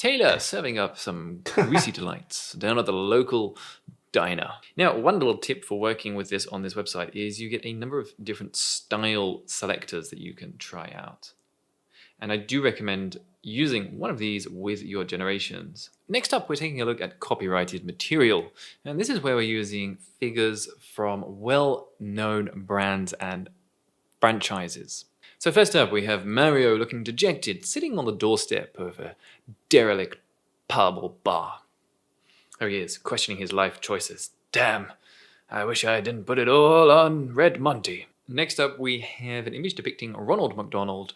tailor serving up some greasy delights down at the local diner. Now, one little tip for working with this on this website is you get a number of different style selectors that you can try out. And I do recommend using one of these with your generations. Next up, we're taking a look at copyrighted material. And this is where we're using figures from well-known brands and franchises. So first up, we have Mario looking dejected, sitting on the doorstep of a derelict pub or bar. There he is, questioning his life choices. Damn, I wish I didn't put it all on Red Monty. Next up, we have an image depicting Ronald McDonald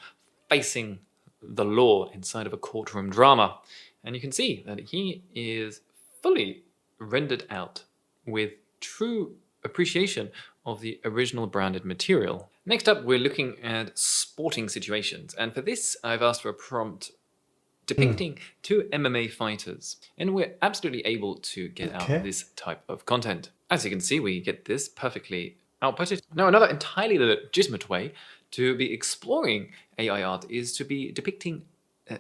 facing the law inside of a courtroom drama. And you can see that he is fully rendered out with true appreciation of the original branded material. Next up, we're looking at sporting situations. And for this, I've asked for a prompt depicting two MMA fighters. And we're absolutely able to get out this type of content. As you can see, we get this perfectly outputted. Now, another entirely legitimate way to be exploring AI art is to be depicting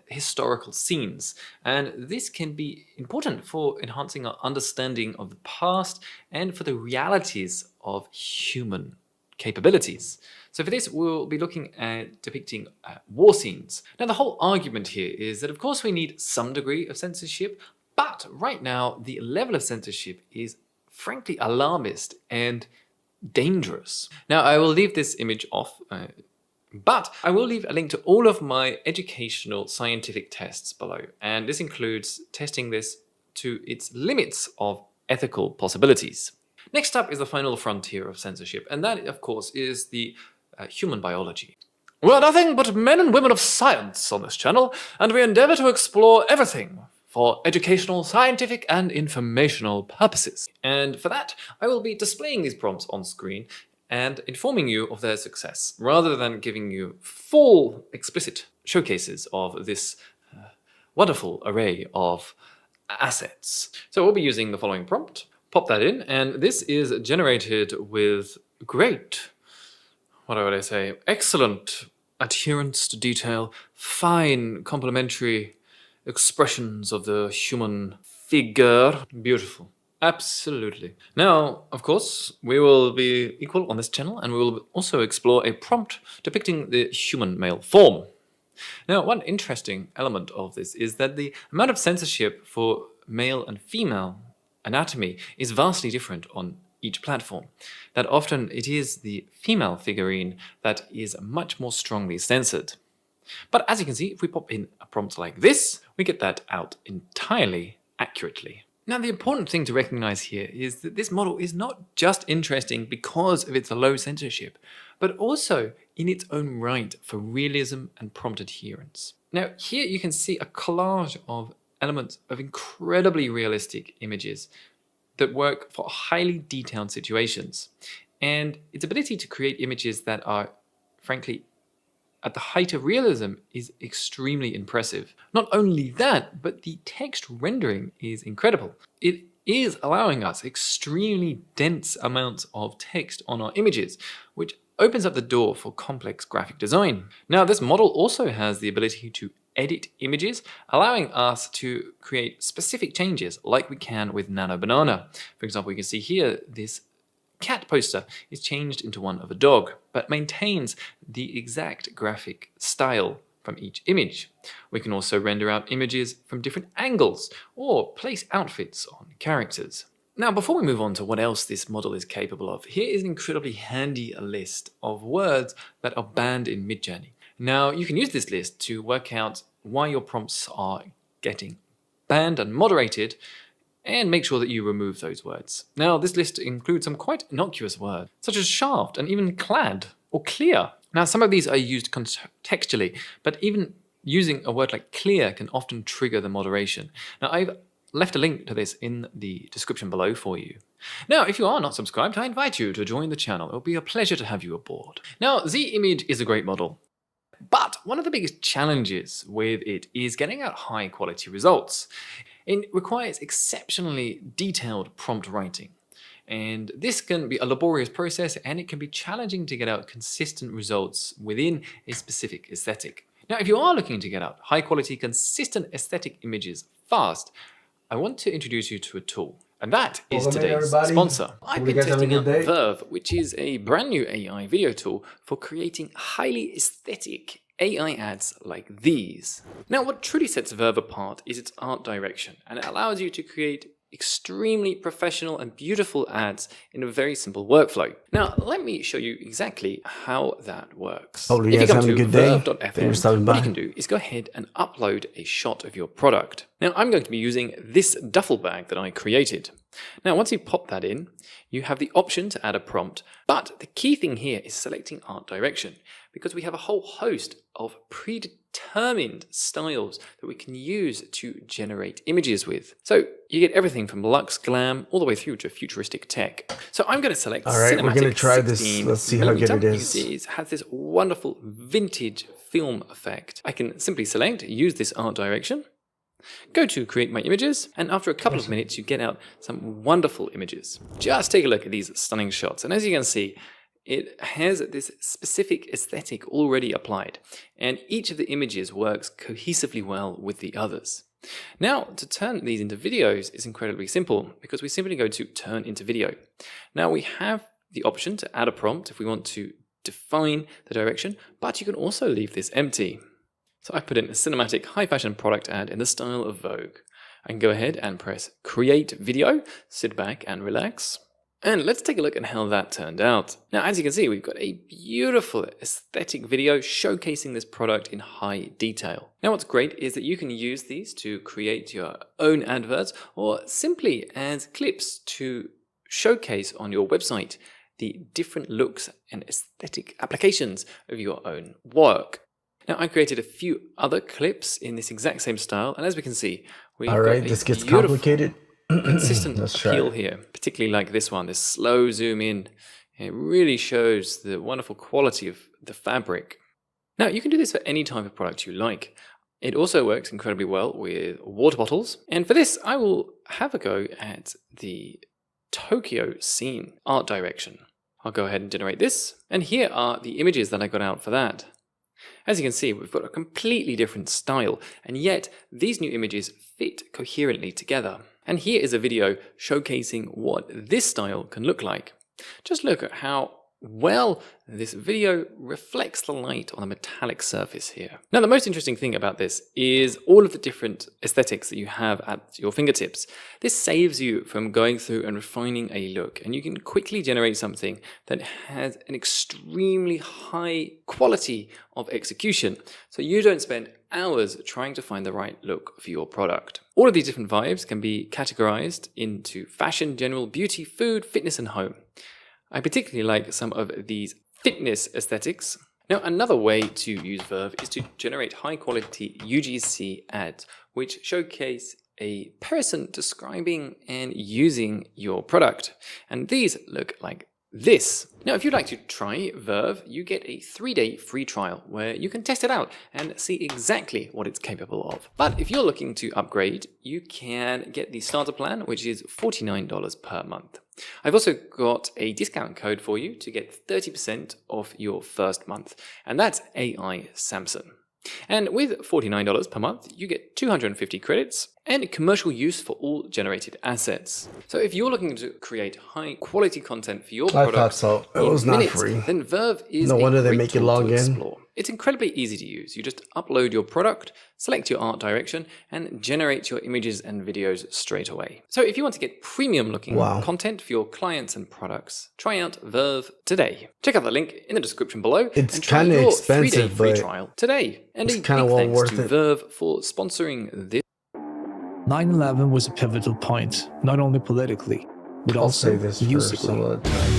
historical scenes. And this can be important for enhancing our understanding of the past and for the realities of human capabilities. So for this, we'll be looking at depicting war scenes. Now, the whole argument here is that, of course, we need some degree of censorship, but right now, the level of censorship is frankly alarmist and dangerous. Now, I will leave this image off, but I will leave a link to all of my educational scientific tests below. And this includes testing this to its limits of ethical possibilities. Next up is the final frontier of censorship, and that, of course, is the human biology. We're nothing but men and women of science on this channel, and we endeavor to explore everything for educational, scientific, and informational purposes. And for that, I will be displaying these prompts on screen and informing you of their success, rather than giving you full, explicit showcases of this wonderful array of assets. So we'll be using the following prompt. Pop that in, and this is generated with great, what would I say, excellent adherence to detail, fine complementary expressions of the human figure. Beautiful. Absolutely. Now, of course, we will be equal on this channel, and we will also explore a prompt depicting the human male form. Now, one interesting element of this is that the amount of censorship for male and female anatomy is vastly different on each platform. That often it is the female figurine that is much more strongly censored. But as you can see, if we pop in a prompt like this, we get that out entirely accurately. Now, the important thing to recognize here is that this model is not just interesting because of its low censorship, but also in its own right for realism and prompt adherence. Now, here you can see a collage of elements of incredibly realistic images that work for highly detailed situations. And its ability to create images that are, frankly, at the height of realism is extremely impressive. Not only that, but the text rendering is incredible. It is allowing us extremely dense amounts of text on our images, which opens up the door for complex graphic design. Now, this model also has the ability to edit images, allowing us to create specific changes like we can with Nano Banana. For example, you can see here this cat poster is changed into one of a dog, but maintains the exact graphic style from each image. We can also render out images from different angles or place outfits on characters. Now, before we move on to what else this model is capable of, here is an incredibly handy list of words that are banned in Midjourney. Now, you can use this list to work out why your prompts are getting banned and moderated, and make sure that you remove those words. Now, this list includes some quite innocuous words, such as shaft and even clad or clear. Now, some of these are used contextually, but even using a word like clear can often trigger the moderation. Now, I've left a link to this in the description below for you. Now, if you are not subscribed, I invite you to join the channel. It will be a pleasure to have you aboard. Now, Zimage is a great model, but one of the biggest challenges with it is getting out high quality results. It requires exceptionally detailed prompt writing. And this can be a laborious process, and it can be challenging to get out consistent results within a specific aesthetic. Now, if you are looking to get out high quality, consistent aesthetic images fast, I want to introduce you to a tool. And that is today's sponsor. I've been testing out Verve, which is a brand new AI video tool for creating highly aesthetic AI ads like these. Now, what truly sets Verve apart is its art direction, and it allows you to create extremely professional and beautiful ads in a very simple workflow. Now, let me show you exactly how that works. Hopefully you guys having a good day. What you can do is go ahead and upload a shot of your product. Now, I'm going to be using this duffel bag that I created. Now, once you pop that in, you have the option to add a prompt, but the key thing here is selecting art direction, because we have a whole host of predetermined styles that we can use to generate images with. So you get everything from luxe glam all the way through to futuristic tech. So I'm going to select Cinematic we're going to try 16. this. Let's see how good it is. You can see it has this wonderful vintage film effect. I can simply select, use this art direction, go to create my images, and after a couple of minutes you get out some wonderful images. Just take a look at these stunning shots, and as you can see, it has this specific aesthetic already applied, and each of the images works cohesively well with the others. Now, to turn these into videos is incredibly simple, because we simply go to turn into video. Now, we have the option to add a prompt if we want to define the direction, but you can also leave this empty. So I put in a cinematic high fashion product ad in the style of Vogue. I can go ahead and press create video, sit back and relax. And let's take a look at how that turned out. Now, as you can see, we've got a beautiful aesthetic video showcasing this product in high detail. Now, what's great is that you can use these to create your own adverts or simply as clips to showcase on your website the different looks and aesthetic applications of your own work. Now, I created a few other clips in this exact same style, and as we can see, we've got this gets complicated. Consistent appeal here, particularly like this one, this slow zoom in. It really shows the wonderful quality of the fabric. Now, you can do this for any type of product you like. It also works incredibly well with water bottles. And for this, I will have a go at the Tokyo scene art direction. I'll go ahead and generate this. And here are the images that I got out for that. As you can see, we've got a completely different style, and yet these new images fit coherently together. And here is a video showcasing what this style can look like. Just look at how well this video reflects the light on a metallic surface here. Now, the most interesting thing about this is all of the different aesthetics that you have at your fingertips. This saves you from going through and refining a look, and you can quickly generate something that has an extremely high quality of execution, so you don't spend hours trying to find the right look for your product. All of these different vibes can be categorized into fashion, general, beauty, food, fitness, and home. I particularly like some of these fitness aesthetics. Now, another way to use Verve is to generate high quality UGC ads, which showcase a person describing and using your product. And these look like this. Now, if you'd like to try Verve, you get a 3-day free trial where you can test it out and see exactly what it's capable of. But if you're looking to upgrade, you can get the starter plan, which is $49 per month. I've also got a discount code for you to get 30% off your first month, and that's AI Samson. And with $49 per month, you get 250 credits and commercial use for all generated assets. So if you're looking to create high quality content for your product, I thought so. It was not free. Then Verve is no wonder a they great make you tool log to in. explore. It's incredibly easy to use. You just upload your product, select your art direction, and generate your images and videos straight away. So if you want to get premium looking content for your clients and products, try out Verve today. Check out the link in the description below. It's kind of expensive, 3-day free but trial today. And it's a big kind of well thanks worth to it. Verve for sponsoring this. 9/11 was a pivotal point, not only politically, but I'll also say this for musically. some of the time.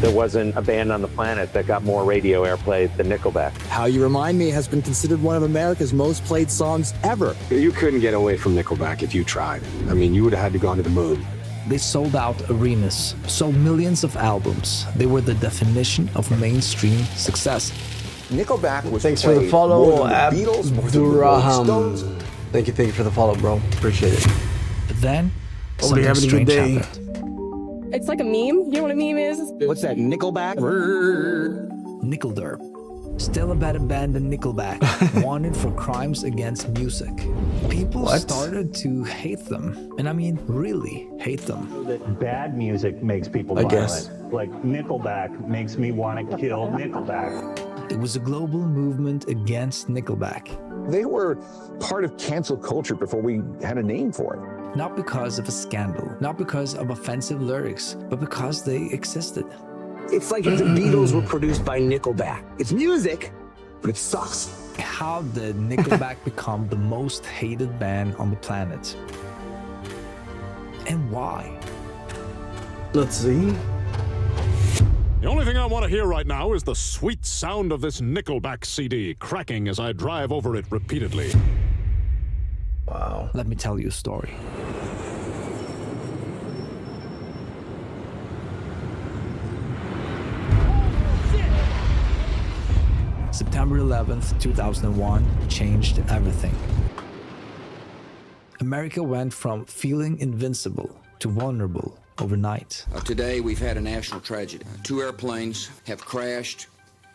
There wasn't a band on the planet that got more radio airplay than Nickelback. How You Remind Me has been considered one of America's most played songs ever. You couldn't get away from Nickelback if you tried. I mean, you would have had to go to the moon. They sold out arenas, sold millions of albums. They were the definition of mainstream success. Nickelback was Thanks for the played follow, more than the Beatles, more than the Rolling Stones. Abdurraham. Thank you for the follow, bro. Appreciate it. But then, Hopefully you're something having a strange good day. happened. It's like a meme. You know what a meme is? What's that, Nickelback? Nickelderb. Still a better band than Nickelback, wanted for crimes against music. People started to hate them, and I mean really hate them. That bad music makes people violent. Like Nickelback makes me want to kill Nickelback. It was a global movement against Nickelback. They were part of cancel culture before we had a name for it. Not because of a scandal, not because of offensive lyrics, but because they existed. It's like if the Beatles were produced by Nickelback. It's music, but it sucks. How did Nickelback become the most hated band on the planet? And why? Let's see. The only thing I want to hear right now is the sweet sound of this Nickelback CD cracking as I drive over it repeatedly. Wow. Let me tell you a story. September 11th, 2001 changed everything. America went from feeling invincible to vulnerable overnight. Today, we've had a national tragedy. 2 airplanes have crashed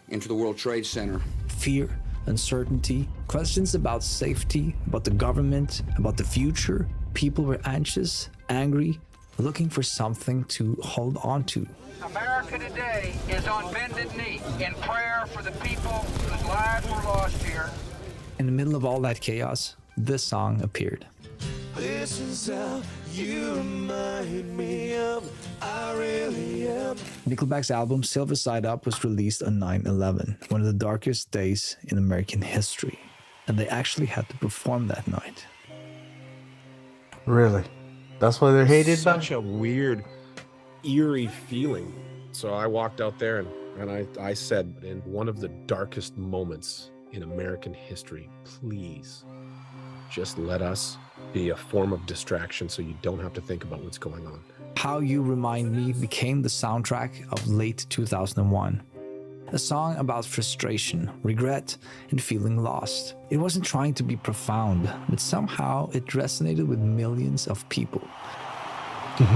into the World Trade Center. Fear, uncertainty, questions about safety, about the government, about the future. People were anxious, angry, looking for something to hold on to. America today is on bended knee in prayer for the people whose lives were lost here. In the middle of all that chaos, this song appeared. This is how you remind me of I really am. Nickelback's album Silver Side Up was released on 9/11, one of the darkest days in American history. And they actually had to perform that night. Really? That's why they're hated? Such a weird, eerie feeling. So I walked out there and I said, in one of the darkest moments in American history, please just let us be a form of distraction so you don't have to think about what's going on. How You Remind Me became the soundtrack of late 2001. A song about frustration, regret, and feeling lost. It wasn't trying to be profound, but somehow it resonated with millions of people. And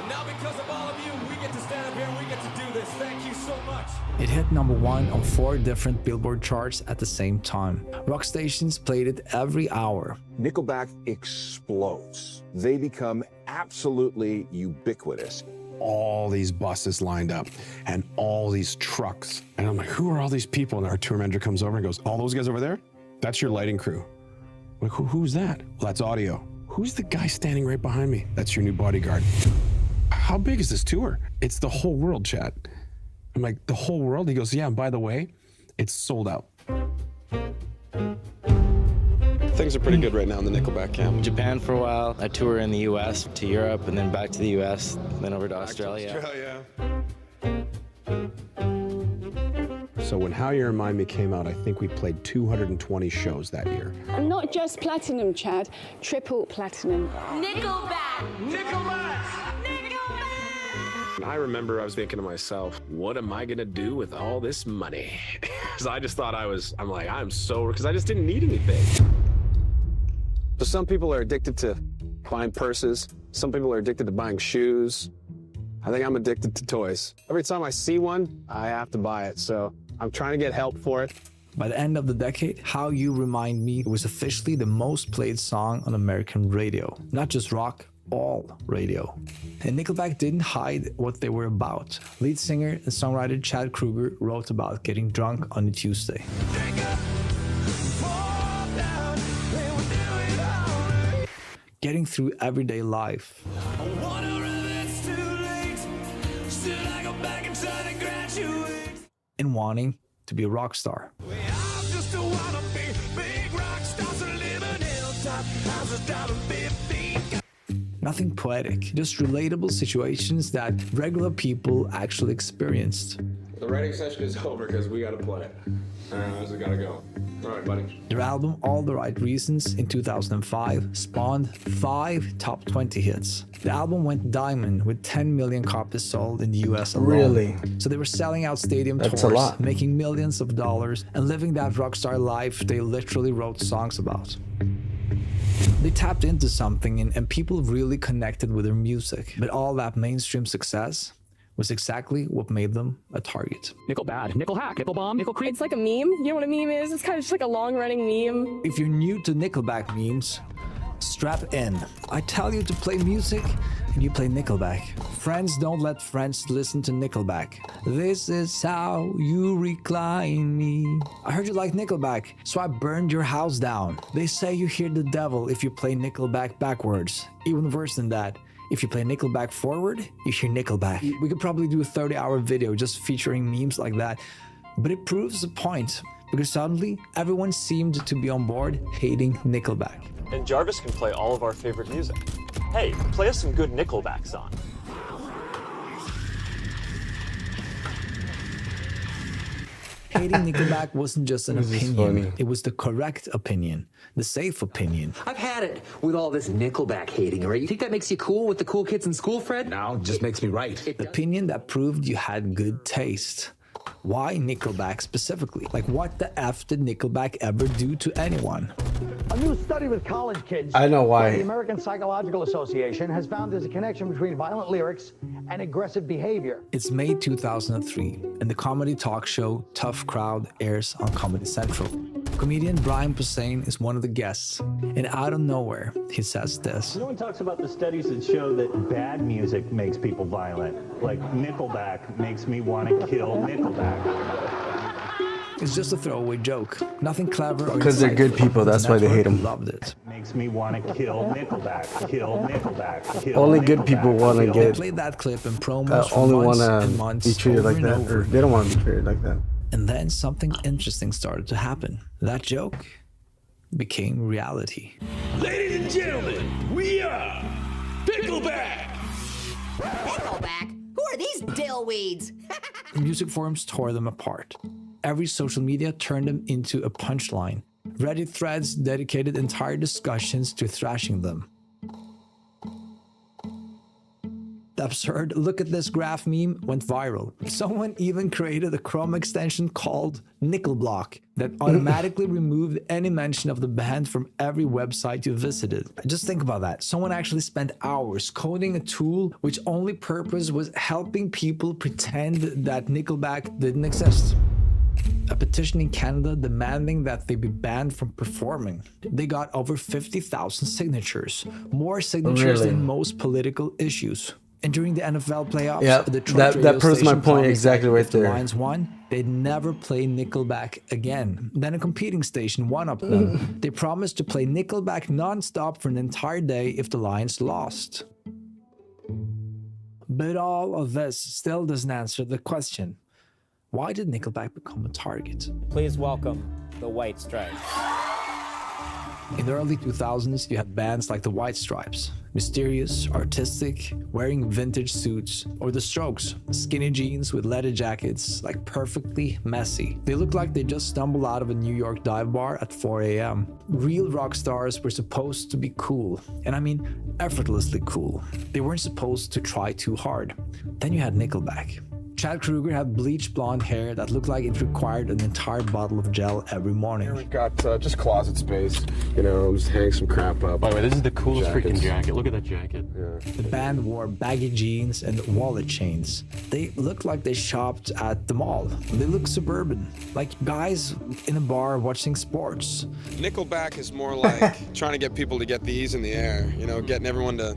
now because of all of you, we get to stand up here and we get to do this. Thank you so much. It hit #1 on 4 different Billboard charts at the same time. Rock stations played it every hour. Nickelback explodes. They become absolutely ubiquitous. All these buses lined up and all these trucks. And I'm like, who are all these people? And our tour manager comes over and goes, all those guys over there? That's your lighting crew. I'm like, who's that? Well, that's audio. Who's the guy standing right behind me? That's your new bodyguard. How big is this tour? It's the whole world, Chad. I'm like, the whole world? He goes, yeah, and by the way, it's sold out. Things are pretty good right now in the Nickelback camp. Japan for a while, a tour in the US to Europe, and then back to the US, then over to Australia. So when How You Remind Me came out, I think we played 220 shows that year. And not just platinum, Chad, triple platinum. Nickelback! Nickelback! I remember I was thinking to myself, what am I gonna do with all this money? Because I just thought because I just didn't need anything. So some people are addicted to buying purses. Some people are addicted to buying shoes. I think I'm addicted to toys. Every time I see one, I have to buy it. So I'm trying to get help for it. By the end of the decade, How You Remind Me was officially the most played song on American radio. Not just rock, all radio. And Nickelback didn't hide what they were about. Lead singer and songwriter Chad Kroeger wrote about getting drunk on a Tuesday. Getting through everyday life. And wanting to be a rock star. Nothing poetic, just relatable situations that regular people actually experienced. The writing session is over because we gotta play. We gotta go. All right, buddy. Their album, All the Right Reasons, in 2005, spawned 5 top 20 hits. The album went diamond with 10 million copies sold in the US alone. Really? So they were selling out stadium That's tours, a lot. making millions of dollars, and living that rockstar life they literally wrote songs about. They tapped into something and people really connected with their music. But all that mainstream success was exactly what made them a target. Nickel bad, nickel hack, nickel bomb, nickel creep. It's like a meme. You know what a meme is? It's kind of just like a long-running meme. If you're new to Nickelback memes, strap in. I tell you to play music and you play Nickelback. Friends don't let friends listen to Nickelback. This is how you recline me. I heard you like Nickelback, so I burned your house down. They say you hear the devil if you play Nickelback backwards. Even worse than that. If you play Nickelback forward, you hear Nickelback. We could probably do a 30-hour video just featuring memes like that. But it proves the point, because suddenly everyone seemed to be on board hating Nickelback. And Jarvis can play all of our favorite music. Hey, play us some good Nickelback song. Hating Nickelback wasn't just an opinion, it was the correct opinion, the safe opinion. I've had it with all this Nickelback hating, right? You think that makes you cool with the cool kids in school, Fred? No, it just makes me right. The opinion that proved you had good taste. Why Nickelback specifically? Like, what the F did Nickelback ever do to anyone? A new study with college kids I know why. by the American Psychological Association has found there's a connection between violent lyrics and aggressive behavior. It's May 2003, and the comedy talk show Tough Crowd airs on Comedy Central. Comedian Brian Posehn is one of the guests, and out of nowhere, he says this. No one talks about the studies that show that bad music makes people violent. Like Nickelback makes me want to kill Nickelback. It's just a throwaway joke. Nothing clever or Because they're good people, that's why they hate them. Loved it. Makes me want to kill Nickelback, kill Nickelback, kill Only Nickelback, good people want to They get, played that clip in promos for only months want and to months, be treated over like and that. over. Or they don't want to be treated like that. And then something interesting started to happen. That joke became reality. Ladies and gentlemen, we are Pickleback! Pickleback? Who are these dillweeds? The music forums tore them apart. Every social media turned them into a punchline. Reddit threads dedicated entire discussions to thrashing them. The absurd "look at this graph" meme went viral. Someone even created a Chrome extension called Nickelblock that automatically removed any mention of the band from every website you visited. Just think about that. Someone actually spent hours coding a tool which only purpose was helping people pretend that Nickelback didn't exist. A petition in Canada demanding that they be banned from performing. They got over 50,000 signatures, more signatures Really? than most political issues. And during the NFL playoffs, Yeah, the Detroit that proves my station point promised exactly that right if the there. Lions won, they'd never play Nickelback again. Then a competing station one-upped them. They promised to play Nickelback non-stop for an entire day if the Lions lost. But all of this still doesn't answer the question. Why did Nickelback become a target? Please welcome the White Stripes. In the early 2000s, you had bands like the White Stripes, mysterious, artistic, wearing vintage suits, or the Strokes, skinny jeans with leather jackets, like perfectly messy. They looked like they just stumbled out of a New York dive bar at 4 a.m. Real rock stars were supposed to be cool, and I mean effortlessly cool. They weren't supposed to try too hard. Then you had Nickelback. Chad Kroeger had bleached blonde hair that looked like it required an entire bottle of gel every morning. We've got just closet space, you know, just hang some crap up. By the way, this is the coolest freaking jacket. Look at that jacket. Yeah. The band wore baggy jeans and wallet chains. They looked like they shopped at the mall. They looked suburban, like guys in a bar watching sports. Nickelback is more like trying to get people to get the ease in the air, you know, getting everyone to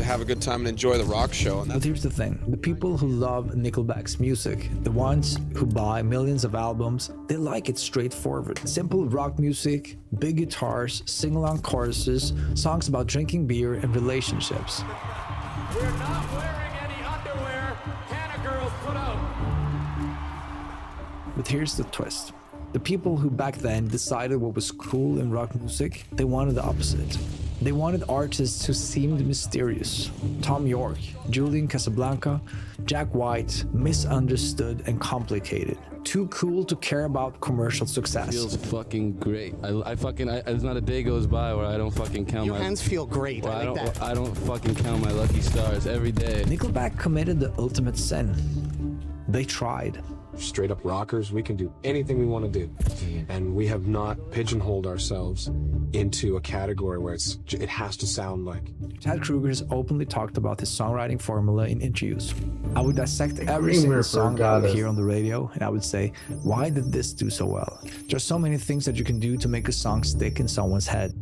have a good time and enjoy the rock show. And But here's the thing, the people who love Nickelback's music, the ones who buy millions of albums, they like it straightforward. Simple rock music, big guitars, sing-along choruses, songs about drinking beer and relationships. We're not wearing any underwear. Can a girls put out? But here's the twist. The people who back then decided what was cool in rock music, they wanted the opposite. They wanted artists who seemed mysterious. Tom York, Julian Casablanca, Jack White, misunderstood and complicated. Too cool to care about commercial success. Feels fucking great. There's not a day goes by where I don't fucking count Your my... hands feel great. Well, I like that. I don't fucking count my lucky stars every day. Nickelback committed the ultimate sin. They tried. Straight up rockers, we can do anything we want to do. And we have not pigeonholed ourselves into a category where it has to sound like. Chad Kroeger has openly talked about his songwriting formula in interviews. I would dissect every Green single Reaper song that I got would us. hear on the radio, and I would say, why did this do so well? There's so many things that you can do to make a song stick in someone's head.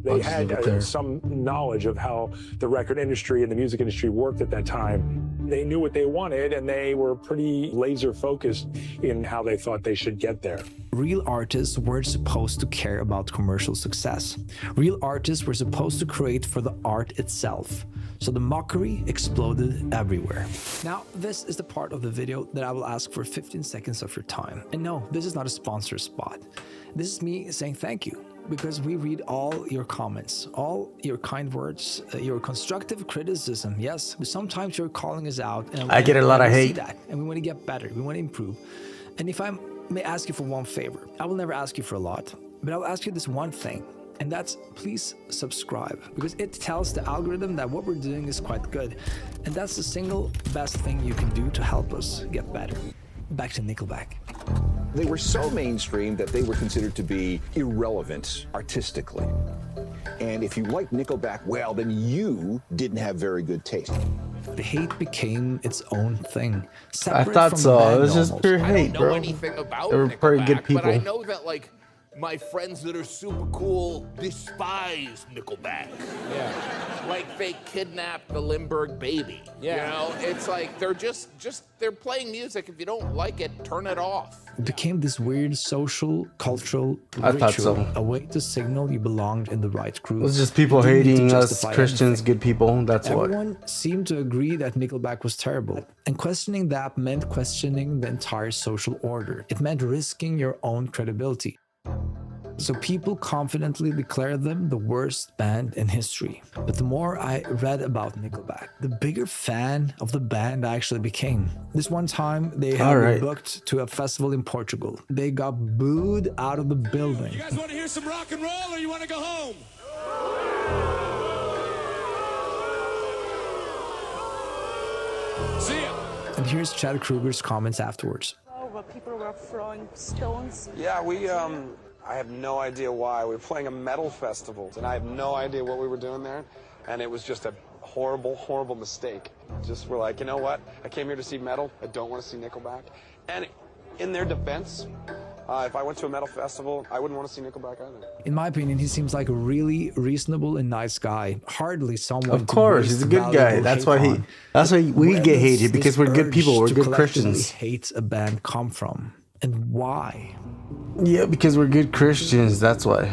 They had some knowledge of how the record industry and the music industry worked at that time. They knew what they wanted, and they were pretty laser focused in how they thought they should get there. Real artists weren't supposed to care about commercial success. Real artists were supposed to create for the art itself. So the mockery exploded everywhere. Now, this is the part of the video that I will ask for 15 seconds of your time. And no, this is not a sponsor spot. This is me saying thank you, because we read all your comments, all your kind words, your constructive criticism. Yes, sometimes you're calling us out. And I get a lot of we see hate. that, and we want to get better. We want to improve. And if I may ask you for one favor, I will never ask you for a lot, but I'll ask you this one thing. And that's, please subscribe, because it tells the algorithm that what we're doing is quite good. And that's the single best thing you can do to help us get better. Back to Nickelback. They were so mainstream that they were considered to be irrelevant artistically. And if you liked Nickelback, well, then you didn't have very good taste. The hate became its own thing. I thought so. It was just pure hate, bro. Anything about They were pretty good Nickelback, but I people. know that like my friends that are super cool despise Nickelback. Yeah. Like they kidnapped the Lindbergh baby. Yeah. You know, it's like they're just they're playing music. If you don't like it, turn it off. It became this weird social, cultural I ritual, thought so. a way to signal you belonged in the right group. It was just people You didn't need to hating us justify Christians, anything. good people. That's what. Everyone seemed to agree that Nickelback was terrible, and questioning that meant questioning the entire social order. It meant risking your own credibility. So people confidently declared them the worst band in history. But the more I read about Nickelback, the bigger fan of the band I actually became. This one time, they had been booked to a festival in Portugal. They got booed out of the building. You guys want to hear some rock and roll, or you want to go home? See ya. And here's Chad Kroeger's comments afterwards. Where people were throwing stones. Yeah, I have no idea why. We were playing a metal festival, and I have no idea what we were doing there, and it was just a horrible, horrible mistake. Just we're like, you know what? I came here to see metal. I don't want to see Nickelback. And in their defense, if I went to a metal festival, I wouldn't want to see Nickelback either. In my opinion, he seems like a really reasonable and nice guy. Hardly someone. Of course, he's a good guy. That's why we get hated, because we're good people. We're good Christians. Hates a band come from, and why? Yeah, because we're good Christians. That's why.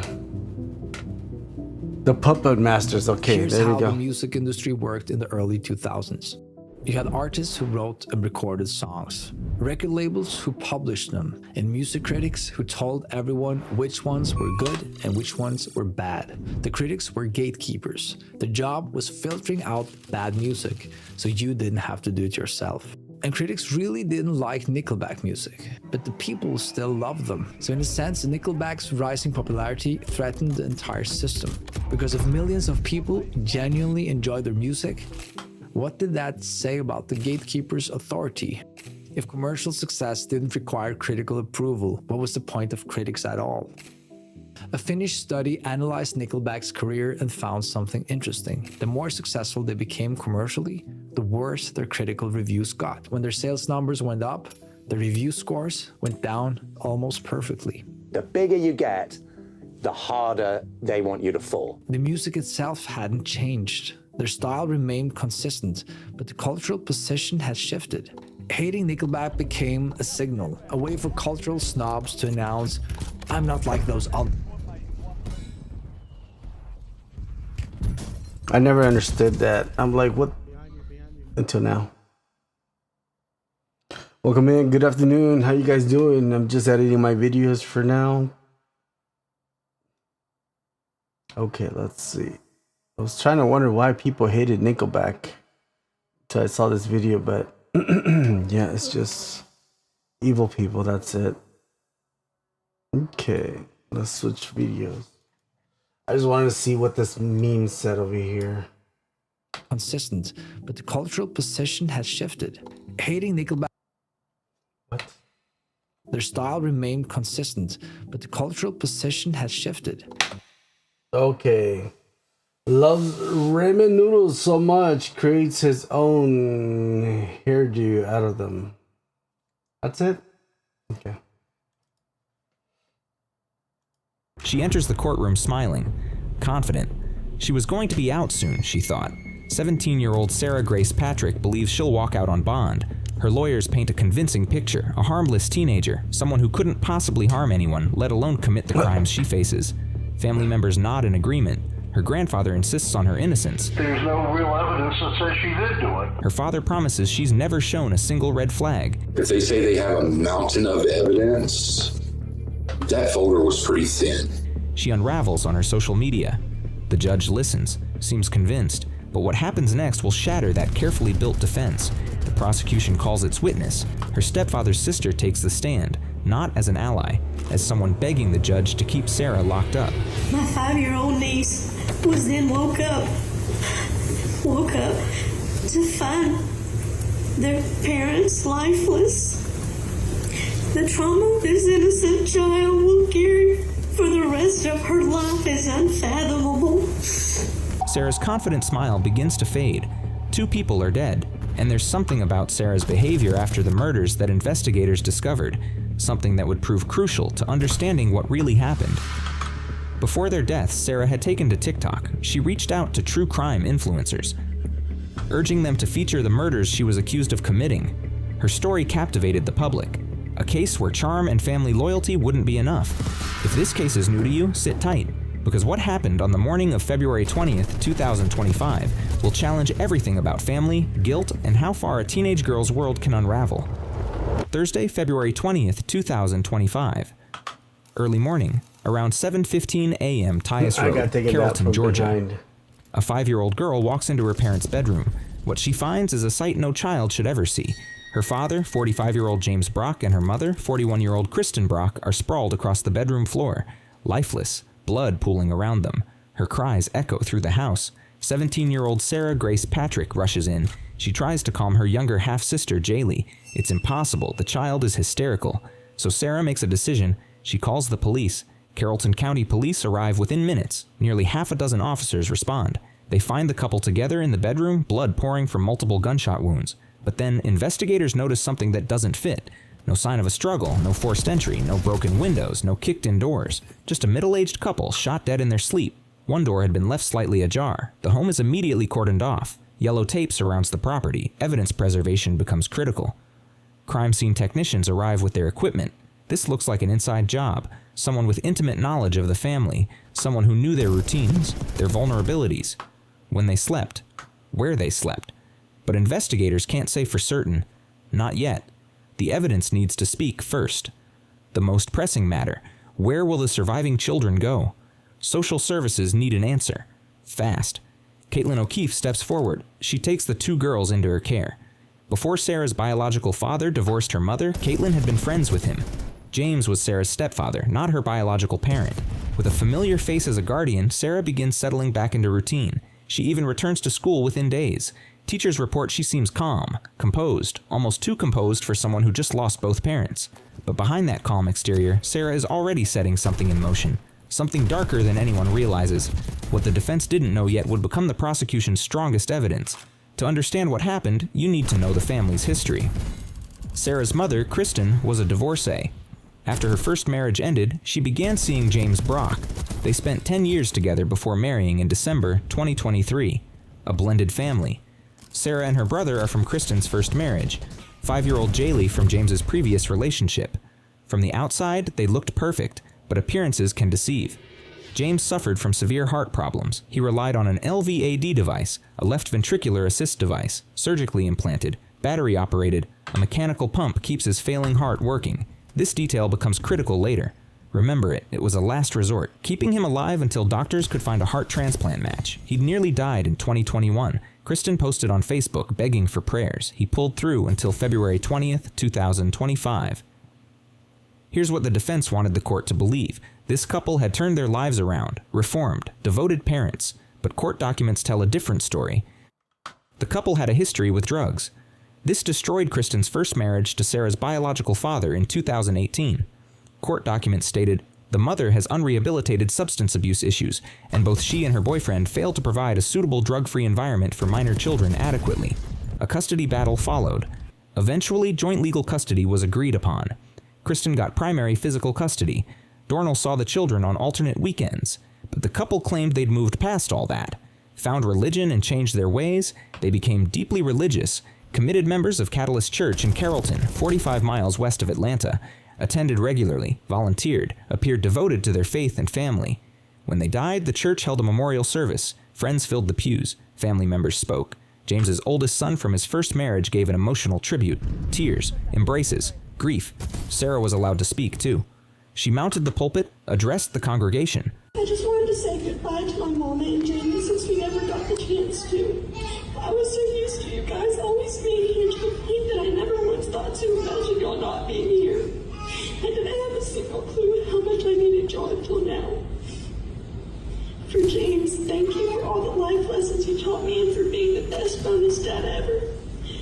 The Puppet Masters. Okay, Here's there how we go. the music industry worked in the early 2000s. You had artists who wrote and recorded songs, record labels who published them, and music critics who told everyone which ones were good and which ones were bad. The critics were gatekeepers. Their job was filtering out bad music, so you didn't have to do it yourself. And critics really didn't like Nickelback music, but the people still loved them. So in a sense, Nickelback's rising popularity threatened the entire system. Because if millions of people genuinely enjoyed their music, what did that say about the gatekeeper's authority? If commercial success didn't require critical approval, what was the point of critics at all? A Finnish study analyzed Nickelback's career and found something interesting. The more successful they became commercially, the worse their critical reviews got. When their sales numbers went up, the review scores went down almost perfectly. The bigger you get, the harder they want you to fall. The music itself hadn't changed. Their style remained consistent, but the cultural position had shifted. Hating Nickelback became a signal, a way for cultural snobs to announce, I'm not like those other. I never understood that. I'm like, what? Until now. Welcome in. Good afternoon. How you guys doing? I'm just editing my videos for now. Okay, let's see. I was trying to wonder why people hated Nickelback until I saw this video, but yeah, it's just evil people. That's it. Okay, let's switch videos. I just wanted to see what this meme said over here. Consistent, but the cultural position has shifted. Hating Nickelback. What? Their style remained consistent, but the cultural position has shifted. Okay. Loves ramen noodles so much, creates his own hairdo out of them. That's it? Okay. She enters the courtroom smiling, confident. She was going to be out soon, she thought. 17-year-old Sarah Grace Patrick believes she'll walk out on bond. Her lawyers paint a convincing picture, a harmless teenager, someone who couldn't possibly harm anyone, let alone commit the crimes she faces. Family members nod in agreement. Her grandfather insists on her innocence. There's no real evidence that says she did do it. Her father promises she's never shown a single red flag. If they say they have a mountain of evidence, that folder was pretty thin. She unravels on her social media. The judge listens, seems convinced, but what happens next will shatter that carefully built defense. The prosecution calls its witness. Her stepfather's sister takes the stand, not as an ally, as someone begging the judge to keep Sarah locked up. My 5-year-old niece was then woke up to find their parents lifeless. The trauma this innocent child will carry for the rest of her life is unfathomable. Sarah's confident smile begins to fade. 2 people are dead, and there's something about Sarah's behavior after the murders that investigators discovered, something that would prove crucial to understanding what really happened. Before their deaths, Sarah had taken to TikTok. She reached out to true crime influencers, urging them to feature the murders she was accused of committing. Her story captivated the public, a case where charm and family loyalty wouldn't be enough. If this case is new to you, sit tight, because what happened on the morning of February 20th, 2025 will challenge everything about family, guilt, and how far a teenage girl's world can unravel. Thursday, February 20th, 2025. Early morning, around 7:15 a.m. Tyus Road, Carrollton, Georgia. A 5-year-old girl walks into her parents' bedroom. What she finds is a sight no child should ever see. Her father, 45-year-old James Brock, and her mother, 41-year-old Kristen Brock, are sprawled across the bedroom floor, lifeless, blood pooling around them. Her cries echo through the house. 17-year-old Sarah Grace Patrick rushes in. She tries to calm her younger half-sister, Jaylee. It's impossible. The child is hysterical. So Sarah makes a decision. She calls the police. Carrollton County Police arrive within minutes. Nearly half a dozen officers respond. They find the couple together in the bedroom, blood pouring from multiple gunshot wounds. But then investigators notice something that doesn't fit. No sign of a struggle, no forced entry, no broken windows, no kicked-in doors. Just a middle-aged couple shot dead in their sleep. One door had been left slightly ajar. The home is immediately cordoned off. Yellow tape surrounds the property. Evidence preservation becomes critical. Crime scene technicians arrive with their equipment. This looks like an inside job. Someone with intimate knowledge of the family. Someone who knew their routines, their vulnerabilities. When they slept. Where they slept. But investigators can't say for certain. Not yet. The evidence needs to speak first. The most pressing matter. Where will the surviving children go? Social services need an answer. Fast. Caitlin O'Keefe steps forward. She takes the 2 girls into her care. Before Sarah's biological father divorced her mother, Caitlin had been friends with him. James was Sarah's stepfather, not her biological parent. With a familiar face as a guardian, Sarah begins settling back into routine. She even returns to school within days. Teachers report she seems calm, composed, almost too composed for someone who just lost both parents. But behind that calm exterior, Sarah is already setting something in motion. Something darker than anyone realizes. What the defense didn't know yet would become the prosecution's strongest evidence. To understand what happened, you need to know the family's history. Sarah's mother, Kristen, was a divorcee. After her first marriage ended, she began seeing James Brock. They spent 10 years together before marrying in December 2023. A blended family. Sarah and her brother are from Kristen's first marriage. 5-year-old Jaylee from James's previous relationship. From the outside, they looked perfect, but appearances can deceive. James suffered from severe heart problems. He relied on an LVAD device, a left ventricular assist device, surgically implanted, battery operated. A mechanical pump keeps his failing heart working. This detail becomes critical later. Remember it, it was a last resort, keeping him alive until doctors could find a heart transplant match. He'd nearly died in 2021. Kristen posted on Facebook begging for prayers. He pulled through until February 20th, 2025. Here's what the defense wanted the court to believe. This couple had turned their lives around, reformed, devoted parents, but court documents tell a different story. The couple had a history with drugs. This destroyed Kristen's first marriage to Sarah's biological father in 2018. Court documents stated, The mother has unrehabilitated substance abuse issues, and both she and her boyfriend fail to provide a suitable drug-free environment for minor children adequately. A custody battle followed. Eventually, joint legal custody was agreed upon. Kristen got primary physical custody. Dornell saw the children on alternate weekends, but the couple claimed they'd moved past all that, found religion and changed their ways. They became deeply religious, committed members of Catalyst Church in Carrollton, 45 miles west of Atlanta, attended regularly, volunteered, appeared devoted to their faith and family. When they died, the church held a memorial service. Friends filled the pews. Family members spoke. James's oldest son from his first marriage gave an emotional tribute. Tears, embraces, grief. Sarah was allowed to speak, too. She mounted the pulpit, addressed the congregation. I just wanted to say goodbye to my mama and Jamie since we never got the chance to. I was so used to you guys always being here to the point that I never once thought to imagine y'all not being here. I didn't have a single clue how much I needed y'all until now. For James, thank you for all the life lessons you taught me and for being the best bonus dad ever.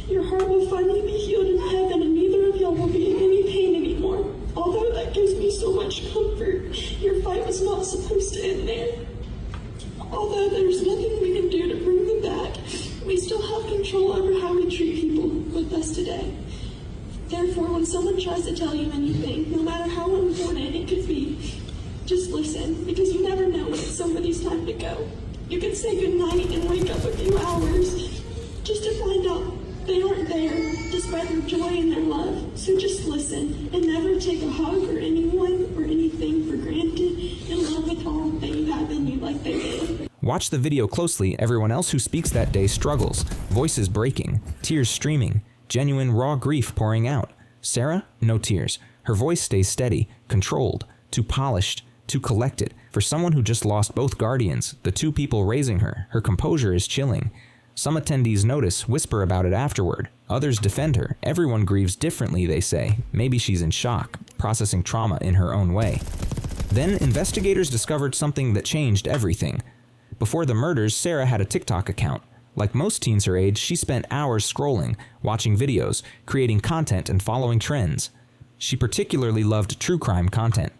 Your heart will finally be healed in heaven and neither of y'all will be in any pain anymore. Although that gives me so much comfort, your fight was not supposed to end there. Although there's nothing we can do to bring them back, we still have control over how we treat people with us today. Therefore, when someone tries to tell you anything, no matter how important it could be, just listen, because you never know when it's somebody's time to go. You can say goodnight and wake up a few hours just to find out they aren't there, despite their joy and their love. So just listen and never take a hug or anyone or anything for granted and love with all that you have in you like they did. Watch the video closely. Everyone else who speaks that day struggles. Voices breaking, tears streaming, genuine raw grief pouring out. Sarah, no tears. Her voice stays steady, controlled, too polished, too collected. For someone who just lost both guardians, the two people raising her, her composure is chilling. Some attendees notice, whisper about it afterward. Others defend her. Everyone grieves differently, they say. Maybe she's in shock, processing trauma in her own way. Then investigators discovered something that changed everything. Before the murders, Sarah had a TikTok account. Like most teens her age, she spent hours scrolling, watching videos, creating content and following trends. She particularly loved true crime content.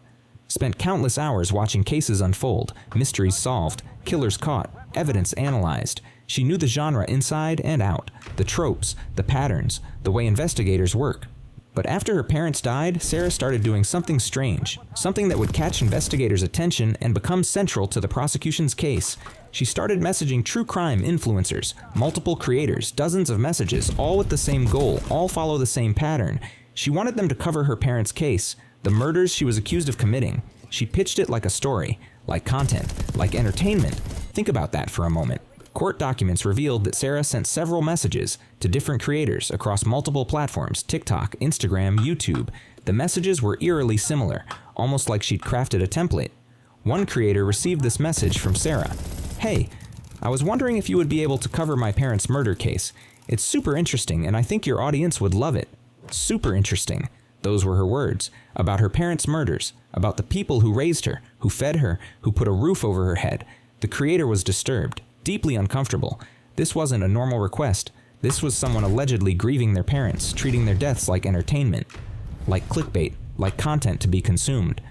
Spent countless hours watching cases unfold, mysteries solved, killers caught, evidence analyzed. She knew the genre inside and out, the tropes, the patterns, the way investigators work. But after her parents died, Sarah started doing something strange, something that would catch investigators' attention and become central to the prosecution's case. She started messaging true crime influencers, multiple creators, dozens of messages, all with the same goal, all follow the same pattern. She wanted them to cover her parents' case, the murders she was accused of committing. She pitched it like a story, like content, like entertainment. Think about that for a moment. Court documents revealed that Sarah sent several messages to different creators across multiple platforms, TikTok, Instagram, YouTube. The messages were eerily similar, almost like she'd crafted a template. One creator received this message from Sarah. "Hey, I was wondering if you would be able to cover my parents' murder case. It's super interesting and I think your audience would love it." Super interesting. Those were her words, about her parents' murders, about the people who raised her, who fed her, who put a roof over her head. The creator was disturbed, deeply uncomfortable. This wasn't a normal request. This was someone allegedly grieving their parents, treating their deaths like entertainment, like clickbait, like content to be consumed.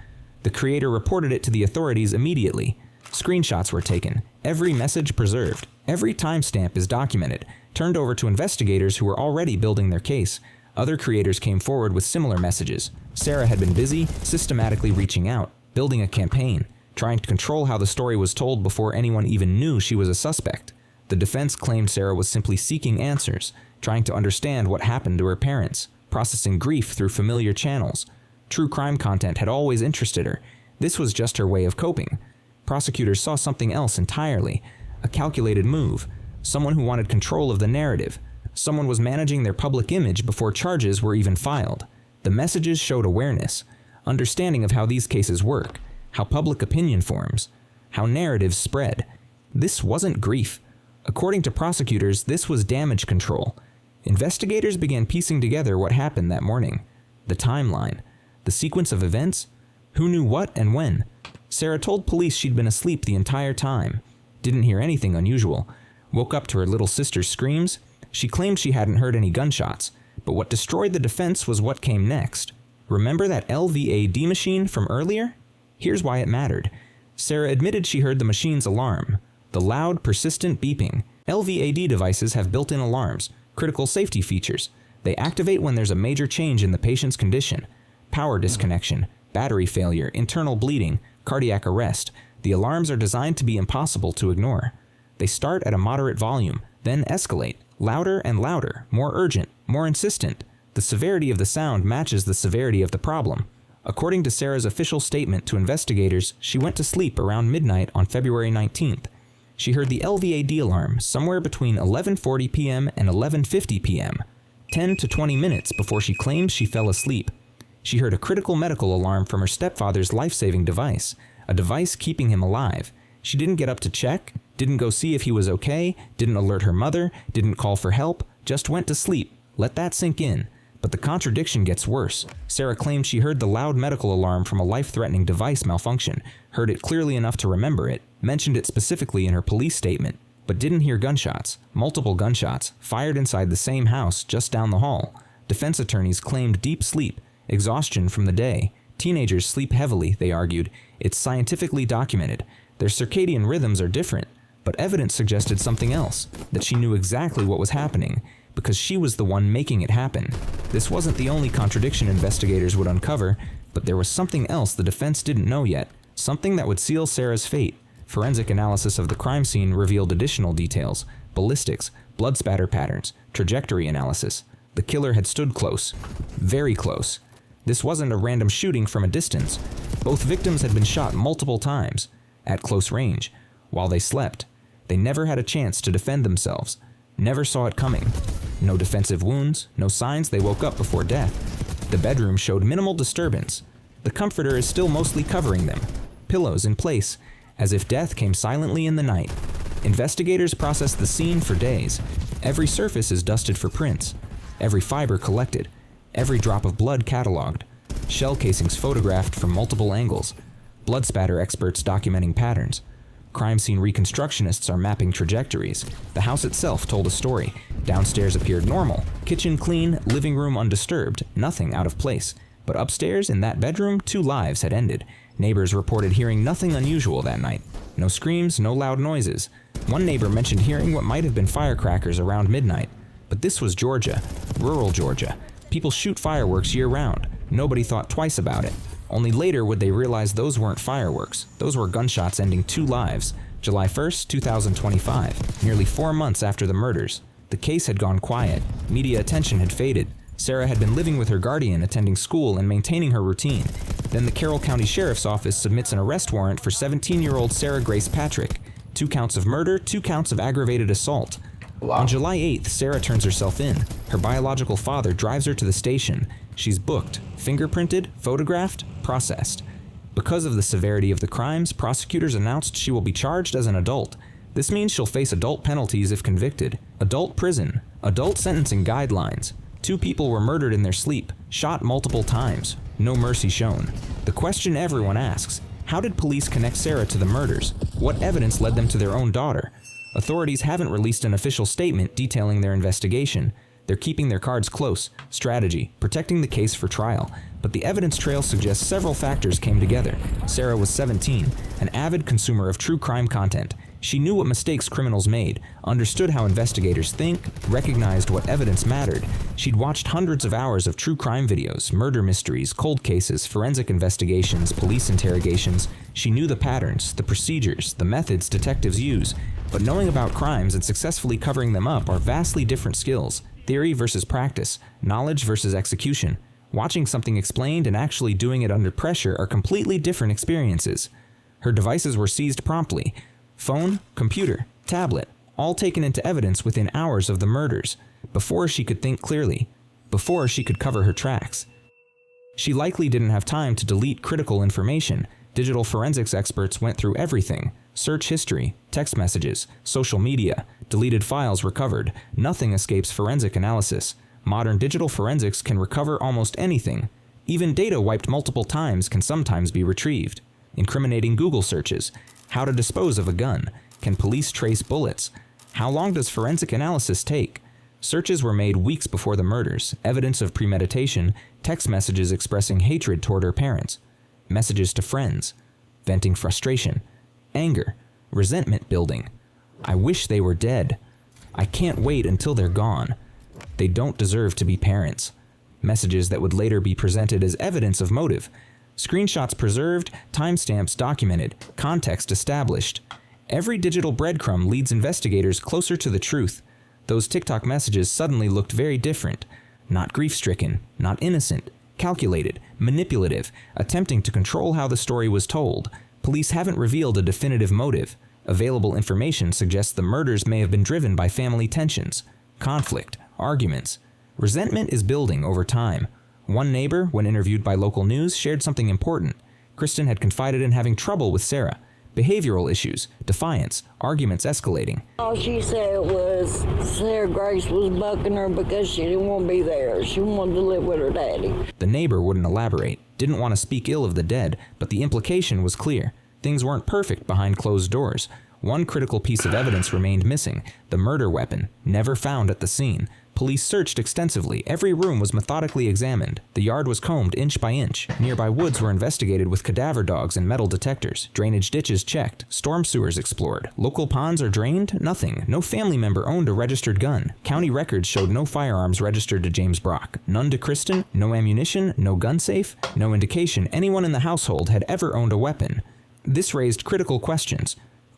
The creator reported it to the authorities immediately. Screenshots were taken, every message preserved, every timestamp is documented, turned over to investigators who were already building their case. Other creators came forward with similar messages. Sarah had been busy, systematically reaching out, building a campaign, trying to control how the story was told before anyone even knew she was a suspect. The defense claimed Sarah was simply seeking answers, trying to understand what happened to her parents, processing grief through familiar channels. True crime content had always interested her. This was just her way of coping. Prosecutors saw something else entirely, a calculated move, someone who wanted control of the narrative. Someone was managing their public image before charges were even filed. The messages showed awareness, understanding of how these cases work, how public opinion forms, how narratives spread. This wasn't grief. According to prosecutors, this was damage control. Investigators began piecing together what happened that morning. The timeline, the sequence of events, who knew what and when. Sarah told police she'd been asleep the entire time, didn't hear anything unusual, woke up to her little sister's screams. She claimed she hadn't heard any gunshots, but what destroyed the defense was what came next. Remember that LVAD machine from earlier? Here's why it mattered. Sarah admitted she heard the machine's alarm, the loud, persistent beeping. LVAD devices have built-in alarms, critical safety features. They activate when there's a major change in the patient's condition. Power disconnection, battery failure, internal bleeding, cardiac arrest. The alarms are designed to be impossible to ignore. They start at a moderate volume, then escalate, louder and louder, more urgent, more insistent. The severity of the sound matches the severity of the problem. According to Sarah's official statement to investigators, she went to sleep around midnight on February 19th. She heard the LVAD alarm somewhere between 11:40 p.m. and 11:50 p.m., 10 to 20 minutes before she claimed she fell asleep. She heard a critical medical alarm from her stepfather's life-saving device, a device keeping him alive. She didn't get up to check, didn't go see if he was okay, didn't alert her mother, didn't call for help, just went to sleep. Let that sink in. But the contradiction gets worse. Sarah claimed she heard the loud medical alarm from a life-threatening device malfunction, heard it clearly enough to remember it, mentioned it specifically in her police statement, but didn't hear gunshots, multiple gunshots, fired inside the same house just down the hall. Defense attorneys claimed deep sleep, exhaustion from the day. Teenagers sleep heavily, they argued. It's scientifically documented. Their circadian rhythms are different, but evidence suggested something else, that she knew exactly what was happening, because she was the one making it happen. This wasn't the only contradiction investigators would uncover, but there was something else the defense didn't know yet, something that would seal Sarah's fate. Forensic analysis of the crime scene revealed additional details: ballistics, blood spatter patterns, trajectory analysis. The killer had stood close, very close. This wasn't a random shooting from a distance. Both victims had been shot multiple times, at close range, while they slept. They never had a chance to defend themselves, never saw it coming. No defensive wounds, no signs they woke up before death. The bedroom showed minimal disturbance. The comforter is still mostly covering them, pillows in place, as if death came silently in the night. Investigators processed the scene for days. Every surface is dusted for prints, every fiber collected, every drop of blood cataloged, shell casings photographed from multiple angles, blood spatter experts documenting patterns. Crime scene reconstructionists are mapping trajectories. The house itself told a story. Downstairs appeared normal, kitchen clean, living room undisturbed, nothing out of place. But upstairs, in that bedroom, 2 lives had ended. Neighbors reported hearing nothing unusual that night. No screams, no loud noises. One neighbor mentioned hearing what might have been firecrackers around midnight. But this was Georgia, rural Georgia. People shoot fireworks year-round. Nobody thought twice about it. Only later would they realize those weren't fireworks. Those were gunshots ending 2 lives. July 1st, 2025, nearly 4 months after the murders. The case had gone quiet. Media attention had faded. Sarah had been living with her guardian, attending school, and maintaining her routine. Then the Carroll County Sheriff's Office submits an arrest warrant for 17-year-old Sarah Grace Patrick. 2 counts of murder, 2 counts of aggravated assault. Wow. On July 8th, Sarah turns herself in. Her biological father drives her to the station. She's booked, fingerprinted, photographed, processed. Because of the severity of the crimes, prosecutors announced she will be charged as an adult. This means she'll face adult penalties if convicted. Adult prison, adult sentencing guidelines. 2 people were murdered in their sleep, shot multiple times. No mercy shown. The question everyone asks: how did police connect Sarah to the murders? What evidence led them to their own daughter? Authorities haven't released an official statement detailing their investigation. They're keeping their cards close, strategy, protecting the case for trial. But the evidence trail suggests several factors came together. Sarah was 17, an avid consumer of true crime content. She knew what mistakes criminals made, understood how investigators think, recognized what evidence mattered. She'd watched hundreds of hours of true crime videos, murder mysteries, cold cases, forensic investigations, police interrogations. She knew the patterns, the procedures, the methods detectives use. But knowing about crimes and successfully covering them up are vastly different skills. Theory versus practice, knowledge versus execution. Watching something explained and actually doing it under pressure are completely different experiences. Her devices were seized promptly. Phone, computer, tablet, all taken into evidence within hours of the murders, before she could think clearly, before she could cover her tracks. She likely didn't have time to delete critical information. Digital forensics experts went through everything: search history, text messages, social media, deleted files recovered. Nothing escapes forensic analysis. Modern digital forensics can recover almost anything. Even data wiped multiple times can sometimes be retrieved. Incriminating Google searches. How to dispose of a gun. Can police trace bullets? How long does forensic analysis take? Searches were made weeks before the murders. Evidence of premeditation. Text messages expressing hatred toward her parents. Messages to friends. venting frustration, anger, resentment building. I wish they were dead. I can't wait until they're gone. They don't deserve to be parents. Messages that would later be presented as evidence of motive. Screenshots preserved, timestamps documented, context established. Every digital breadcrumb leads investigators closer to the truth. Those TikTok messages suddenly looked very different. Not grief-stricken, not innocent, calculated, manipulative, attempting to control how the story was told. Police haven't revealed a definitive motive. Available information suggests the murders may have been driven by family tensions, conflict, arguments. Resentment is building over time. One neighbor, when interviewed by local news, shared something important. Kristen had confided in having trouble with Sarah. Behavioral issues, defiance, arguments escalating. All she said was Sarah Grace was bucking her because she didn't want to be there. She wanted to live with her daddy. The neighbor wouldn't elaborate, didn't want to speak ill of the dead, but the implication was clear. Things weren't perfect behind closed doors. One critical piece of evidence remained missing, the murder weapon, never found at the scene. Police searched extensively. Every room was methodically examined. The yard was combed inch by inch. Nearby woods were investigated with cadaver dogs and metal detectors. Drainage ditches checked. Storm sewers explored. Local ponds are drained? Nothing. No family member owned a registered gun. County records showed no firearms registered to James Brock. None to Kristen. No ammunition. No gun safe. No indication anyone in the household had ever owned a weapon. This raised critical questions.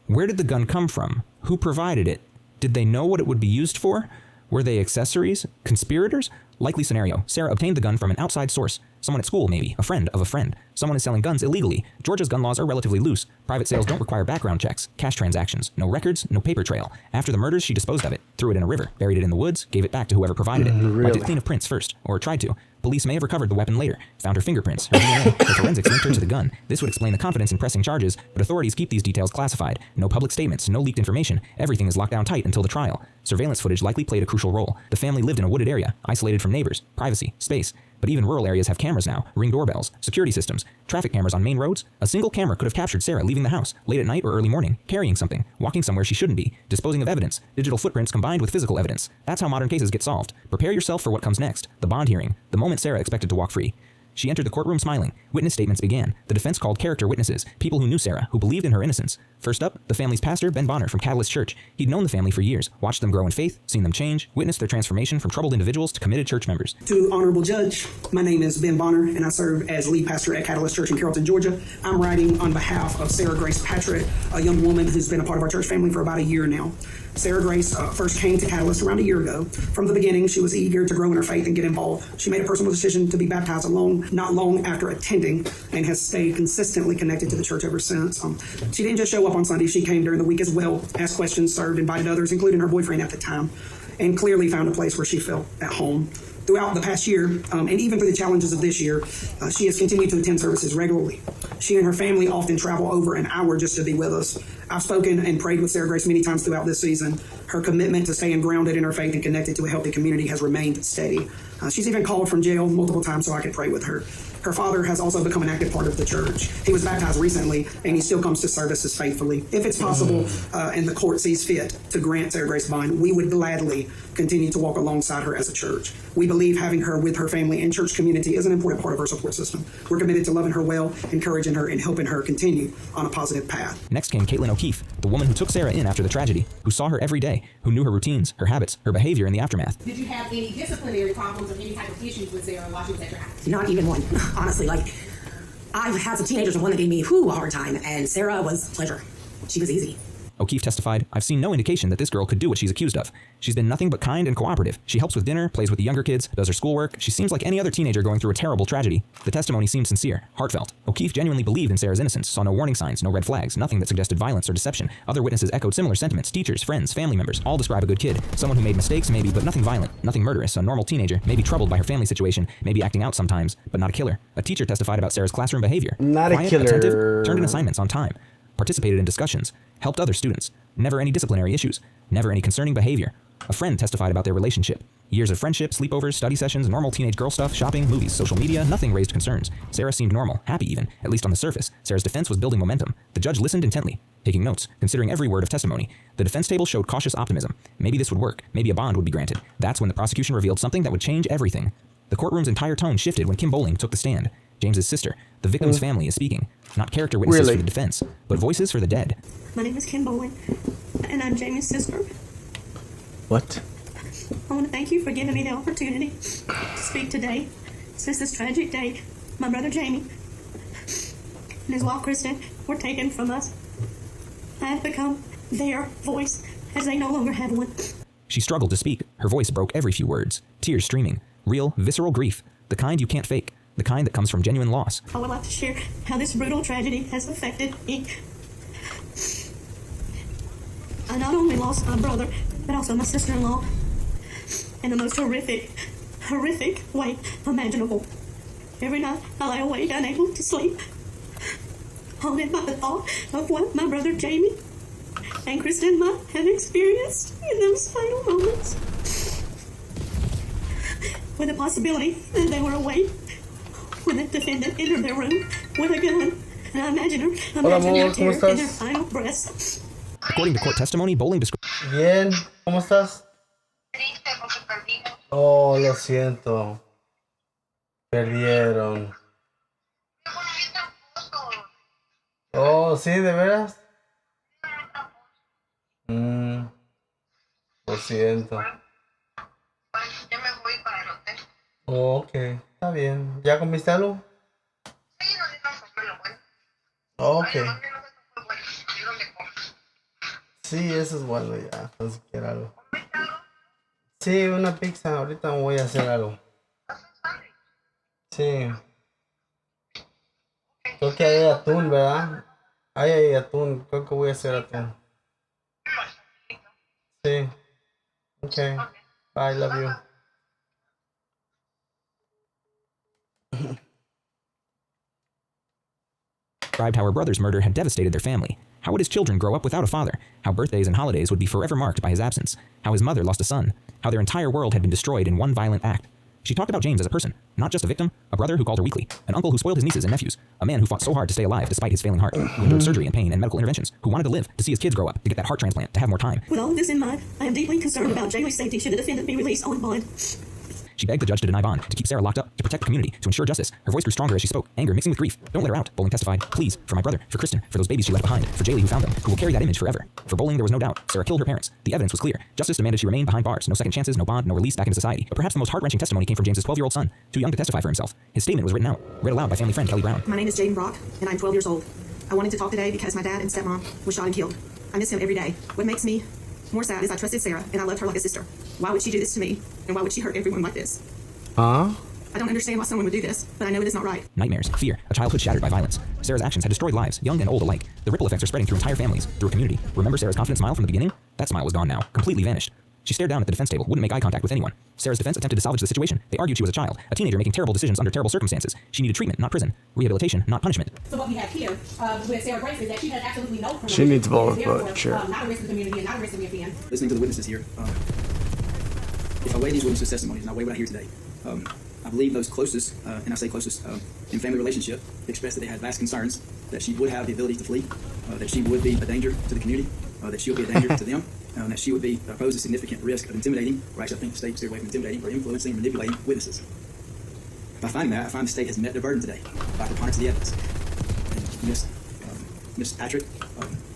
Where did the gun come from? Who provided it? Did they know what it would be used for? Were they accessories? Conspirators? Likely scenario. Sarah obtained the gun from an outside source. Someone at school, maybe. A friend of a friend. Someone is selling guns illegally. Georgia's gun laws are relatively loose. Private sales don't require background checks. Cash transactions. No records, no paper trail. After the murders, she disposed of it. Threw it in a river. Buried it in the woods. Gave it back to whoever provided it. Wiped it clean of prints first. Or tried to. Police may have recovered the weapon later. Found her fingerprints. Her DNA. Her forensics linked her to the gun. This would explain the confidence in pressing charges, but authorities keep these details classified. No public statements. No leaked information. Everything is locked down tight until the trial. Surveillance footage likely played a crucial role. The family lived in a wooded area, isolated from neighbors. Privacy. Space. But even rural areas have cameras now, Ring doorbells, security systems, traffic cameras on main roads. A single camera could have captured Sarah leaving the house, late at night or early morning, carrying something, walking somewhere she shouldn't be, disposing of evidence, digital footprints combined with physical evidence. That's how modern cases get solved. Prepare yourself for what comes next, the bond hearing, the moment Sarah expected to walk free. She entered the courtroom smiling. Witness statements began. The defense called character witnesses, people who knew Sarah, who believed in her innocence. First up, the family's pastor, Ben Bonner from Catalyst Church. He'd known the family for years, watched them grow in faith, seen them change, witnessed their transformation from troubled individuals to committed church members. To Honorable Judge, my name is Ben Bonner, and I serve as lead pastor at Catalyst Church in Carrollton, Georgia. I'm writing on behalf of Sarah Grace Patrick, a young woman who's been a part of our church family for about a year now. Sarah Grace first came to Catalyst around a year ago. From the beginning, she was eager to grow in her faith and get involved. She made a personal decision to be baptized not long after attending, and has stayed consistently connected to the church ever since. She didn't just show up on Sunday, she came during the week as well, asked questions, served, invited others, including her boyfriend at the time, and clearly found a place where she felt at home. Throughout the past year, and even through the challenges of this year, she has continued to attend services regularly. She and her family often travel over an hour just to be with us. I've spoken and prayed with Sarah Grace many times throughout this season. Her commitment to staying grounded in her faith and connected to a healthy community has remained steady. She's even called from jail multiple times so I could pray with her. Her father has also become an active part of the church. He was baptized recently, and he still comes to services faithfully. If it's possible, and the court sees fit to grant Sarah Grace bond, we would gladly continue to walk alongside her as a church. We believe having her with her family and church community is an important part of our support system. We're committed to loving her well, encouraging her, and helping her continue on a positive path. Next came Caitlin O'Keefe, the woman who took Sarah in after the tragedy, who saw her every day, who knew her routines, her habits, her behavior in the aftermath. Did you have any disciplinary problems or any type of issues with Sarah while she was at your house? Not even one. Honestly, I've had some teenagers, and one that gave me a hard time, and Sarah was a pleasure. She was easy. O'Keefe testified, "I've seen no indication that this girl could do what she's accused of. She's been nothing but kind and cooperative. She helps with dinner, plays with the younger kids, does her schoolwork. She seems like any other teenager going through a terrible tragedy." The testimony seemed sincere, heartfelt. O'Keefe genuinely believed in Sarah's innocence, saw no warning signs, no red flags, nothing that suggested violence or deception. Other witnesses echoed similar sentiments. Teachers, friends, family members, all describe a good kid. Someone who made mistakes, maybe, but nothing violent, nothing murderous. A normal teenager, maybe troubled by her family situation, maybe acting out sometimes, but not a killer. A teacher testified about Sarah's classroom behavior. Not Quiet, a killer. Attentive, turned in assignments on time, participated in discussions, helped other students. Never any disciplinary issues. Never any concerning behavior. A friend testified about their relationship. Years of friendship, sleepovers, study sessions, normal teenage girl stuff, shopping, movies, social media, nothing raised concerns. Sarah seemed normal, happy even, at least on the surface. Sarah's defense was building momentum. The judge listened intently, taking notes, considering every word of testimony. The defense table showed cautious optimism. Maybe this would work. Maybe a bond would be granted. That's when the prosecution revealed something that would change everything. The courtroom's entire tone shifted when Kim Bowling took the stand. James's sister, the victim's family, is speaking. Not character witnesses for the defense, but voices for the dead. My name is Kim Bowling, and I'm Jamie's sister. What? I want to thank you for giving me the opportunity to speak today. Since this tragic day, my brother Jamie and his wife Kristen were taken from us. I have become their voice, as they no longer have one. She struggled to speak. Her voice broke every few words, tears streaming. Real, visceral grief, the kind you can't fake, the kind that comes from genuine loss. I would like to share how this brutal tragedy has affected me. I not only lost my brother, but also my sister-in-law in the most horrific way imaginable. Every night I lay awake unable to sleep, haunted by the thought of what my brother Jamie and Kristen might have experienced in those final moments. With the possibility that they were awake when the defendant entered their room with a gun. And I imagine their terror in their final breaths. According to court testimony, Bowling described... Bien, ¿cómo estás? Oh, lo siento. Perdieron. Oh, sí, ¿de veras? Lo siento. Oh, ok, está bien. ¿Ya comiste algo? Oh, ok. Sí, eso es bueno ya, no sé si quiero algo. Sí, una pizza, ahorita me voy a hacer algo. Sí. Creo que hay atún, ¿verdad? Hay atún, creo que voy a hacer atún. Sí. Ok. Bye, love you. Described how her brother's murder had devastated their family. How would his children grow up without a father? How birthdays and holidays would be forever marked by his absence. How his mother lost a son. How their entire world had been destroyed in one violent act. She talked about James as a person, not just a victim, a brother who called her weekly, an uncle who spoiled his nieces and nephews, a man who fought so hard to stay alive despite his failing heart, who endured surgery and pain and medical interventions, who wanted to live, to see his kids grow up, to get that heart transplant, to have more time. With all of this in mind, I am deeply concerned about Jamie's safety should the defendant be released on bond. She begged the judge to deny bond, to keep Sarah locked up, to protect the community, to ensure justice. Her voice grew stronger as she spoke, anger mixing with grief. Don't let her out, Bowling testified. Please, for my brother, for Kristen, for those babies she left behind, for Jaylee who found them, who will carry that image forever. For Bowling, there was no doubt. Sarah killed her parents. The evidence was clear. Justice demanded she remain behind bars. No second chances, no bond, no release back into society. But perhaps the most heart-wrenching testimony came from James's 12-year-old son, too young to testify for himself. His statement was written out, read aloud by family friend Kelly Brown. My name is Jaden Brock, and I'm 12 years old. I wanted to talk today because my dad and stepmom were shot and killed. I miss him every day. What makes me more sad is I trusted Sarah, and I loved her like a sister. Why would she do this to me? And why would she hurt everyone like this? Huh? I don't understand why someone would do this, but I know it is not right. Nightmares, fear, a childhood shattered by violence. Sarah's actions had destroyed lives, young and old alike. The ripple effects are spreading through entire families, through a community. Remember Sarah's confident smile from the beginning? That smile was gone now, completely vanished. She stared down at the defense table, wouldn't make eye contact with anyone. Sarah's defense attempted to salvage the situation. They argued she was a child, a teenager making terrible decisions under terrible circumstances. She needed treatment, not prison. Rehabilitation, not punishment. So what we have here with Sarah Grace is that she has absolutely no criminal. She needs both, but sure. Not a risk to the community and not a risk to the offend. Listening to the witnesses here, if I weigh these witnesses' testimonies and I weigh what I hear today, I believe those closest, and I say closest, in family relationship, expressed that they had vast concerns, that she would have the ability to flee, that she would be a danger to the community, that she would be a danger to them, that she would pose a significant risk of intimidating, or actually I think the state steered away from intimidating, or influencing, or manipulating witnesses. By finding that, I find the state has met their burden today by preponderance of the evidence. And Ms. Patrick,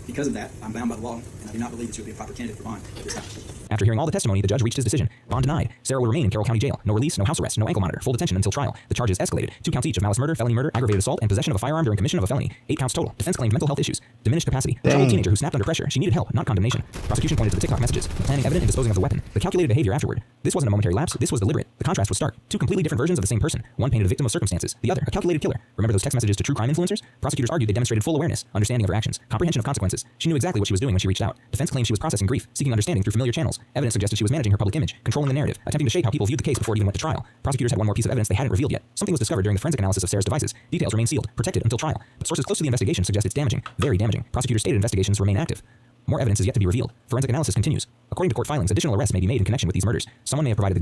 because of that, I'm bound by the law, and I do not believe that she would be a proper candidate for bond at this time. After hearing all the testimony, the judge reached his decision. Bond denied. Sarah will remain in Carroll County Jail. No release, no house arrest, no ankle monitor, full detention until trial. The charges escalated. 2 counts each of malice murder, felony murder, aggravated assault, and possession of a firearm during commission of a felony. 8 counts total. Defense claimed mental health issues, diminished capacity, a troubled teenager who snapped under pressure. She needed help, not condemnation. Prosecution pointed to the TikTok messages, the planning evident in disposing of the weapon, the calculated behavior afterward. This wasn't a momentary lapse. This was deliberate. The contrast was stark. 2 completely different versions of the same person. One painted a victim of circumstances, the other a calculated killer. Remember those text messages to true crime influencers? Prosecutors argued they demonstrated full awareness, understanding of her actions, comprehension of consequences. She knew exactly what she was doing when she reached out. Defense claimed she was processing grief, seeking understanding through familiar channels. Evidence suggested she was managing her public image, controlling the narrative, attempting to shape how people viewed the case before it even went to trial. Prosecutors had one more piece of evidence they hadn't revealed yet. Something was discovered during the forensic analysis of Sarah's devices. Details remain sealed, protected until trial. But sources close to the investigation suggest it's damaging, very damaging. Prosecutors stated investigations remain active. More evidence is yet to be revealed. Forensic analysis continues. According to court filings, additional arrests may be made in connection with these murders. Someone may have provided the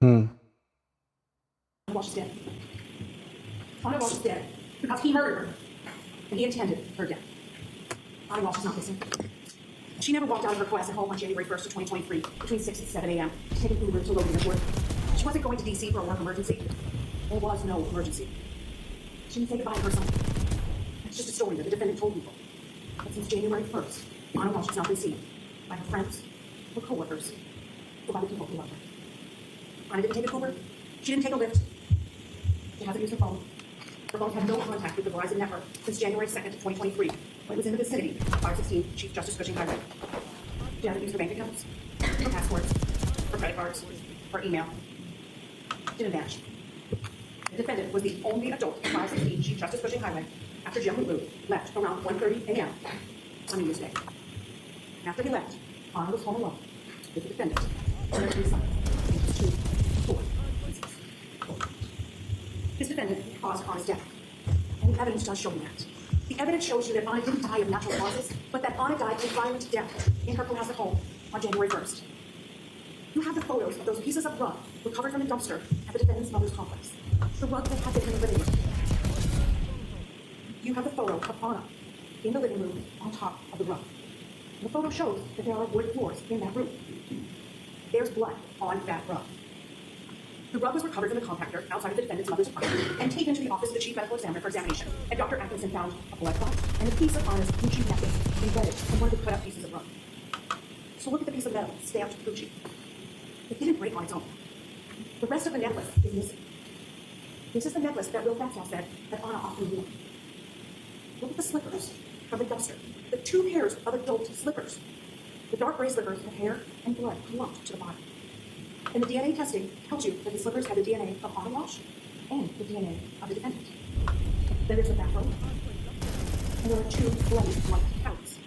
gun. Walsh is dead. Bonnie Walsh is dead because he murdered her and he intended her death. Bonnie Walsh is not missing. She never walked out of her class at home on January 1st of 2023 between 6 and 7 a.m. taking Uber to Logan Airport. She wasn't going to D.C. for a work emergency. There was no emergency. She didn't say goodbye to her son. It's just a story that the defendant told people. But since January 1st, Anna Walsh has not been seen by her friends, her co-workers, or by the people who love her. Anna didn't take a Uber. She didn't take a Lyft. She hasn't used her phone. Her phone had no contact with the Verizon network since January 2nd, 2023, when it was in the vicinity of 516 Chief Justice Cushing Highway. She hasn't used her bank accounts, her passwords, her credit cards, her email. Didn't match. The defendant was the only adult at 516 Chief Justice Cushing Highway after Jim Lulu left around 1:30 a.m. on New Year's Day. After he left, Anna was home alone with the defendant and their 3 sons, ages 2, 4, and 6. This defendant caused Anna's death, and the evidence does show that. The evidence shows you that Anna didn't die of natural causes, but that Anna died a violent death in her Cohasset home on January 1st. You have the photos of those pieces of rug recovered from the dumpster at the defendant's mother's complex. The rug that had been in the living room. You have the photo of Anna in the living room on top of the rug. The photo shows that there are wood floors in that room. There's blood on that rug. The rug was recovered from the compactor outside of the defendant's mother's apartment and taken to the office of the chief medical examiner for examination. And Dr. Atkinson found a blood clot and a piece of Anna's Gucci necklace embedded in one of the cut-up pieces of rug. So look at the piece of metal stamped Gucci. It didn't break on its own. The rest of the necklace is missing. This is the necklace that Will Faxall said that Anna often wore. Look at the slippers from the dumpster. The 2 pairs of adult slippers. The dark gray slippers have hair and blood clumped to the bottom. And the DNA testing tells you that the slippers had the DNA of Anna Walsh and the DNA of the defendant. Then there's the bathrobe. And there are 2 bloody white towels.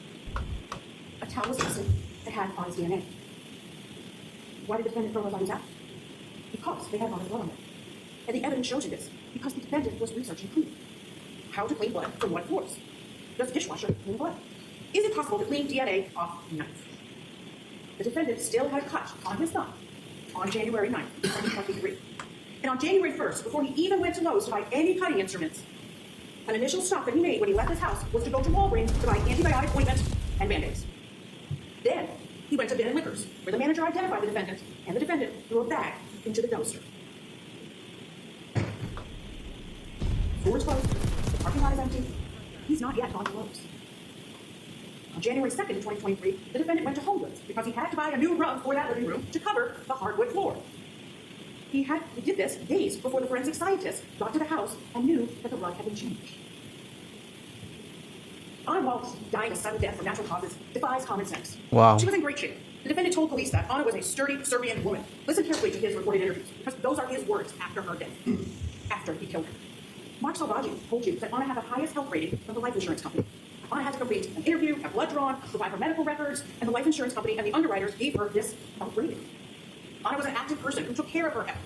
A towel was tested that had Anna's DNA. Why did the defendant throw those items out? Because they had Anna's blood on them. And the evidence shows you this, because the defendant was researching cleaning. How to clean blood from what floors? Does a dishwasher clean blood? Is it possible to clean DNA off a knife? The defendant still had a cut on his thumb on January 9th, 2023. And on January 1st, before he even went to Lowe's to buy any cutting instruments, an initial stop that he made when he left his house was to go to Walgreens to buy antibiotic ointment and Band-Aids. Then he went to Bin and Liquors, where the manager identified the defendant, and the defendant threw a bag into the dumpster. Doors closed, the parking lot is empty. He's not yet gone to Lowe's. On January 2nd, 2023, the defendant went to Home Goods because he had to buy a new rug for that living room to cover the hardwood floor. He did this days before the forensic scientists got to the house and knew that the rug had been changed. Anna Walsh dying a sudden death from natural causes defies common sense. Wow. She was in great shape. The defendant told police that Anna was a sturdy Serbian woman. Listen carefully to his recorded interviews, because those are his words after her death, after he killed her. Mark Salvaggi told you that Anna had the highest health rating from the life insurance company. Anna had to complete an interview, have blood drawn, provide her medical records, and the life insurance company and the underwriters gave her this health rating. Anna was an active person who took care of her health.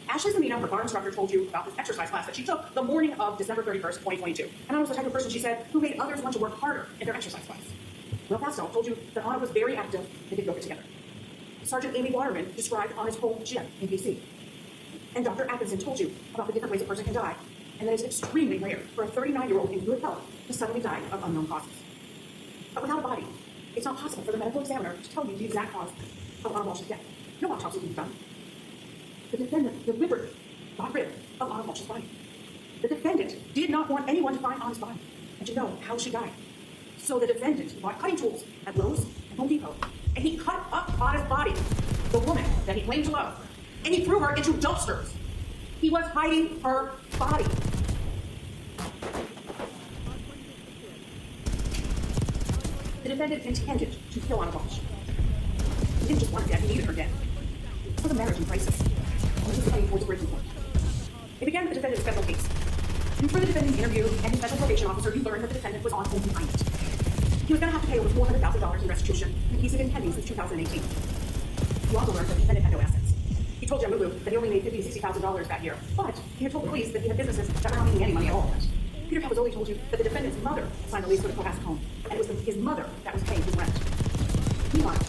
Ashley Zamina, her bar instructor, told you about this exercise class that she took the morning of December 31st, 2022. And Anna was the type of person, she said, who made others want to work harder in their exercise class. Will Faxall told you that Anna was very active and did yoga together. Sergeant Amy Waterman described Anna's home gym in DC. And Dr. Atkinson told you about the different ways a person can die, and that it's extremely rare for a 39-year-old in good health to suddenly die of unknown causes. But without a body, it's not possible for the medical examiner to tell you the exact cause of Anna Walsh's death. No autopsy can be done. The defendant deliberately got rid of Anna Walsh's body. The defendant did not want anyone to find Anna's body and to know how she died. So the defendant bought cutting tools at Lowe's and Home Depot, and he cut up Anna's body, the woman that he claimed to love, and he threw her into dumpsters. He was hiding her body. The defendant intended to kill Anna Walsh. He didn't just want her dead, he needed her dead. This was a marriage in crisis, and he was heading towards a breaking point. It began with the defendant's special case. And through the defendant's interview and his special probation officer, you learned that the defendant was on home confinement. He was going to have to pay over $400,000 in restitution, and he's been pending since 2018. You also learned that the defendant had no assets. He told Jamulu that he only made $50,000 to $60,000 that year, but he had told the police that he had businesses that were not making any money at all. Peter Capozoli told you that the defendant's mother signed the lease for the Cohasset home, and it was his mother that was paying his rent. Meanwhile,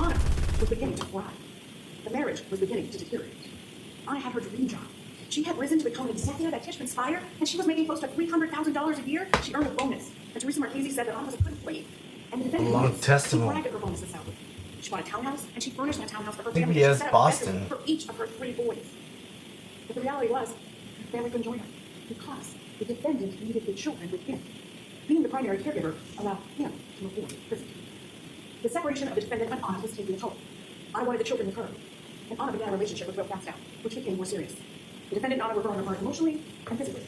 Anna was beginning to thrive. The marriage was beginning to deteriorate. Anna had her dream job. She had risen to become an executive at Tishman Speyer, and she was making close to $300,000 a year. She earned a bonus. And Teresa Marchese said that Anna was a good employee. And the defendant long testimony. She bragged at her bonuses salary. She bought a townhouse, and she furnished that townhouse for her I think family. he has She set up Boston. for each of her 3 boys. But the reality was, family couldn't join her because the defendant needed the children with him. Being the primary caregiver allowed him to avoid prison. The separation of the defendant and Anna was taking a toll. Anna wanted the children with her, and Anna began a relationship with Will Fastow, which became more serious. The defendant and Anna were growing apart emotionally and physically.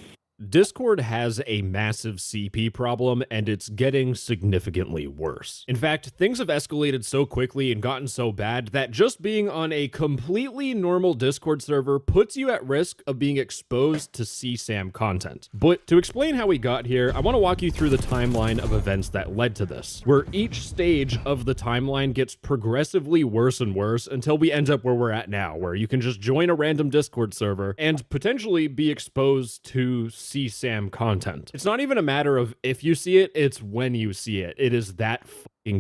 Discord has a massive CP problem, and it's getting significantly worse. In fact, things have escalated so quickly and gotten so bad that just being on a completely normal Discord server puts you at risk of being exposed to CSAM content. But to explain how we got here, I want to walk you through the timeline of events that led to this, where each stage of the timeline gets progressively worse and worse until we end up where we're at now, where you can just join a random Discord server and potentially be exposed to CSAM content. It's not even a matter of if you see it, it's when you see it. It is that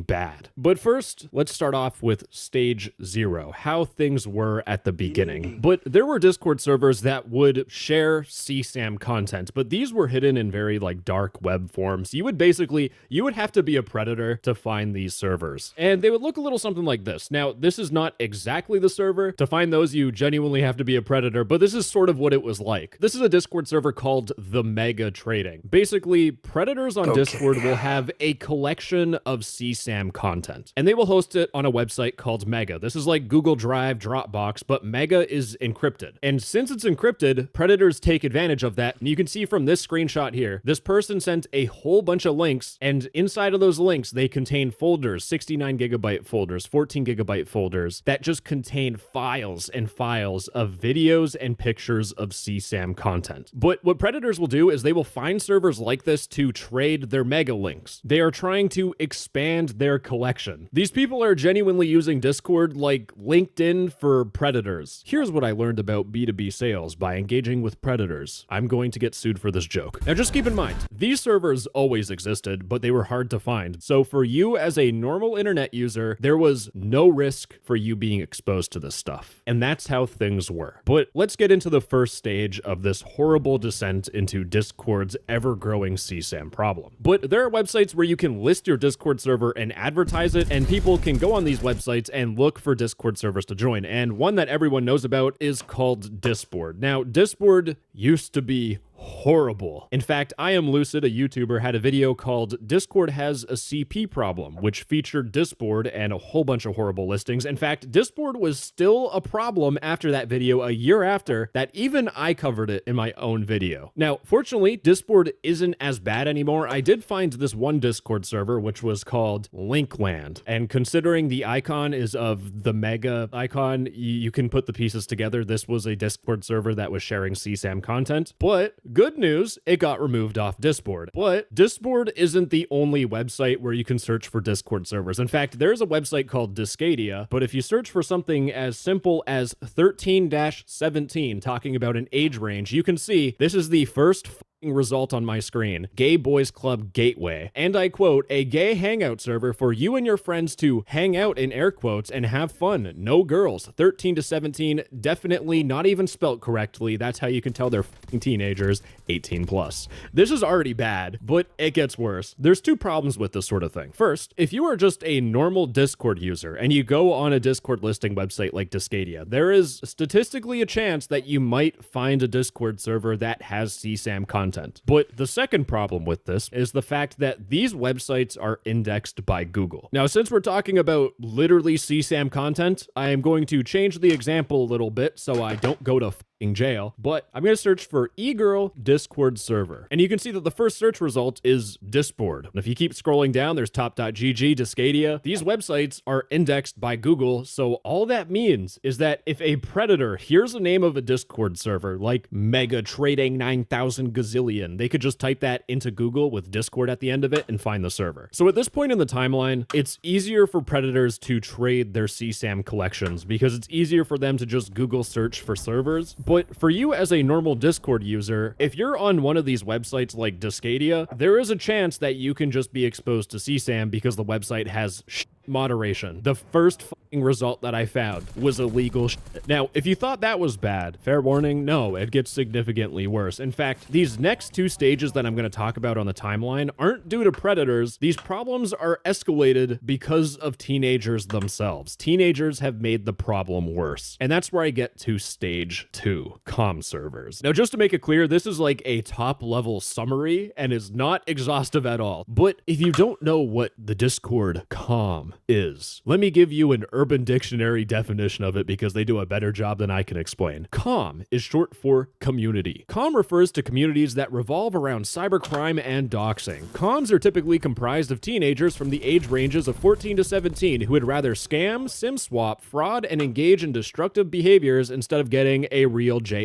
bad. But first, let's start off with stage 0, how things were at the beginning. But there were Discord servers that would share CSAM content, but these were hidden in very dark web forms. You would have to be a predator to find these servers. And they would look a little something like this. Now, this is not exactly the server. To find those, you genuinely have to be a predator, but this is sort of what it was like. This is a Discord server called The Mega Trading. Basically, predators on Discord will have a collection of CSAM content, and they will host it on a website called Mega. This is like Google Drive, Dropbox, but Mega is encrypted. And since it's encrypted, predators take advantage of that. And you can see from this screenshot here, this person sent a whole bunch of links, and inside of those links, they contain folders, 69 gigabyte folders, 14 gigabyte folders that just contain files and files of videos and pictures of CSAM content. But what predators will do is they will find servers like this to trade their Mega links. They are trying to expand their collection. These people are genuinely using Discord like LinkedIn for predators. Here's what I learned about B2B sales by engaging with predators. I'm going to get sued for this joke. Now just keep in mind, these servers always existed, but they were hard to find. So for you as a normal internet user, there was no risk for you being exposed to this stuff. And that's how things were. But let's get into the first stage of this horrible descent into Discord's ever-growing CSAM problem. But there are websites where you can list your Discord server and advertise it, and people can go on these websites and look for Discord servers to join. And one that everyone knows about is called Discord. Now, Discord used to be horrible. In fact, I Am Lucid, a YouTuber, had a video called Discord Has a CP Problem, which featured Discord and a whole bunch of horrible listings. In fact, Discord was still a problem after that video, a year after that even I covered it in my own video. Now, fortunately, Discord isn't as bad anymore. I did find this one Discord server, which was called Linkland. And considering the icon is of the Mega icon, you can put the pieces together. This was a Discord server that was sharing CSAM content, but good news, it got removed off Discord. But Discord isn't the only website where you can search for Discord servers. In fact, there's a website called Discadia, but if you search for something as simple as 13-17, talking about an age range, you can see this is the first result on my screen, Gay Boys Club Gateway. And I quote, a gay hangout server for you and your friends to hang out in air quotes and have fun. No girls. 13 to 17, definitely not even spelt correctly. That's how you can tell they're teenagers, 18 plus. This is already bad, but it gets worse. There's two problems with this sort of thing. First, if you are just a normal Discord user and you go on a Discord listing website like Discadia, there is statistically a chance that you might find a Discord server that has CSAM content. But the second problem with this is the fact that these websites are indexed by Google. Now, since we're talking about literally CSAM content, I am going to change the example a little bit so I don't go to jail, but I'm going to search for e-girl Discord server. And you can see that the first search result is Discord. And if you keep scrolling down, there's top.gg, Discadia. These websites are indexed by Google. So all that means is that if a predator hears the name of a Discord server like Mega Trading 9000 gazillion, they could just type that into Google with Discord at the end of it and find the server. So at this point in the timeline, it's easier for predators to trade their CSAM collections because it's easier for them to just Google search for servers. But for you as a normal Discord user, if you're on one of these websites like Discadia, there is a chance that you can just be exposed to CSAM because the website has moderation. The first result that I found was illegal shit. Now, if you thought that was bad, fair warning, no, it gets significantly worse. In fact, these next two stages that I'm going to talk about on the timeline aren't due to predators. These problems are escalated because of teenagers themselves. Teenagers have made the problem worse. And that's where I get to stage 2, comm servers. Now, just to make it clear, this is like a top level summary and is not exhaustive at all. But if you don't know what the Discord comm is, let me give you an Urban Dictionary definition of it because they do a better job than I can explain. Comm is short for community. Comm refers to communities that revolve around cybercrime and doxing. Comms are typically comprised of teenagers from the age ranges of 14 to 17 who would rather scam, sim swap, fraud, and engage in destructive behaviors instead of getting a real job.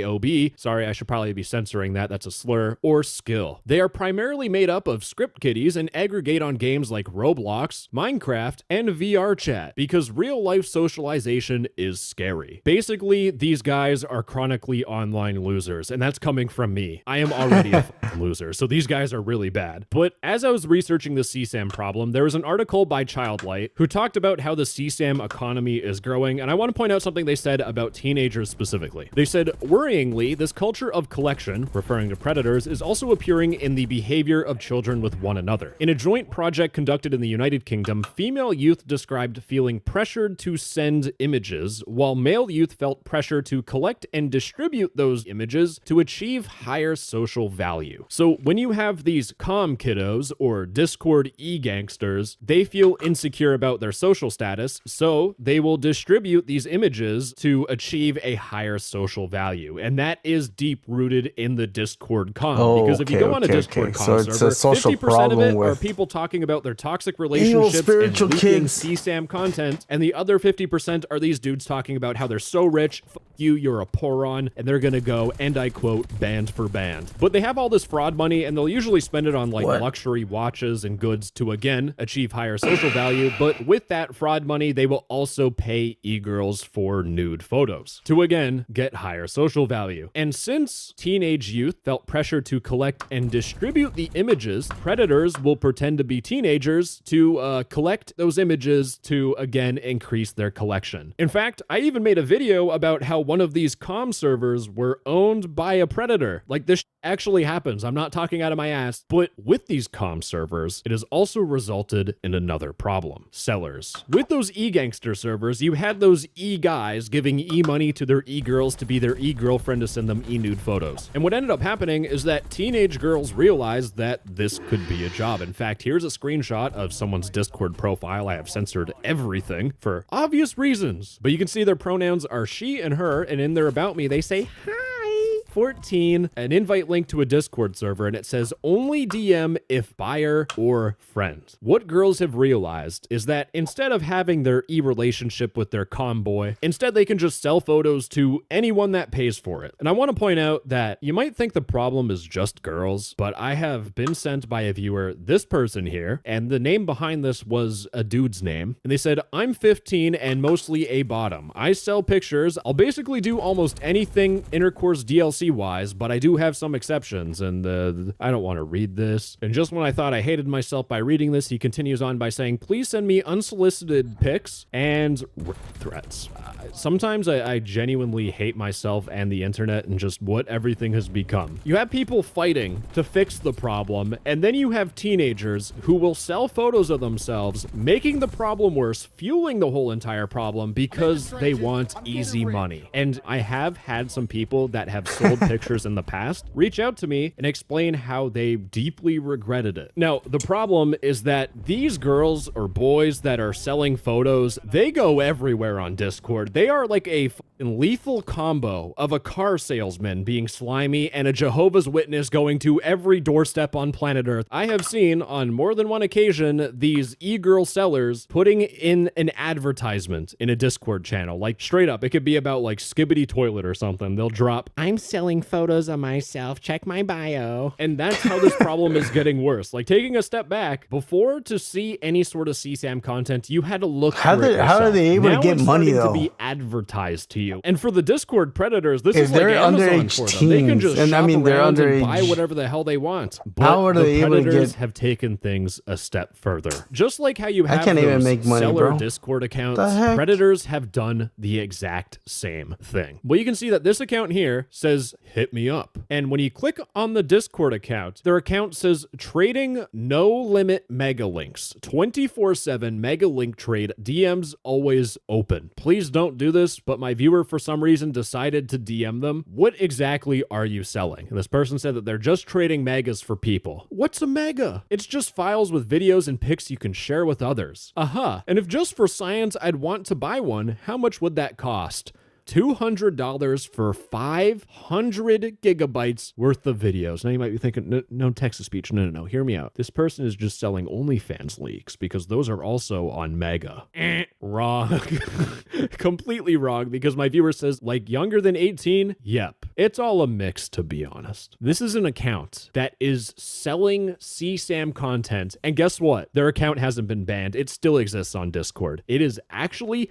Sorry, I should probably be censoring that. That's a slur. Or skill. They are primarily made up of script kiddies and aggregate on games like Roblox, Minecraft, and VR chat because real life socialization is scary. Basically, these guys are chronically online losers, and that's coming from me. I am already a loser, so these guys are really bad. But as I was researching the CSAM problem, there was an article by Childlight who talked about how the CSAM economy is growing, and I want to point out something they said about teenagers specifically. They said, worryingly, this culture of collection, referring to predators, is also appearing in the behavior of children with one another. In a joint project conducted in the United Kingdom, female youth described feeling pressured to send images, while male youth felt pressure to collect and distribute those images to achieve higher social value. So when you have these comm kiddos or Discord e-gangsters, they feel insecure about their social status, so they will distribute these images to achieve a higher social value. And that is deep rooted in the Discord comm. Because if you go on a Discord comm server, 50% of it are people talking about their toxic relationships and leaking CSAM content, and the other 50% are these dudes talking about how they're so rich, fuck you, you're a poron, and they're gonna go, and I quote, band for band. But they have all this fraud money, and they'll usually spend it on like luxury watches and goods to, again, achieve higher social value, but with that fraud money, they will also pay e-girls for nude photos to, again, get higher social value. And since teenage youth felt pressure to collect and distribute the images, predators will pretend to be teenagers to collect those images to, again, increase their collection. In fact, I even made a video about how one of these comm servers were owned by a predator. Like, this actually happens. I'm not talking out of my ass. But with these comm servers, it has also resulted in another problem. Sellers. With those e-gangster servers, you had those e-guys giving e-money to their e-girls to be their e-girlfriend to send them e-nude photos. And what ended up happening is that teenage girls realized that this could be a job. In fact, here's a screenshot of someone's Discord profile. I have censored everything for obvious reasons, but you can see their pronouns are she and her, and in their about me, they say, hi. 14, an invite link to a Discord server, and it says only DM if buyer or friend. What girls have realized is that instead of having their e-relationship with their comm boy, instead they can just sell photos to anyone that pays for it. And I want to point out that you might think the problem is just girls, but I have been sent by a viewer this person here, and the name behind this was a dude's name, and they said, I'm 15 and mostly a bottom. I sell pictures. I'll basically do almost anything intercourse DLC wise, but I do have some exceptions, and I don't want to read this. And just when I thought I hated myself by reading this, he continues on by saying, please send me unsolicited pics and threats. Sometimes I genuinely hate myself and the internet and just what everything has become. You have people fighting to fix the problem, and then you have teenagers who will sell photos of themselves, making the problem worse, fueling the whole entire problem because they want easy money. And I have had some people that have sold pictures in the past reach out to me and explain how they deeply regretted it. Now, the problem is that these girls or boys that are selling photos, they go everywhere on Discord. They are like a lethal combo of a car salesman being slimy and a Jehovah's Witness going to every doorstep on planet Earth. I have seen on more than one occasion these e-girl sellers putting in an advertisement in a Discord channel, like straight up. It could be about like Skibbity Toilet or something. They'll drop, I'm selling photos of myself, check my bio. And that's how this problem is getting worse. Like, taking a step back, before to see any sort of CSAM content, you had to look how are they able to get money though? To be advertised to you. And for the Discord predators, this If is like they're Amazon underage for them. They can teens, just and shop I mean, they're around and underage. buy whatever the hell they want. But How are the they able to predators get- have taken things a step further. Just like how you I have can't even those make money, seller bro. Discord accounts, The heck? predators have done the exact same thing. Well, you can see that this account here says, hit me up. And when you click on the Discord account, their account says trading no limit mega links, 24/7 mega link trade, DMs always open. Please don't do this, but my viewer for some reason decided to DM them. What exactly are you selling? And this person said that they're just trading megas for people. What's a mega? It's just files with videos and pics you can share with others. Aha. And if just for science I'd want to buy one, how much would that cost? $200 for 500 gigabytes worth of videos. Now you might be thinking, no text-to-speech. No. Hear me out. This person is just selling OnlyFans leaks because those are also on Mega. Wrong. Completely wrong, because my viewer says, like, younger than 18? Yep. It's all a mix, to be honest. This is an account that is selling CSAM content, and guess what? Their account hasn't been banned. It still exists on Discord. It is actually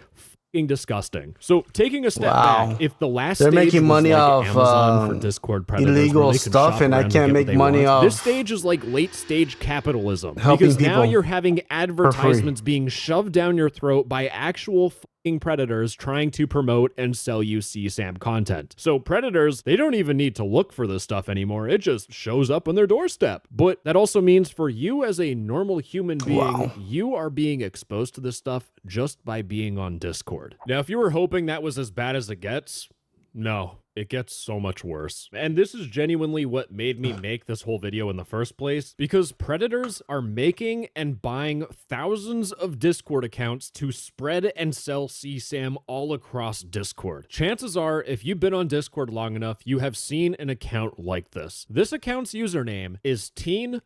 disgusting. So taking a step back, if the last They're stage making was money like off Amazon for Discord predators, illegal where they could stuff, shop and I around and can't get what make they money want, off this stage is like late stage capitalism, helping because now people you're having for free. advertisements being shoved down your throat by actual predators trying to promote and sell you CSAM content. So predators, they don't even need to look for this stuff anymore. It just shows up on their doorstep. But that also means for you as a normal human being, you are being exposed to this stuff just by being on Discord. Now, if you were hoping that was as bad as it gets, no, it gets so much worse. And this is genuinely what made me make this whole video in the first place, because predators are making and buying thousands of Discord accounts to spread and sell CSAM all across Discord. Chances are, if you've been on Discord long enough, you have seen an account like this. This account's username is teen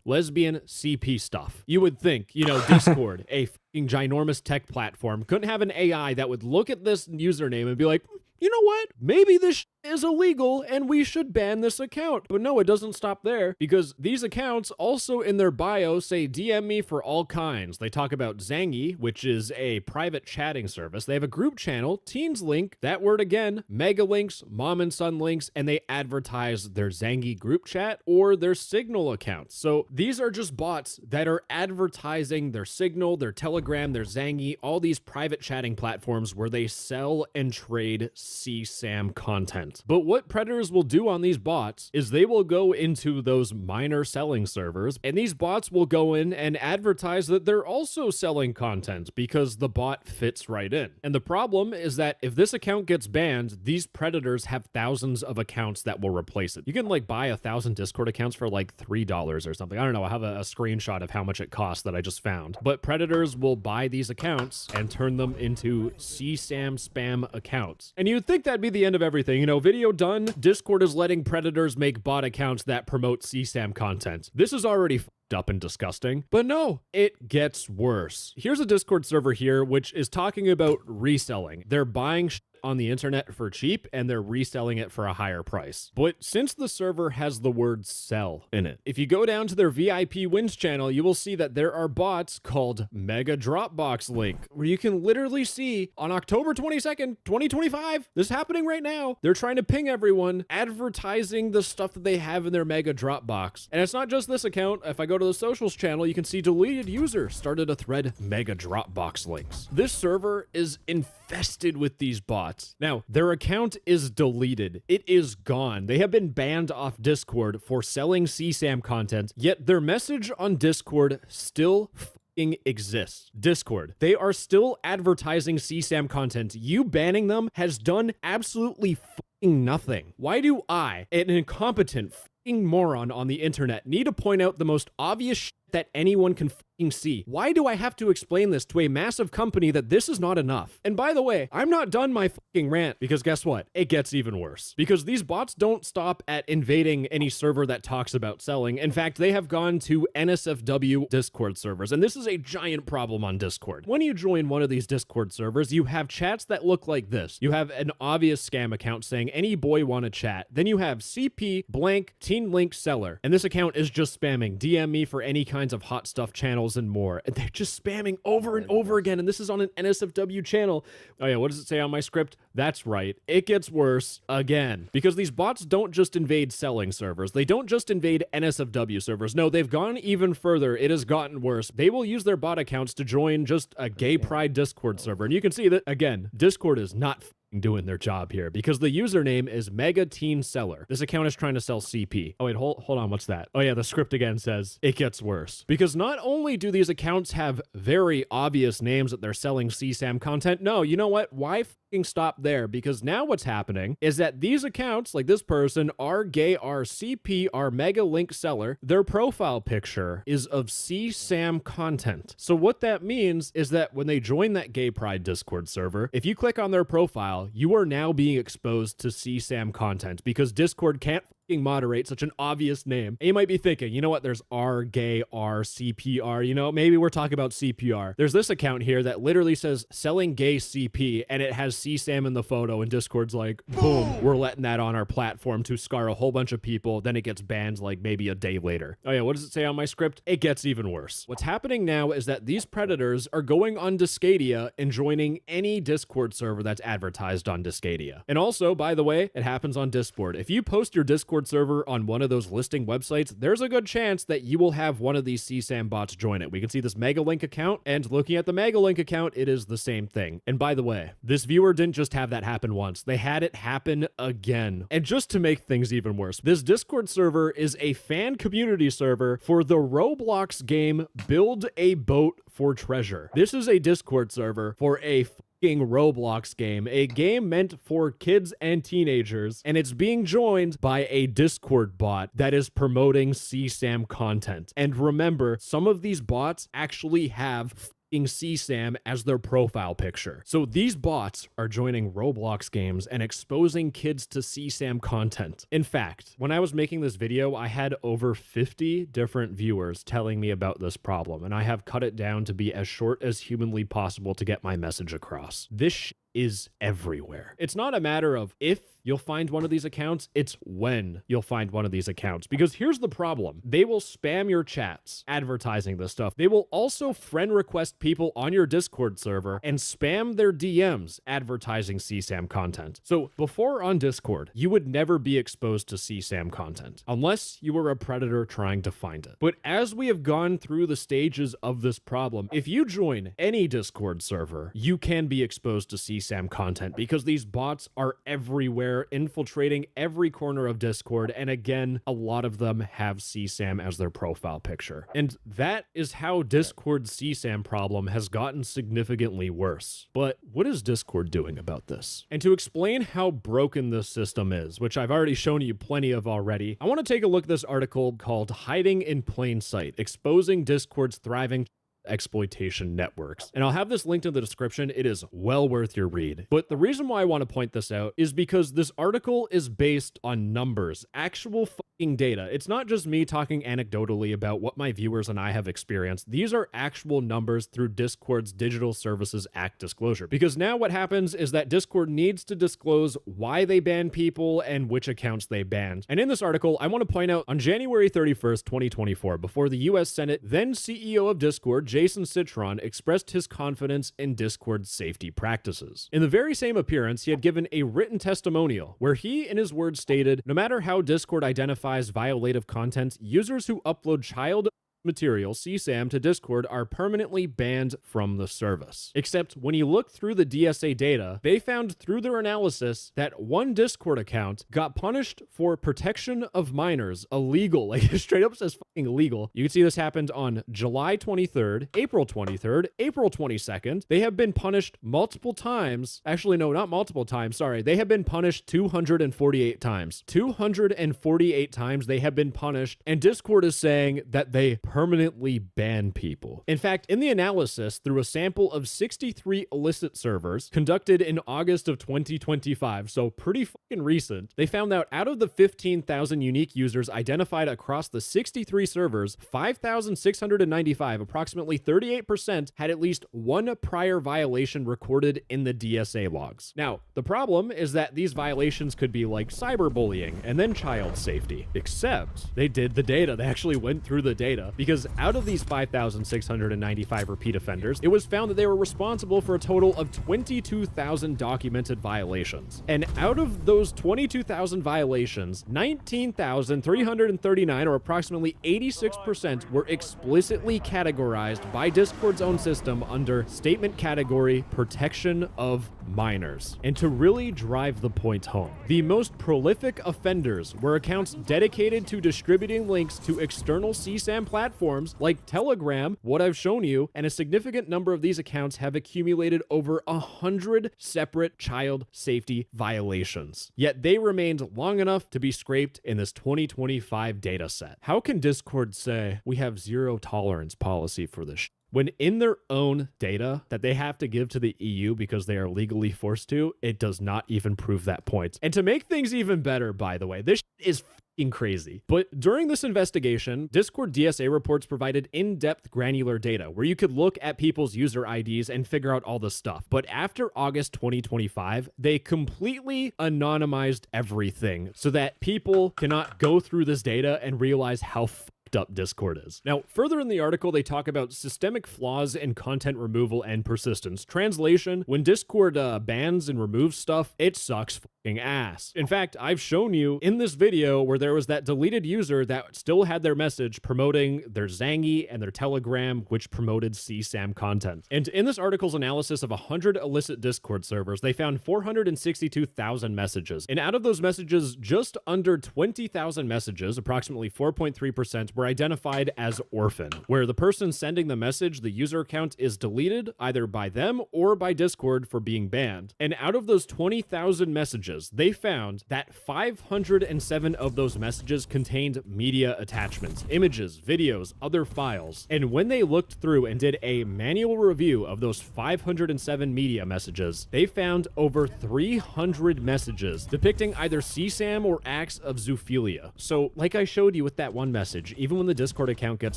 lesbian CP stuff. You would think, you know, Discord, a fucking ginormous tech platform, couldn't have an AI that would look at this username and be like, you know what? Maybe this is illegal and we should ban this account. But no, it doesn't stop there, because these accounts also in their bio say DM me for all kinds. They talk about ZinayH, which is a private chatting service. They have a group channel, Teens Link, that word again, Mega Links, Mom and Son Links, and they advertise their ZinayH group chat or their Signal accounts. So these are just bots that are advertising their Signal, their Telegram, their ZinayH, all these private chatting platforms where they sell and trade CSAM content. But what predators will do on these bots is they will go into those minor selling servers, and these bots will go in and advertise that they're also selling content because the bot fits right in. And the problem is that if this account gets banned, these predators have thousands of accounts that will replace it. You can like buy 1,000 Discord accounts for like $3 or something. I don't know. I have a screenshot of how much it costs that I just found. But predators will buy these accounts and turn them into CSAM spam accounts. And you'd think that'd be the end of everything. You know, video done. Discord is letting predators make bot accounts that promote CSAM content. This is already up and disgusting, but no, it gets worse. Here's a Discord server here which is talking about reselling. They're buying on the internet for cheap and they're reselling it for a higher price. But since the server has the word sell in it, if you go down to their VIP wins channel, you will see that there are bots called Mega Dropbox Link, where you can literally see on October 22nd, 2025, this is happening right now. They're trying to ping everyone, advertising the stuff that they have in their Mega Dropbox. And it's not just this account. If I go to the socials channel, you can see deleted user started a thread Mega Dropbox links. This server is infested with these bots. Now, their account is deleted. It is gone. They have been banned off Discord for selling CSAM content, yet their message on Discord still exists. Discord, they are still advertising CSAM content. You banning them has done absolutely nothing. Why do I, an incompetent moron on the internet, need to point out the most obvious shit that anyone can see? Why do I have to explain this to a massive company that this is not enough? And by the way, I'm not done my rant, because guess what? It gets even worse. Because these bots don't stop at invading any server that talks about selling. In fact, they have gone to NSFW Discord servers, and this is a giant problem on Discord. When you join one of these Discord servers, you have chats that look like this. You have an obvious scam account saying, any boy wanna chat. Then you have CP blank teen link seller, and this account is just spamming, DM me for any kind kinds of hot stuff channels and more. And they're just spamming over and over again. And this is on an NSFW channel. Oh yeah, what does it say on my script? That's right. It gets worse again. Because these bots don't just invade selling servers. They don't just invade NSFW servers. No, they've gone even further. It has gotten worse. They will use their bot accounts to join just a gay pride Discord server. And you can see that, again, Discord is not doing their job here because the username is Mega Teen Seller. This account is trying to sell CP. Oh wait, hold on, what's that? Oh yeah, the script again says it gets worse. Because not only do these accounts have very obvious names that they're selling CSAM content, no, you know what? Why fucking stop there? Because now what's happening is that these accounts, like this person, are gay, are CP, are Mega Link Seller, their profile picture is of CSAM content. So what that means is that when they join that gay pride Discord server, if you click on their profile, you are now being exposed to CSAM content because Discord can't moderate such an obvious name. And you might be thinking, you know what, there's R, gay, R, CPR, you know, maybe we're talking about CPR. There's this account here that literally says selling gay CP and it has CSAM in the photo and Discord's like, boom, we're letting that on our platform to scar a whole bunch of people. Then it gets banned like maybe a day later. Oh yeah, what does it say on my script? It gets even worse. What's happening now is that these predators are going on Discadia and joining any Discord server that's advertised on Discadia. And also, by the way, it happens on Discord. If you post your Discord server on one of those listing websites, there's a good chance that you will have one of these CSAM bots join it. We can see this Megalink account, and looking at the Megalink account, it is the same thing. And by the way, this viewer didn't just have that happen once, they had it happen again. And just to make things even worse, this Discord server is a fan community server for the Roblox game Build a Boat for Treasure. This is a Discord server for a Roblox game, a game meant for kids and teenagers, and it's being joined by a Discord bot that is promoting CSAM content. And remember, some of these bots actually have CSAM as their profile picture. So these bots are joining Roblox games and exposing kids to CSAM content. In fact, when I was making this video, I had over 50 different viewers telling me about this problem, and I have cut it down to be as short as humanly possible to get my message across. This is everywhere. It's not a matter of if you'll find one of these accounts, it's when you'll find one of these accounts. Because here's the problem. They will spam your chats advertising this stuff. They will also friend request people on your Discord server and spam their DMs advertising CSAM content. So before on Discord, you would never be exposed to CSAM content unless you were a predator trying to find it. But as we have gone through the stages of this problem, if you join any Discord server, you can be exposed to CSAM content because these bots are everywhere, infiltrating every corner of Discord, and again, a lot of them have CSAM as their profile picture. And that is how Discord's CSAM problem has gotten significantly worse. But what is Discord doing about this? And to explain how broken this system is, which I've already shown you plenty of already, I want to take a look at this article called Hiding in Plain Sight, Exposing Discord's Thriving Exploitation Networks. And I'll have this linked in the description. It is well worth your read. But the reason why I want to point this out is because this article is based on numbers, actual fucking data. It's not just me talking anecdotally about what my viewers and I have experienced. These are actual numbers through Discord's Digital Services Act disclosure. Because now what happens is that Discord needs to disclose why they ban people and which accounts they banned. And in this article, I want to point out on January 31st, 2024, before the US Senate, then CEO of Discord, Jason Citron, expressed his confidence in Discord's safety practices. In the very same appearance, he had given a written testimonial where he, in his words, stated, "No matter how Discord identifies violative content, users who upload child material, CSAM, to Discord are permanently banned from the service." Except when you look through the DSA data, they found through their analysis that one Discord account got punished for protection of minors, illegal, like it straight up says fucking illegal. You can see this happened on July 23rd, April 23rd, April 22nd. They have been punished multiple times. Actually, no, not multiple times. Sorry. They have been punished 248 times. 248 times they have been punished, and Discord is saying that they permanently ban people. In fact, in the analysis through a sample of 63 illicit servers conducted in August of 2025, so pretty fucking recent, they found out of the 15,000 unique users identified across the 63 servers, 5,695, approximately 38%, had at least one prior violation recorded in the DSA logs. Now, the problem is that these violations could be like cyberbullying and then child safety, except they did the data. They actually went through the data because out of these 5,695 repeat offenders, it was found that they were responsible for a total of 22,000 documented violations. And out of those 22,000 violations, 19,339, or approximately 86%, were explicitly categorized by Discord's own system under statement category protection of minors. And to really drive the point home, the most prolific offenders were accounts dedicated to distributing links to external CSAM platforms like Telegram, what I've shown you, and a significant number of these accounts have accumulated over 100 separate child safety violations. Yet they remained long enough to be scraped in this 2025 data set. How can Discord say we have zero tolerance policy for this when in their own data that they have to give to the EU because they are legally forced to, it does not even prove that point? And to make things even better, by the way, this is fucking crazy. But during this investigation, Discord DSA reports provided in-depth granular data where you could look at people's user IDs and figure out all the stuff. But after August 2025, they completely anonymized everything so that people cannot go through this data and realize how up Discord is. Now, further in the article, they talk about systemic flaws in content removal and persistence. Translation, when Discord bans and removes stuff, it sucks fucking ass. In fact, I've shown you in this video where there was that deleted user that still had their message promoting their Zangy and their Telegram, which promoted CSAM content. And in this article's analysis of 100 illicit Discord servers, they found 462,000 messages. And out of those messages, just under 20,000 messages, approximately 4.3%, were identified as orphan, where the person sending the message, the user account, is deleted either by them or by Discord for being banned. And out of those 20,000 messages, they found that 507 of those messages contained media attachments, images, videos, other files. And when they looked through and did a manual review of those 507 media messages, they found over 300 messages depicting either CSAM or acts of zoophilia. So, like I showed you with that one message, even when the Discord account gets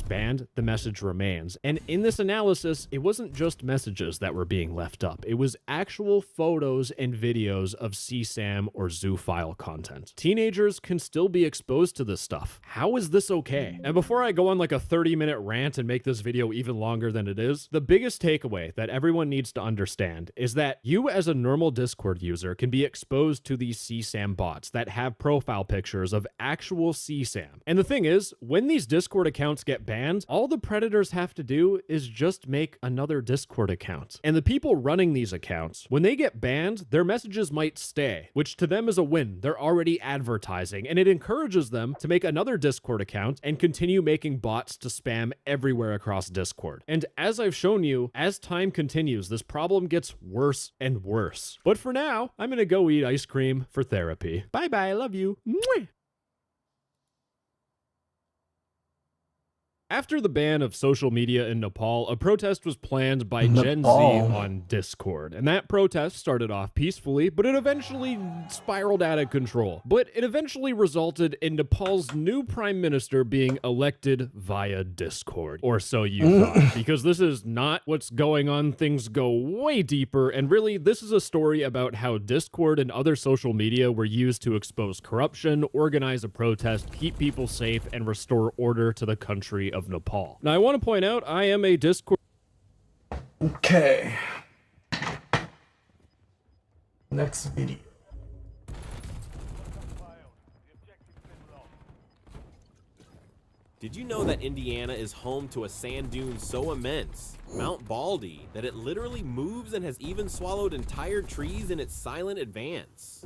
banned, the message remains. And in this analysis, it wasn't just messages that were being left up. It was actual photos and videos of CSAM or zoophile content. Teenagers can still be exposed to this stuff. How is this okay? And before I go on like a 30-minute rant and make this video even longer than it is, the biggest takeaway that everyone needs to understand is that you as a normal Discord user can be exposed to these CSAM bots that have profile pictures of actual CSAM. And the thing is, when these Discord accounts get banned, all the predators have to do is just make another Discord account. And the people running these accounts, when they get banned, their messages might stay, which to them is a win. They're already advertising, and it encourages them to make another Discord account and continue making bots to spam everywhere across Discord. And as I've shown you, as time continues, this problem gets worse and worse. But for now, I'm gonna go eat ice cream for therapy. Bye bye, I love you. Mwah! After the ban of social media in Nepal, a protest was planned by Gen Z on Discord. And that protest started off peacefully, but it eventually spiraled out of control. But it eventually resulted in Nepal's new prime minister being elected via Discord. Or so you thought. Because this is not what's going on. Things go way deeper. And really, this is a story about how Discord and other social media were used to expose corruption, organize a protest, keep people safe, and restore order to the country of Nepal. Now, I want to point out, I am a Discord. Okay. Next video. Did you know that Indiana is home to a sand dune so immense, Mount Baldy, that it literally moves and has even swallowed entire trees in its silent advance?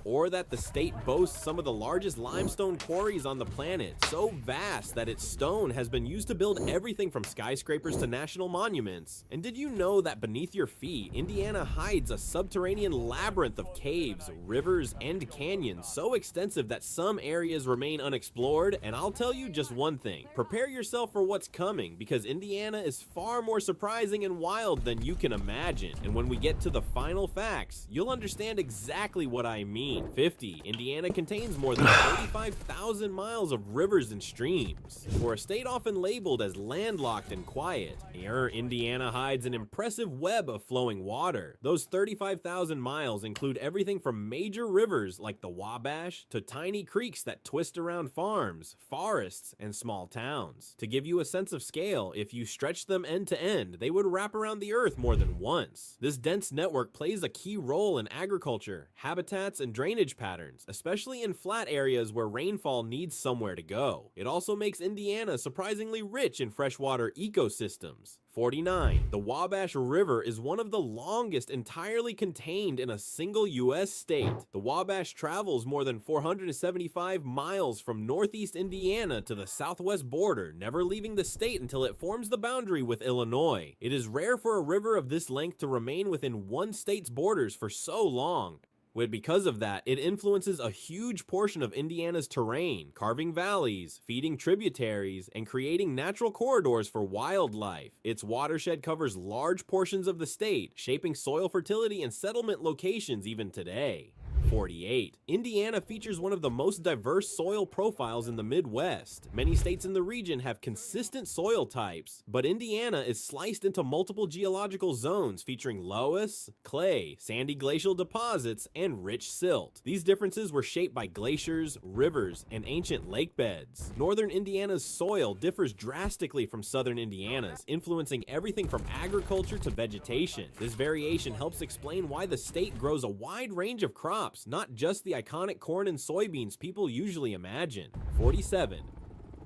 Or that the state boasts some of the largest limestone quarries on the planet, so vast that its stone has been used to build everything from skyscrapers to national monuments? And did you know that beneath your feet, Indiana hides a subterranean labyrinth of caves, rivers, and canyons so extensive that some areas remain unexplored? And I'll tell you just one thing, prepare yourself for what's coming, because Indiana is far more surprising and wild than you can imagine. And when we get to the final facts, you'll understand exactly what I mean. 14. 50. Indiana contains more than 35,000 miles of rivers and streams. For a state often labeled as landlocked and quiet, Indiana hides an impressive web of flowing water. Those 35,000 miles include everything from major rivers like the Wabash to tiny creeks that twist around farms, forests, and small towns. To give you a sense of scale, if you stretch them end to end, they would wrap around the earth more than once. This dense network plays a key role in agriculture, habitats, and drainage patterns, especially in flat areas where rainfall needs somewhere to go. It also makes Indiana surprisingly rich in freshwater ecosystems. 49. The Wabash River is one of the longest entirely contained in a single U.S. state. The Wabash travels more than 475 miles from northeast Indiana to the southwest border, never leaving the state until it forms the boundary with Illinois. It is rare for a river of this length to remain within one state's borders for so long. Because of that, it influences a huge portion of Indiana's terrain, carving valleys, feeding tributaries, and creating natural corridors for wildlife. Its watershed covers large portions of the state, shaping soil fertility and settlement locations even today. 48. Indiana features one of the most diverse soil profiles in the Midwest. Many states in the region have consistent soil types, but Indiana is sliced into multiple geological zones featuring loess, clay, sandy glacial deposits, and rich silt. These differences were shaped by glaciers, rivers, and ancient lake beds. Northern Indiana's soil differs drastically from southern Indiana's, influencing everything from agriculture to vegetation. This variation helps explain why the state grows a wide range of crops, not just the iconic corn and soybeans people usually imagine. 47.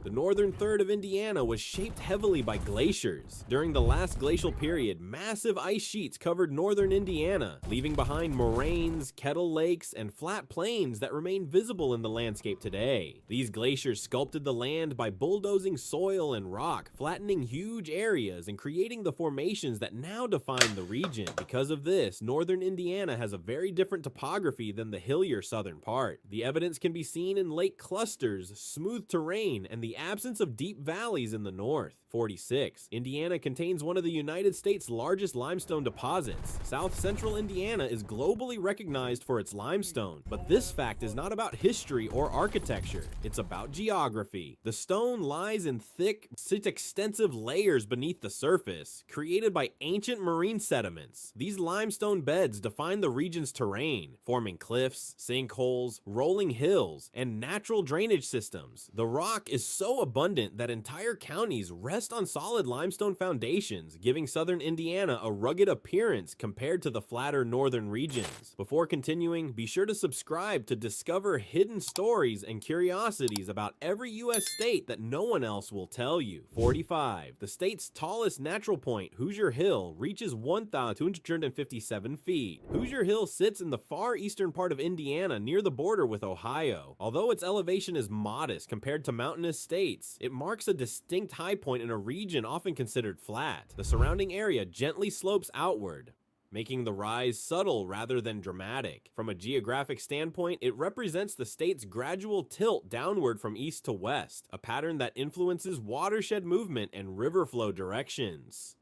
The northern third of Indiana was shaped heavily by glaciers. During the last glacial period, massive ice sheets covered northern Indiana, leaving behind moraines, kettle lakes, and flat plains that remain visible in the landscape today. These glaciers sculpted the land by bulldozing soil and rock, flattening huge areas and creating the formations that now define the region. Because of this, northern Indiana has a very different topography than the hillier southern part. The evidence can be seen in lake clusters, smooth terrain, and the absence of deep valleys in the north. 46. Indiana contains one of the United States' largest limestone deposits. South Central Indiana is globally recognized for its limestone, but this fact is not about history or architecture. It's about geography. The stone lies in thick, extensive layers beneath the surface, created by ancient marine sediments. These limestone beds define the region's terrain, forming cliffs, sinkholes, rolling hills, and natural drainage systems. The rock is so abundant that entire counties rest on solid limestone foundations, giving southern Indiana a rugged appearance compared to the flatter northern regions. Before continuing, be sure to subscribe to discover hidden stories and curiosities about every U.S. state that no one else will tell you. 45. The state's tallest natural point, Hoosier Hill, reaches 1,257 feet. Hoosier Hill sits in the far eastern part of Indiana near the border with Ohio. Although its elevation is modest compared to mountainous states, it marks a distinct high point in a region often considered flat. The surrounding area gently slopes outward, making the rise subtle rather than dramatic. From a geographic standpoint, it represents the state's gradual tilt downward from east to west, a pattern that influences watershed movement and river flow directions.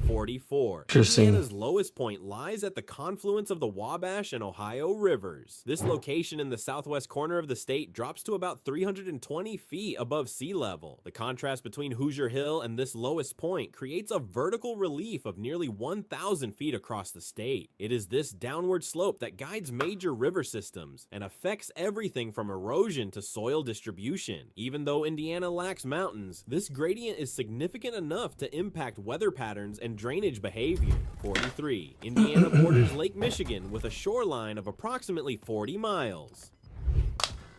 44. Indiana's lowest point lies at the confluence of the Wabash and Ohio rivers. This location in the southwest corner of the state drops to about 320 feet above sea level. The contrast between Hoosier Hill and this lowest point creates a vertical relief of nearly 1,000 feet across the state. It is this downward slope that guides major river systems and affects everything from erosion to soil distribution. Even though Indiana lacks mountains, this gradient is significant enough to impact weather patterns and drainage behavior. 43. Indiana borders Lake Michigan with a shoreline of approximately 40 miles.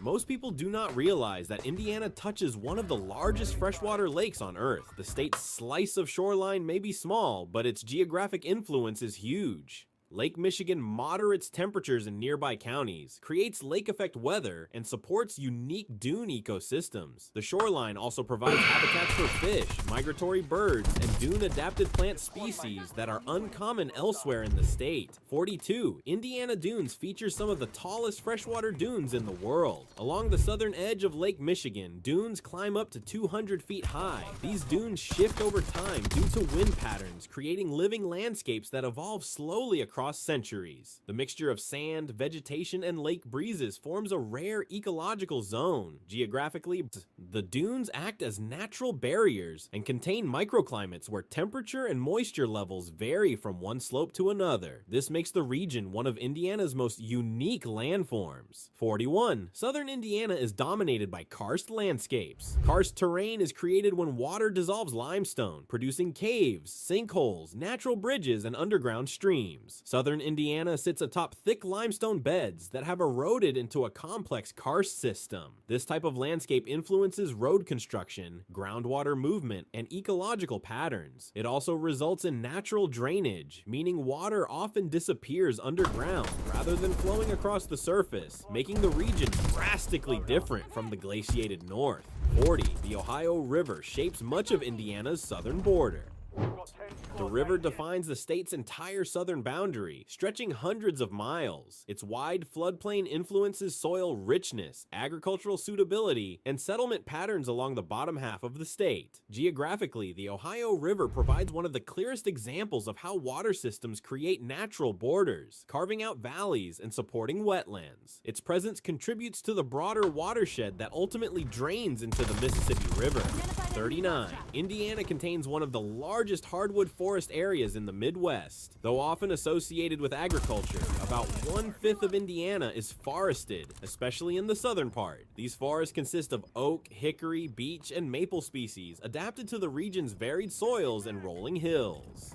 Most people do not realize that Indiana touches one of the largest freshwater lakes on Earth. The state's slice of shoreline may be small, but its geographic influence is huge. Lake Michigan moderates temperatures in nearby counties, creates lake effect weather, and supports unique dune ecosystems. The shoreline also provides habitats for fish, migratory birds, and dune adapted plant species that are uncommon elsewhere in the state. 42. Indiana dunes feature some of the tallest freshwater dunes in the world. Along the southern edge of Lake Michigan, dunes climb up to 200 feet high. These dunes shift over time due to wind patterns, creating living landscapes that evolve slowly across across centuries. The mixture of sand, vegetation, and lake breezes forms a rare ecological zone. Geographically, the dunes act as natural barriers and contain microclimates where temperature and moisture levels vary from one slope to another. This makes the region one of Indiana's most unique landforms. 41. Southern Indiana is dominated by karst landscapes. Karst terrain is created when water dissolves limestone, producing caves, sinkholes, natural bridges, and underground streams. Southern Indiana sits atop thick limestone beds that have eroded into a complex karst system. This type of landscape influences road construction, groundwater movement, and ecological patterns. It also results in natural drainage, meaning water often disappears underground rather than flowing across the surface, making the region drastically different from the glaciated north. 40. The Ohio River shapes much of Indiana's southern border. The river defines the state's entire southern boundary, stretching hundreds of miles. Its wide floodplain influences soil richness, agricultural suitability, and settlement patterns along the bottom half of the state. Geographically, the Ohio River provides one of the clearest examples of how water systems create natural borders, carving out valleys and supporting wetlands. Its presence contributes to the broader watershed that ultimately drains into the Mississippi River. 39. Indiana contains one of the largest hardwood forest areas in the Midwest. Though often associated with agriculture, about 1/5 of Indiana is forested, especially in the southern part. These forests consist of oak, hickory, beech, and maple species adapted to the region's varied soils and rolling hills.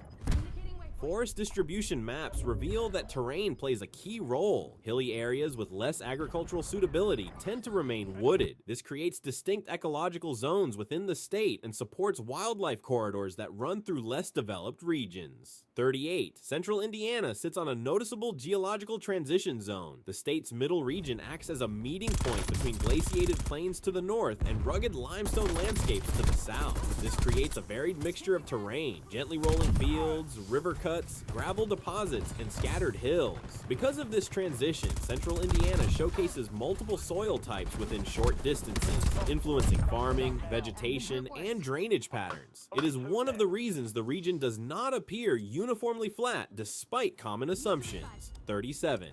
Forest distribution maps reveal that terrain plays a key role. Hilly areas with less agricultural suitability tend to remain wooded. This creates distinct ecological zones within the state and supports wildlife corridors that run through less developed regions. 38. Central Indiana sits on a noticeable geological transition zone. The state's middle region acts as a meeting point between glaciated plains to the north and rugged limestone landscapes to the south. This creates a varied mixture of terrain, gently rolling fields, river cuts, gravel deposits, and scattered hills. Because of this transition, central Indiana showcases multiple soil types within short distances, influencing farming, vegetation, and drainage patterns. It is one of the reasons the region does not appear uniformly flat despite common assumptions. 37.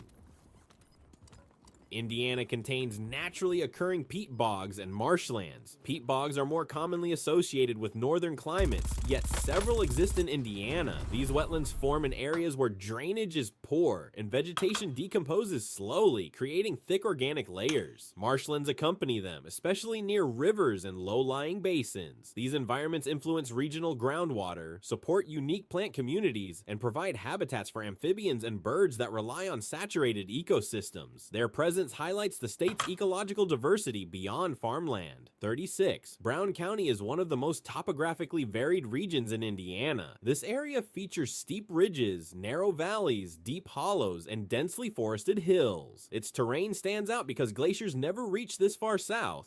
Indiana contains naturally occurring peat bogs and marshlands. Peat bogs are more commonly associated with northern climates, yet several exist in Indiana. These wetlands form in areas where drainage is poor and vegetation decomposes slowly, creating thick organic layers. Marshlands accompany them, especially near rivers and low-lying basins. These environments influence regional groundwater, support unique plant communities, and provide habitats for amphibians and birds that rely on saturated ecosystems. Their presence highlights the state's ecological diversity beyond farmland. 36. Brown County is one of the most topographically varied regions in Indiana. This area features steep ridges, narrow valleys, deep hollows, and densely forested hills. Its terrain stands out because glaciers never reach this far south,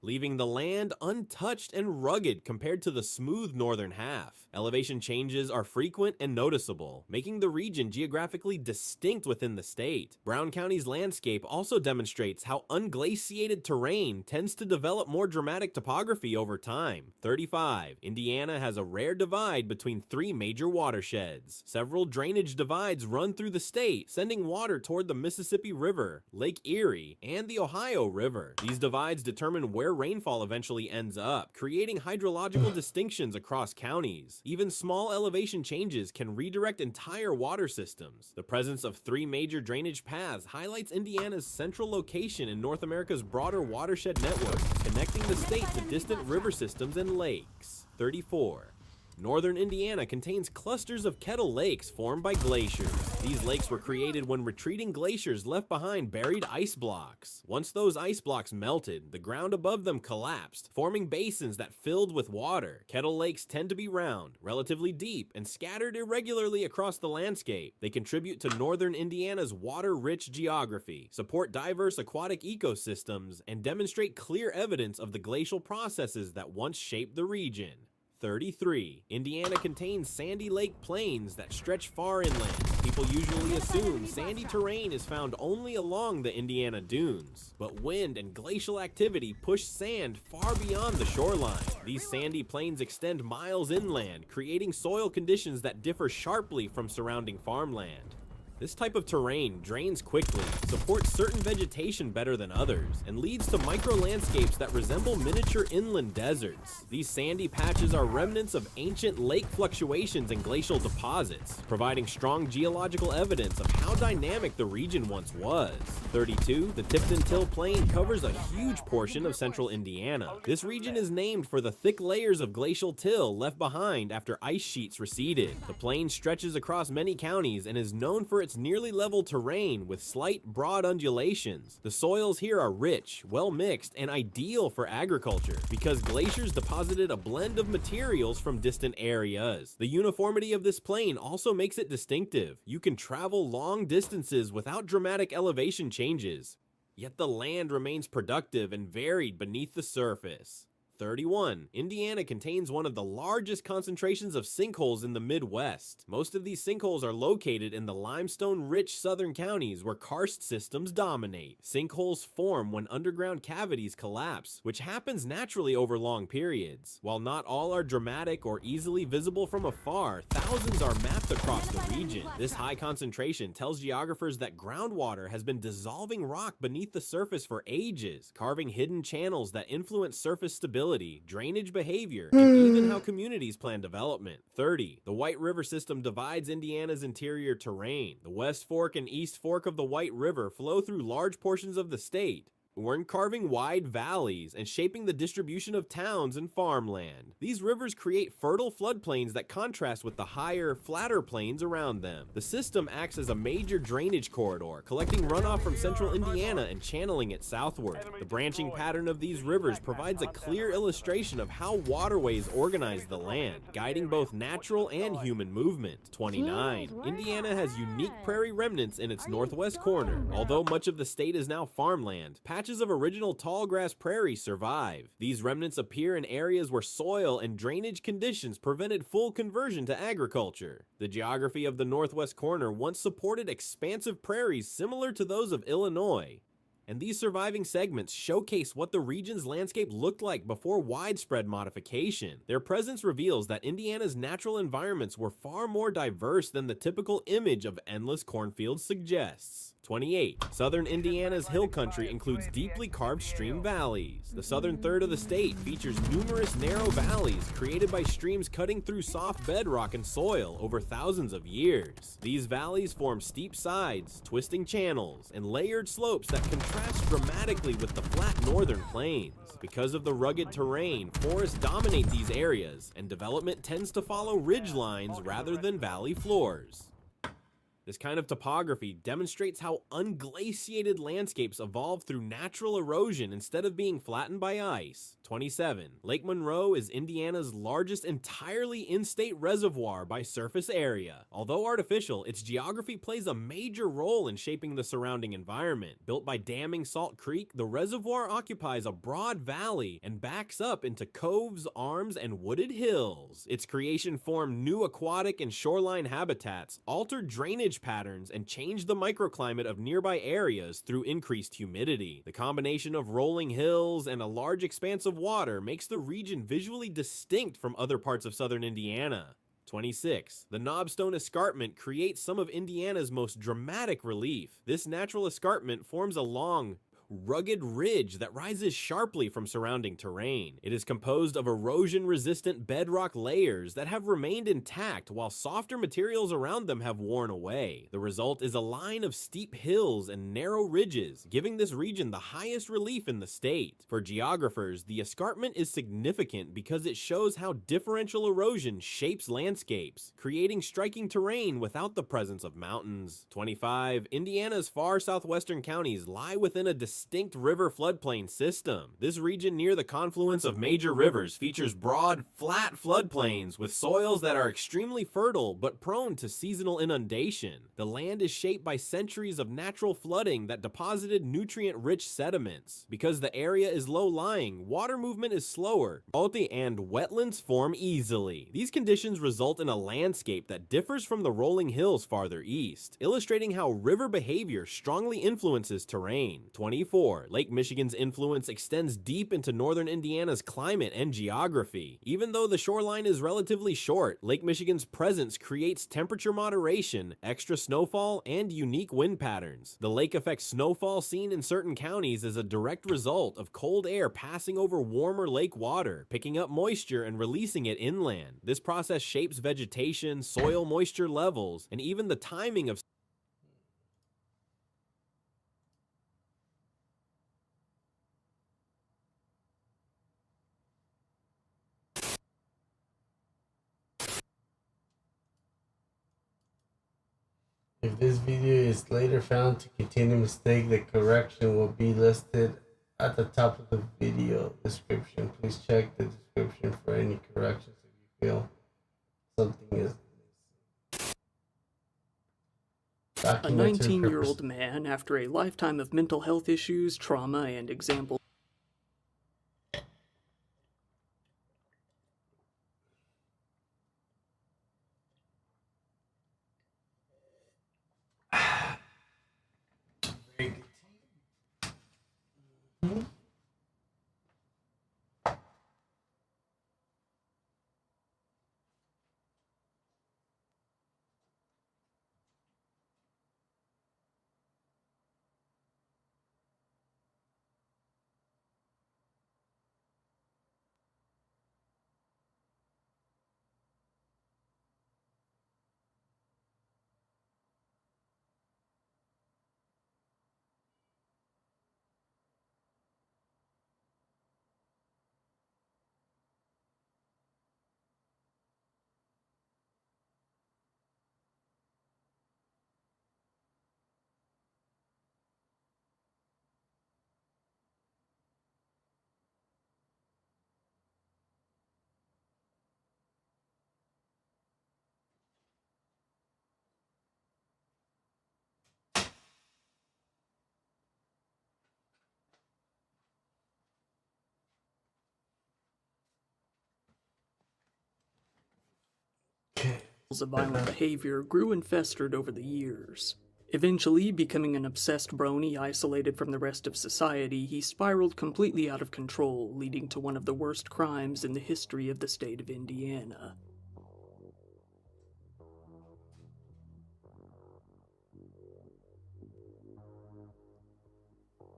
leaving the land untouched and rugged compared to the smooth northern half. Elevation changes are frequent and noticeable, making the region geographically distinct within the state. Brown County's landscape also demonstrates how unglaciated terrain tends to develop more dramatic topography over time. 35. Indiana has a rare divide between three major watersheds. Several drainage divides run through the state, sending water toward the Mississippi River, Lake Erie, and the Ohio River. These divides determine where rainfall eventually ends up, creating hydrological distinctions across counties. Even small elevation changes can redirect entire water systems. The presence of three major drainage paths highlights Indiana's central location in North America's broader watershed network, connecting the state to distant river systems and lakes. 34. Northern Indiana contains clusters of kettle lakes formed by glaciers. These lakes were created when retreating glaciers left behind buried ice blocks. Once those ice blocks melted, the ground above them collapsed, forming basins that filled with water. Kettle lakes tend to be round, relatively deep, and scattered irregularly across the landscape. They contribute to northern Indiana's water-rich geography, support diverse aquatic ecosystems, and demonstrate clear evidence of the glacial processes that once shaped the region. 33. Indiana contains sandy lake plains that stretch far inland. People usually assume sandy terrain is found only along the Indiana dunes, but wind and glacial activity push sand far beyond the shoreline. These sandy plains extend miles inland, creating soil conditions that differ sharply from surrounding farmland. This type of terrain drains quickly, supports certain vegetation better than others, and leads to micro-landscapes that resemble miniature inland deserts. These sandy patches are remnants of ancient lake fluctuations and glacial deposits, providing strong geological evidence of how dynamic the region once was. 32. The Tipton-Till Plain covers a huge portion of central Indiana. This region is named for the thick layers of glacial till left behind after ice sheets receded. The plain stretches across many counties and is known for its nearly level terrain with slight, broad undulations. The soils here are rich, well mixed, and ideal for agriculture because glaciers deposited a blend of materials from distant areas. The uniformity of this plain also makes it distinctive. You can travel long distances without dramatic elevation changes, yet the land remains productive and varied beneath the surface. 31. Indiana contains one of the largest concentrations of sinkholes in the Midwest. Most of these sinkholes are located in the limestone-rich southern counties where karst systems dominate. Sinkholes form when underground cavities collapse, which happens naturally over long periods. While not all are dramatic or easily visible from afar, thousands are mapped across the region. This high concentration tells geographers that groundwater has been dissolving rock beneath the surface for ages, carving hidden channels that influence surface stability, drainage behavior, and even how communities plan development. 30. The White River system divides Indiana's interior terrain. The West Fork and East Fork of the White River flow through large portions of the state, carving wide valleys and shaping the distribution of towns and farmland. These rivers create fertile floodplains that contrast with the higher, flatter plains around them. The system acts as a major drainage corridor, collecting runoff from central Indiana and channeling it southward. The branching pattern of these rivers provides a clear illustration of how waterways organize the land, guiding both natural and human movement. 29. Indiana has unique prairie remnants in its northwest corner. Although much of the state is now farmland, patches of original tallgrass prairie survive. These remnants appear in areas where soil and drainage conditions prevented full conversion to agriculture. The geography of the northwest corner once supported expansive prairies similar to those of Illinois, and these surviving segments showcase what the region's landscape looked like before widespread modification. Their presence reveals that Indiana's natural environments were far more diverse than the typical image of endless cornfields suggests. 28. Southern Indiana's hill country includes deeply carved stream valleys. The southern third of the state features numerous narrow valleys created by streams cutting through soft bedrock and soil over thousands of years. These valleys form steep sides, twisting channels, and layered slopes that contrast dramatically with the flat northern plains. Because of the rugged terrain, forests dominate these areas, and development tends to follow ridge lines rather than valley floors. This kind of topography demonstrates how unglaciated landscapes evolve through natural erosion instead of being flattened by ice. 27. Lake Monroe is Indiana's largest entirely in-state reservoir by surface area. Although artificial, its geography plays a major role in shaping the surrounding environment. Built by damming Salt Creek, the reservoir occupies a broad valley and backs up into coves, arms, and wooded hills. Its creation formed new aquatic and shoreline habitats, altered drainage patterns, and changed the microclimate of nearby areas through increased humidity. The combination of rolling hills and a large expanse of water makes the region visually distinct from other parts of southern Indiana. 26. The Knobstone Escarpment creates some of Indiana's most dramatic relief. This natural escarpment forms a long, rugged ridge that rises sharply from surrounding terrain. It is composed of erosion-resistant bedrock layers that have remained intact while softer materials around them have worn away. The result is a line of steep hills and narrow ridges, giving this region the highest relief in the state. For geographers, the escarpment is significant because it shows how differential erosion shapes landscapes, creating striking terrain without the presence of mountains. 25. Indiana's far southwestern counties lie within a distinct river floodplain system. This region near the confluence of major rivers features broad, flat floodplains with soils that are extremely fertile but prone to seasonal inundation. The land is shaped by centuries of natural flooding that deposited nutrient-rich sediments. Because the area is low-lying, water movement is slower, and wetlands form easily. These conditions result in a landscape that differs from the rolling hills farther east, illustrating how river behavior strongly influences terrain. 24. Therefore, Lake Michigan's influence extends deep into northern Indiana's climate and geography. Even though the shoreline is relatively short, Lake Michigan's presence creates temperature moderation, extra snowfall, and unique wind patterns. The lake affects snowfall seen in certain counties as a direct result of cold air passing over warmer lake water, picking up moisture and releasing it inland. This process shapes vegetation, soil moisture levels, and even the timing of If this video is later found to contain a mistake, the correction will be listed at the top of the video description. Please check the description for any corrections if you feel something is A 19-year-old man, after a lifetime of mental health issues, trauma, and example. Of violent behavior grew and festered over the years. Eventually, becoming an obsessed brony isolated from the rest of society, he spiraled completely out of control, leading to one of the worst crimes in the history of the state of Indiana.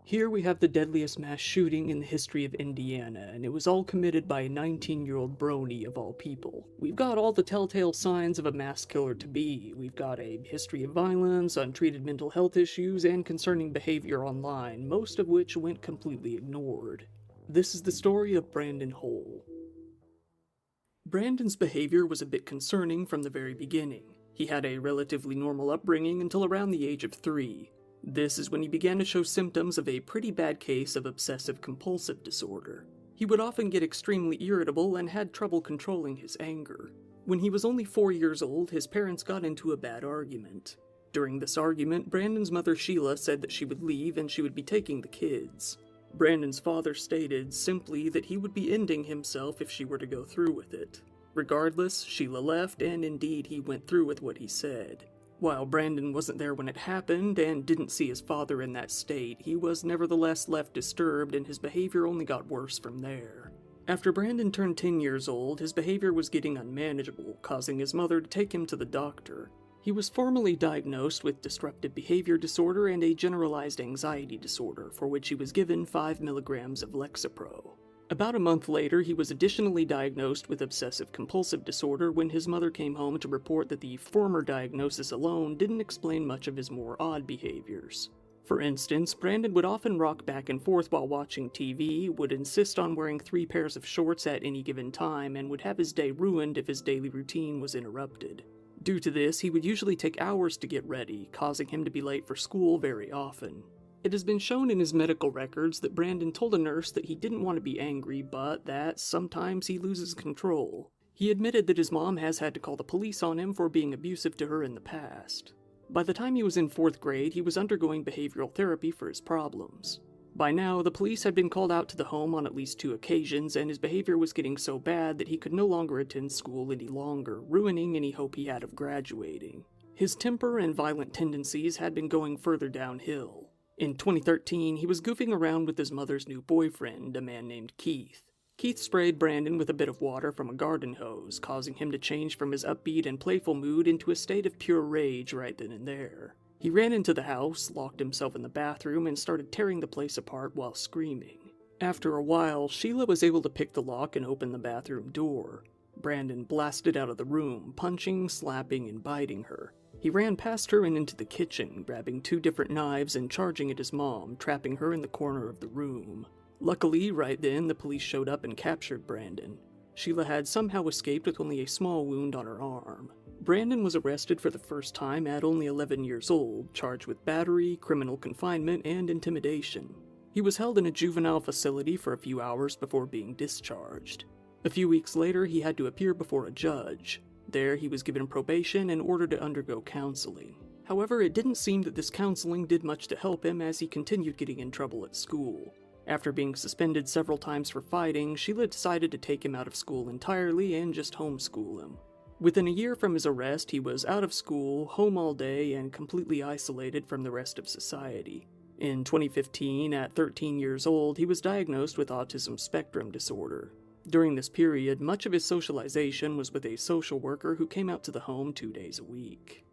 Here we have the deadliest mass shooting in the history of Indiana, and it was all committed by a 19-year-old brony of all people. We've got all the telltale signs of a mass killer to be. We've got a history of violence, untreated mental health issues, and concerning behavior online, most of which went completely ignored. This is the story of Brandon Hole. Brandon's behavior was a bit concerning from the very beginning. He had a relatively normal upbringing until around the age of 3. This is when he began to show symptoms of a pretty bad case of obsessive-compulsive disorder. He would often get extremely irritable and had trouble controlling his anger. When he was only 4 years old, his parents got into a bad argument. During this argument, Brandon's mother Sheila said that she would leave and she would be taking the kids. Brandon's father stated simply that he would be ending himself if she were to go through with it. Regardless, Sheila left, and indeed he went through with what he said. While Brandon wasn't there when it happened and didn't see his father in that state, he was nevertheless left disturbed and his behavior only got worse from there. After Brandon turned 10 years old, his behavior was getting unmanageable, causing his mother to take him to the doctor. He was formally diagnosed with disruptive behavior disorder and a generalized anxiety disorder, for which he was given 5 milligrams of Lexapro. About a month later, he was additionally diagnosed with obsessive-compulsive disorder when his mother came home to report that the former diagnosis alone didn't explain much of his more odd behaviors. For instance, Brandon would often rock back and forth while watching TV, would insist on wearing 3 pairs of shorts at any given time, and would have his day ruined if his daily routine was interrupted. Due to this, he would usually take hours to get ready, causing him to be late for school very often. It has been shown in his medical records that Brandon told a nurse that he didn't want to be angry, but that sometimes he loses control. He admitted that his mom has had to call the police on him for being abusive to her in the past. By the time he was in 4th grade, he was undergoing behavioral therapy for his problems. By now, the police had been called out to the home on at least 2 occasions, and his behavior was getting so bad that he could no longer attend school any longer, ruining any hope he had of graduating. His temper and violent tendencies had been going further downhill. In 2013, he was goofing around with his mother's new boyfriend, a man named Keith. Keith sprayed Brandon with a bit of water from a garden hose, causing him to change from his upbeat and playful mood into a state of pure rage right then and there. He ran into the house, locked himself in the bathroom, and started tearing the place apart while screaming. After a while, Sheila was able to pick the lock and open the bathroom door. Brandon blasted out of the room, punching, slapping, and biting her. He ran past her and into the kitchen, grabbing 2 different knives and charging at his mom, trapping her in the corner of the room. Luckily, right then, the police showed up and captured Brandon. Sheila had somehow escaped with only a small wound on her arm. Brandon was arrested for the first time at only 11 years old, charged with battery, criminal confinement, and intimidation. He was held in a juvenile facility for a few hours before being discharged. A few weeks later, he had to appear before a judge. There, he was given probation and ordered to undergo counseling. However, it didn't seem that this counseling did much to help him as he continued getting in trouble at school. After being suspended several times for fighting, Sheila decided to take him out of school entirely and just homeschool him. Within a year from his arrest, he was out of school, home all day, and completely isolated from the rest of society. In 2015, at 13 years old, he was diagnosed with autism spectrum disorder. During this period, much of his socialization was with a social worker who came out to the home 2 days a week.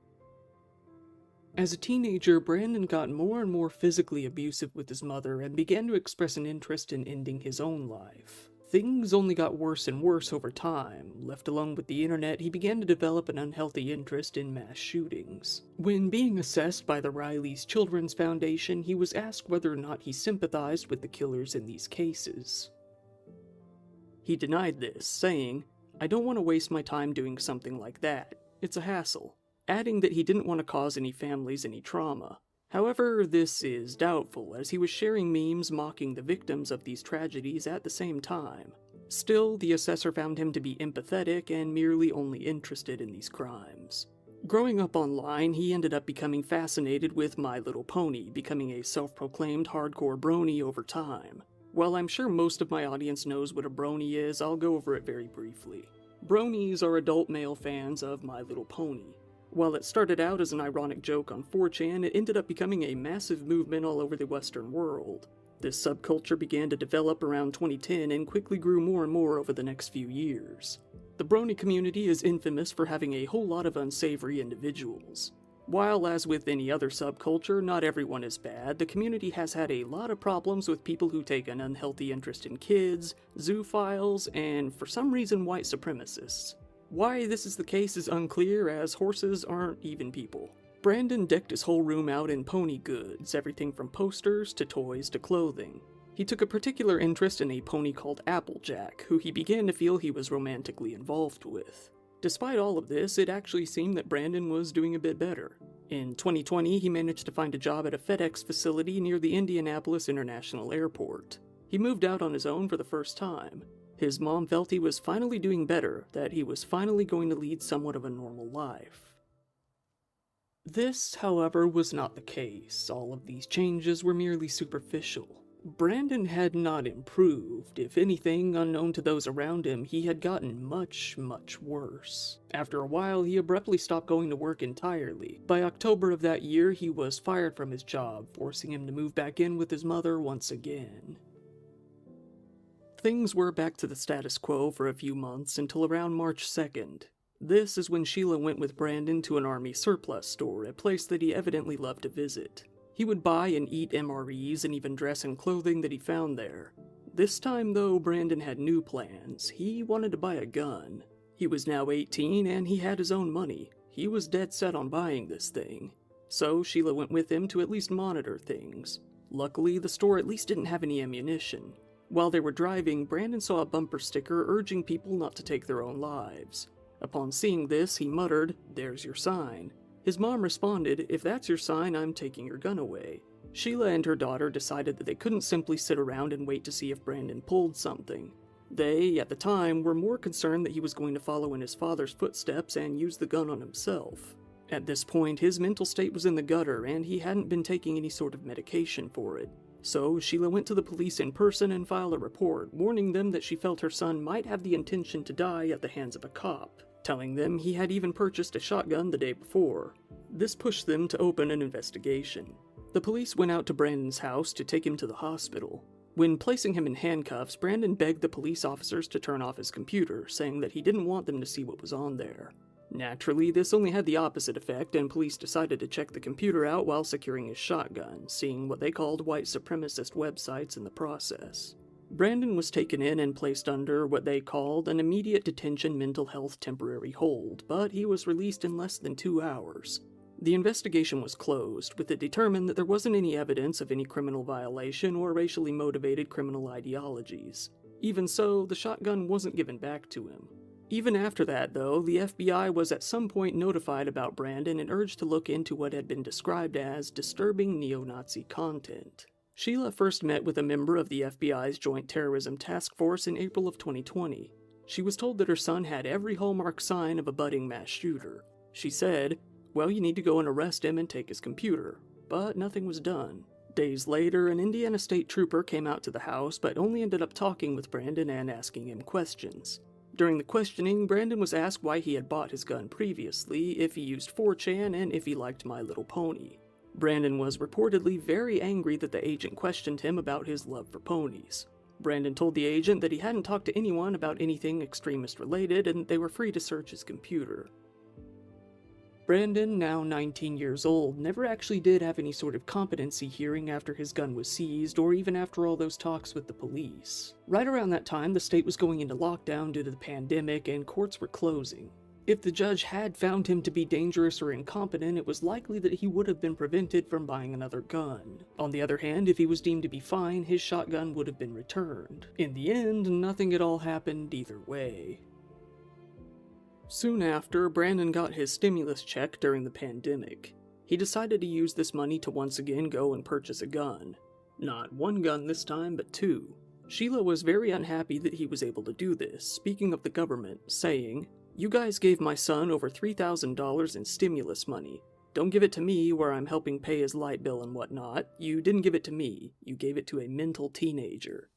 As a teenager, Brandon got more and more physically abusive with his mother and began to express an interest in ending his own life. Things only got worse and worse over time. Left alone with the internet, he began to develop an unhealthy interest in mass shootings. When being assessed by the Riley's Children's Foundation, he was asked whether or not he sympathized with the killers in these cases. He denied this, saying, "I don't want to waste my time doing something like that. It's a hassle," adding that he didn't want to cause any families any trauma. However, this is doubtful, as he was sharing memes mocking the victims of these tragedies at the same time. Still, the assessor found him to be empathetic and merely only interested in these crimes. Growing up online, he ended up becoming fascinated with My Little Pony, becoming a self-proclaimed hardcore brony over time. While I'm sure most of my audience knows what a brony is, I'll go over it very briefly. Bronies are adult male fans of My Little Pony. While it started out as an ironic joke on 4chan, it ended up becoming a massive movement all over the Western world. This subculture began to develop around 2010 and quickly grew more and more over the next few years. The brony community is infamous for having a whole lot of unsavory individuals. While, as with any other subculture, not everyone is bad, the community has had a lot of problems with people who take an unhealthy interest in kids, zoophiles, and, for some reason, white supremacists. Why this is the case is unclear, as horses aren't even people. Brandon decked his whole room out in pony goods, everything from posters to toys to clothing. He took a particular interest in a pony called Applejack, who he began to feel he was romantically involved with. Despite all of this, it actually seemed that Brandon was doing a bit better. In 2020, he managed to find a job at a FedEx facility near the Indianapolis International Airport. He moved out on his own for the first time. His mom felt he was finally doing better, that he was finally going to lead somewhat of a normal life. This, however, was not the case. All of these changes were merely superficial. Brandon had not improved. If anything, unknown to those around him, he had gotten much, much worse. After a while, he abruptly stopped going to work entirely. By October of that year, he was fired from his job, forcing him to move back in with his mother once again. Things were back to the status quo for a few months until around March 2nd. This is when Sheila went with Brandon to an army surplus store, a place that he evidently loved to visit. He would buy and eat MREs and even dress in clothing that he found there. This time, though, Brandon had new plans. He wanted to buy a gun. He was now 18 and he had his own money. He was dead set on buying this thing. So Sheila went with him to at least monitor things. Luckily, the store at least didn't have any ammunition. While they were driving, Brandon saw a bumper sticker urging people not to take their own lives. Upon seeing this, he muttered, "There's your sign." His mom responded, "If that's your sign, I'm taking your gun away." Sheila and her daughter decided that they couldn't simply sit around and wait to see if Brandon pulled something. They, at the time, were more concerned that he was going to follow in his father's footsteps and use the gun on himself. At this point, his mental state was in the gutter and he hadn't been taking any sort of medication for it. So Sheila went to the police in person and filed a report, warning them that she felt her son might have the intention to die at the hands of a cop, telling them he had even purchased a shotgun the day before. This pushed them to open an investigation. The police went out to Brandon's house to take him to the hospital. When placing him in handcuffs, Brandon begged the police officers to turn off his computer, saying that he didn't want them to see what was on there. Naturally, this only had the opposite effect, and police decided to check the computer out while securing his shotgun, seeing what they called white supremacist websites in the process. Brandon was taken in and placed under what they called an immediate detention mental health temporary hold, but he was released in less than 2 hours. The investigation was closed, with it determined that there wasn't any evidence of any criminal violation or racially motivated criminal ideologies. Even so, the shotgun wasn't given back to him. Even after that, though, the FBI was at some point notified about Brandon and urged to look into what had been described as disturbing neo-Nazi content. Sheila first met with a member of the FBI's Joint Terrorism Task Force in April of 2020. She was told that her son had every hallmark sign of a budding mass shooter. She said, "Well, you need to go and arrest him and take his computer." But nothing was done. Days later, an Indiana State Trooper came out to the house, but only ended up talking with Brandon and asking him questions. During the questioning, Brandon was asked why he had bought his gun previously, if he used 4chan, and if he liked My Little Pony. Brandon was reportedly very angry that the agent questioned him about his love for ponies. Brandon told the agent that he hadn't talked to anyone about anything extremist related and they were free to search his computer. Brandon, now 19 years old, never actually did have any sort of competency hearing after his gun was seized or even after all those talks with the police. Right around that time, the state was going into lockdown due to the pandemic and courts were closing. If the judge had found him to be dangerous or incompetent, it was likely that he would have been prevented from buying another gun. On the other hand, if he was deemed to be fine, his shotgun would have been returned. In the end, nothing at all happened either way. Soon after, Brandon got his stimulus check during the pandemic. He decided to use this money to once again go and purchase a gun. Not one gun this time, but 2. Sheila was very unhappy that he was able to do this, speaking of the government, saying, "You guys gave my son over $3,000 in stimulus money. Don't give it to me where I'm helping pay his light bill and whatnot. You didn't give it to me. You gave it to a mental teenager."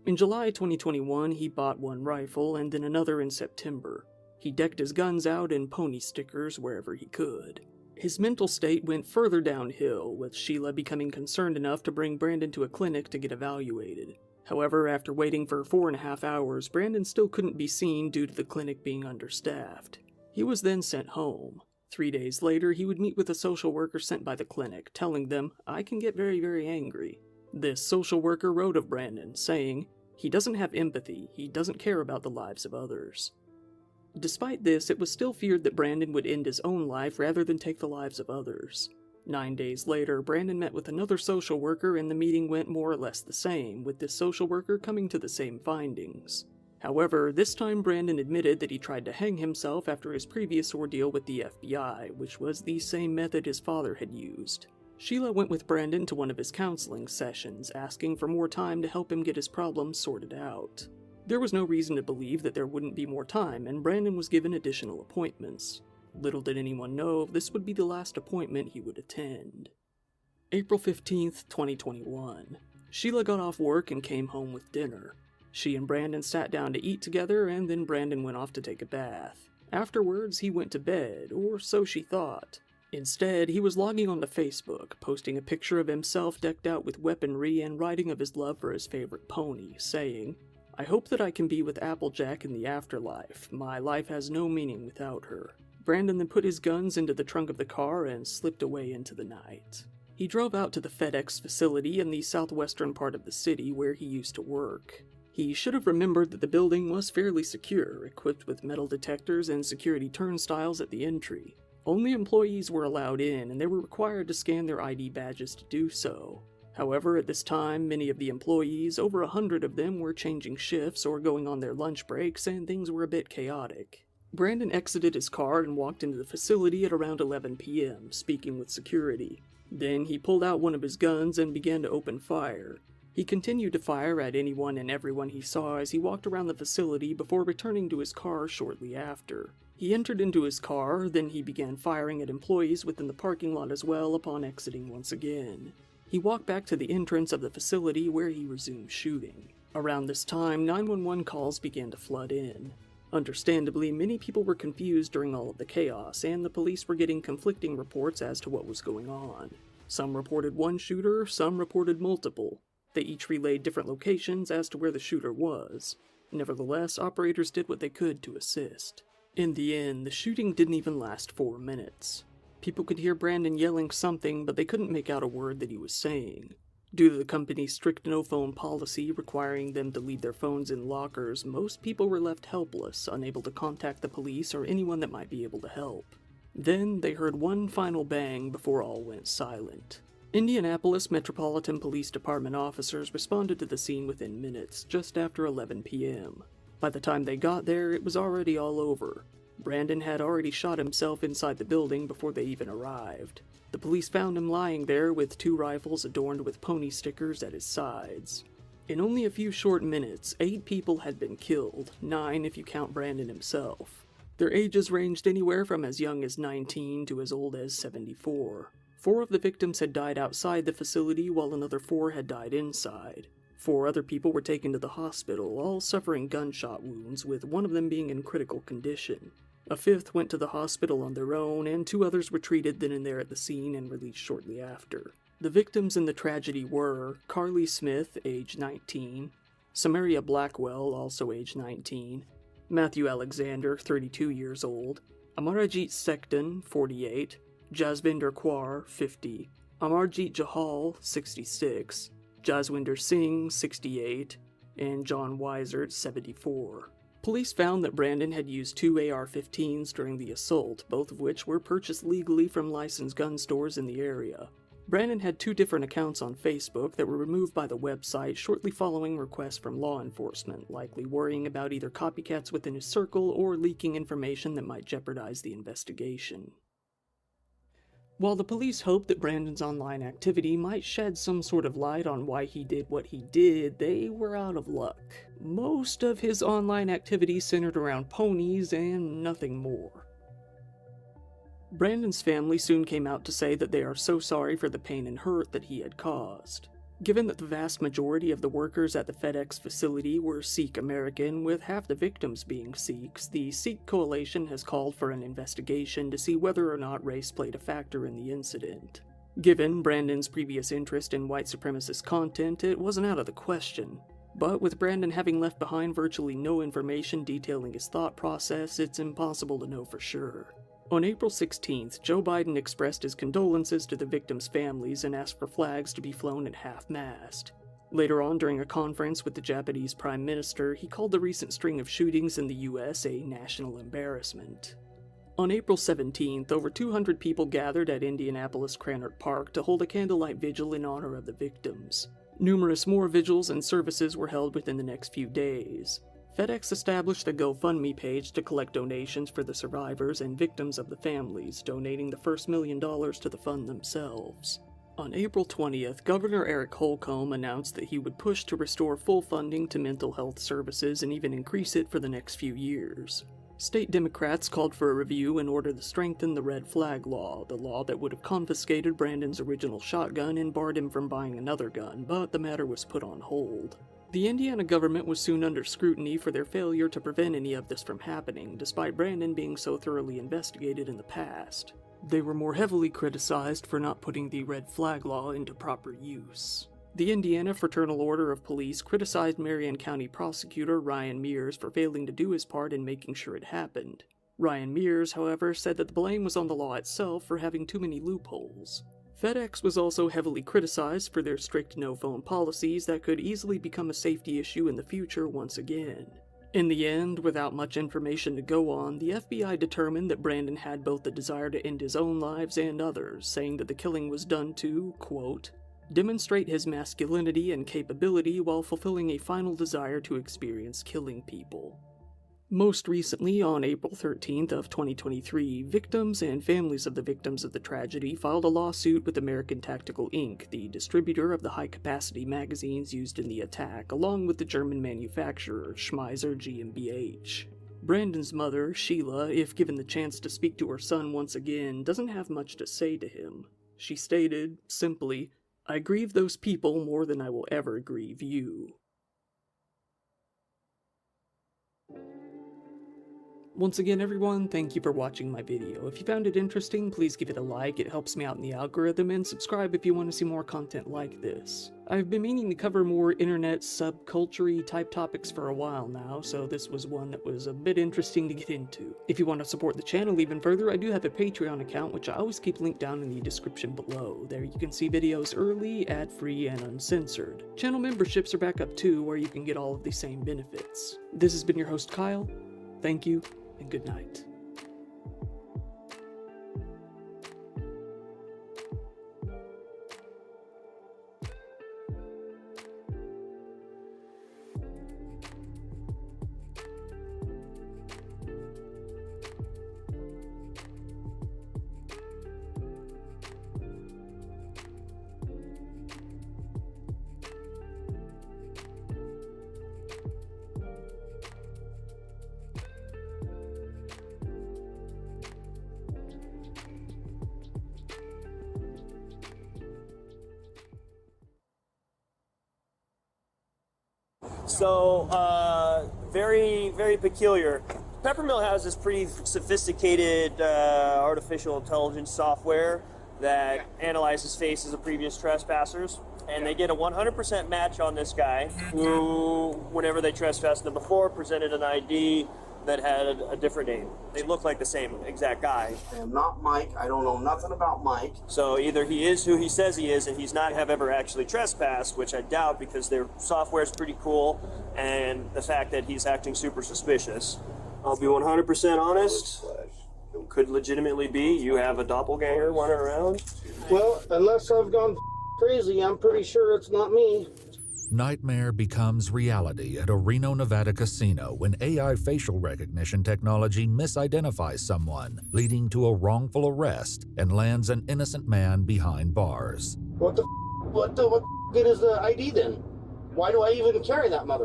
In July 2021, he bought one rifle and then another in September. He decked his guns out in pony stickers wherever he could. His mental state went further downhill, with Sheila becoming concerned enough to bring Brandon to a clinic to get evaluated. However, after waiting for 4.5 hours, Brandon still couldn't be seen due to the clinic being understaffed. He was then sent home. 3 days later, he would meet with a social worker sent by the clinic, telling them, "I can get very, very angry." This social worker wrote of Brandon, saying, "He doesn't have empathy, he doesn't care about the lives of others." Despite this, it was still feared that Brandon would end his own life rather than take the lives of others. 9 days later, Brandon met with another social worker and the meeting went more or less the same, with this social worker coming to the same findings. However, this time Brandon admitted that he tried to hang himself after his previous ordeal with the FBI, which was the same method his father had used. Sheila went with Brandon to one of his counseling sessions, asking for more time to help him get his problems sorted out. There was no reason to believe that there wouldn't be more time, and Brandon was given additional appointments. Little did anyone know this would be the last appointment he would attend. April 15th, 2021. Sheila got off work and came home with dinner. She and Brandon sat down to eat together, and then Brandon went off to take a bath. Afterwards, he went to bed, or so she thought. Instead, he was logging onto Facebook, posting a picture of himself decked out with weaponry and writing of his love for his favorite pony, saying, "I hope that I can be with Applejack in the afterlife. My life has no meaning without her." Brandon then put his guns into the trunk of the car and slipped away into the night. He drove out to the FedEx facility in the southwestern part of the city where he used to work. He should have remembered that the building was fairly secure, equipped with metal detectors and security turnstiles at the entry. Only employees were allowed in, and they were required to scan their ID badges to do so. However, at this time, many of the employees, over 100 of them, were changing shifts or going on their lunch breaks, and things were a bit chaotic. Brandon exited his car and walked into the facility at around 11 p.m., speaking with security. Then he pulled out one of his guns and began to open fire. He continued to fire at anyone and everyone he saw as he walked around the facility before returning to his car shortly after. He entered into his car, then he began firing at employees within the parking lot as well upon exiting once again. He walked back to the entrance of the facility where he resumed shooting. Around this time, 911 calls began to flood in. Understandably, many people were confused during all of the chaos, and the police were getting conflicting reports as to what was going on. Some reported one shooter, some reported multiple. They each relayed different locations as to where the shooter was. Nevertheless, operators did what they could to assist. In the end, the shooting didn't even last 4 minutes. People could hear Brandon yelling something, but they couldn't make out a word that he was saying. Due to the company's strict no-phone policy requiring them to leave their phones in lockers, most people were left helpless, unable to contact the police or anyone that might be able to help. Then they heard one final bang before all went silent. Indianapolis Metropolitan Police Department officers responded to the scene within minutes, just after 11 p.m. By the time they got there, it was already all over. Brandon had already shot himself inside the building before they even arrived. The police found him lying there with 2 rifles adorned with pony stickers at his sides. In only a few short minutes, 8 people had been killed, 9 if you count Brandon himself. Their ages ranged anywhere from as young as 19 to as old as 74. 4 of the victims had died outside the facility, while another 4 had died inside. 4 other people were taken to the hospital, all suffering gunshot wounds, with one of them being in critical condition. A 5th went to the hospital on their own, and 2 others were treated then and there at the scene and released shortly after. The victims in the tragedy were Carly Smith, age 19, Samaria Blackwell, also age 19, Matthew Alexander, 32 years old, Amarajit Sektan, 48, Jasvinder Kaur, 50, Amarjit Jahal, 66, Jaswinder Singh, 68, and John Weisert, 74. Police found that Brandon had used 2 AR-15s during the assault, both of which were purchased legally from licensed gun stores in the area. Brandon had 2 different accounts on Facebook that were removed by the website shortly following requests from law enforcement, likely worrying about either copycats within his circle or leaking information that might jeopardize the investigation. While the police hoped that Brandon's online activity might shed some sort of light on why he did what he did, they were out of luck. Most of his online activity centered around ponies and nothing more. Brandon's family soon came out to say that they are so sorry for the pain and hurt that he had caused. Given that the vast majority of the workers at the FedEx facility were Sikh American, with half the victims being Sikhs, the Sikh Coalition has called for an investigation to see whether or not race played a factor in the incident. Given Brandon's previous interest in white supremacist content, it wasn't out of the question. But with Brandon having left behind virtually no information detailing his thought process, it's impossible to know for sure. On April 16th, Joe Biden expressed his condolences to the victims' families and asked for flags to be flown at half-mast. Later on, during a conference with the Japanese Prime Minister, he called the recent string of shootings in the US a national embarrassment. On April 17th, over 200 people gathered at Indianapolis Cranard Park to hold a candlelight vigil in honor of the victims. Numerous more vigils and services were held within the next few days. FedEx established a GoFundMe page to collect donations for the survivors and victims of the families, donating the first $1 million to the fund themselves. On April 20th, Governor Eric Holcomb announced that he would push to restore full funding to mental health services and even increase it for the next few years. State Democrats called for a review in order to strengthen the red flag law, the law that would have confiscated Brandon's original shotgun and barred him from buying another gun, but the matter was put on hold. The Indiana government was soon under scrutiny for their failure to prevent any of this from happening, despite Brandon being so thoroughly investigated in the past. They were more heavily criticized for not putting the red flag law into proper use. The Indiana Fraternal Order of Police criticized Marion County Prosecutor Ryan Mears for failing to do his part in making sure it happened. Ryan Mears, however, said that the blame was on the law itself for having too many loopholes. FedEx was also heavily criticized for their strict no-phone policies that could easily become a safety issue in the future once again. In the end, without much information to go on, the FBI determined that Brandon had both the desire to end his own lives and others, saying that the killing was done to, quote, demonstrate his masculinity and capability while fulfilling a final desire to experience killing people. Most recently, on April 13th of 2023, victims and families of the victims of the tragedy filed a lawsuit with American Tactical Inc., the distributor of the high-capacity magazines used in the attack, along with the German manufacturer Schmeiser GmbH. Brandon's mother, Sheila, if given the chance to speak to her son once again, doesn't have much to say to him. She stated, simply, "I grieve those people more than I will ever grieve you." Once again everyone, thank you for watching my video. If you found it interesting, please give it a like, it helps me out in the algorithm, and subscribe if you want to see more content like this. I've been meaning to cover more internet subculture-y type topics for a while now, so this was one that was a bit interesting to get into. If you want to support the channel even further, I do have a Patreon account which I always keep linked down in the description below. There you can see videos early, ad-free, and uncensored. Channel memberships are back up too, where you can get all of the same benefits. This has been your host Kyle, thank you, and good night. So, very, very peculiar. Peppermill has this pretty sophisticated artificial intelligence software that analyzes faces of previous trespassers, and they get a 100% match on this guy who, whenever they trespassed them before, presented an ID that had a different name. They look like the same exact guy. I am not Mike. I don't know nothing about Mike. So either he is who he says he is and he's not have ever actually trespassed, which I doubt because their software is pretty cool, and the fact that he's acting super suspicious. I'll be 100% honest. It could legitimately be you have a doppelganger running around. Well, unless I've gone crazy, I'm pretty sure it's not me. Nightmare becomes reality at a Reno, Nevada casino when AI facial recognition technology misidentifies someone, leading to a wrongful arrest and lands an innocent man behind bars. What good is the ID then? Why do I even carry that mother?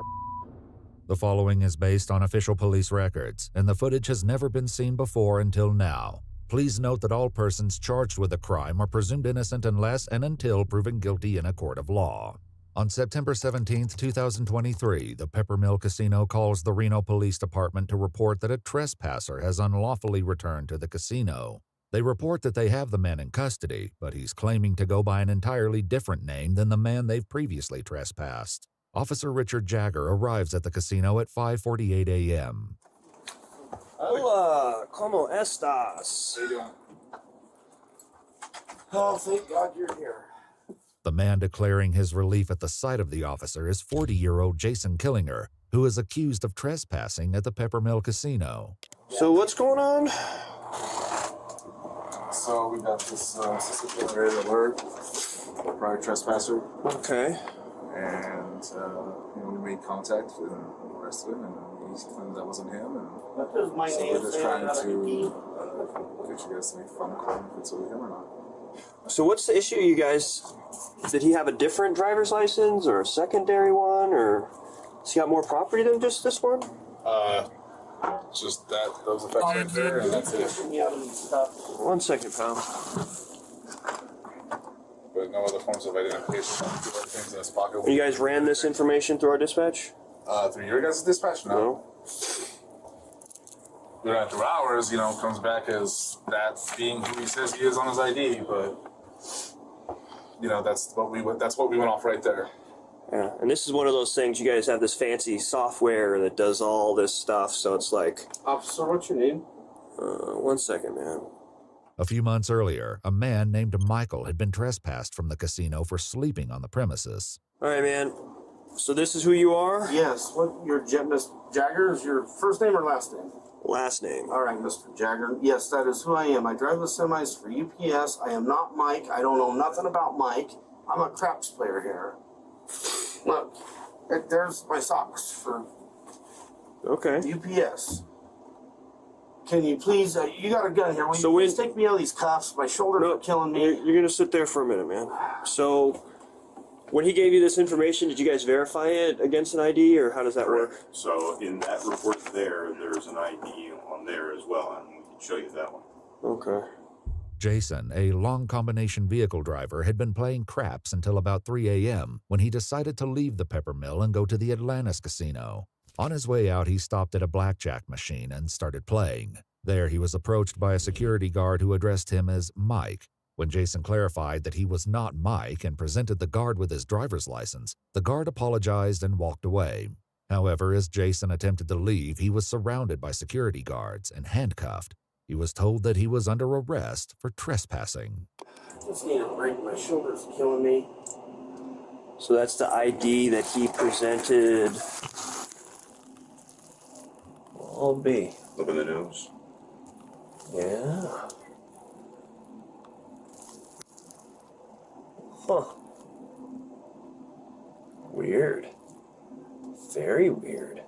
The following is based on official police records, and the footage has never been seen before until now. Please note that all persons charged with a crime are presumed innocent unless and until proven guilty in a court of law. On September 17, 2023, the Peppermill Casino calls the Reno Police Department to report that a trespasser has unlawfully returned to the casino. They report that they have the man in custody, but he's claiming to go by an entirely different name than the man they've previously trespassed. Officer Richard Jagger arrives at the casino at 5:48 a.m. Hola, ¿cómo estás? How you doing? Oh, thank God you're here. The man declaring his relief at the sight of the officer is 40-year-old Jason Killinger, who is accused of trespassing at the Peppermill Casino. So what's going on? So we got this suspicious alert, prior trespasser. Okay. And we made contact with him, arrested him, and he claimed that wasn't him. And what does my so name we're just say trying on that to ID? get you guys to make a phone call if it's with him or not. So what's the issue, you guys? Did he have a different driver's license or a secondary one, or has he got more property than just this one? Just those effects right there, and that's it. 1 second, pal. But no other forms of identification. Things in his pocket. You guys ran this information through our dispatch? Through your guys' dispatch? No. We ran through ours, comes back as that being who he says he is on his ID, but that's what we went off right there. Yeah, and this is one of those things, you guys have this fancy software that does all this stuff, so it's like... Officer, what's your name? 1 second, man. A few months earlier, a man named Michael had been trespassed from the casino for sleeping on the premises. All right, man. So this is who you are? Yes. What, Miss Jagger, is your first name or last name? Last name. All right, Mr. Jagger. Yes, that is who I am. I drive the semis for UPS. I am not Mike. I don't know nothing about Mike. I'm a craps player here. Look, there's my socks for UPS. Can you please, you got a gun here. Will you please take me out of these cuffs? My shoulders are killing me. You're going to sit there for a minute, man. So, when he gave you this information, did you guys verify it against an ID, or how does that work? So, in that report there's an ID on there as well, and we can show you that one. Okay. Jason, a long combination vehicle driver, had been playing craps until about 3 a.m. when he decided to leave the Peppermill and go to the Atlantis casino. On his way out, he stopped at a blackjack machine and started playing. There, he was approached by a security guard who addressed him as Mike. When Jason clarified that he was not Mike and presented the guard with his driver's license, the guard apologized and walked away. However, as Jason attempted to leave, he was surrounded by security guards and handcuffed. He was told that he was under arrest for trespassing. Just need a break. My shoulder's killing me. So that's the ID that he presented. I'll be. Look at the nose. Yeah. Huh. Weird. Very weird.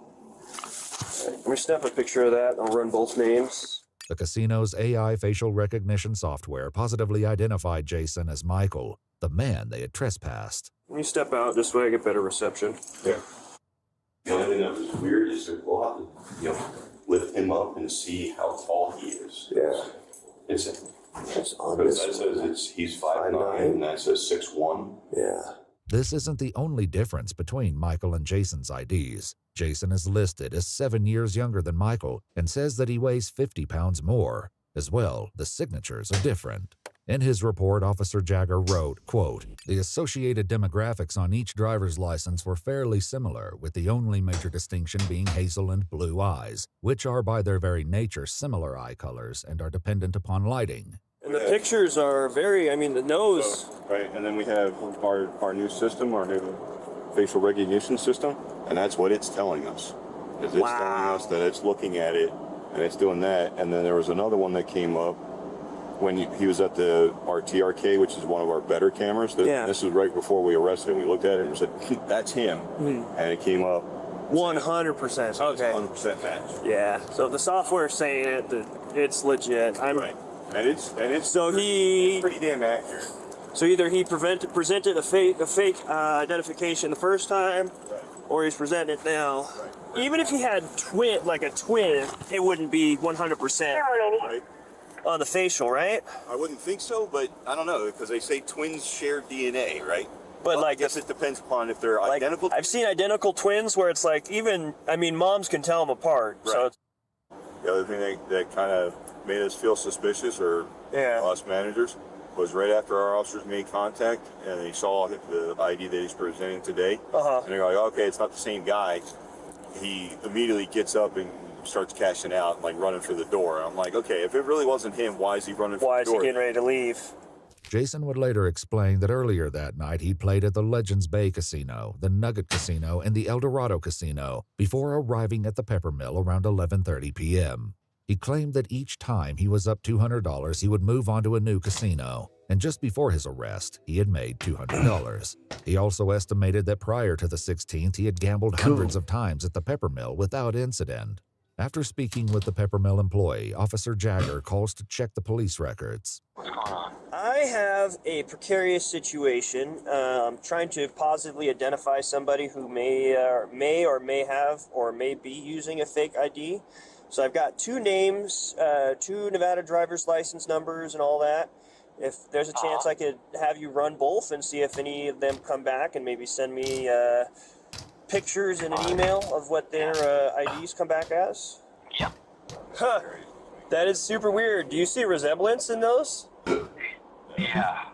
Right, let me snap a picture of that. I'll run both names. The casino's AI facial recognition software positively identified Jason as Michael, the man they had trespassed. Let me step out this way, I get better reception. Yeah. The only thing that was weird is that we'll have to, lift him up and see how tall he is. Yeah. It's on this. That says he's 5'9", and that says 6'1". Yeah. This isn't the only difference between Michael and Jason's IDs. Jason is listed as 7 years younger than Michael and says that he weighs 50 pounds more. As well, the signatures are different. In his report, Officer Jagger wrote, quote, "The associated demographics on each driver's license were fairly similar, with the only major distinction being hazel and blue eyes, which are by their very nature similar eye colors and are dependent upon lighting." And the pictures are very, the nose. Right, and then we have our new system, our new facial recognition system, and that's what it's telling us. It's telling us that it's looking at it, and it's doing that. And then there was another one that came up when he was at our TRK, which is one of our better cameras. This was right before we arrested him. We looked at it and said, that's him. And it came up. 100%. Okay. 100% match. Yeah. So if the software's saying it, that it's legit. Right. And it's so he pretty damn accurate. So either he presented a fake identification the first time, or he's presenting it now. Right. Even if he had a twin, it wouldn't be 100% on the facial, right? I wouldn't think so, but I don't know, because they say twins share DNA, right? But I guess it depends upon if they're identical. I've seen identical twins where it's like moms can tell them apart. Right. So the other thing that kind of made us feel suspicious, or us managers, was right after our officers made contact and they saw the ID that he's presenting today. And they're like, okay, it's not the same guy. He immediately gets up and starts cashing out, like running for the door. I'm like, okay, if it really wasn't him, why is he running for the door? Why is he getting ready to leave? Jason would later explain that earlier that night he played at the Legends Bay Casino, the Nugget Casino, and the El Dorado Casino before arriving at the Peppermill around 11:30 p.m. He claimed that each time he was up $200, he would move on to a new casino, and just before his arrest, he had made $200. He also estimated that prior to the 16th, he had gambled hundreds of times at the Peppermill without incident. After speaking with the Peppermill employee, Officer Jagger calls to check the police records. What's going on? I have a precarious situation. I'm trying to positively identify somebody who may have or may be using a fake ID. So I've got 2 names, 2 Nevada driver's license numbers and all that. If there's a chance I could have you run both and see if any of them come back and maybe send me pictures in an email of what their IDs come back as? Yep. Huh. That is super weird. Do you see resemblance in those? Yeah.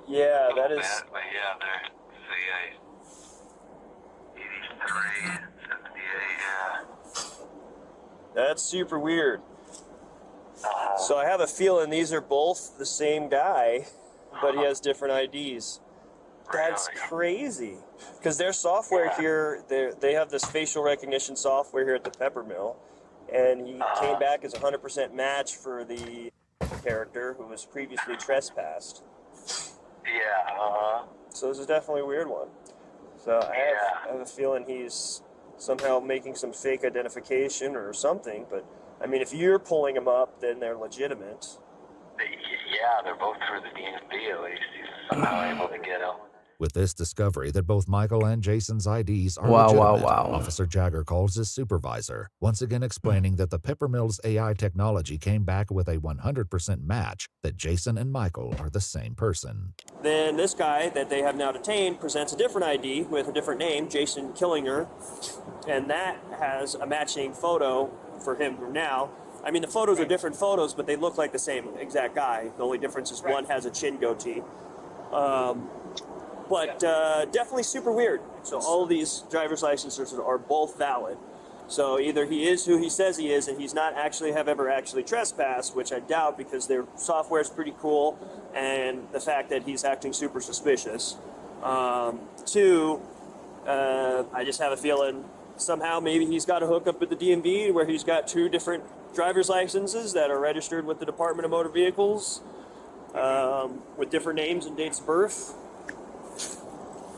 Yeah, that is... But yeah, they're CA 83, 78, yeah. That's super weird. So I have a feeling these are both the same guy, but he has different IDs. That's crazy. Because their software here, they have this facial recognition software here at the Peppermill, and he came back as a 100% match for the character who was previously trespassed. Yeah, So this is definitely a weird one. So I have a feeling he's somehow making some fake identification or something, but if you're pulling them up, then they're legitimate. Yeah, they're both through the DMV at least. He's somehow able to get them. With this discovery that both Michael and Jason's IDs are Wow, legitimate, wow. Officer Jagger calls his supervisor, once again explaining that the Peppermills AI technology came back with a 100% match that Jason and Michael are the same person. Then this guy that they have now detained presents a different ID with a different name, Jason Killinger, and that has a matching photo for him now. I mean, the photos are different photos, but they look like the same exact guy. The only difference is one has a chin goatee. But definitely super weird. So all of these driver's licenses are both valid. So either he is who he says he is, and he's not actually ever actually trespassed, which I doubt because their software is pretty cool, and the fact that he's acting super suspicious. Two, I just have a feeling somehow maybe he's got a hookup at the DMV where he's got two different driver's licenses that are registered with the Department of Motor Vehicles with different names and dates of birth.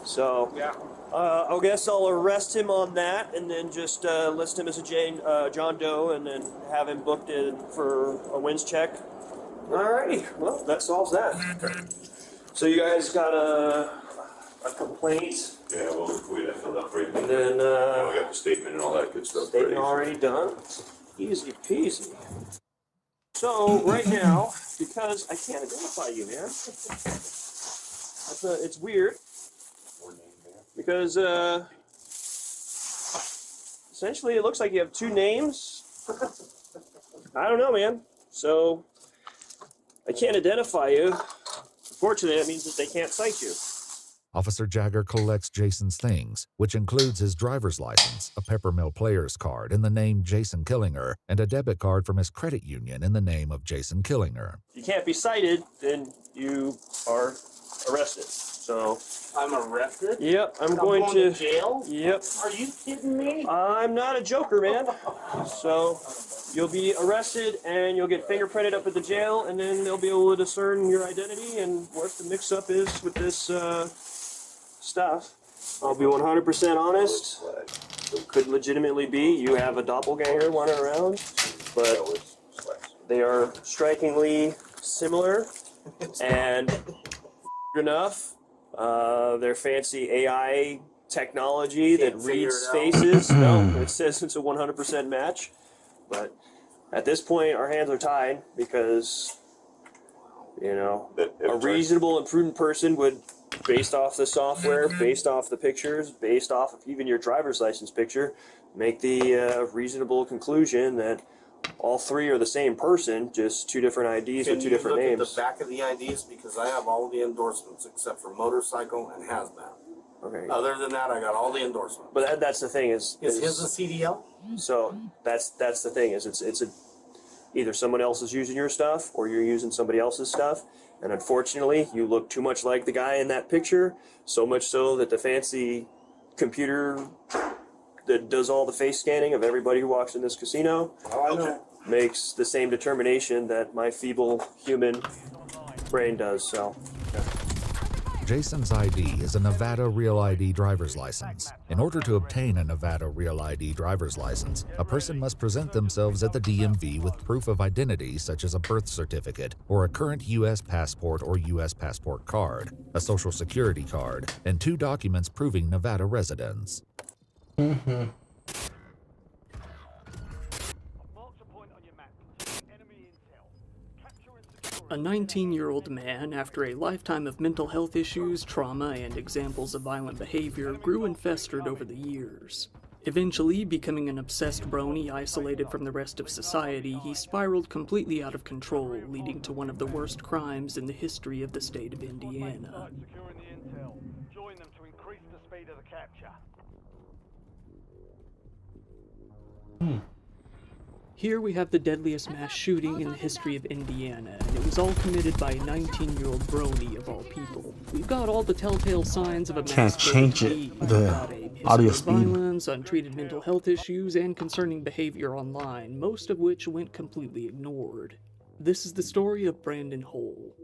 So I guess I'll arrest him on that and then just list him as a John Doe and then have him booked in for a wins check. Alrighty, well, that solves that. So you guys got a complaint? Yeah, well, we got filled out for you. And then we got the statement and all that good stuff. statement already done. Easy peasy. So right now, because I can't identify you, man, it's weird. Because essentially it looks like you have two names. I don't know, man. So I can't identify you. Unfortunately, that means that they can't cite you. Officer Jagger collects Jason's things, which includes his driver's license, a Peppermill player's card in the name Jason Killinger, and a debit card from his credit union in the name of Jason Killinger. If you can't be cited, then you are arrested. So I'm arrested? Yep, I'm going to jail? Yep. Are you kidding me? I'm not a joker, man. So you'll be arrested and you'll get fingerprinted up at the jail, and then they'll be able to discern your identity and what the mix-up is with this stuff. I'll be 100% honest. It could legitimately be you have a doppelganger running around, but they are strikingly similar and enough. Their fancy AI technology that reads faces. No, it says it's a 100% match. But at this point, our hands are tied because, you know, a reasonable and prudent person would, based off the software, based off the pictures, based off of even your driver's license picture, make the reasonable conclusion that all three are the same person, just two different IDs with two different names. Can you look at the back of the IDs? Because I have all the endorsements except for motorcycle and hazmat. Okay. Other than that, I got all the endorsements. But that's the thing Is his a CDL? So that's the thing is it's either someone else is using your stuff or you're using somebody else's stuff, and unfortunately you look too much like the guy in that picture, so much so that the fancy computer that does all the face scanning of everybody who walks in this casino makes the same determination that my feeble human brain does. So Jason's ID is a Nevada Real ID driver's license. In order to obtain a Nevada Real ID driver's license, a person must present themselves at the DMV with proof of identity such as a birth certificate or a current U.S. passport or U.S. passport card, a social security card, and 2 documents proving Nevada residence. A 19-year-old man, after a lifetime of mental health issues, trauma, and examples of violent behavior, grew and festered over the years. Eventually, becoming an obsessed brony isolated from the rest of society, he spiraled completely out of control, leading to one of the worst crimes in the history of the state of Indiana. Join them to increase the speed of the capture. Here we have the deadliest mass shooting in the history of Indiana, and it was all committed by a 19-year-old brony of all people. We've got all the telltale signs of a mass Can't change it. The audio speed. Violence, untreated mental health issues, and concerning behavior online, most of which went completely ignored. This is the story of Brandon Hole.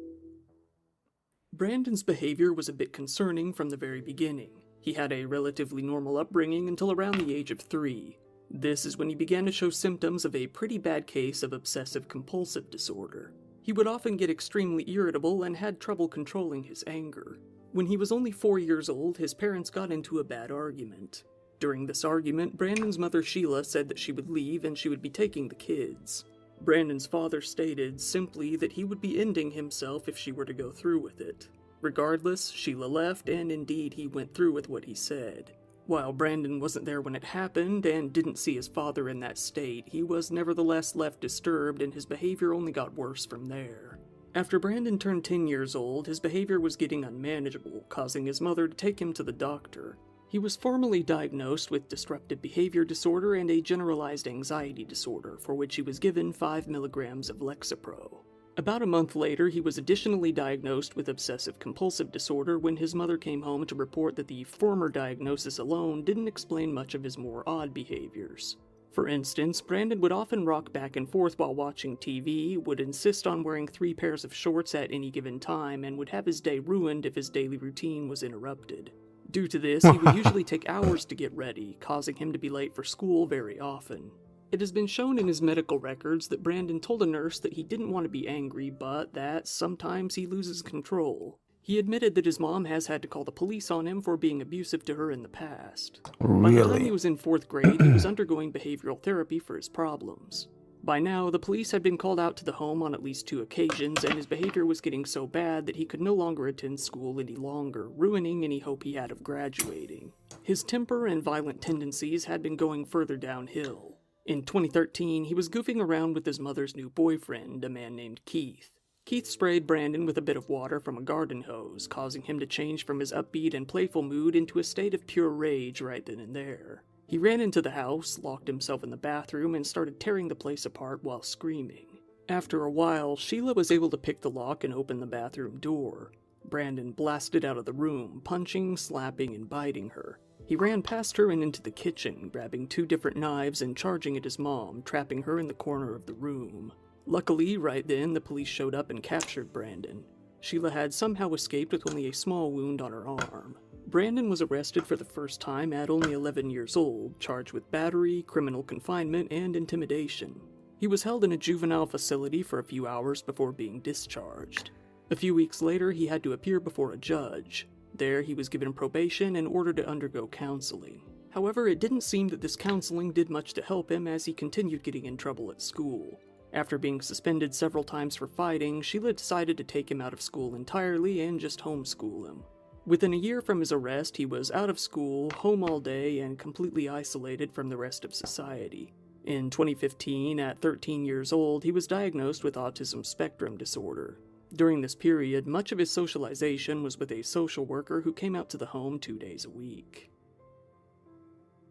Brandon's behavior was a bit concerning from the very beginning. He had a relatively normal upbringing until around the age of 3. This is when he began to show symptoms of a pretty bad case of obsessive-compulsive disorder. He would often get extremely irritable and had trouble controlling his anger. When he was only 4 years old, his parents got into a bad argument. During this argument, Brandon's mother Sheila said that she would leave and she would be taking the kids. Brandon's father stated simply that he would be ending himself if she were to go through with it. Regardless, Sheila left, and indeed he went through with what he said. While Brandon wasn't there when it happened and didn't see his father in that state, he was nevertheless left disturbed and his behavior only got worse from there. After Brandon turned 10 years old, his behavior was getting unmanageable, causing his mother to take him to the doctor. He was formally diagnosed with disruptive behavior disorder and a generalized anxiety disorder, for which he was given 5 milligrams of Lexapro. About a month later, he was additionally diagnosed with obsessive-compulsive disorder when his mother came home to report that the former diagnosis alone didn't explain much of his more odd behaviors. For instance, Brandon would often rock back and forth while watching TV, would insist on wearing 3 pairs of shorts at any given time, and would have his day ruined if his daily routine was interrupted. Due to this, he would usually take hours to get ready, causing him to be late for school very often. It has been shown in his medical records that Brandon told a nurse that he didn't want to be angry, but that sometimes he loses control. He admitted that his mom has had to call the police on him for being abusive to her in the past. By the time he was in 4th grade, he was undergoing behavioral therapy for his problems. By now, the police had been called out to the home on at least 2 occasions, and his behavior was getting so bad that he could no longer attend school any longer, ruining any hope he had of graduating. His temper and violent tendencies had been going further downhill. In 2013, he was goofing around with his mother's new boyfriend, a man named Keith. Keith sprayed Brandon with a bit of water from a garden hose, causing him to change from his upbeat and playful mood into a state of pure rage right then and there. He ran into the house, locked himself in the bathroom, and started tearing the place apart while screaming. After a while, Sheila was able to pick the lock and open the bathroom door. Brandon blasted out of the room, punching, slapping, and biting her. He ran past her and into the kitchen, grabbing 2 different knives and charging at his mom, trapping her in the corner of the room. Luckily, right then, the police showed up and captured Brandon. Sheila had somehow escaped with only a small wound on her arm. Brandon was arrested for the first time at only 11 years old, charged with battery, criminal confinement, and intimidation. He was held in a juvenile facility for a few hours before being discharged. A few weeks later, he had to appear before a judge. There, he was given probation and ordered to undergo counseling. However, it didn't seem that this counseling did much to help him as he continued getting in trouble at school. After being suspended several times for fighting, Sheila decided to take him out of school entirely and just homeschool him. Within a year from his arrest, he was out of school, home all day, and completely isolated from the rest of society. In 2015, at 13 years old, he was diagnosed with autism spectrum disorder. During this period, much of his socialization was with a social worker who came out to the home 2 days a week.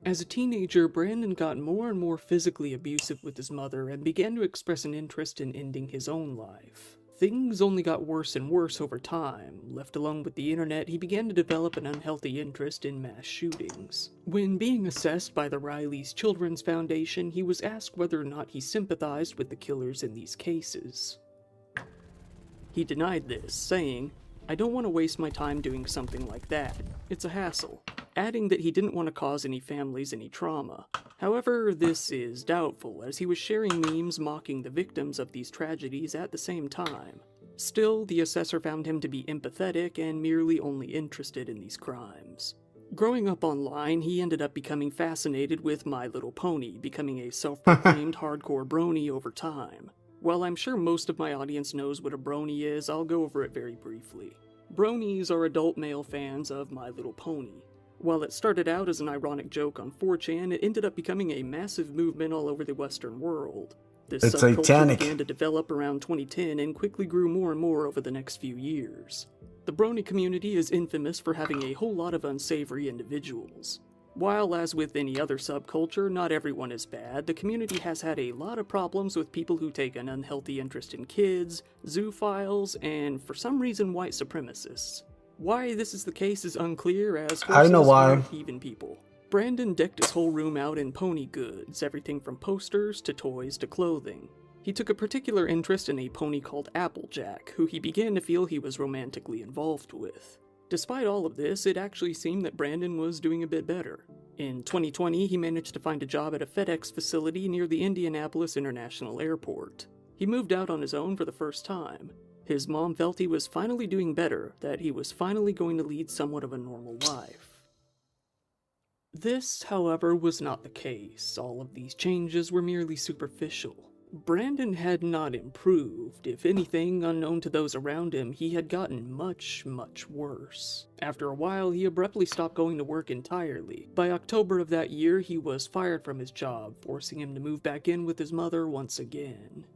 As a teenager, Brandon got more and more physically abusive with his mother and began to express an interest in ending his own life. Things only got worse and worse over time. Left alone with the internet, he began to develop an unhealthy interest in mass shootings. When being assessed by the Riley's Children's Foundation, he was asked whether or not he sympathized with the killers in these cases. He denied this, saying, "I don't want to waste my time doing something like that. It's a hassle," adding that he didn't want to cause any families any trauma. However, this is doubtful, as he was sharing memes mocking the victims of these tragedies at the same time. Still, the assessor found him to be empathetic and merely only interested in these crimes. Growing up online, he ended up becoming fascinated with My Little Pony, becoming a self-proclaimed hardcore brony over time. While I'm sure most of my audience knows what a brony is, I'll go over it very briefly. Bronies are adult male fans of My Little Pony. While it started out as an ironic joke on 4chan, it ended up becoming a massive movement all over the Western world. This It's subculture satanic. began to develop around 2010 and quickly grew more and more over the next few years. The brony community is infamous for having a whole lot of unsavory individuals. While, as with any other subculture, not everyone is bad, the community has had a lot of problems with people who take an unhealthy interest in kids, zoophiles, and, for some reason, white supremacists. Why this is the case is unclear, as I know horses why. aren't even people. Brandon decked his whole room out in pony goods, everything from posters to toys to clothing. He took a particular interest in a pony called Applejack, who he began to feel he was romantically involved with. Despite all of this, it actually seemed that Brandon was doing a bit better. In 2020, he managed to find a job at a FedEx facility near the Indianapolis International Airport. He moved out on his own for the first time. His mom felt he was finally doing better, that he was finally going to lead somewhat of a normal life. This, however, was not the case. All of these changes were merely superficial. Brandon had not improved. If anything, unknown to those around him, he had gotten much, much worse. After a while, he abruptly stopped going to work entirely. By October of that year, he was fired from his job, forcing him to move back in with his mother once again.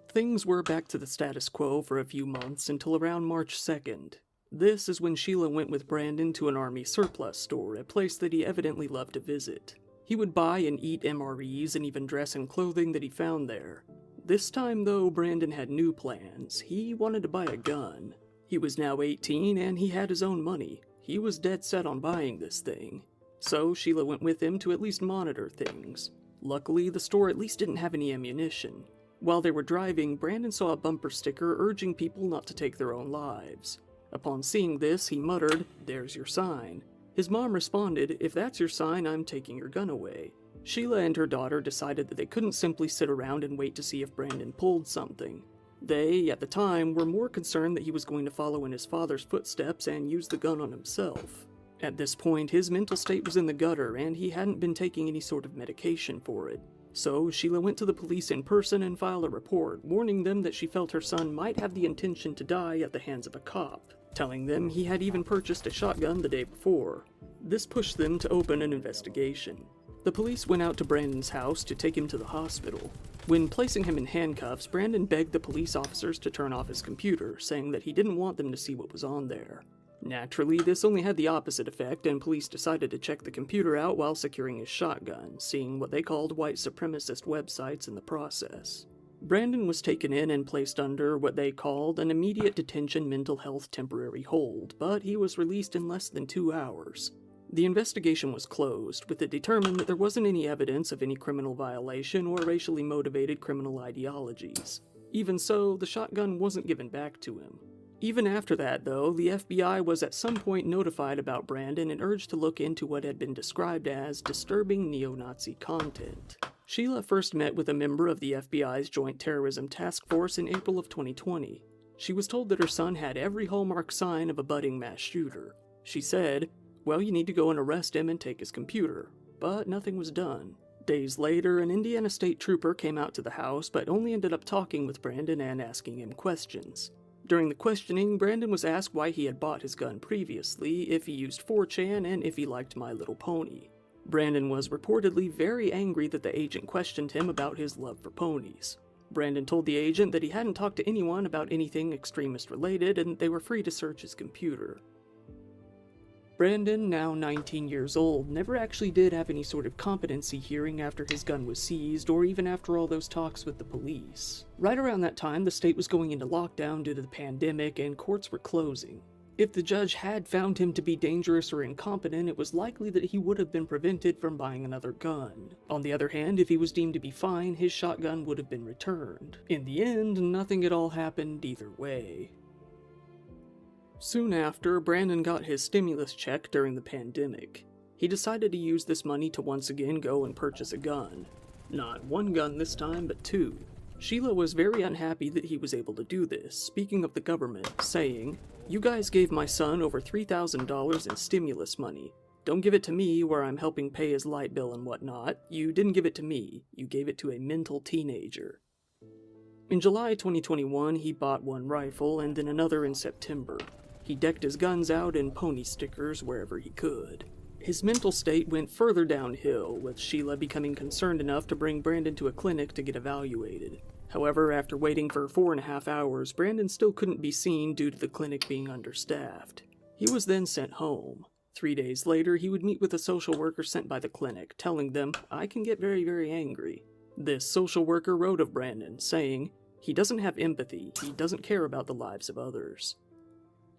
Things were back to the status quo for a few months until around March 2nd. This is when Sheila went with Brandon to an army surplus store, a place that he evidently loved to visit. He would buy and eat MREs and even dress in clothing that he found there. This time, though, Brandon had new plans. He wanted to buy a gun. He was now 18 and he had his own money. He was dead set on buying this thing. So Sheila went with him to at least monitor things. Luckily, the store at least didn't have any ammunition. While they were driving, Brandon saw a bumper sticker urging people not to take their own lives. Upon seeing this, he muttered, "There's your sign." His mom responded, "If that's your sign, I'm taking your gun away." Sheila and her daughter decided that they couldn't simply sit around and wait to see if Brandon pulled something. They, at the time, were more concerned that he was going to follow in his father's footsteps and use the gun on himself. At this point, his mental state was in the gutter and he hadn't been taking any sort of medication for it. So Sheila went to the police in person and filed a report, warning them that she felt her son might have the intention to die at the hands of a cop, telling them he had even purchased a shotgun the day before. This pushed them to open an investigation. The police went out to Brandon's house to take him to the hospital. When placing him in handcuffs, Brandon begged the police officers to turn off his computer, saying that he didn't want them to see what was on there. Naturally, this only had the opposite effect, and police decided to check the computer out while securing his shotgun, seeing what they called white supremacist websites in the process. Brandon was taken in and placed under what they called an immediate detention mental health temporary hold, but he was released in less than 2 hours. The investigation was closed, with it determined that there wasn't any evidence of any criminal violation or racially motivated criminal ideologies. Even so, the shotgun wasn't given back to him. Even after that, though, the FBI was at some point notified about Brandon and urged to look into what had been described as disturbing neo-Nazi content. Sheila first met with a member of the FBI's Joint Terrorism Task Force in April of 2020. She was told that her son had every hallmark sign of a budding mass shooter. She said, "Well, you need to go and arrest him and take his computer." But nothing was done. Days later, an Indiana state trooper came out to the house, but only ended up talking with Brandon and asking him questions. During the questioning, Brandon was asked why he had bought his gun previously, if he used 4chan, and if he liked My Little Pony. Brandon was reportedly very angry that the agent questioned him about his love for ponies. Brandon told the agent that he hadn't talked to anyone about anything extremist related and they were free to search his computer. Brandon, now 19 years old, never actually did have any sort of competency hearing after his gun was seized or even after all those talks with the police. Right around that time, the state was going into lockdown due to the pandemic and courts were closing. If the judge had found him to be dangerous or incompetent, it was likely that he would have been prevented from buying another gun. On the other hand, if he was deemed to be fine, his shotgun would have been returned. In the end, nothing at all happened either way. Soon after, Brandon got his stimulus check during the pandemic. He decided to use this money to once again go and purchase a gun. Not one gun this time, but 2. Sheila was very unhappy that he was able to do this, speaking of the government, saying, "You guys gave my son over $3,000 in stimulus money. Don't give it to me where I'm helping pay his light bill and whatnot. You didn't give it to me. You gave it to a mental teenager." In July 2021, he bought one rifle and then another in September. He decked his guns out in pony stickers wherever he could. His mental state went further downhill, with Sheila becoming concerned enough to bring Brandon to a clinic to get evaluated. However, after waiting for 4.5 hours, Brandon still couldn't be seen due to the clinic being understaffed. He was then sent home. 3 days later, he would meet with a social worker sent by the clinic, telling them, "I can get very, very angry." This social worker wrote of Brandon, saying, "He doesn't have empathy, he doesn't care about the lives of others."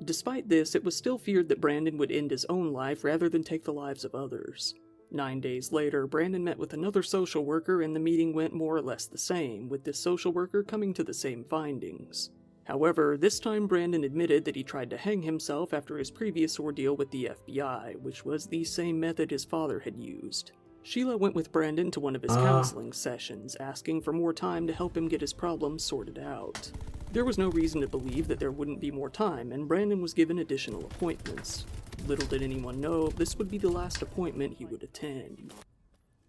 Despite this, it was still feared that Brandon would end his own life rather than take the lives of others. 9 days later, Brandon met with another social worker and the meeting went more or less the same, with this social worker coming to the same findings. However, this time Brandon admitted that he tried to hang himself after his previous ordeal with the FBI, which was the same method his father had used. Sheila went with Brandon to one of his counseling sessions, asking for more time to help him get his problems sorted out. There was no reason to believe that there wouldn't be more time, and Brandon was given additional appointments. Little did anyone know this would be the last appointment he would attend.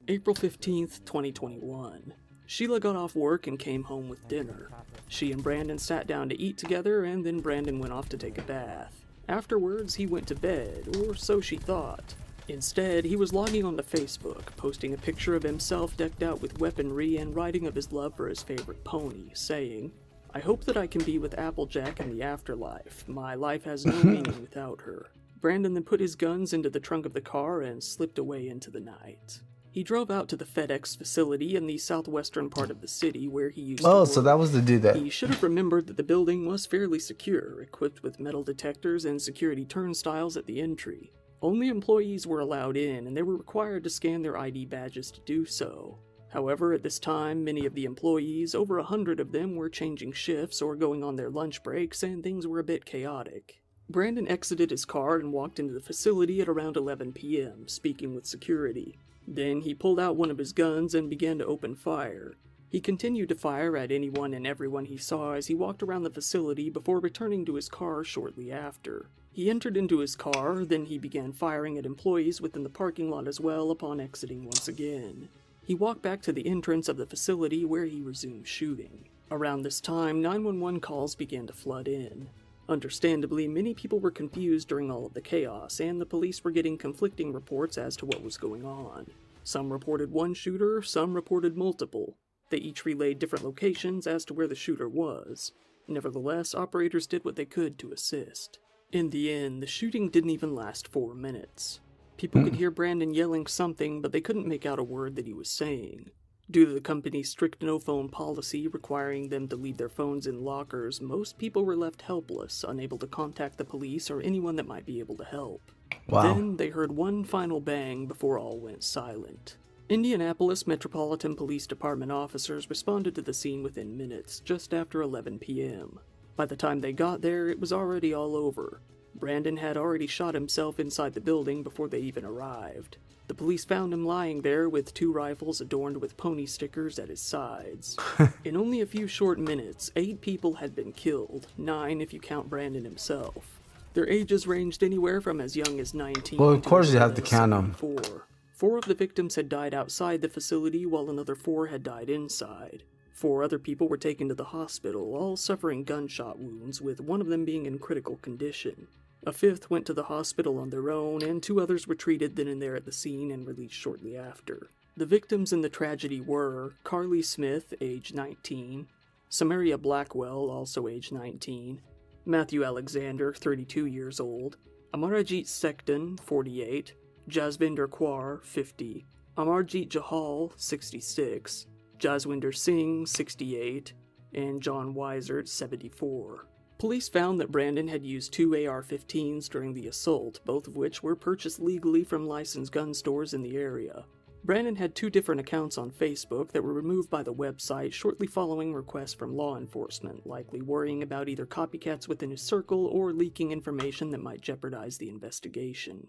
April 15th, 2021. Sheila got off work and came home with dinner. She and Brandon sat down to eat together, and then Brandon went off to take a bath. Afterwards, he went to bed, or so she thought. Instead, he was logging onto Facebook, posting a picture of himself decked out with weaponry and writing of his love for his favorite pony, saying, "I hope that I can be with Applejack in the afterlife. My life has no meaning without her." Brandon then put his guns into the trunk of the car and slipped away into the night. He drove out to the FedEx facility in the southwestern part of the city where he used to work. So that was the dude that... He should have remembered that the building was fairly secure, equipped with metal detectors and security turnstiles at the entry. Only employees were allowed in, and they were required to scan their ID badges to do so. However, at this time, many of the employees, over 100 of them, were changing shifts or going on their lunch breaks, and things were a bit chaotic. Brandon exited his car and walked into the facility at around 11 p.m., speaking with security. Then he pulled out one of his guns and began to open fire. He continued to fire at anyone and everyone he saw as he walked around the facility before returning to his car shortly after. He entered into his car, then he began firing at employees within the parking lot as well upon exiting once again. He walked back to the entrance of the facility where he resumed shooting. Around this time, 911 calls began to flood in. Understandably, many people were confused during all of the chaos, and the police were getting conflicting reports as to what was going on. Some reported one shooter, some reported multiple. They each relayed different locations as to where the shooter was. Nevertheless, operators did what they could to assist. In the end, the shooting didn't even last 4 minutes. People could hear Brandon yelling something, but they couldn't make out a word that he was saying. Due to the company's strict no-phone policy requiring them to leave their phones in lockers, most people were left helpless, unable to contact the police or anyone that might be able to help. Wow. Then they heard one final bang before all went silent. Indianapolis Metropolitan Police Department officers responded to the scene within minutes, just after 11 p.m. By the time they got there, it was already all over. Brandon had already shot himself inside the building before they even arrived. The police found him lying there with 2 rifles adorned with pony stickers at his sides. In only a few short minutes, 8 people had been killed, 9 if you count Brandon himself. Their ages ranged anywhere from as young as 19 Well, of to course as you old have to as count 'em. 74. 4 of the victims had died outside the facility, while another 4 had died inside. 4 other people were taken to the hospital, all suffering gunshot wounds, with one of them being in critical condition. A 5th went to the hospital on their own, and 2 others were treated then and there at the scene and released shortly after. The victims in the tragedy were Carly Smith, age 19, Samaria Blackwell, also age 19, Matthew Alexander, 32 years old, Amarajit Sektan, 48, Jasvinder Kaur, 50, Amarjit Jahal, 66, Jaswinder Singh, 68, and John Weisert, 74. Police found that Brandon had used 2 AR-15s during the assault, both of which were purchased legally from licensed gun stores in the area. Brandon had 2 different accounts on Facebook that were removed by the website shortly following requests from law enforcement, likely worrying about either copycats within his circle or leaking information that might jeopardize the investigation.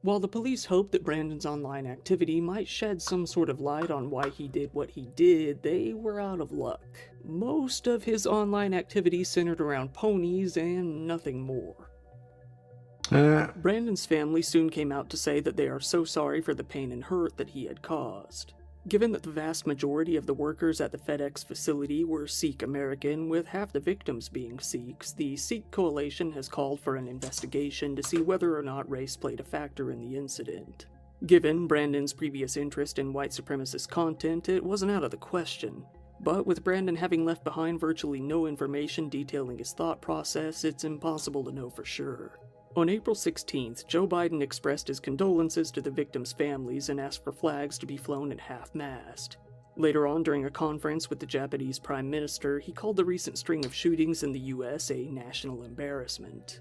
While the police hoped that Brandon's online activity might shed some sort of light on why he did what he did, they were out of luck. Most of his online activity centered around ponies and nothing more. Brandon's family soon came out to say that they are so sorry for the pain and hurt that he had caused. Given that the vast majority of the workers at the FedEx facility were Sikh American, with half the victims being Sikhs, the Sikh Coalition has called for an investigation to see whether or not race played a factor in the incident. Given Brandon's previous interest in white supremacist content, it wasn't out of the question. But with Brandon having left behind virtually no information detailing his thought process, it's impossible to know for sure. On April 16th, Joe Biden expressed his condolences to the victims' families and asked for flags to be flown at half-mast. Later on, during a conference with the Japanese Prime Minister, he called the recent string of shootings in the US a national embarrassment.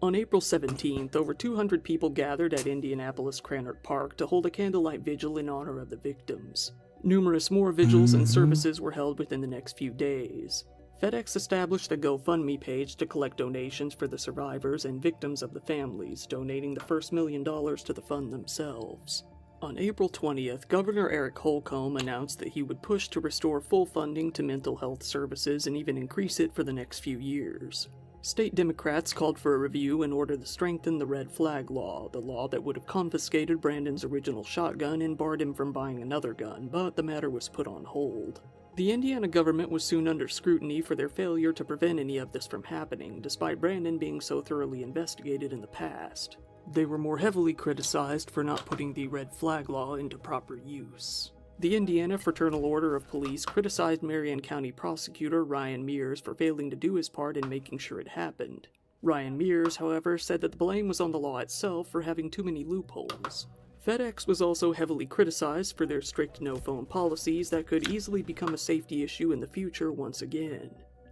On April 17th, over 200 people gathered at Indianapolis Cranard Park to hold a candlelight vigil in honor of the victims. Numerous more vigils and services were held within the next few days. FedEx established a GoFundMe page to collect donations for the survivors and victims of the families, donating the first $1 million to the fund themselves. On April 20th, Governor Eric Holcomb announced that he would push to restore full funding to mental health services and even increase it for the next few years. State Democrats called for a review in order to strengthen the red flag law, the law that would have confiscated Brandon's original shotgun and barred him from buying another gun, but the matter was put on hold. The Indiana government was soon under scrutiny for their failure to prevent any of this from happening, despite Brandon being so thoroughly investigated in the past. They were more heavily criticized for not putting the red flag law into proper use. The Indiana Fraternal Order of Police criticized Marion County Prosecutor Ryan Mears for failing to do his part in making sure it happened. Ryan Mears, however, said that the blame was on the law itself for having too many loopholes. FedEx was also heavily criticized for their strict no-phone policies that could easily become a safety issue in the future once again.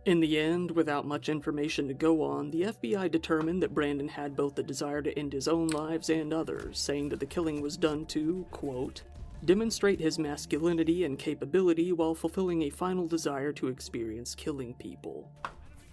In the end, without much information to go on, the FBI determined that Brandon had both the desire to end his own lives and others, saying that the killing was done to, quote, demonstrate his masculinity and capability while fulfilling a final desire to experience killing people.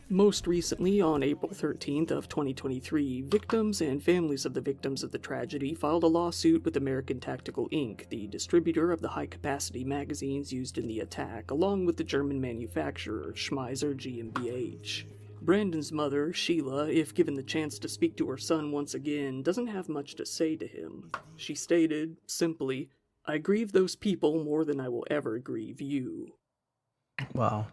Most recently, on April 13th of 2023, victims and families of the victims of the tragedy filed a lawsuit with American Tactical Inc., the distributor of the high-capacity magazines used in the attack, along with the German manufacturer Schmeiser GmbH. Brandon's mother, Sheila, if given the chance to speak to her son once again, doesn't have much to say to him. She stated, simply, "I grieve those people more than I will ever grieve you." Wow.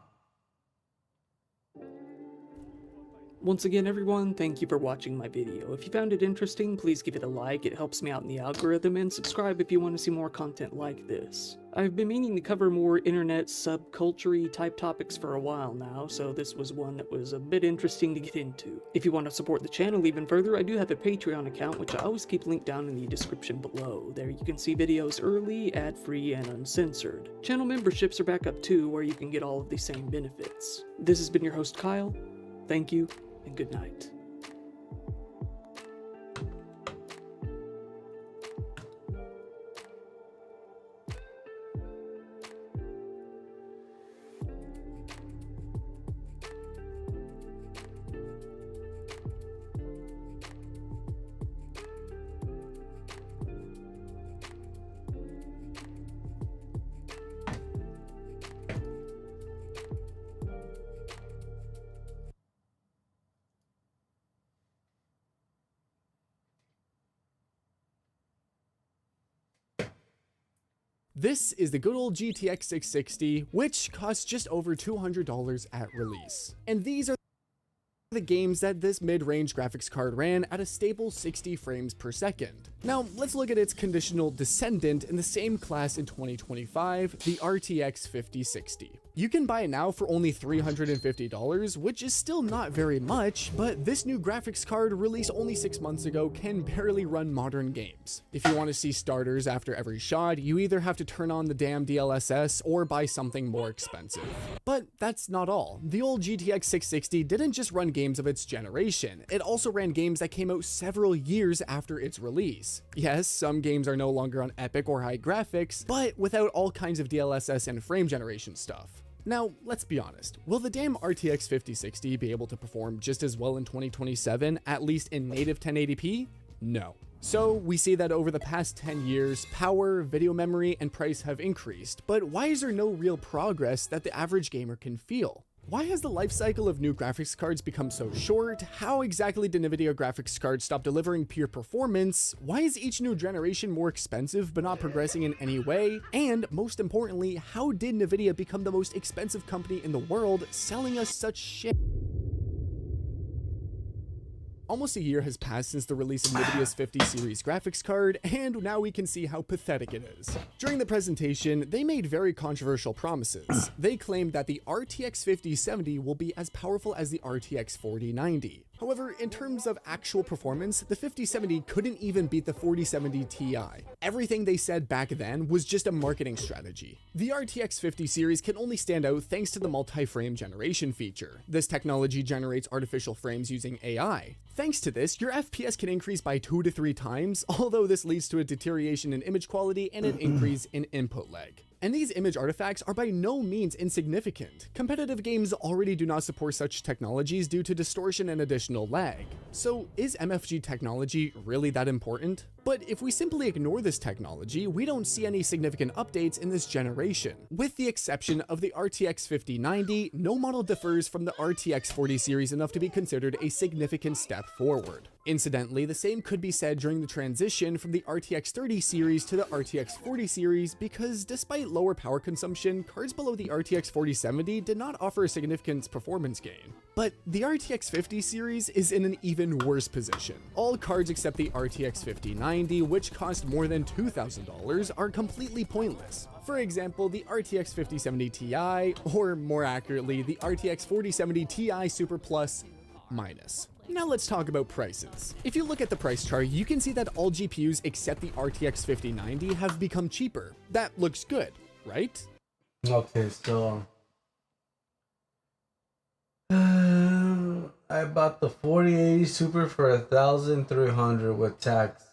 Once again, everyone, thank you for watching my video. If you found it interesting, please give it a like, it helps me out in the algorithm, and subscribe if you want to see more content like this. I've been meaning to cover more internet subculture-y type topics for a while now, so this was one that was a bit interesting to get into. If you want to support the channel even further, I do have a Patreon account, which I always keep linked down in the description below. There you can see videos early, ad-free, and uncensored. Channel memberships are back up too, where you can get all of the same benefits. This has been your host, Kyle. Thank you, and good night. This is the good old GTX 660, which costs just over $200 at release. And these are the games that this mid-range graphics card ran at a stable 60 frames per second. Now, let's look at its conditional descendant in the same class in 2025, the RTX 5060. You can buy it now for only $350, which is still not very much, but this new graphics card released only 6 months ago can barely run modern games. If you want to see starters after every shot, you either have to turn on the damn DLSS or buy something more expensive. But that's not all. The old GTX 660 didn't just run games of its generation, it also ran games that came out several years after its release. Yes, some games are no longer on epic or high graphics, but without all kinds of DLSS and frame generation stuff. Now, let's be honest, will the damn RTX 5060 be able to perform just as well in 2027, at least in native 1080p? No. So we see that over the past 10 years, power, video memory, and price have increased, but why is there no real progress that the average gamer can feel? Why has the life cycle of new graphics cards become so short? How exactly did Nvidia graphics cards stop delivering pure performance? Why is each new generation more expensive but not progressing in any way? And most importantly, how did Nvidia become the most expensive company in the world, selling us such shit? Almost a year has passed since the release of Nvidia's 50 series graphics card, and now we can see how pathetic it is. During the presentation, they made very controversial promises. They claimed that the RTX 5070 will be as powerful as the RTX 4090. However, in terms of actual performance, the 5070 couldn't even beat the 4070 Ti. Everything they said back then was just a marketing strategy. The RTX 50 series can only stand out thanks to the multi-frame generation feature. This technology generates artificial frames using AI. Thanks to this, your FPS can increase by 2 to 3 times, although this leads to a deterioration in image quality and an increase in input lag. And these image artifacts are by no means insignificant. Competitive games already do not support such technologies due to distortion and additional lag. So is MFG technology really that important? But if we simply ignore this technology, we don't see any significant updates in this generation. With the exception of the RTX 5090, no model differs from the RTX 40 series enough to be considered a significant step forward. Incidentally, the same could be said during the transition from the RTX 30 series to the RTX 40 series, because despite lower power consumption, cards below the RTX 4070 did not offer a significant performance gain. But the RTX 50 series is in an even worse position. All cards except the RTX 5090, which cost more than $2,000, are completely pointless. For example, the RTX 5070 Ti, or more accurately, the RTX 4070 Ti Super Plus minus. Now let's talk about prices. If you look at the price chart, you can see that all GPUs except the RTX 5090 have become cheaper. That looks good, right? Okay, so I bought the 4080 Super for $1,300 with tax.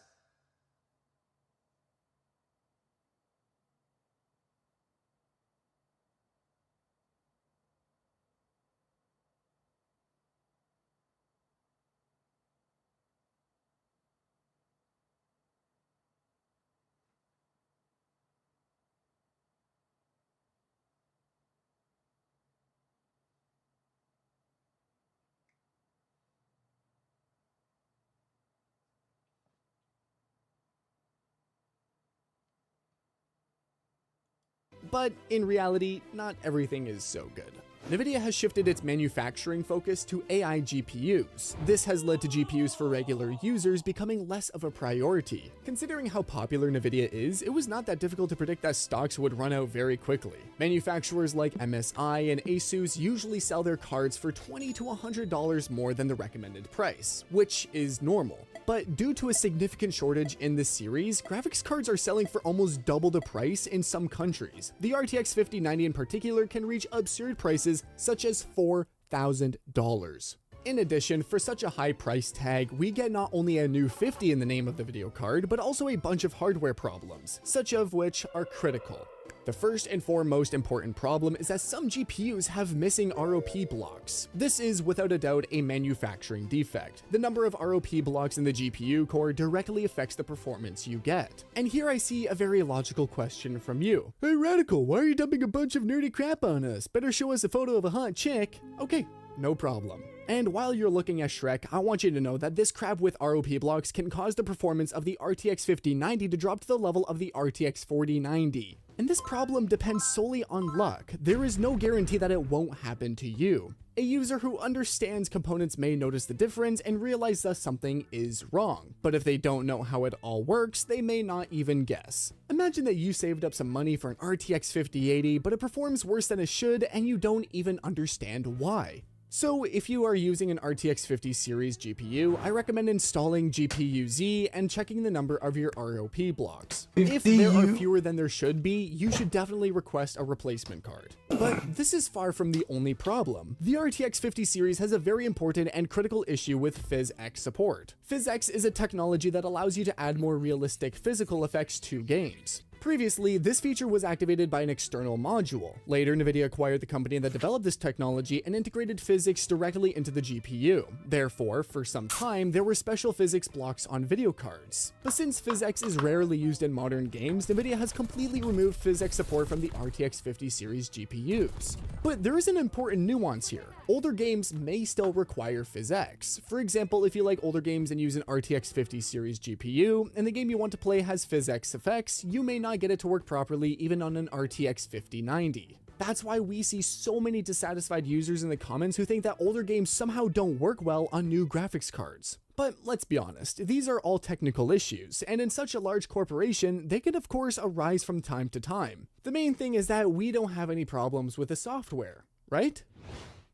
But in reality, not everything is so good. NVIDIA has shifted its manufacturing focus to AI GPUs. This has led to GPUs for regular users becoming less of a priority. Considering how popular NVIDIA is, it was not that difficult to predict that stocks would run out very quickly. Manufacturers like MSI and Asus usually sell their cards for $20 to $100 more than the recommended price, which is normal. But due to a significant shortage in this series, graphics cards are selling for almost double the price in some countries. The RTX 5090 in particular can reach absurd prices such as $4,000. In addition, for such a high price tag, we get not only a new 50 in the name of the video card, but also a bunch of hardware problems, such of which are critical. The first and foremost important problem is that some GPUs have missing ROP blocks. This is without a doubt a manufacturing defect. The number of ROP blocks in the GPU core directly affects the performance you get. And here I see a very logical question from you. Hey Radical, why are you dumping a bunch of nerdy crap on us? Better show us a photo of a hot chick. Okay, no problem. And while you're looking at Shrek, I want you to know that this crap with ROP blocks can cause the performance of the RTX 5090 to drop to the level of the RTX 4090. And this problem depends solely on luck. There is no guarantee that it won't happen to you. A user who understands components may notice the difference and realize that something is wrong. But if they don't know how it all works, they may not even guess. Imagine that you saved up some money for an RTX 5080, but it performs worse than it should and you don't even understand why. So if you are using an RTX 50 series GPU, I recommend installing GPU-Z and checking the number of your ROP blocks. If there are fewer than there should be, you should definitely request a replacement card. But this is far from the only problem. The RTX 50 series has a very important and critical issue with PhysX support. PhysX is a technology that allows you to add more realistic physical effects to games. Previously, this feature was activated by an external module. Later, NVIDIA acquired the company that developed this technology and integrated physics directly into the GPU. Therefore, for some time, there were special physics blocks on video cards. But since PhysX is rarely used in modern games, NVIDIA has completely removed PhysX support from the RTX 50 series GPUs. But there is an important nuance here. Older games may still require PhysX. For example, if you like older games and use an RTX 50 series GPU, and the game you want to play has PhysX effects, you may not get it to work properly even on an RTX 5090. That's why we see so many dissatisfied users in the comments who think that older games somehow don't work well on new graphics cards. But let's be honest, these are all technical issues, and in such a large corporation, they can of course arise from time to time. The main thing is that we don't have any problems with the software, right?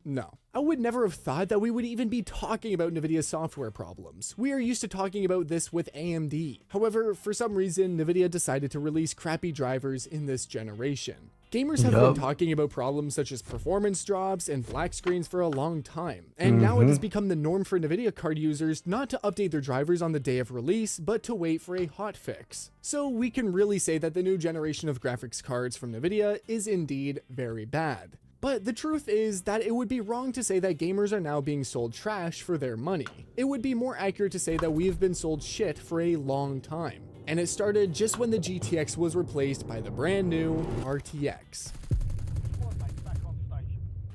No. I would never have thought that we would even be talking about NVIDIA's software problems. We are used to talking about this with AMD. However, for some reason, NVIDIA decided to release crappy drivers in this generation. Gamers have been talking about problems such as performance drops and black screens for a long time, and now it has become the norm for NVIDIA card users not to update their drivers on the day of release, but to wait for a hotfix. So we can really say that the new generation of graphics cards from NVIDIA is indeed very bad. But the truth is that it would be wrong to say that gamers are now being sold trash for their money. It would be more accurate to say that we've been sold shit for a long time. And it started just when the GTX was replaced by the brand new RTX.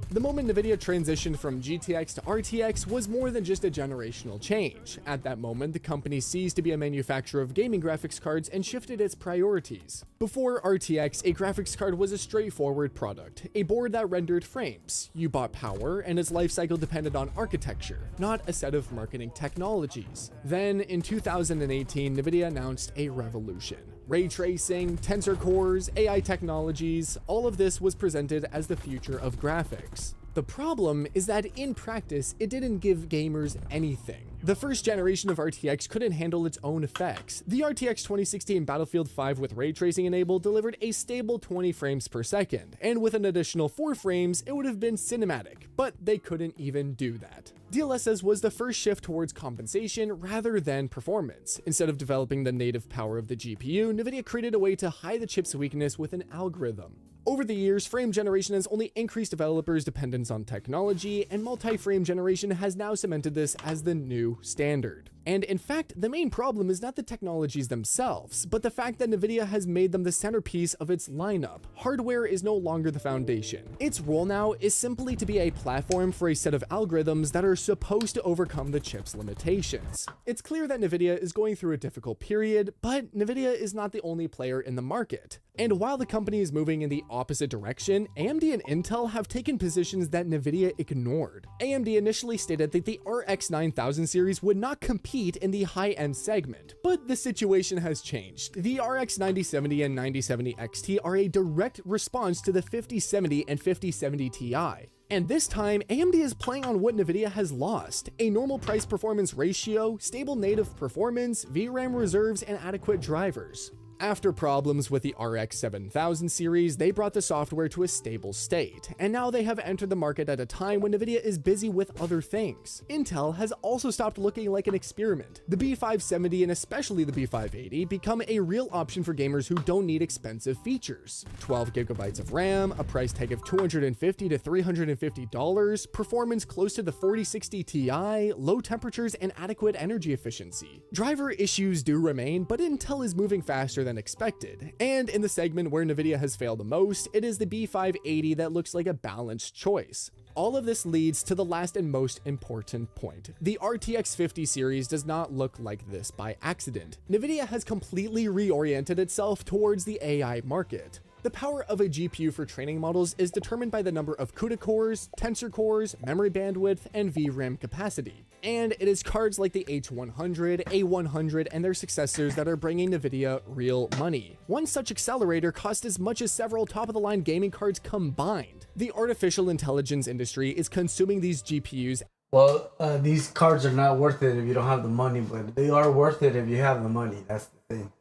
The moment Nvidia transitioned from GTX to RTX was more than just a generational change. At that moment, the company ceased to be a manufacturer of gaming graphics cards and shifted its priorities. Before RTX, a graphics card was a straightforward product, a board that rendered frames. You bought power, and its lifecycle depended on architecture, not a set of marketing technologies. Then, in 2018, Nvidia announced a revolution. Ray tracing, tensor cores, AI technologies, all of this was presented as the future of graphics. The problem is that in practice, it didn't give gamers anything. The first generation of RTX couldn't handle its own effects. The RTX 2016 Battlefield 5 with ray tracing enabled delivered a stable 20 frames per second, and with an additional 4 frames, it would have been cinematic, but they couldn't even do that. DLSS was the first shift towards compensation rather than performance. Instead of developing the native power of the GPU, Nvidia created a way to hide the chip's weakness with an algorithm. Over the years, frame generation has only increased developers' dependence on technology, and multi-frame generation has now cemented this as the new standard. And in fact, the main problem is not the technologies themselves, but the fact that Nvidia has made them the centerpiece of its lineup. Hardware is no longer the foundation. Its role now is simply to be a platform for a set of algorithms that are supposed to overcome the chip's limitations. It's clear that Nvidia is going through a difficult period, but Nvidia is not the only player in the market. And while the company is moving in the opposite direction, AMD and Intel have taken positions that Nvidia ignored. AMD initially stated that the RX 9000 series would not compete in the high-end segment, but the situation has changed. The RX 9070 and 9070 XT are a direct response to the 5070 and 5070 Ti. And this time, AMD is playing on what Nvidia has lost: a normal price-performance ratio, stable native performance, VRAM reserves, and adequate drivers. After problems with the RX 7000 series, they brought the software to a stable state, and now they have entered the market at a time when Nvidia is busy with other things. Intel has also stopped looking like an experiment. The B570 and especially the B580 become a real option for gamers who don't need expensive features. 12 gigabytes of RAM, a price tag of $250 to $350, performance close to the 4060 Ti, low temperatures, and adequate energy efficiency. Driver issues do remain, but Intel is moving faster than expected. And in the segment where Nvidia has failed the most, it is the B580 that looks like a balanced choice. All of this leads to the last and most important point. The RTX 50 series does not look like this by accident. Nvidia has completely reoriented itself towards the AI market. The power of a GPU for training models is determined by the number of CUDA cores, tensor cores, memory bandwidth, and VRAM capacity. And it is cards like the H100, A100, and their successors that are bringing Nvidia real money. One such accelerator costs as much as several top-of-the-line gaming cards combined. The artificial intelligence industry is consuming these GPUs. Well, these cards are not worth it if you don't have the money, but they are worth it if you have the money. That's the thing.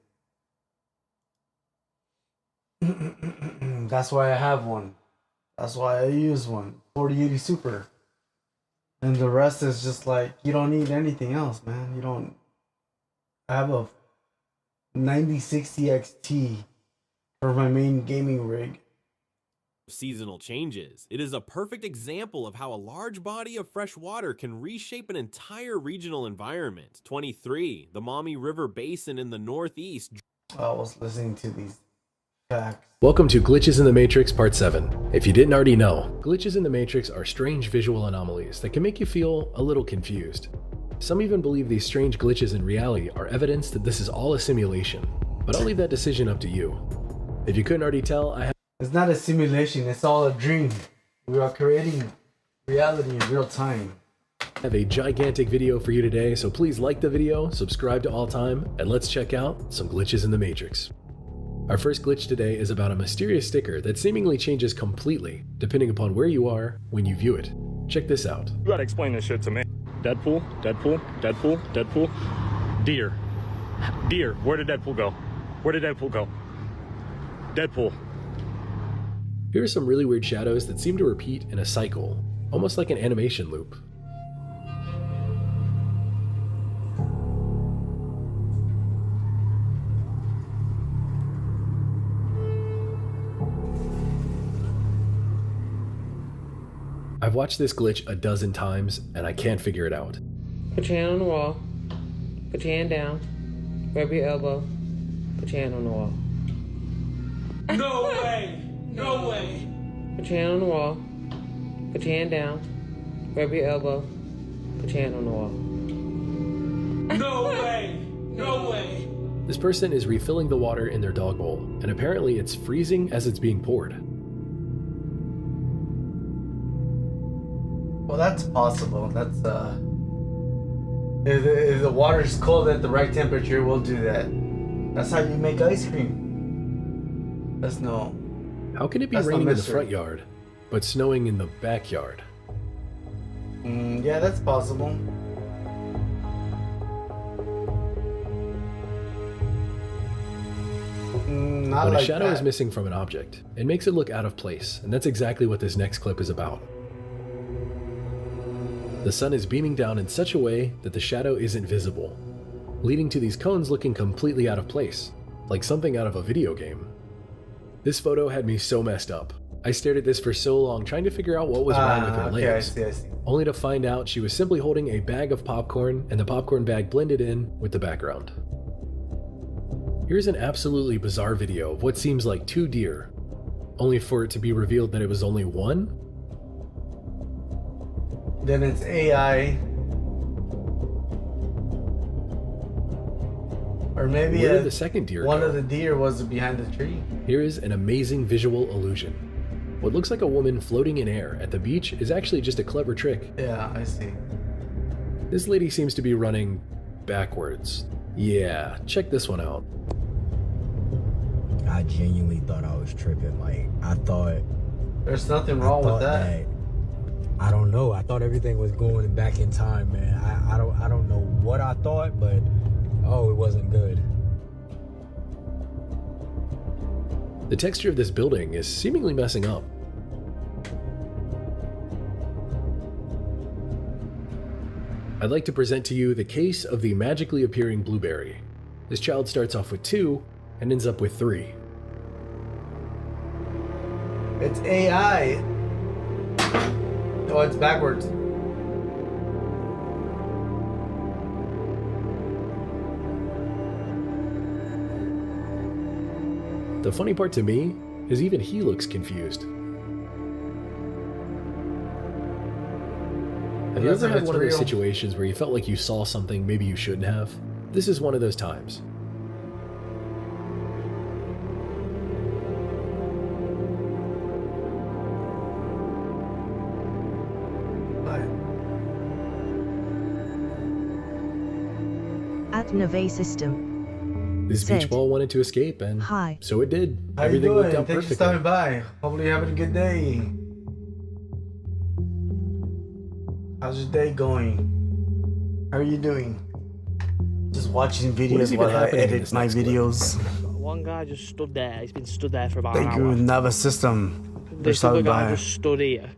That's why I have one. That's why I use one. 4080 Super. And the rest is just like, you don't need anything else, man. You don't. I have a 9060 XT for my main gaming rig. Seasonal changes. It is a perfect example of how a large body of fresh water can reshape an entire regional environment. 23. The Maumee River Basin in the northeast. I was listening to these facts. Welcome to Glitches in the Matrix Part 7. If you didn't already know, glitches in the Matrix are strange visual anomalies that can make you feel a little confused. Some even believe these strange glitches in reality are evidence that this is all a simulation, but I'll leave that decision up to you. If you couldn't already tell, It's not a simulation, it's all a dream. We are creating reality in real time. I have a gigantic video for you today, so please like the video, subscribe to All Time, and let's check out some glitches in the Matrix. Our first glitch today is about a mysterious sticker that seemingly changes completely depending upon where you are when you view it. Check this out. You gotta explain this shit to me. Deadpool, Deadpool, Deadpool, Deadpool. Deer. Deer. Where did Deadpool go? Where did Deadpool go? Deadpool. Here are some really weird shadows that seem to repeat in a cycle, almost like an animation loop. I've watched this glitch a dozen times and I can't figure it out. Put your hand on the wall. Put your hand down. Grab your elbow. Put your hand on the wall. No way! No way! Put your hand on the wall. Put your hand down. Grab your elbow. Put your hand on the wall. No way! No way! This person is refilling the water in their dog bowl, and apparently it's freezing as it's being poured. Well, that's possible. That's if the water's cold at the right temperature, we'll do that. That's how you make ice cream. That's no. How can it be raining in the front yard, but snowing in the backyard? Yeah, that's possible. Not When like a shadow that. is missing from an object, it makes it look out of place, and that's exactly what this next clip is about. The sun is beaming down in such a way that the shadow isn't visible, leading to these cones looking completely out of place, like something out of a video game. This photo had me so messed up. I stared at this for so long trying to figure out what was wrong with her legs, I see. only to find out she was simply holding a bag of popcorn and the popcorn bag blended in with the background. Here's an absolutely bizarre video of what seems like 2 deer, only for it to be revealed that it was only 1? Then it's AI. Or maybe Where did the second deer one go? of the deer was behind the tree. Here is an amazing visual illusion. What looks like a woman floating in air at the beach is actually just a clever trick. Yeah, I see. This lady seems to be running backwards. Yeah, check this one out. I genuinely thought I was tripping. Like, I thought... There's nothing wrong with that. I don't know. I thought everything was going back in time, man. I don't know what I thought, but oh, it wasn't good. The texture of this building is seemingly messing up. I'd like to present to you the case of the magically appearing blueberry. This child starts off with 2 and ends up with 3. It's AI. Oh, it's backwards. The funny part to me is even he looks confused. Have you ever had one of those situations where you felt like you saw something maybe you shouldn't have? This is one of those times. At Neve System. This beach ball wanted to escape, and so it did. How Everything you worked doing? out Thanks for perfectly. stopping by. Hopefully you're having a good day. How's your day going? How are you doing? Just watching videos while I edit my videos. One guy just stood there. He's been stood there for about Thank an you, hour. Nava System. For This other stopping guy by. just stood here.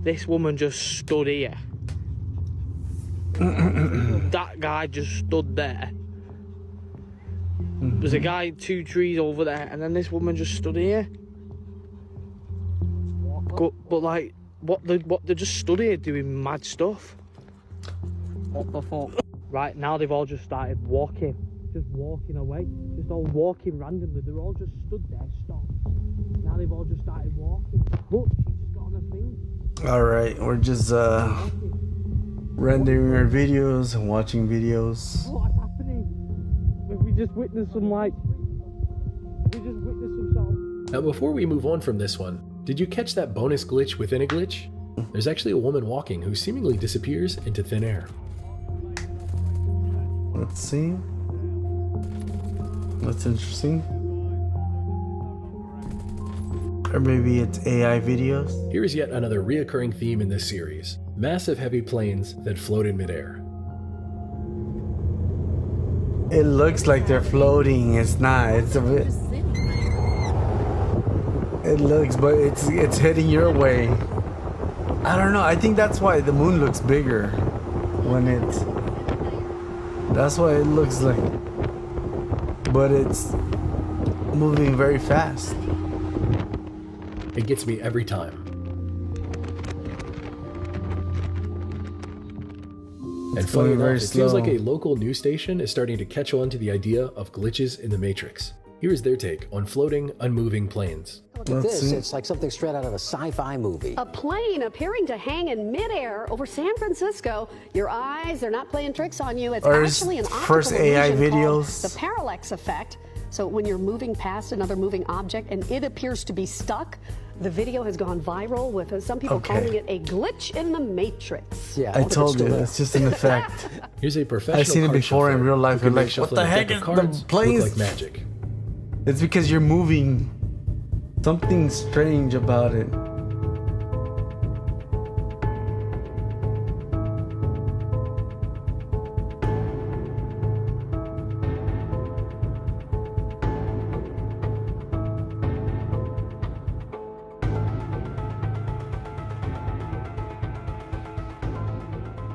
This woman just stood here. That guy just stood there. There's a guy 2 trees over there, and then this woman just stood here. But like, what they just stood here doing mad stuff. What the fuck? Right now they've all just started walking, just walking away, just all walking randomly. They're all just stood there, stopped. Now they've all just started walking. Look, she's just got on a thing. Alright, we're just rendering our videos and watching videos. What's happening? We just witnessed some like. We just witnessed some sort of. Now before we move on from this one, did you catch that bonus glitch within a glitch? There's actually a woman walking who seemingly disappears into thin air. Let's see. That's interesting. Or maybe it's AI videos. Here is yet another reoccurring theme in this series. Massive heavy planes that float in midair. It looks like they're floating. It's not. It's a bit. It looks, but it's heading your way. I don't know. I think that's why the moon looks bigger when it's. That's why it looks like. But it's moving very fast. It gets me every time. And funny going enough, very it seems like slow. a local news station is starting to catch on to the idea of glitches in the Matrix. Here is their take on floating, unmoving planes. Look at this, it's like something straight out of a sci-fi movie. A plane appearing to hang in midair over San Francisco. Your eyes, they're not playing tricks on you. It's Or actually an optical first AI illusion called videos. the parallax effect. So when you're moving past another moving object and it appears to be stuck, the video has gone viral with some people Okay. calling it a glitch in the Matrix. Yeah, I told you, it's just an effect. Here's a professional I've seen it card before in shuffler real who life. can You're make like, what shuffling the a heck deck is of the cards planes? look like magic. It's because you're moving. Something strange about it.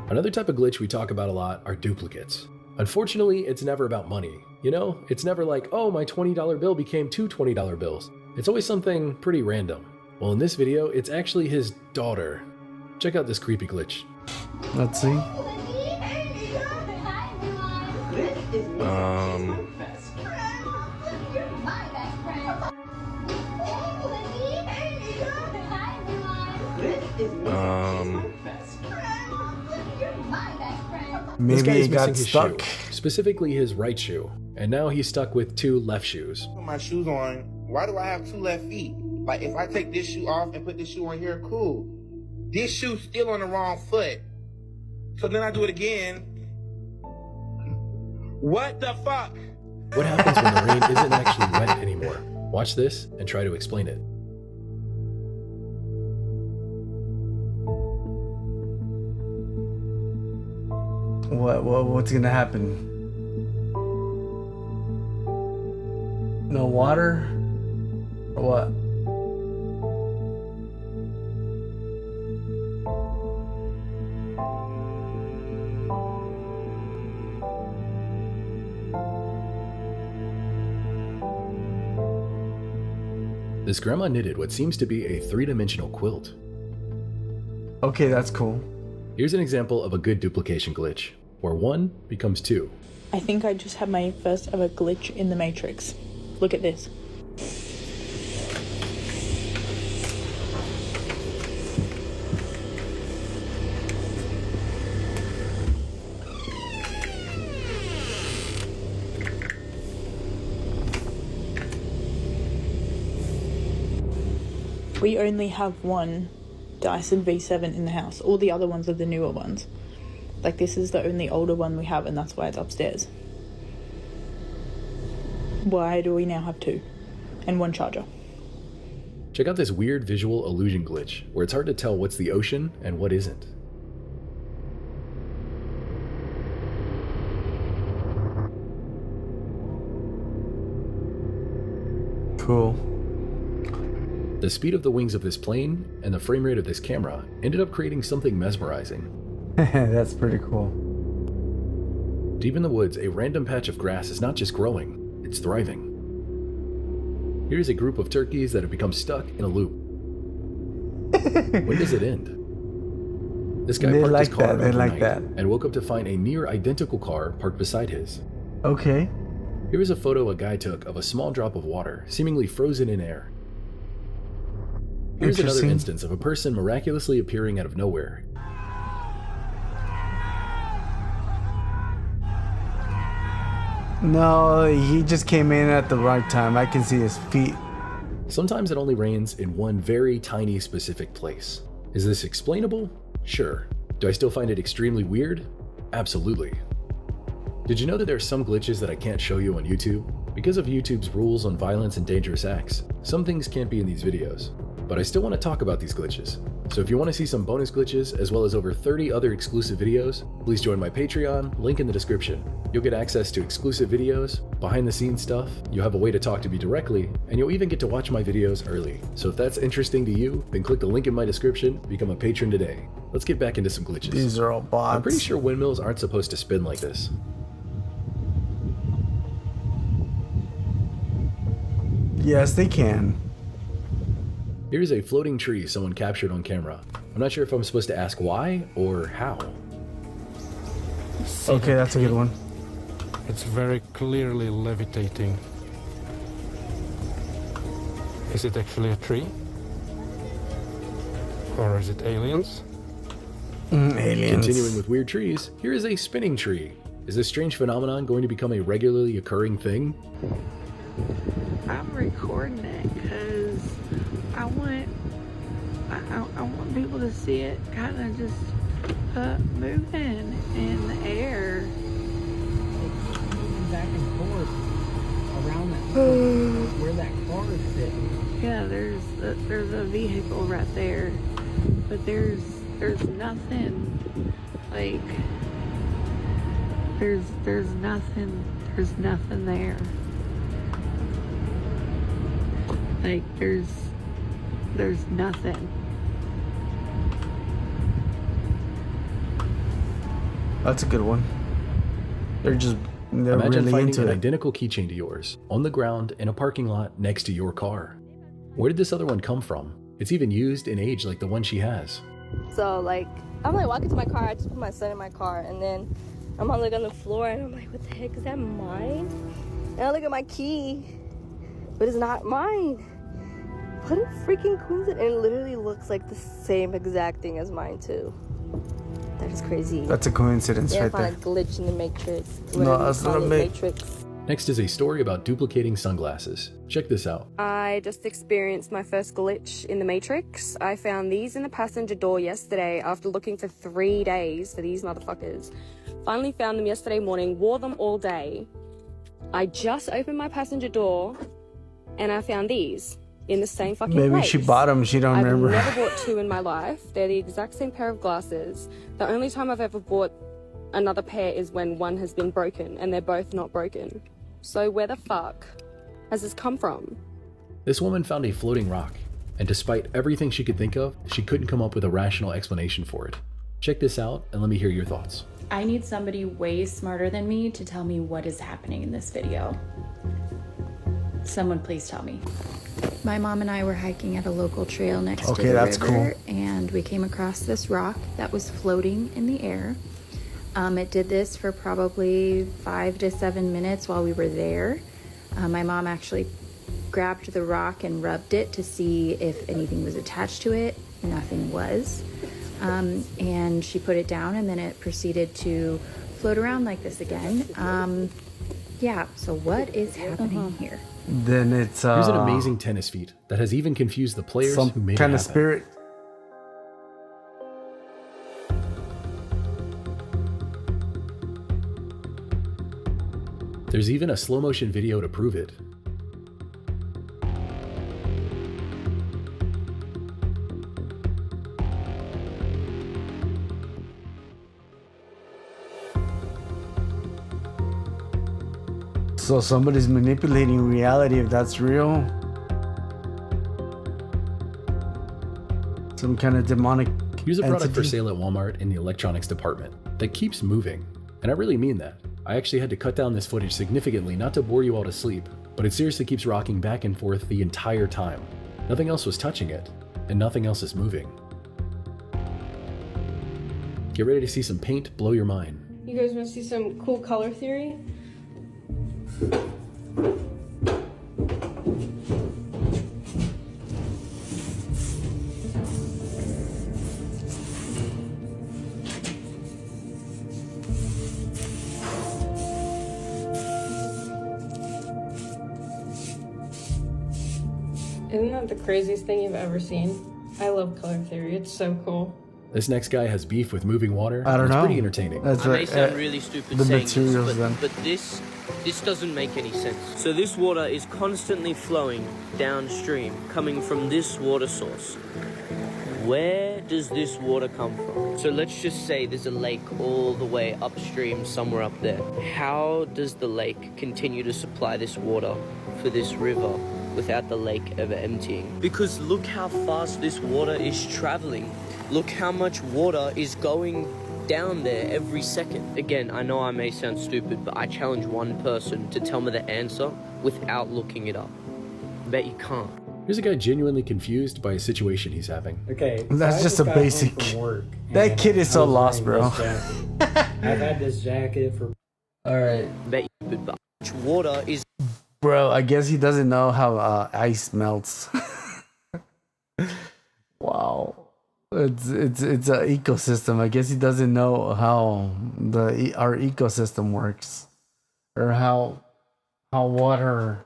Another type of glitch we talk about a lot are duplicates. Unfortunately, it's never about money. You know, it's never like, oh, my $20 bill became two $20 bills. It's always something pretty random. Well, in this video, it's actually his daughter. Check out this creepy glitch. Let's see. This guy Maybe is it got missing his stuck. shoe, specifically his right shoe, and now he's stuck with two left shoes. Put my shoes on. Why do I have two left feet? Like if I take this shoe off and put this shoe on here, cool. This shoe's still on the wrong foot. So then I do it again. What the fuck? What happens when the rain isn't actually wet anymore? Watch this and try to explain it. What's gonna happen? No water? Or what? This grandma knitted what seems to be a three-dimensional quilt. Okay, that's cool. Here's an example of a good duplication glitch, where one becomes two. I think I just had my first ever glitch in the Matrix. Look at this. We only have one Dyson V7 in the house. All the other ones are the newer ones. Like this is the only older one we have and that's why it's upstairs. Why do we now have two? And one charger. Check out this weird visual illusion glitch, where it's hard to tell what's the ocean and what isn't. Cool. The speed of the wings of this plane and the frame rate of this camera ended up creating something mesmerizing. That's pretty cool. Deep in the woods, a random patch of grass is not just growing, it's thriving. Here's a group of turkeys that have become stuck in a loop. When does it end? This guy They parked like his car that, they like overnight and woke up to find a near identical car parked beside his. Okay. Here is a photo a guy took of a small drop of water, seemingly frozen in air. Here's another Interesting. instance of a person miraculously appearing out of nowhere. No, he just came in at the right time. I can see his feet. Sometimes it only rains in one very tiny specific place. Is this explainable? Sure. Do I still find it extremely weird? Absolutely. Did you know that there are some glitches that I can't show you on YouTube? Because of YouTube's rules on violence and dangerous acts, some things can't be in these videos. But I still want to talk about these glitches. So if you want to see some bonus glitches, as well as over 30 other exclusive videos, please join my Patreon, link in the description. You'll get access to exclusive videos, behind the scenes stuff, you'll have a way to talk to me directly, and you'll even get to watch my videos early. So if that's interesting to you, then click the link in my description, become a patron today. Let's get back into some glitches. These are all bots. I'm pretty sure windmills aren't supposed to spin like this. Yes, they can. Here's a floating tree someone captured on camera. I'm not sure if I'm supposed to ask why or how. Okay, that's a good one. It's very clearly levitating. Is it actually a tree? Or is it aliens? Aliens. Continuing with weird trees, here is a spinning tree. Is this strange phenomenon going to become a regularly occurring thing? I'm recording it because I want people to see it kind of just moving in the air. It's moving back and forth around that where that car is sitting. Yeah, there's a vehicle right there, but there's nothing like there's nothing there. Like there's nothing. That's a good one. They're Imagine really finding into an it. identical keychain to yours on the ground in a parking lot next to your car. Where did this other one come from? It's even used in age like the one she has. So like, I'm like walking to my car, I just put my son in my car, and then I'm on the floor and I'm like, what the heck, is that mine? And I look at my key, but it's not mine. What a freaking coincidence. And it literally looks like the same exact thing as mine too. That is crazy. That's a coincidence yeah, right I found there. a glitch in the matrix. No, that's not a matrix. Next is a story about duplicating sunglasses. Check this out. I just experienced my first glitch in the Matrix. I found these in the passenger door yesterday after looking for 3 days for these motherfuckers. Finally found them yesterday morning, wore them all day. I just opened my passenger door and I found these in the same fucking Maybe place. she bought them, she don't remember. I've never bought two in my life. They're the exact same pair of glasses. The only time I've ever bought another pair is when one has been broken, and they're both not broken. So where the fuck has this come from? This woman found a floating rock, and despite everything she could think of, she couldn't come up with a rational explanation for it. Check this out and let me hear your thoughts. I need somebody way smarter than me to tell me what is happening in this video. Someone please tell me. My mom and I were hiking at a local trail next to the river, and we came across this rock that was floating in the air. It did this for probably 5 to 7 minutes while we were there. My mom actually grabbed the rock and rubbed it to see if anything was attached to it. Nothing was. And she put it down, and then it proceeded to float around like this again. Yeah, so what is happening here? Then it's Here's an amazing tennis feat that has even confused the players who made it kind happen. of spirit. There's even a slow motion video to prove it. So somebody's manipulating reality if that's real. Some kind of demonic Here's a product for entity. sale at Walmart in the electronics department that keeps moving. And I really mean that. I actually had to cut down this footage significantly not to bore you all to sleep, but it seriously keeps rocking back and forth the entire time. Nothing else was touching it, and nothing else is moving. Get ready to see some paint blow your mind. You guys want to see some cool color theory? Isn't that the craziest thing you've ever seen? I love color theory. It's so cool. This next guy has beef with moving water. I don't and it's know. pretty entertaining. That's I may right. sound really stupid the saying materials this, then. but this doesn't make any sense. So this water is constantly flowing downstream, coming from this water source. Where does this water come from? So let's just say there's a lake all the way upstream, somewhere up there. How does the lake continue to supply this water for this river without the lake ever emptying? Because look how fast this water is traveling. Look how much water is going down there every second. Again, I know I may sound stupid, but I challenge one person to tell me the answer without looking it up. Bet you can't. Here's a guy genuinely confused by a situation he's having. Okay, That's so just I a got basic. home from work, That kid is so I was lost, wearing bro. this jacket. I've had this jacket for. All right, Water is. bro. I guess he doesn't know how ice melts. Wow, it's an ecosystem. I guess he doesn't know how our ecosystem works, or how water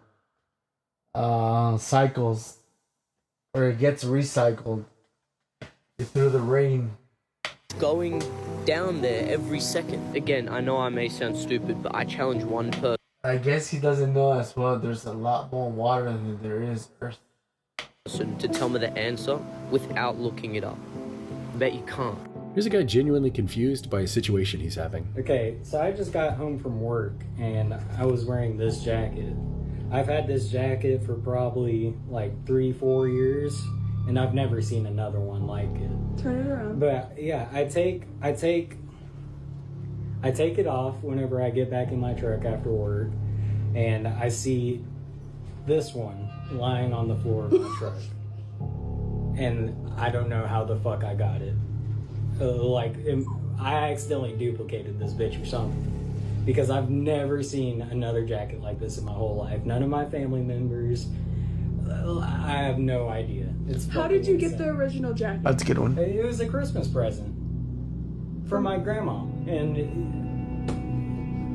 cycles, or it gets recycled through the rain. Going down there every second. Again, I know I may sound stupid, but I challenge one I guess he doesn't know as well. There's a lot more water than there is earth. person to tell me the answer without looking it up. Bet you can't. Here's a guy genuinely confused by a situation he's having. Okay, so I just got home from work and I was wearing this jacket. I've had this jacket for probably like 3-4 years, and I've never seen another one like it. Turn it around. But yeah, I take it off whenever I get back in my truck after work, and I see this one lying on the floor of my truck, and I don't know how the fuck I got it. I accidentally duplicated this bitch or something, because I've never seen another jacket like this in my whole life. None of my family members. I have no idea. How did you get the original jacket? That's a good one. It was a Christmas present from my grandma, and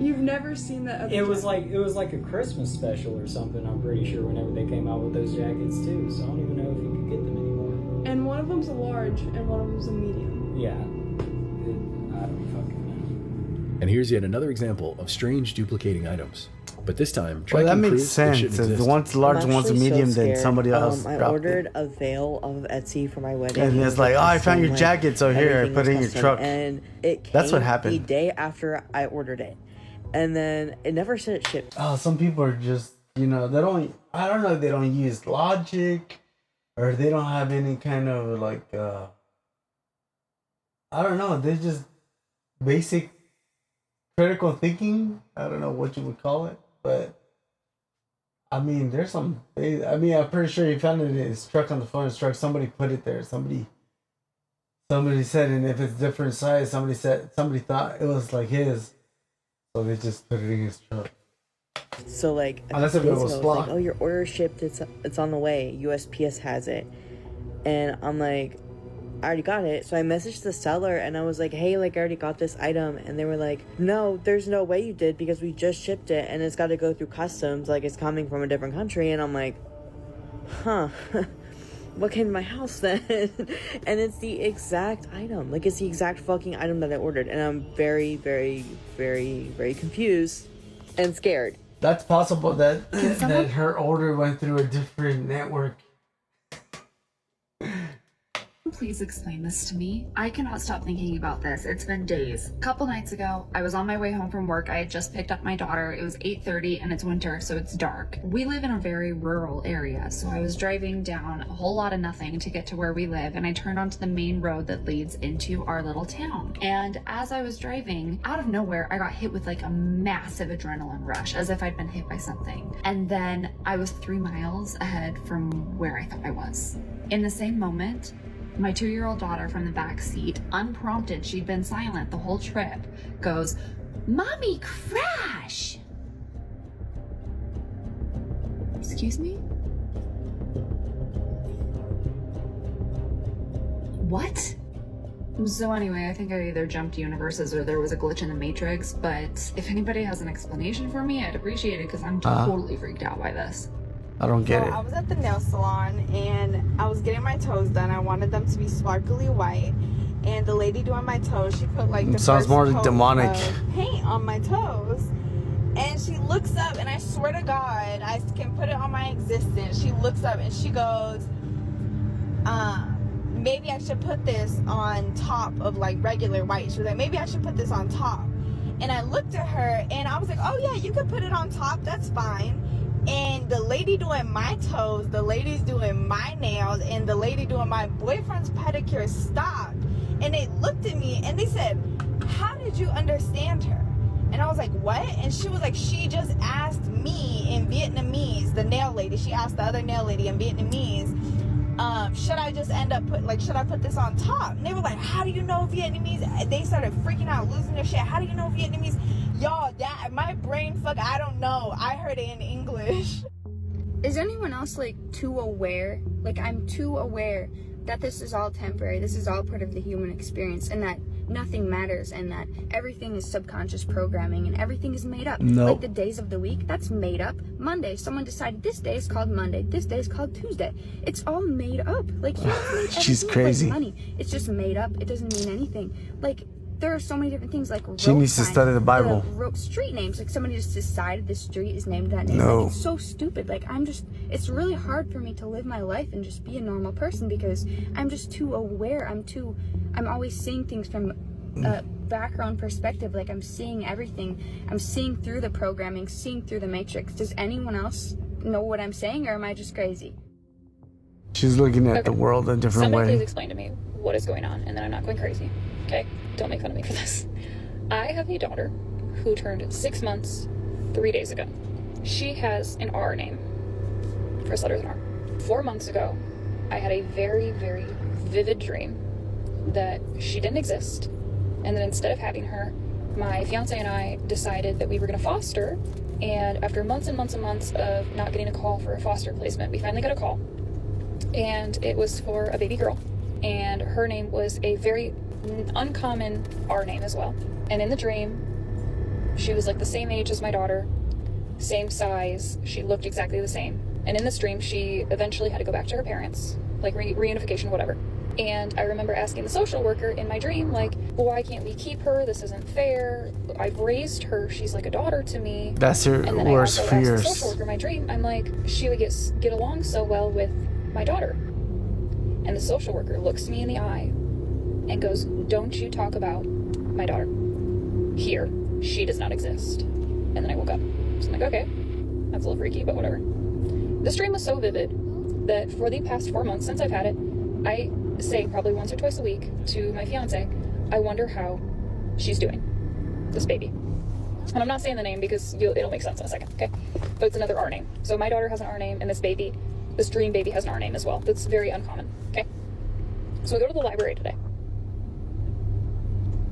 you've never seen that other it was like a Christmas special or something. I'm pretty sure whenever they came out with those jackets too. So I don't even know if you could get them anymore. And one of them's a large, and one of them's a medium. Yeah, I don't fucking know. And here's yet another example of strange duplicating items. But this time, Well, tracking that makes proves it sense. shouldn't If exist. one's large, one's a medium, then somebody else I dropped ordered it. a veil of Etsy for my wedding. And it's like, oh, I found your Like, jacket, so here, everything put it in was your custom, truck. And it came That's what happened. the day after I ordered it. And then it never said it shipped. Oh, some people are just, they don't, I don't know if they don't use logic, or they don't have any kind of I don't know, they're just basic critical thinking. I don't know what you would call it, but I mean, there's some, I'm pretty sure he found it in his truck on the phone. His truck, somebody put it there. Somebody said, and if it's different size, somebody thought it was like his, so they just put it in his truck. So like, Unless if it was like, oh, your order shipped. It's on the way. USPS has it, and I'm like, I already got it. So I messaged the seller and I was like, hey, like I already got this item, and they were like, no, there's no way you did, because we just shipped it and it's got to go through customs, like it's coming from a different country. And I'm like, huh. What came to my house then? And it's the exact item. Like, it's the exact fucking item that I ordered. And I'm very, very, very, very confused and scared. That's possible that that her order went through a different network. Please explain this to me. I cannot stop thinking about this. It's been days. A couple nights ago, I was on my way home from work. I had just picked up my daughter. It was 8:30 and it's winter, so it's dark. We live in a very rural area, so I was driving down a whole lot of nothing to get to where we live, and I turned onto the main road that leads into our little town. And as I was driving, out of nowhere, I got hit with like a massive adrenaline rush, as if I'd been hit by something. And then I was 3 miles ahead from where I thought I was. In the same moment, my 2-year-old daughter from the back seat, unprompted, she'd been silent the whole trip, goes, "Mommy, crash!" Excuse me? What? So anyway, I think I either jumped universes or there was a glitch in the Matrix, but if anybody has an explanation for me, I'd appreciate it, because I'm totally freaked out by this. I don't get So it. I was at the nail salon and I was getting my toes done. I wanted them to be sparkly white. And the lady doing my toes, she put like the Sounds first more coat demonic. of paint on my toes. And she looks up, and I swear to God, I can put it on my existence. She looks up and she goes, maybe I should put this on top of like regular white. She was like, maybe I should put this on top. And I looked at her and I was like, oh yeah, you could put it on top, that's fine. And the lady doing my toes, the lady's doing my nails, and the lady doing my boyfriend's pedicure stopped. And they looked at me and they said, how did you understand her? And I was was like, what? And she was like, she just asked me in Vietnamese, the nail lady, she asked the other nail lady in Vietnamese, should I just end up should I put this on top? And they were like, how do you know Vietnamese? They started freaking out, losing their shit. How do you know Vietnamese? Y'all, that, my brain, I don't know. I heard it in English. Is anyone else like too aware? Like, I'm too aware that this is all temporary, this is all part of the human experience, and that nothing matters, and that everything is subconscious programming, and everything is made up. Nope. Like the days of the week, that's made up. Monday, someone decided this day is called Monday, this day is called Tuesday. It's all made up. Like, she's crazy. Like money. It's just made up. It doesn't mean anything. Like, there are so many different things, like she needs to study the Bible. Street names, like somebody just decided this street is named that name. No. Like, it's so stupid. Like, it's really hard for me to live my life and just be a normal person because I'm just too aware. I'm always seeing things from a background perspective. Like, I'm seeing everything. I'm seeing through the programming, seeing through the matrix. Does anyone else know what I'm saying, or am I just crazy? She's looking at the world a different Somebody way. please explain to me what is going on, and then I'm not going crazy. Okay? Don't make fun of me for this. I have a daughter who turned 6 months 3 days ago. She has an R name. First letter is an R. 4 months ago, I had a very, very vivid dream that she didn't exist, and that instead of having her, my fiance and I decided that we were going to foster, and after months and months and months of not getting a call for a foster placement, we finally got a call, and it was for a baby girl, and her name was a very uncommon R name as well. And in the dream, she was like the same age as my daughter, same size, she looked exactly the same. And in this dream, she eventually had to go back to her parents, like reunification, whatever. And I remember asking the social worker in my dream, like, well, why can't we keep her? This isn't fair. I've raised her. She's like a daughter to me. That's her and then worst I also fears. asked the social worker in my dream, I'm like, she would get along so well with my daughter. And the social worker looks me in the eye and goes, don't you talk about my daughter here. She does not exist. And then I woke up. So I'm like, okay, that's a little freaky, but whatever. This dream was so vivid that for the past 4 months since I've had it, I say probably once or twice a week to my fiance, I wonder how she's doing, this baby. And I'm not saying the name because it'll make sense in a second, okay? But it's another R name. So my daughter has an R name, and this dream baby has an R name as well. That's very uncommon, okay? So I go to the library today.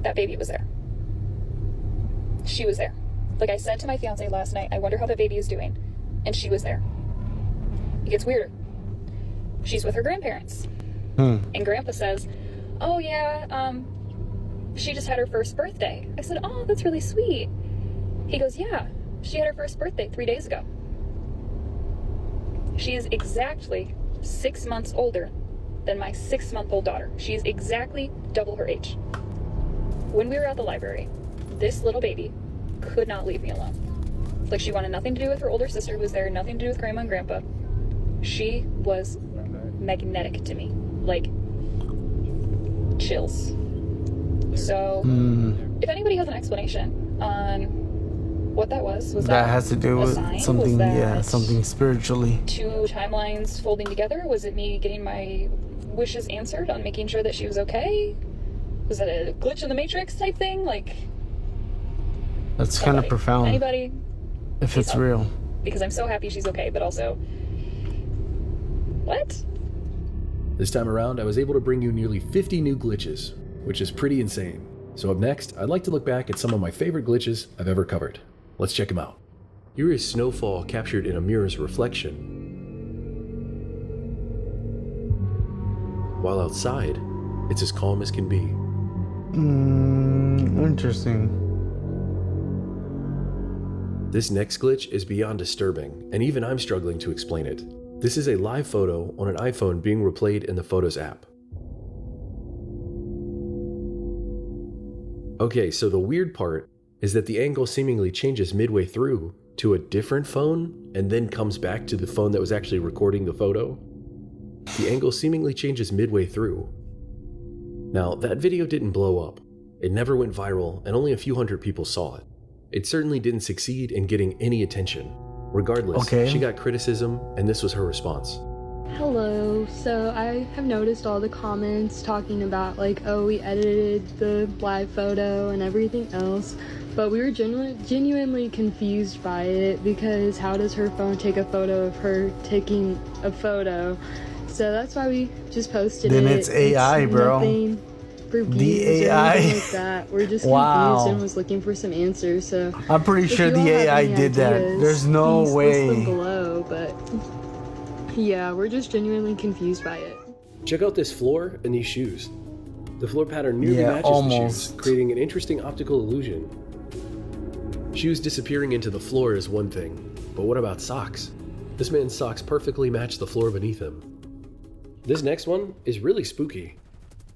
That baby was there. She was there. Like I said to my fiance last night, I wonder how that baby is doing. And she was there. It gets weirder. She's with her grandparents. And Grandpa says, oh yeah, she just had her first birthday. I said, oh, that's really sweet. He goes, yeah, she had her first birthday 3 days ago. She is exactly 6 months older than my 6-month-old daughter. She is exactly double her age. When we were at the library, this little baby could not leave me alone. Like, she wanted nothing to do with her older sister who was there, nothing to do with Grandma and Grandpa. She was magnetic to me. Like, chills. So, if anybody has an explanation on what that was that has to do with something, something spiritually. 2 timelines folding together? Was it me getting my wishes answered on making sure that she was okay? Was it a glitch in the Matrix type thing? Like, that's kind of profound. Anybody? If it's real. Because I'm so happy she's okay, but also, what? This time around, I was able to bring you nearly 50 new glitches, which is pretty insane. So up next, I'd like to look back at some of my favorite glitches I've ever covered. Let's check them out. Here is snowfall captured in a mirror's reflection. While outside, it's as calm as can be. Interesting. This next glitch is beyond disturbing, and even I'm struggling to explain it. This is a live photo on an iPhone being replayed in the Photos app. Okay, so the weird part is that the angle seemingly changes midway through to a different phone and then comes back to the phone that was actually recording the photo. The angle seemingly changes midway through. Now, that video didn't blow up. It never went viral, and only a few hundred people saw it. It certainly didn't succeed in getting any attention. Regardless, she got criticism, and this was her response. Hello. So I have noticed all the comments talking about like, oh, we edited the live photo and everything else, but we were genuinely confused by it because how does her phone take a photo of her taking a photo? So that's why we just posted it. Then it's AI, bro. Nothing for views The or AI. anything like that. We're just Wow. confused and was looking for some answers. So I'm pretty if sure you all the have AI any did that. ideas, There's no please way. list them below, but yeah, we're just genuinely confused by it. Check out this floor and these shoes. The floor pattern nearly Yeah, matches almost. the shoes, creating an interesting optical illusion. Shoes disappearing into the floor is one thing, but what about socks? This man's socks perfectly match the floor beneath him. This next one is really spooky.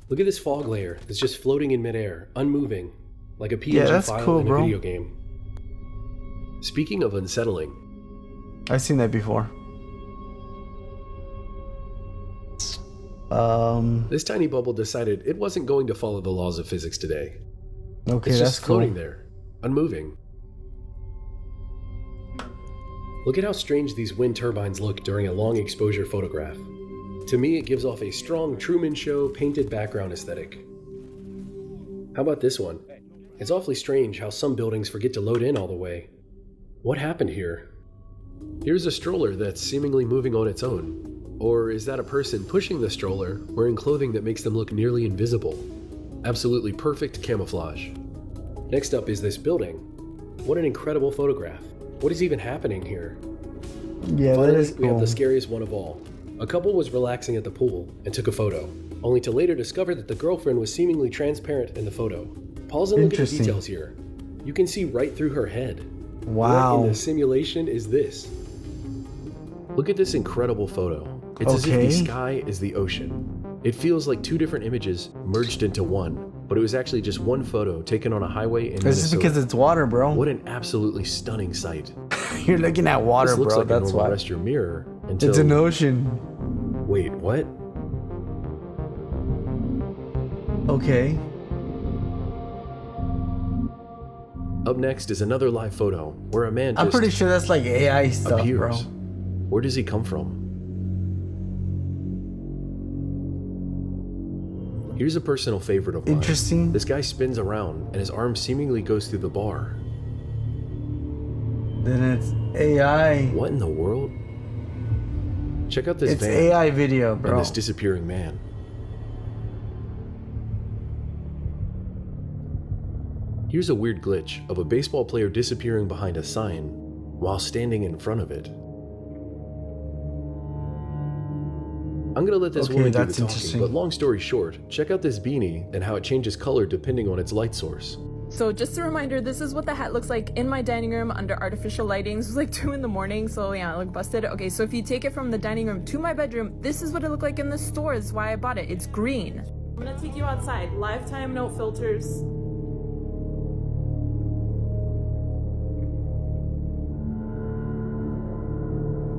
Look at this fog layer that's just floating in midair, unmoving, like a PNG that's file cool, in a bro. video game. Speaking of unsettling, I've seen that before. this tiny bubble decided it wasn't going to follow the laws of physics today. Okay, It's that's just floating cool. there, unmoving. Look at how strange these wind turbines look during a long exposure photograph. To me, it gives off a strong Truman Show painted background aesthetic. How about this one? It's awfully strange how some buildings forget to load in all the way. What happened here? Here's a stroller that's seemingly moving on its own. Or is that a person pushing the stroller wearing clothing that makes them look nearly invisible? Absolutely perfect camouflage. Next up is this building. What an incredible photograph. What is even happening here? Yeah, that Finally, is we have cool. the scariest one of all. A couple was relaxing at the pool and took a photo, only to later discover that the girlfriend was seemingly transparent in the photo. Pause and look at the Interesting. details here. You can see right through her head. Wow. What in the simulation is this? Look at this incredible photo. It's as if Okay. the sky is the ocean. It feels like two different images merged into one, but it was actually just one photo taken on a highway in This Minnesota. is because it's water, bro. What an absolutely stunning sight. You're looking at water, This looks bro. like That's a normal why. restroom mirror until... It's an ocean. Wait, what? Okay. Up next is another live photo where a man I'm just pretty sure that's like AI stuff, appears. bro. Where does he come from? Here's a personal favorite of mine. Interesting. This guy spins around and his arm seemingly goes through the bar. Then it's AI. What in the world? Check out this It's van AI video, bro. and this disappearing man. Here's a weird glitch of a baseball player disappearing behind a sign while standing in front of it. I'm gonna let this Okay, woman do the that's talking, interesting. but long story short, check out this beanie and how it changes color depending on its light source. So just a reminder, this is what the hat looks like in my dining room under artificial lighting. This was like 2 in the morning, so yeah, I look busted. Okay, so if you take it from the dining room to my bedroom, this is what it looked like in the store. This is why I bought it. It's green. I'm gonna take you outside. Lifetime, no filters.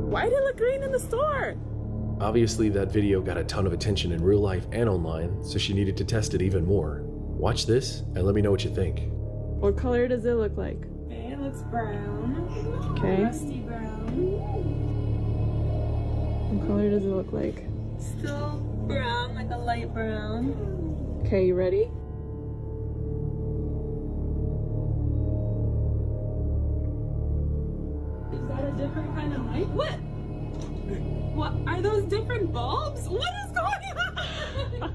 Why did it look green in the store? Obviously, that video got a ton of attention in real life and online, so she needed to test it even more. Watch this and let me know what you think. What color does it look like? Okay, it looks brown. Okay. Rusty brown. What color does it look like? Still brown, like a light brown. Okay, you ready? Is that a different kind of light? What? What? Are those different bulbs? What is going on?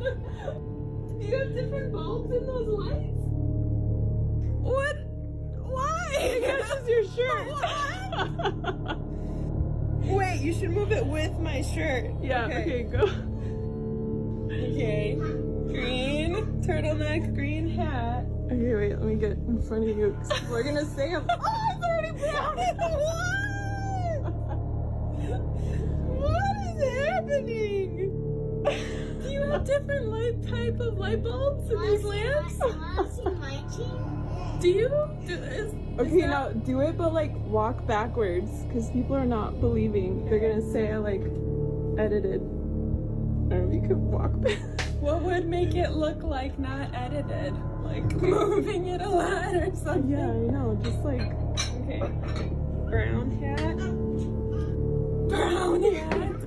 Do you have different bulbs in those lights? What? Why? It matches your shirt. Wait, you should move it with my shirt. Yeah, okay, go. Okay. Green turtleneck, green hat. Okay, wait, let me get in front of you. We're gonna say I'm. Oh, it's already brown. What is happening? Do you have different type of light bulbs in these lamps? Do you? Okay, now do it, but like walk backwards, because people are not believing. They're gonna say I like edited. Or we could walk back. What would make it look like not edited? Like moving it a lot or something? Yeah, I know, just like. Okay. Brown hat. Brown hat.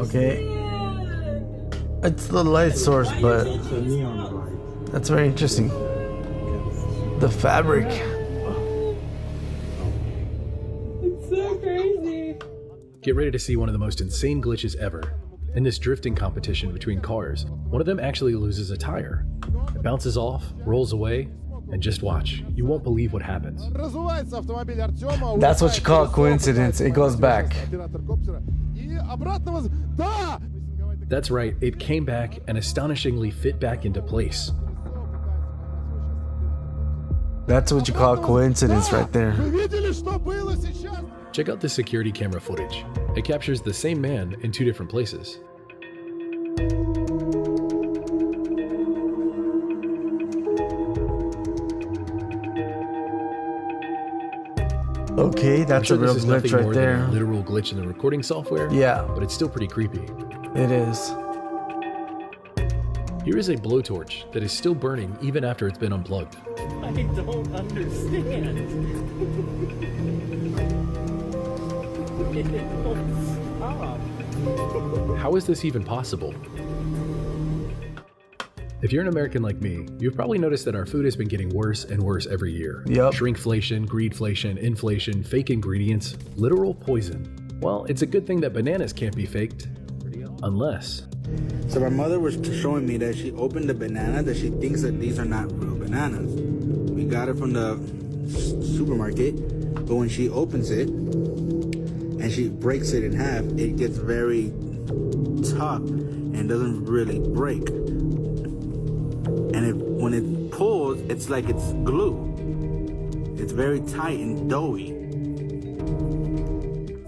Okay. It's the light source, but that's very interesting. The fabric. It's so crazy. Get ready to see one of the most insane glitches ever. In this drifting competition between cars, one of them actually loses a tire. It bounces off, rolls away, and just watch. You won't believe what happens. That's what you call a coincidence. It goes back. That's right, it came back and astonishingly fit back into place. That's what you call a coincidence right there. Check out the security camera footage. It captures the same man in 2 different places. Okay, that's a real this is glitch nothing right more than there. a literal glitch in the recording software. Yeah. But it's still pretty creepy. It is. Here is a blowtorch that is still burning even after it's been unplugged. I don't understand. It won't stop. How is this even possible? If you're an American like me, you've probably noticed that our food has been getting worse and worse every year. Yep. Shrinkflation, greedflation, inflation, fake ingredients, literal poison. Well, it's a good thing that bananas can't be faked. Unless... So my mother was showing me that she opened the banana, that she thinks that these are not real bananas. We got it from the supermarket, but when she opens it and she breaks it in half, it gets very tough and doesn't really break. And when it pulls, it's like it's glue. It's very tight and doughy.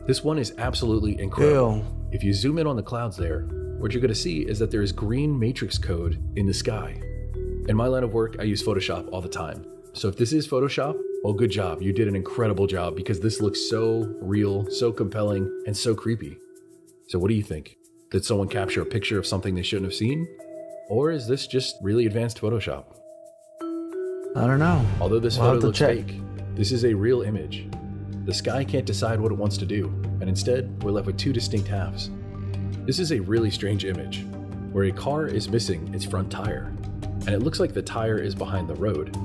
This one is absolutely incredible. Ew. If you zoom in on the clouds there, what you're going to see is that there is green matrix code in the sky. In my line of work, I use Photoshop all the time. So if this is Photoshop, well, good job. You did an incredible job because this looks so real, so compelling, and so creepy. So what do you think? Did someone capture a picture of something they shouldn't have seen? Or is this just really advanced Photoshop? I don't know. Although this We'll have photo to looks check. fake, this is a real image. The sky can't decide what it wants to do, and instead, we're left with 2 distinct halves. This is a really strange image, where a car is missing its front tire, and it looks like the tire is behind the road.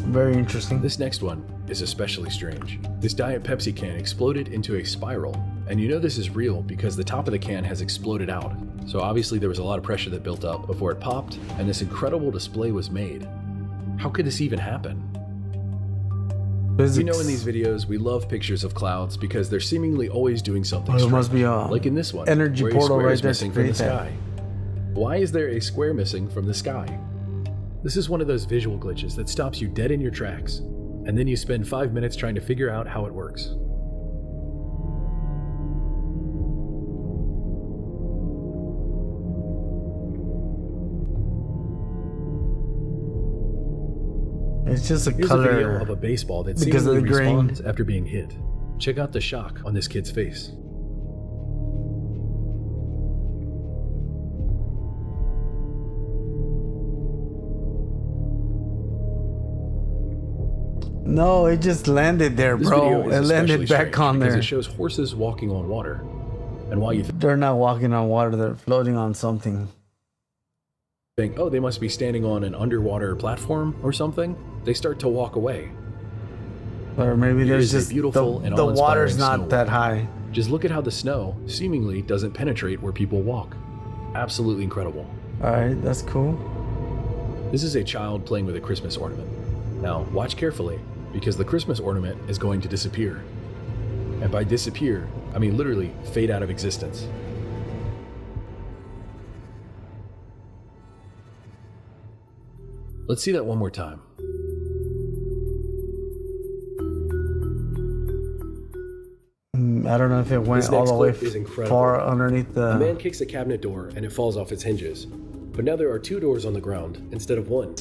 Very interesting. This next one is especially strange. This Diet Pepsi can exploded into a spiral, and you know this is real because the top of the can has exploded out. So obviously there was a lot of pressure that built up before it popped, and this incredible display was made. How could this even happen? Physics. You know, in these videos, we love pictures of clouds because they're seemingly always doing something Well, it must strange. be a like in this one, energy where a portal square right is there to missing from the create that. sky. Why is there a square missing from the sky? This is one of those visual glitches that stops you dead in your tracks, and then you spend 5 minutes trying to figure out how it works. It's just a Here's color a video of a baseball that because of seemingly the grain. respawns after being hit. Check out the shock on this kid's face. No, it just landed there, This bro. video is It landed especially back strange on because there. it shows horses walking on water. And while you They're not walking on water, they're floating on something. think, oh, they must be standing on an underwater platform or something, they start to walk away. Or maybe Here there's is a just beautiful and the water's awe-inspiring not snow that world. high. Just look at how the snow seemingly doesn't penetrate where people walk. Absolutely incredible. Alright, that's cool. This is a child playing with a Christmas ornament. Now, watch carefully, because the Christmas ornament is going to disappear. And by disappear, I mean literally fade out of existence. Let's see that one more time. I don't know if it went This all next the way clip is incredible. far underneath A man the... kicks a cabinet door and it falls off its hinges. But now there are 2 doors on the ground instead of 1.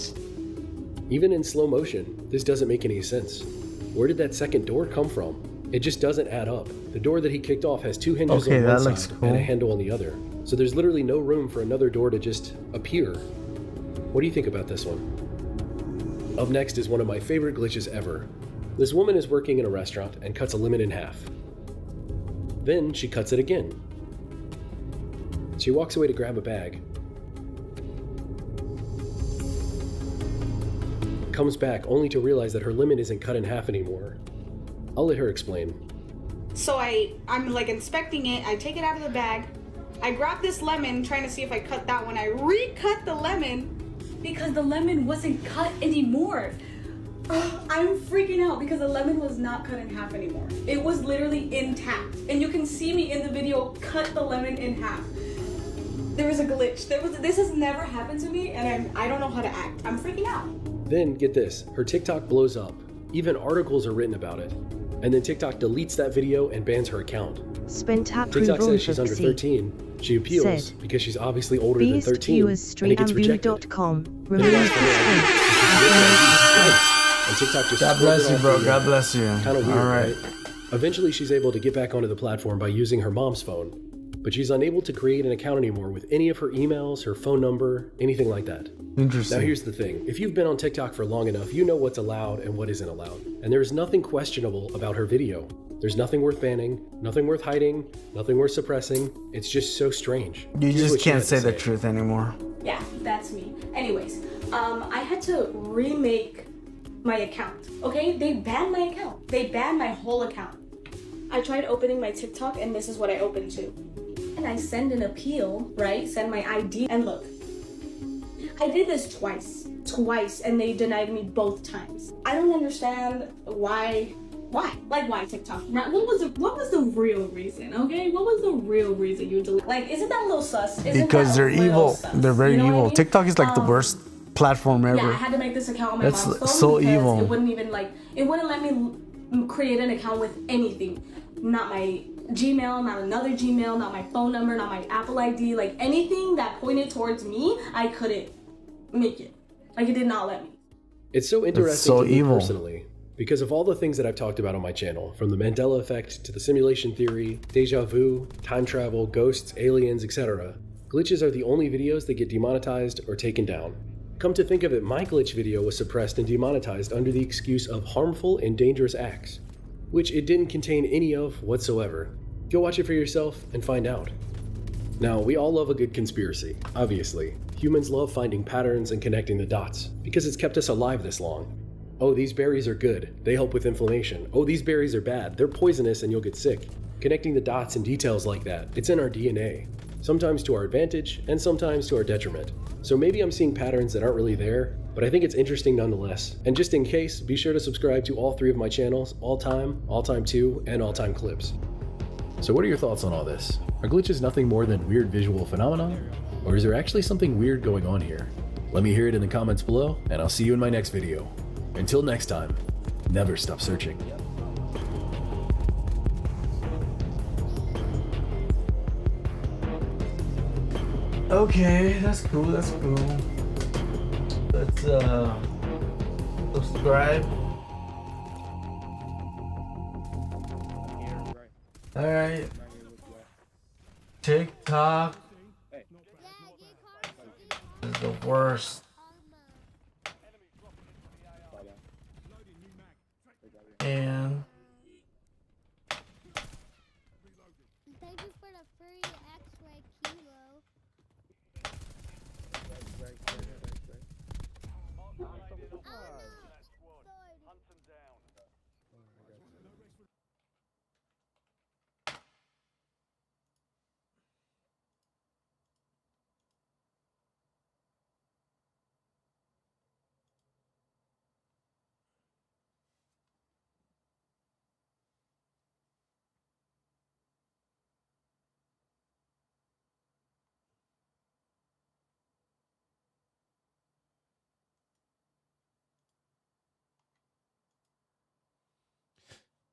Even in slow motion, this doesn't make any sense. Where did that second door come from? It just doesn't add up. The door that he kicked off has 2 hinges Okay, on that one looks side cool. and a handle on the other. So there's literally no room for another door to just appear. What do you think about this one? Up next is one of my favorite glitches ever. This woman is working in a restaurant and cuts a lemon in half. Then she cuts it again. She walks away to grab a bag. Comes back only to realize that her lemon isn't cut in half anymore. I'll let her explain. So I'm like inspecting it, I take it out of the bag, I grab this lemon trying to see if I cut that one, I recut the lemon because the lemon wasn't cut anymore. I'm freaking out because the lemon was not cut in half anymore. It was literally intact. And you can see me in the video cut the lemon in half. There was a glitch. This has never happened to me and I don't know how to act. I'm freaking out. Then, get this, her TikTok blows up. Even articles are written about it. And then TikTok deletes that video and bans her account. TikTok says she's under 13. She appeals because she's obviously older than 13, and it gets rejected. And TikTok just God bless you, bro. God bless you. Kind of weird, all right? Eventually, she's able to get back onto the platform by using her mom's phone, but she's unable to create an account anymore with any of her emails, her phone number, anything like that. Interesting. Now here's the thing. If you've been on TikTok for long enough, you know what's allowed and what isn't allowed. And there's nothing questionable about her video. There's nothing worth banning, nothing worth hiding, nothing worth suppressing. It's just so strange. You just can't say the truth anymore. Yeah, that's me. Anyways, I had to remake my account, okay? They banned my account. They banned my whole account. I tried opening my TikTok and this is what I opened to. And I send an appeal, right? Send my ID and look. I did this twice, and they denied me both times. I don't understand why? Like why TikTok? Now, what was the real reason? Okay, what was the real reason you deleted? Like, isn't that a little sus? Because they're evil. They're very evil. I mean? TikTok is like the worst platform ever. Yeah, I had to make this account on my mom's phone so because evil. it wouldn't let me create an account with anything. Not my Gmail, not another Gmail, not my phone number, not my Apple ID, like anything that pointed towards me, I couldn't make it. Like it did not let me. It's so interesting to me evil. Personally, because of all the things that I've talked about on my channel, from the Mandela effect to the simulation theory, deja vu, time travel, ghosts, aliens, etc. Glitches are the only videos that get demonetized or taken down. Come to think of it, my glitch video was suppressed and demonetized under the excuse of harmful and dangerous acts, which it didn't contain any of whatsoever. Go watch it for yourself and find out. Now, we all love a good conspiracy, obviously. Humans love finding patterns and connecting the dots, because it's kept us alive this long. Oh, these berries are good, they help with inflammation. Oh, these berries are bad, they're poisonous and you'll get sick. Connecting the dots and details like that, it's in our DNA. Sometimes to our advantage, and sometimes to our detriment. So maybe I'm seeing patterns that aren't really there, but I think it's interesting nonetheless. And just in case, be sure to subscribe to all 3 of my channels, All Time 2, and All Time Clips. So what are your thoughts on all this? Are glitches nothing more than weird visual phenomena? Or is there actually something weird going on here? Let me hear it in the comments below, and I'll see you in my next video. Until next time, never stop searching. Okay, that's cool, that's cool. Let's subscribe. Alright. TikTok is the worst. And thank you for the free X-ray kilo.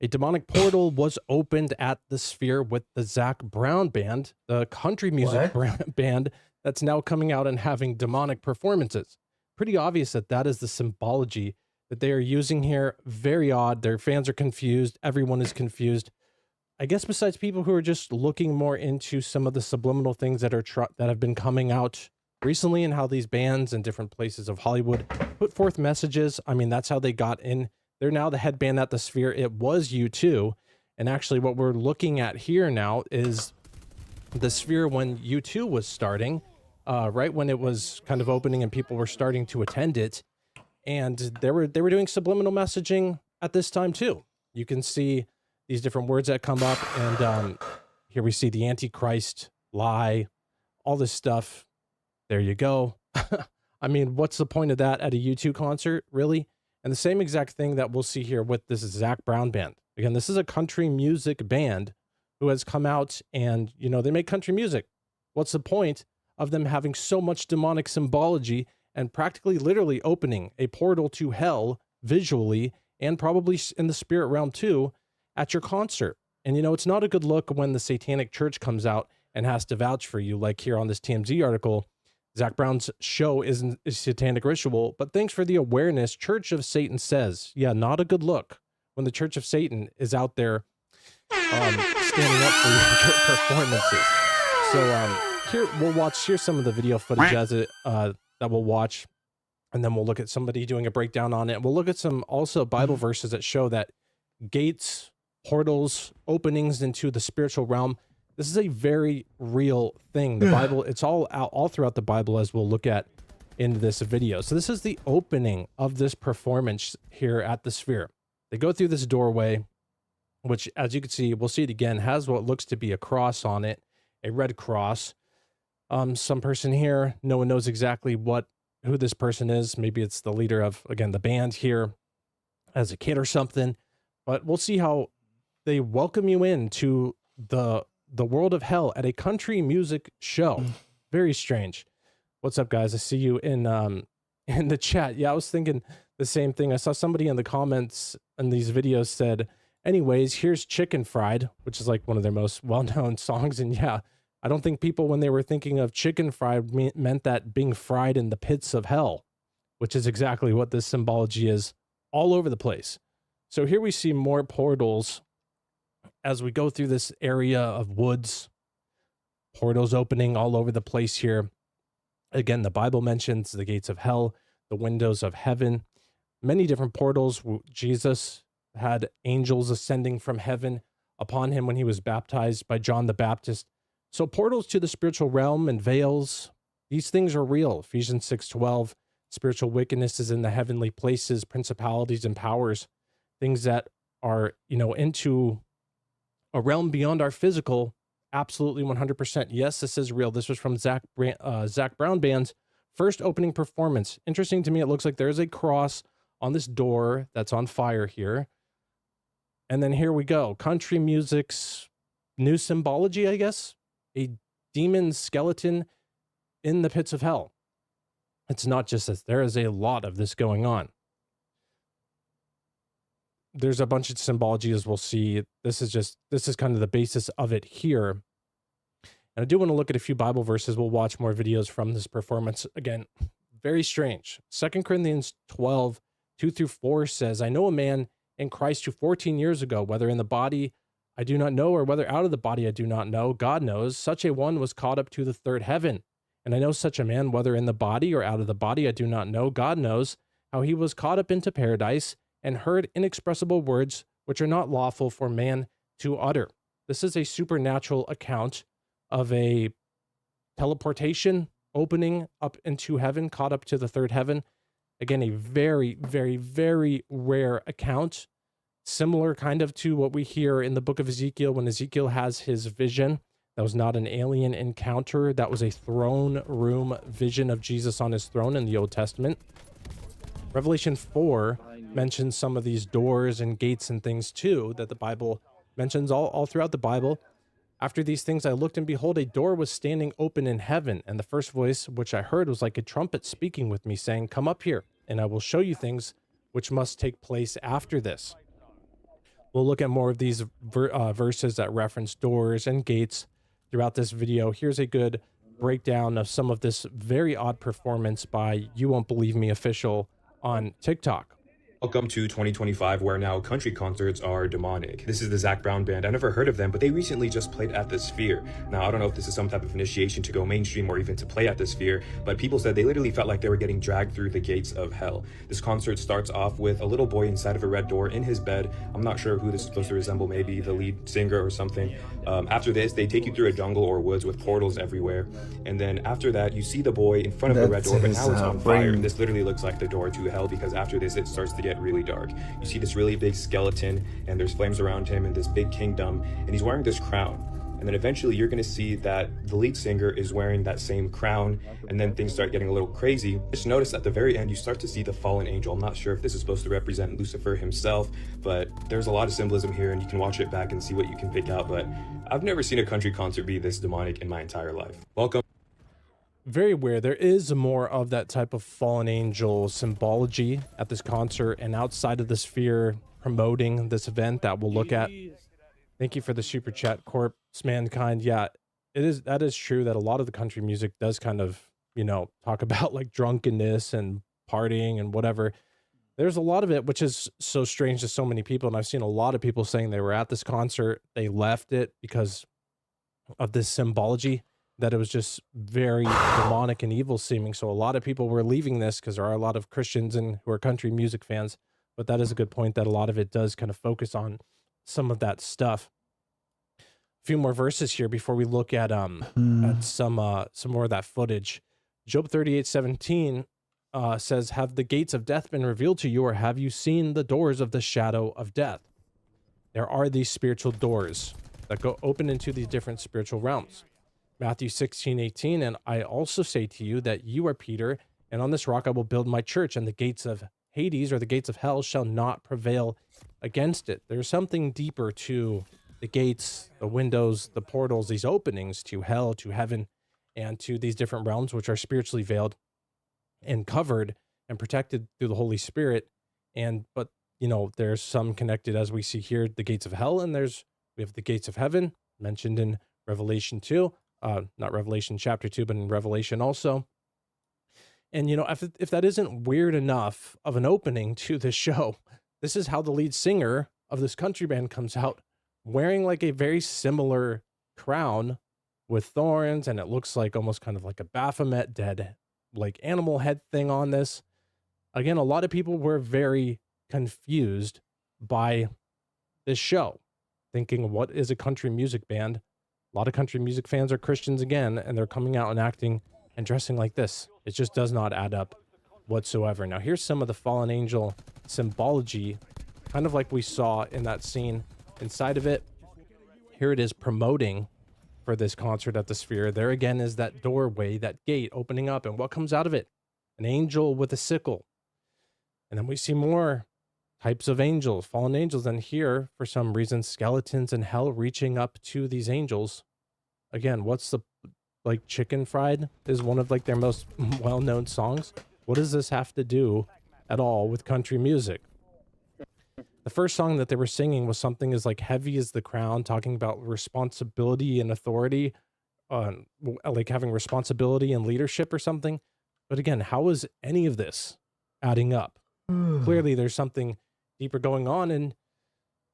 A demonic portal was opened at the Sphere with the Zac Brown Band, the country music band that's now coming out and having demonic performances. Pretty obvious that that is the symbology that they are using here. Very odd. Their fans are confused. Everyone is confused. I guess besides people who are just looking more into some of the subliminal things that are that have been coming out recently, and how these bands in different places of Hollywood put forth messages. I mean, that's how they got in. They're now the headband at the Sphere. It was U2. And actually what we're looking at here now is the sphere when U2 was starting, right when it was kind of opening and people were starting to attend it. And they were doing subliminal messaging at this time too. You can see these different words that come up, and here we see the Antichrist, lie, all this stuff. There you go. I mean, what's the point of that at a U2 concert, really? And the same exact thing that we'll see here with this Zac Brown band. Again, this is a country music band who has come out and, you know, they make country music. What's the point of them having so much demonic symbology and practically literally opening a portal to hell visually and probably in the spirit realm too at your concert? And, you know, it's not a good look when the Satanic Church comes out and has to vouch for you, like here on this TMZ article. Zac Brown's show isn't a satanic ritual, but thanks for the awareness. Church of Satan says, yeah, not a good look when the Church of Satan is out there standing up for your performances. So here we'll watch. Here's some of the video footage as it that we'll watch, and then we'll look at somebody doing a breakdown on it. We'll look at some also Bible verses that show that gates, portals, openings into the spiritual realm. This is a very real thing. The Bible, it's all out all throughout the Bible, as we'll look at in this video. So this is the opening of this performance here at the Sphere. They go through this doorway, which, as you can see, we'll see it again, has what looks to be a cross on it, a red cross. Some person here, no one knows exactly who this person is. Maybe it's the leader of, again, the band here as a kid or something. But we'll see how they welcome you into the world of hell at a country music show. Very strange. What's up, guys? I see you in the chat. Yeah, I was thinking the same thing. I saw somebody in the comments in these videos said, anyways, here's Chicken Fried, which is like one of their most well-known songs. And yeah, I don't think people, when they were thinking of chicken fried, meant that being fried in the pits of hell, which is exactly what this symbology is all over the place. So here we see more portals as we go through this area of woods, portals opening all over the place here. Again, the Bible mentions the gates of hell, the windows of heaven, many different portals. Jesus had angels ascending from heaven upon him when he was baptized by John the Baptist. So portals to the spiritual realm and veils, these things are real. Ephesians 6:12, spiritual wickedness is in the heavenly places, principalities and powers, things that are, you know, into a realm beyond our physical. Absolutely 100%. Yes, this is real. This was from Zac Brown Band's first opening performance. Interesting to me, it looks like there's a cross on this door that's on fire here. And then here we go. Country music's new symbology, I guess. A demon skeleton in the pits of hell. It's not just this. There is a lot of this going on. There's a bunch of symbology, as we'll see. This is kind of the basis of it here. And I do want to look at a few Bible verses. We'll watch more videos from this performance. Again, very strange. 2 Corinthians 12, 2-4 says, I know a man in Christ who 14 years ago, whether in the body I do not know, or whether out of the body I do not know, God knows, such a one was caught up to the third heaven. And I know such a man, whether in the body or out of the body I do not know, God knows, how he was caught up into paradise and heard inexpressible words which are not lawful for man to utter. This is a supernatural account of a teleportation, opening up into heaven, caught up to the third heaven. Again, a very, very, very rare account, similar kind of to what we hear in the book of Ezekiel when Ezekiel has his vision. That was not an alien encounter. That was a throne room vision of Jesus on his throne in the Old Testament. Revelation 4 mentions some of these doors and gates and things too that the Bible mentions all throughout the Bible. After these things I looked, and behold, a door was standing open in heaven. And the first voice which I heard was like a trumpet speaking with me, saying, come up here, and I will show you things which must take place after this. We'll look at more of these verses that reference doors and gates throughout this video. Here's a good breakdown of some of this very odd performance by You Won't Believe Me Official on TikTok. Welcome to 2025, where now country concerts are demonic. This is the Zac Brown Band. I never heard of them, but they recently just played at the Sphere. Now, I don't know if this is some type of initiation to go mainstream or even to play at the Sphere, but people said they literally felt like they were getting dragged through the gates of hell. This concert starts off with a little boy inside of a red door in his bed. I'm not sure who this is supposed to resemble, maybe the lead singer or something. After this, they take you through a jungle or woods with portals everywhere. And then after that, you see the boy in front of the red door, but now it's on fire. And this literally looks like the door to hell, because after this, it starts to get really dark. You see this really big skeleton, and there's flames around him and this big kingdom, and he's wearing this crown. And then eventually you're going to see that the lead singer is wearing that same crown, and then things start getting a little crazy. Just notice at the very end, you start to see the fallen angel. I'm not sure if this is supposed to represent Lucifer himself, but there's a lot of symbolism here, and you can watch it back and see what you can pick out. But I've never seen a country concert be this demonic in my entire life. Welcome. Very weird. There is more of that type of fallen angel symbology at this concert and outside of the Sphere promoting this event that we'll look at. Thank you for the super chat, Corpse Mankind. Yeah, that is true that a lot of the country music does kind of, you know, talk about like drunkenness and partying and whatever. There's a lot of it, which is so strange to so many people. And I've seen a lot of people saying they were at this concert, they left it because of this symbology, that it was just very demonic and evil seeming. So a lot of people were leaving this because there are a lot of Christians and who are country music fans. But that is a good point, that a lot of it does kind of focus on some of that stuff. A few more verses here before we look at some more of that footage. Job 38:17 says, "Have the gates of death been revealed to you, or have you seen the doors of the shadow of death?" There are these spiritual doors that go open into these different spiritual realms. Matthew 16:18, "And I also say to you that you are Peter, and on this rock I will build my church, and the gates of Hades, or the gates of hell, shall not prevail against it." There's something deeper to the gates, the windows, the portals, these openings to hell, to heaven, and to these different realms, which are spiritually veiled and covered and protected through the Holy Spirit. But you know, there's some connected, as we see here, the gates of hell, and we have the gates of heaven mentioned in Revelation 2. Not Revelation chapter 2, but in Revelation also. And, you know, if that isn't weird enough of an opening to this show, this is how the lead singer of this country band comes out, wearing like a very similar crown with thorns, and it looks like almost kind of like a Baphomet dead, like animal head thing on this. Again, a lot of people were very confused by this show, thinking, what is a country music band? A lot of country music fans are Christians again, and they're coming out and acting and dressing like this. It just does not add up whatsoever. Now, here's some of the fallen angel symbology, kind of like we saw in that scene inside of it. Here it is promoting for this concert at the Sphere. There again is that doorway, that gate opening up, and what comes out of it? An angel with a sickle. And then we see more types of angels, fallen angels, and here, for some reason, skeletons in hell reaching up to these angels. Again, what's the, like, Chicken Fried is one of like their most well-known songs. What does this have to do at all with country music? The first song that they were singing was something as like heavy as the crown, talking about responsibility and authority, like having responsibility and leadership or something. But again, how is any of this adding up? Clearly there's something deeper going on, and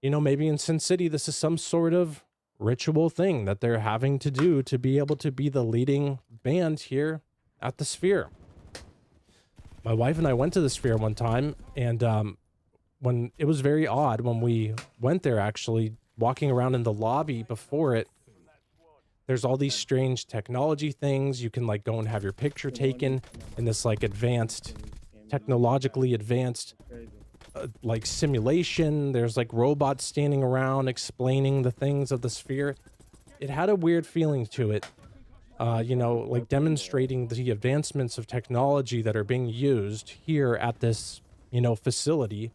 you know, maybe in Sin City this is some sort of ritual thing that they're having to do to be able to be the leading band here at the Sphere. My wife and I went to the Sphere one time, and when it was very odd when we went there, actually walking around in the lobby before it, there's all these strange technology things. You can like go and have your picture taken in this like advanced, technologically advanced like simulation. There's like robots standing around explaining the things of the Sphere. It had a weird feeling to it, you know, like demonstrating the advancements of technology that are being used here at this, you know, facility.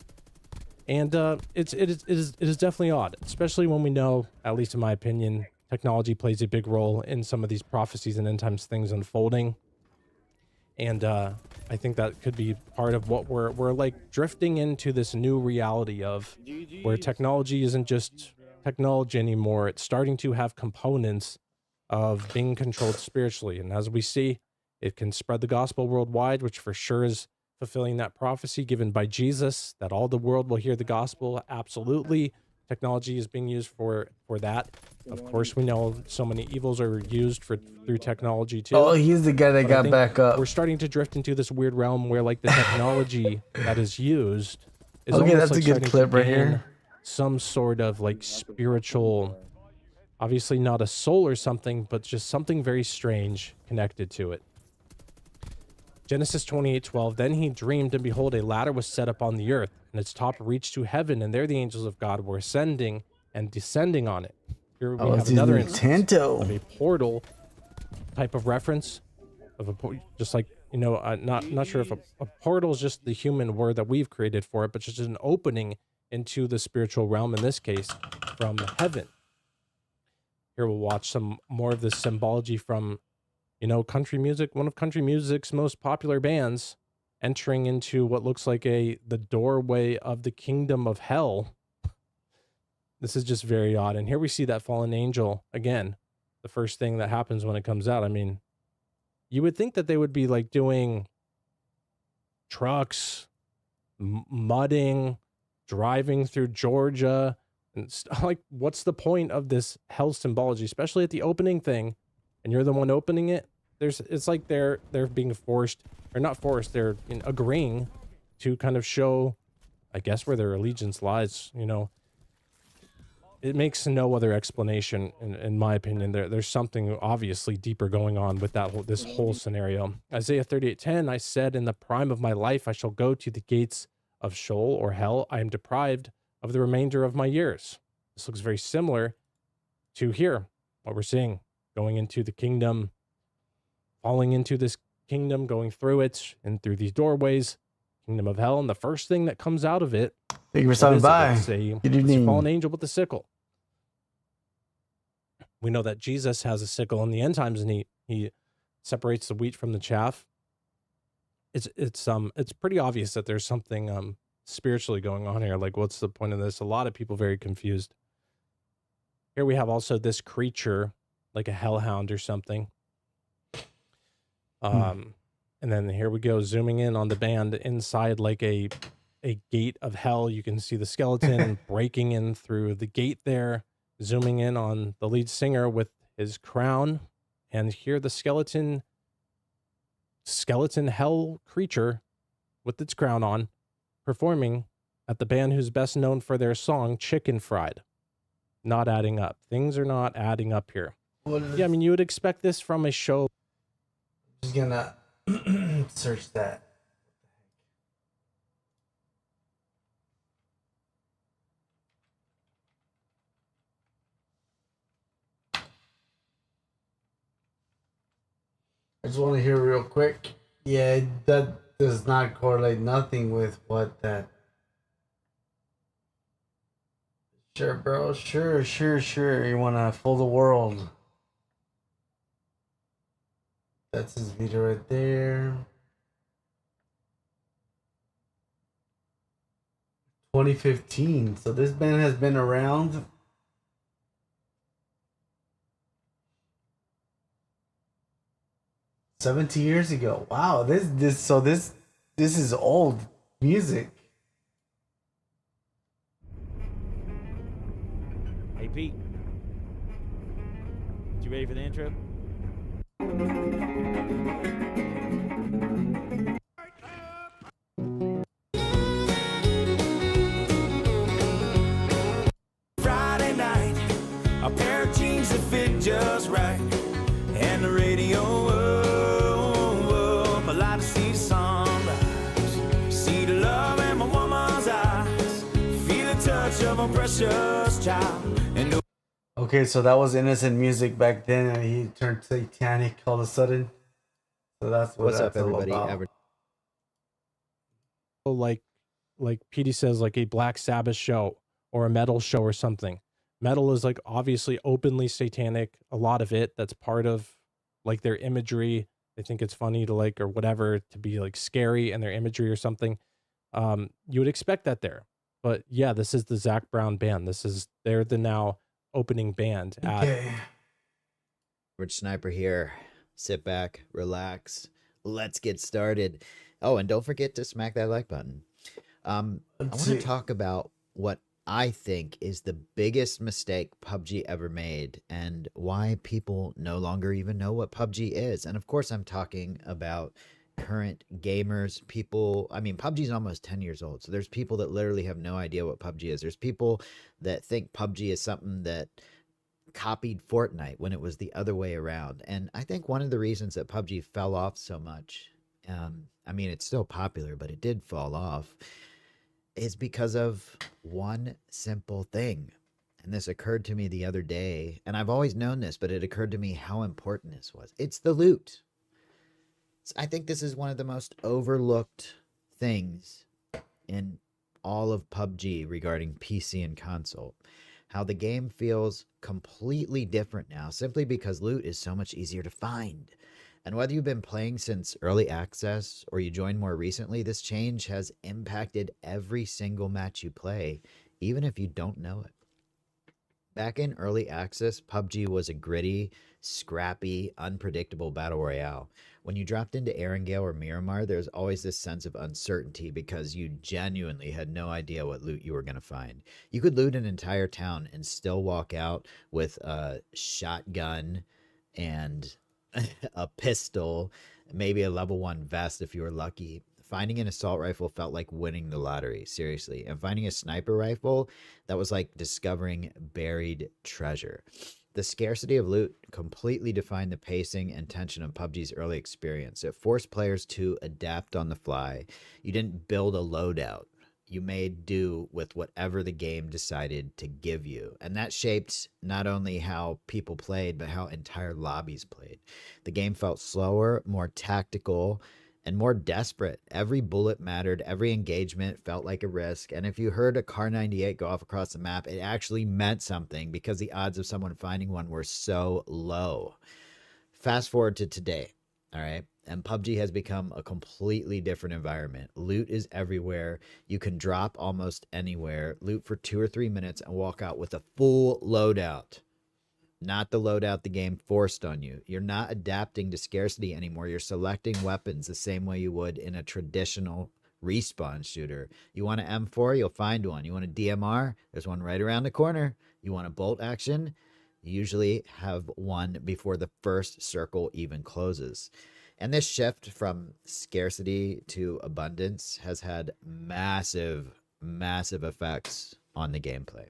And it is definitely odd, especially when we know, at least in my opinion, technology plays a big role in some of these prophecies and end times things unfolding. And I think that could be part of what we're like drifting into this new reality of, where technology isn't just technology anymore. It's starting to have components of being controlled spiritually. And as we see, it can spread the gospel worldwide, which for sure is fulfilling that prophecy given by Jesus that all the world will hear the gospel? Absolutely. Technology is being used for that. Of course, we know so many evils are used through technology too. Oh, he's the guy that But I got think back up. we're starting to drift into this weird realm where like the technology that is used is Okay, almost that's like a good starting clip to right gain here. some sort of like spiritual, obviously not a soul or something, but just something very strange connected to it. Genesis 28:12. Then he dreamed, and behold, a ladder was set up on the earth, and its top reached to heaven, and there the angels of God were ascending and descending on it. Here we Oh, have it's another using instance Tanto. of a portal type of reference of just like, you know, not sure if a portal is just the human word that we've created for it, but just an opening into the spiritual realm, in this case from heaven. Here we'll watch some more of this symbology from, you know, country music, one of country music's most popular bands, entering into what looks like the doorway of the kingdom of hell. This is just very odd. And here we see that fallen angel again. The first thing that happens when it comes out. I mean, you would think that they would be like doing trucks, mudding, driving through Georgia, and like, what's the point of this hell symbology, especially at the opening thing, and you're the one opening it? It's like they're being forced, or not forced, they're agreeing to kind of show, I guess, where their allegiance lies. You know, it makes no other explanation in my opinion. There's something obviously deeper going on with this whole scenario. Isaiah 38:10, I said, in the prime of my life I shall go to the gates of Sheol or hell. I am deprived of the remainder of my years. This looks very similar to here, what we're seeing, going into the kingdom, falling into this kingdom, going through it, and through these doorways, kingdom of hell. And the first thing that comes out of it, thank you for stopping by. It's Good a evening. fallen angel with a sickle. We know that Jesus has a sickle in the end times, and he separates the wheat from the chaff. It's pretty obvious that there's something spiritually going on here. Like, what's the point of this? A lot of people very confused. Here we have also this creature, like a hellhound or something. And then here we go, zooming in on the band inside like a gate of hell. You can see the skeleton breaking in through the gate there, zooming in on the lead singer with his crown, and here the skeleton hell creature with its crown on, performing at the band who's best known for their song Chicken Fried. Not adding up. Things are not adding up here. Yeah, I mean, you would expect this from a show. Just gonna search that. I just want to hear real quick. Yeah, that does not correlate nothing with what that. Sure, bro. Sure. You want to fool the world. That's his video right there. 2015. So this band has been around. $70 years ago. Wow, this is old music. Hey Pete, you ready for the intro? Friday night, a pair of jeans that fit just right, and the radio up, I like to see the sunrise, see the love in my woman's eyes, feel the touch of a precious child, and the Okay, so that was innocent music back then, and he turned satanic all of a sudden. So that's what What's that's up, all everybody? about. Like Petey says, like a Black Sabbath show or a metal show or something. Metal is like obviously openly satanic. A lot of it, that's part of like their imagery. They think it's funny to like, or whatever, to be like scary in their imagery or something. You would expect that there. But yeah, this is the Zach Brown band. They're the now opening band at Rich Sniper here. Sit back, relax. Let's get started. Oh, and don't forget to smack that like button. I want to talk about what I think is the biggest mistake PUBG ever made and why people no longer even know what PUBG is. And of course, I'm talking about current gamers, people. I mean, PUBG is almost 10 years old. So there's people that literally have no idea what PUBG is. There's people that think PUBG is something that copied Fortnite when it was the other way around. And I think one of the reasons that PUBG fell off so much, I mean, it's still popular, but it did fall off, is because of one simple thing. And this occurred to me the other day, and I've always known this, but it occurred to me how important this was. It's the loot. I think this is one of the most overlooked things in all of PUBG regarding PC and console. How the game feels completely different now simply because loot is so much easier to find. And whether you've been playing since early access or you joined more recently, this change has impacted every single match you play, even if you don't know it. Back in early access, PUBG was a gritty, scrappy, unpredictable battle royale. When you dropped into Erangel or Miramar, there's always this sense of uncertainty because you genuinely had no idea what loot you were going to find. You could loot an entire town and still walk out with a shotgun and a pistol, maybe a level 1 vest if you were lucky. Finding an assault rifle felt like winning the lottery, seriously. And finding a sniper rifle, that was like discovering buried treasure. The scarcity of loot completely defined the pacing and tension of PUBG's early experience. It forced players to adapt on the fly. You didn't build a loadout. You made do with whatever the game decided to give you. And that shaped not only how people played, but how entire lobbies played. The game felt slower, more tactical, and more desperate. Every bullet mattered. Every engagement felt like a risk. And if you heard a Car 98 go off across the map, it actually meant something because the odds of someone finding one were so low. Fast forward to today, all right? And PUBG has become a completely different environment. Loot is everywhere. You can drop almost anywhere, loot for 2 or 3 minutes, and walk out with a full loadout. Not the loadout the game forced on you. You're not adapting to scarcity anymore. You're selecting weapons the same way you would in a traditional respawn shooter. You want an M4? You'll find one. You want a DMR? There's one right around the corner. You want a bolt action? You usually have one before the first circle even closes. And this shift from scarcity to abundance has had massive, massive effects on the gameplay.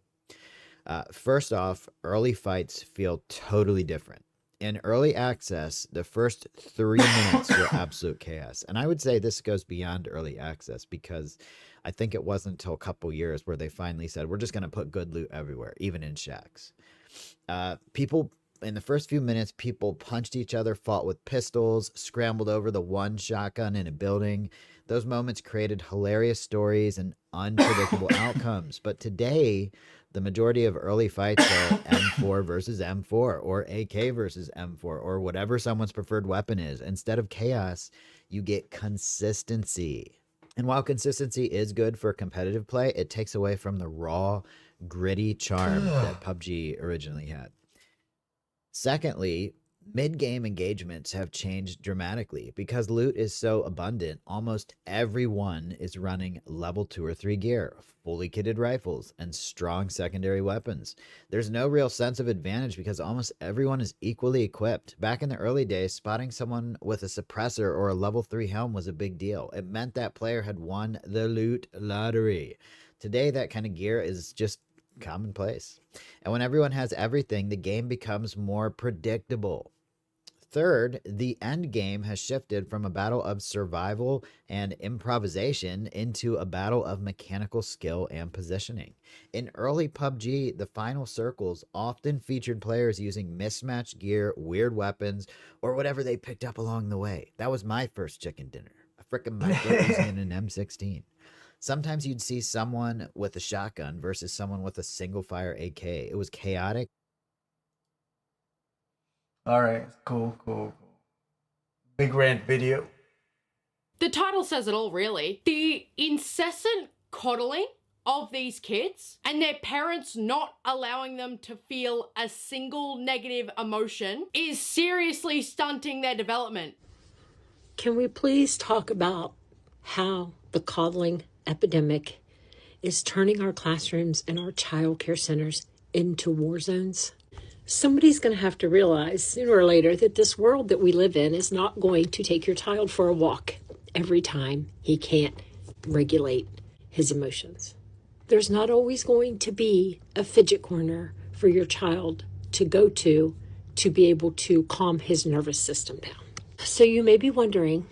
First off, early fights feel totally different. In early access, the first 3 minutes were absolute chaos. And I would say this goes beyond early access because I think it wasn't until a couple years where they finally said, we're just going to put good loot everywhere, even in shacks. In the first few minutes, people punched each other, fought with pistols, scrambled over the one shotgun in a building. Those moments created hilarious stories and unpredictable outcomes. But today, the majority of early fights are M4 versus M4 or AK versus M4 or whatever someone's preferred weapon is. Instead of chaos, you get consistency. And while consistency is good for competitive play, it takes away from the raw, gritty charm that PUBG originally had. Secondly, mid-game engagements have changed dramatically. Because loot is so abundant, almost everyone is running level 2 or 3 gear, fully kitted rifles, and strong secondary weapons. There's no real sense of advantage because almost everyone is equally equipped. Back in the early days, spotting someone with a suppressor or a level 3 helm was a big deal. It meant that player had won the loot lottery. Today, that kind of gear is just commonplace. And when everyone has everything, the game becomes more predictable. Third, the end game has shifted from a battle of survival and improvisation into a battle of mechanical skill and positioning. In early PUBG, the final circles often featured players using mismatched gear, weird weapons, or whatever they picked up along the way. That was my first chicken dinner. A frickin' micro using an M16. Sometimes you'd see someone with a shotgun versus someone with a single fire AK. It was chaotic. All right, cool. Big rant video. The title says it all, really. The incessant coddling of these kids and their parents not allowing them to feel a single negative emotion is seriously stunting their development. Can we please talk about how the coddling epidemic is turning our classrooms and our child care centers into war zones. Somebody's going to have to realize sooner or later that this world that we live in is not going to take your child for a walk every time he can't regulate his emotions. There's not always going to be a fidget corner for your child to go to be able to calm his nervous system down. So you may be wondering,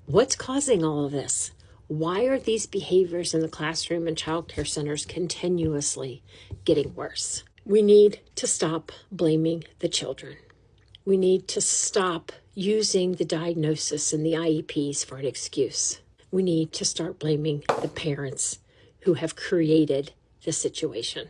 what's causing all of this? Why are these behaviors in the classroom and child care centers continuously getting worse? We need to stop blaming the children. We need to stop using the diagnosis and the IEPs for an excuse. We need to start blaming the parents who have created the situation.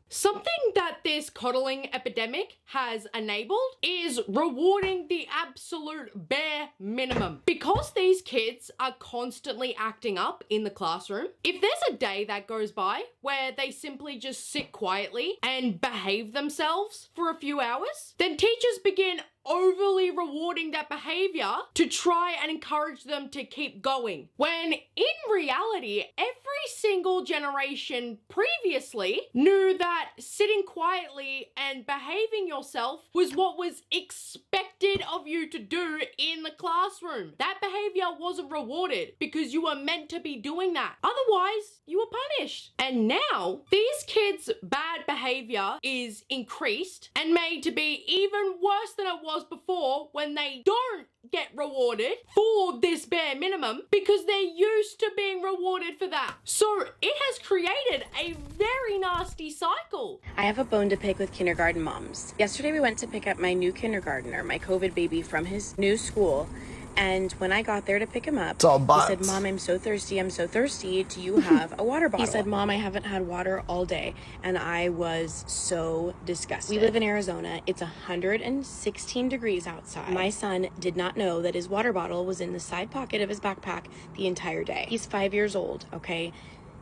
Something that this coddling epidemic has enabled is rewarding the absolute bare minimum. Because these kids are constantly acting up in the classroom, if there's a day that goes by where they simply just sit quietly and behave themselves for a few hours, then teachers begin overly rewarding that behavior to try and encourage them to keep going. When in reality, every single generation previously knew that sitting quietly and behaving yourself was what was expected of you to do in the classroom. That behavior wasn't rewarded because you were meant to be doing that. Otherwise, you were punished. And now, these kids' bad behavior is increased and made to be even worse than it was before when they don't get rewarded for this bare minimum because they're used to being rewarded for that. So it has created a very nasty cycle. I have a bone to pick with kindergarten moms. Yesterday we went to pick up my new kindergartner, my COVID baby, from his new school. And when I got there to pick him up, he said, "Mom, I'm so thirsty. I'm so thirsty. Do you have a water bottle?" He said, "Mom, I haven't had water all day." And I was so disgusted. We live in Arizona. It's 116 degrees outside. My son did not know that his water bottle was in the side pocket of his backpack the entire day. He's 5 years old, okay?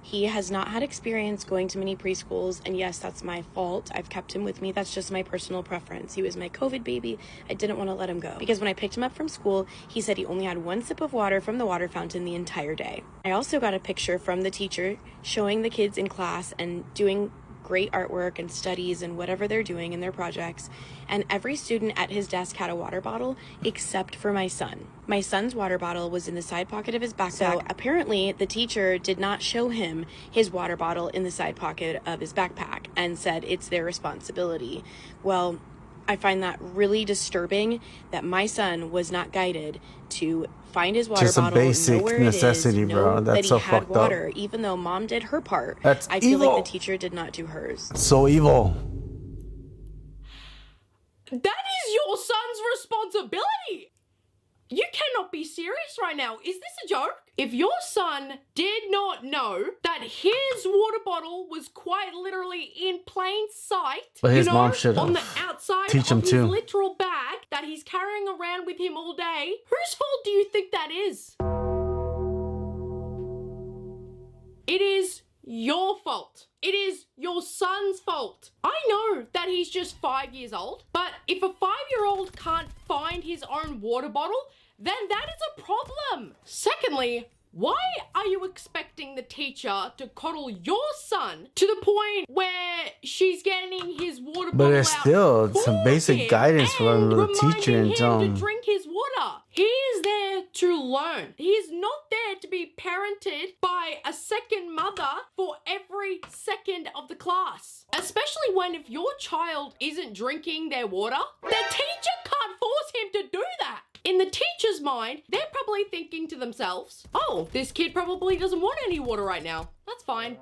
He has not had experience going to many preschools, and yes, that's my fault. I've kept him with me. That's just my personal preference. He was my COVID baby. I didn't want to let him go. Because when I picked him up from school, he said he only had one sip of water from the water fountain the entire day. I also got a picture from the teacher showing the kids in class and doing great artwork and studies and whatever they're doing in their projects, and every student at his desk had a water bottle except for my son. My son's water bottle was in the side pocket of his backpack. So apparently the teacher did not show him his water bottle in the side pocket of his backpack and said it's their responsibility. Well, I find that really disturbing that my son was not guided to find his water Just a bottle, basic know where necessity, it is, bro. know That's that he so had fucked water, up. even though mom did her part. That's I feel evil. like the teacher did not do hers. So evil. That is your son's responsibility. You cannot be serious right now. Is this a joke? If your son did not know that his water bottle was quite literally in plain sight, But his mom should on the have. outside Teach him of his too. literal bag that he's carrying around with him all day, whose fault do you think that is? It is your fault. It is your son's fault. I know that he's just 5 years old, but if a 5-year-old can't find his own water bottle, then that is a problem. Secondly, why are you expecting the teacher to coddle your son to the point where she's getting his water But bottle there's out still for some basic him guidance from the teacher and him tell to him. drink his water? He is there to learn. He is not there to be parented by a second mother for every second of the class. Especially when if your child isn't drinking their water, the teacher can't force him to do that. In the teacher's mind, they're probably thinking to themselves, "Oh, this kid probably doesn't want any water right now. That's fine."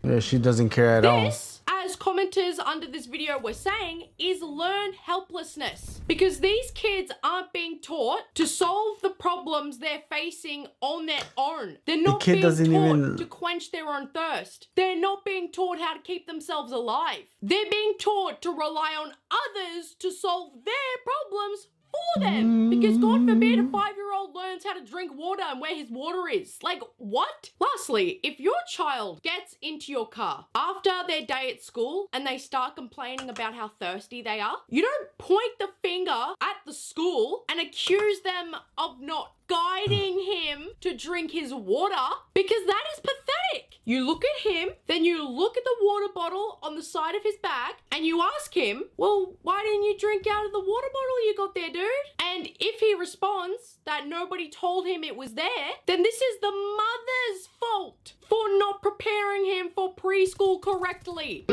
Yeah, she doesn't care at all. This, as commenters under this video were saying, is learned helplessness. Because these kids aren't being taught to solve the problems they're facing on their own. They're not kid being doesn't taught even- to quench their own thirst. They're not being taught how to keep themselves alive. They're being taught to rely on others to solve their problems for them. Because God forbid a 5-year-old learns how to drink water and where his water is. Like, what? Lastly, if your child gets into your car after their day at school and they start complaining about how thirsty they are, you don't point the finger at the school and accuse them of not guiding him to drink his water, because that is pathetic. You look at him, then you look at the water bottle on the side of his bag, and you ask him, well, why didn't you drink out of the water bottle you got there, dude? And if he responds that nobody told him it was there, then this is the mother's fault for not preparing him for preschool correctly.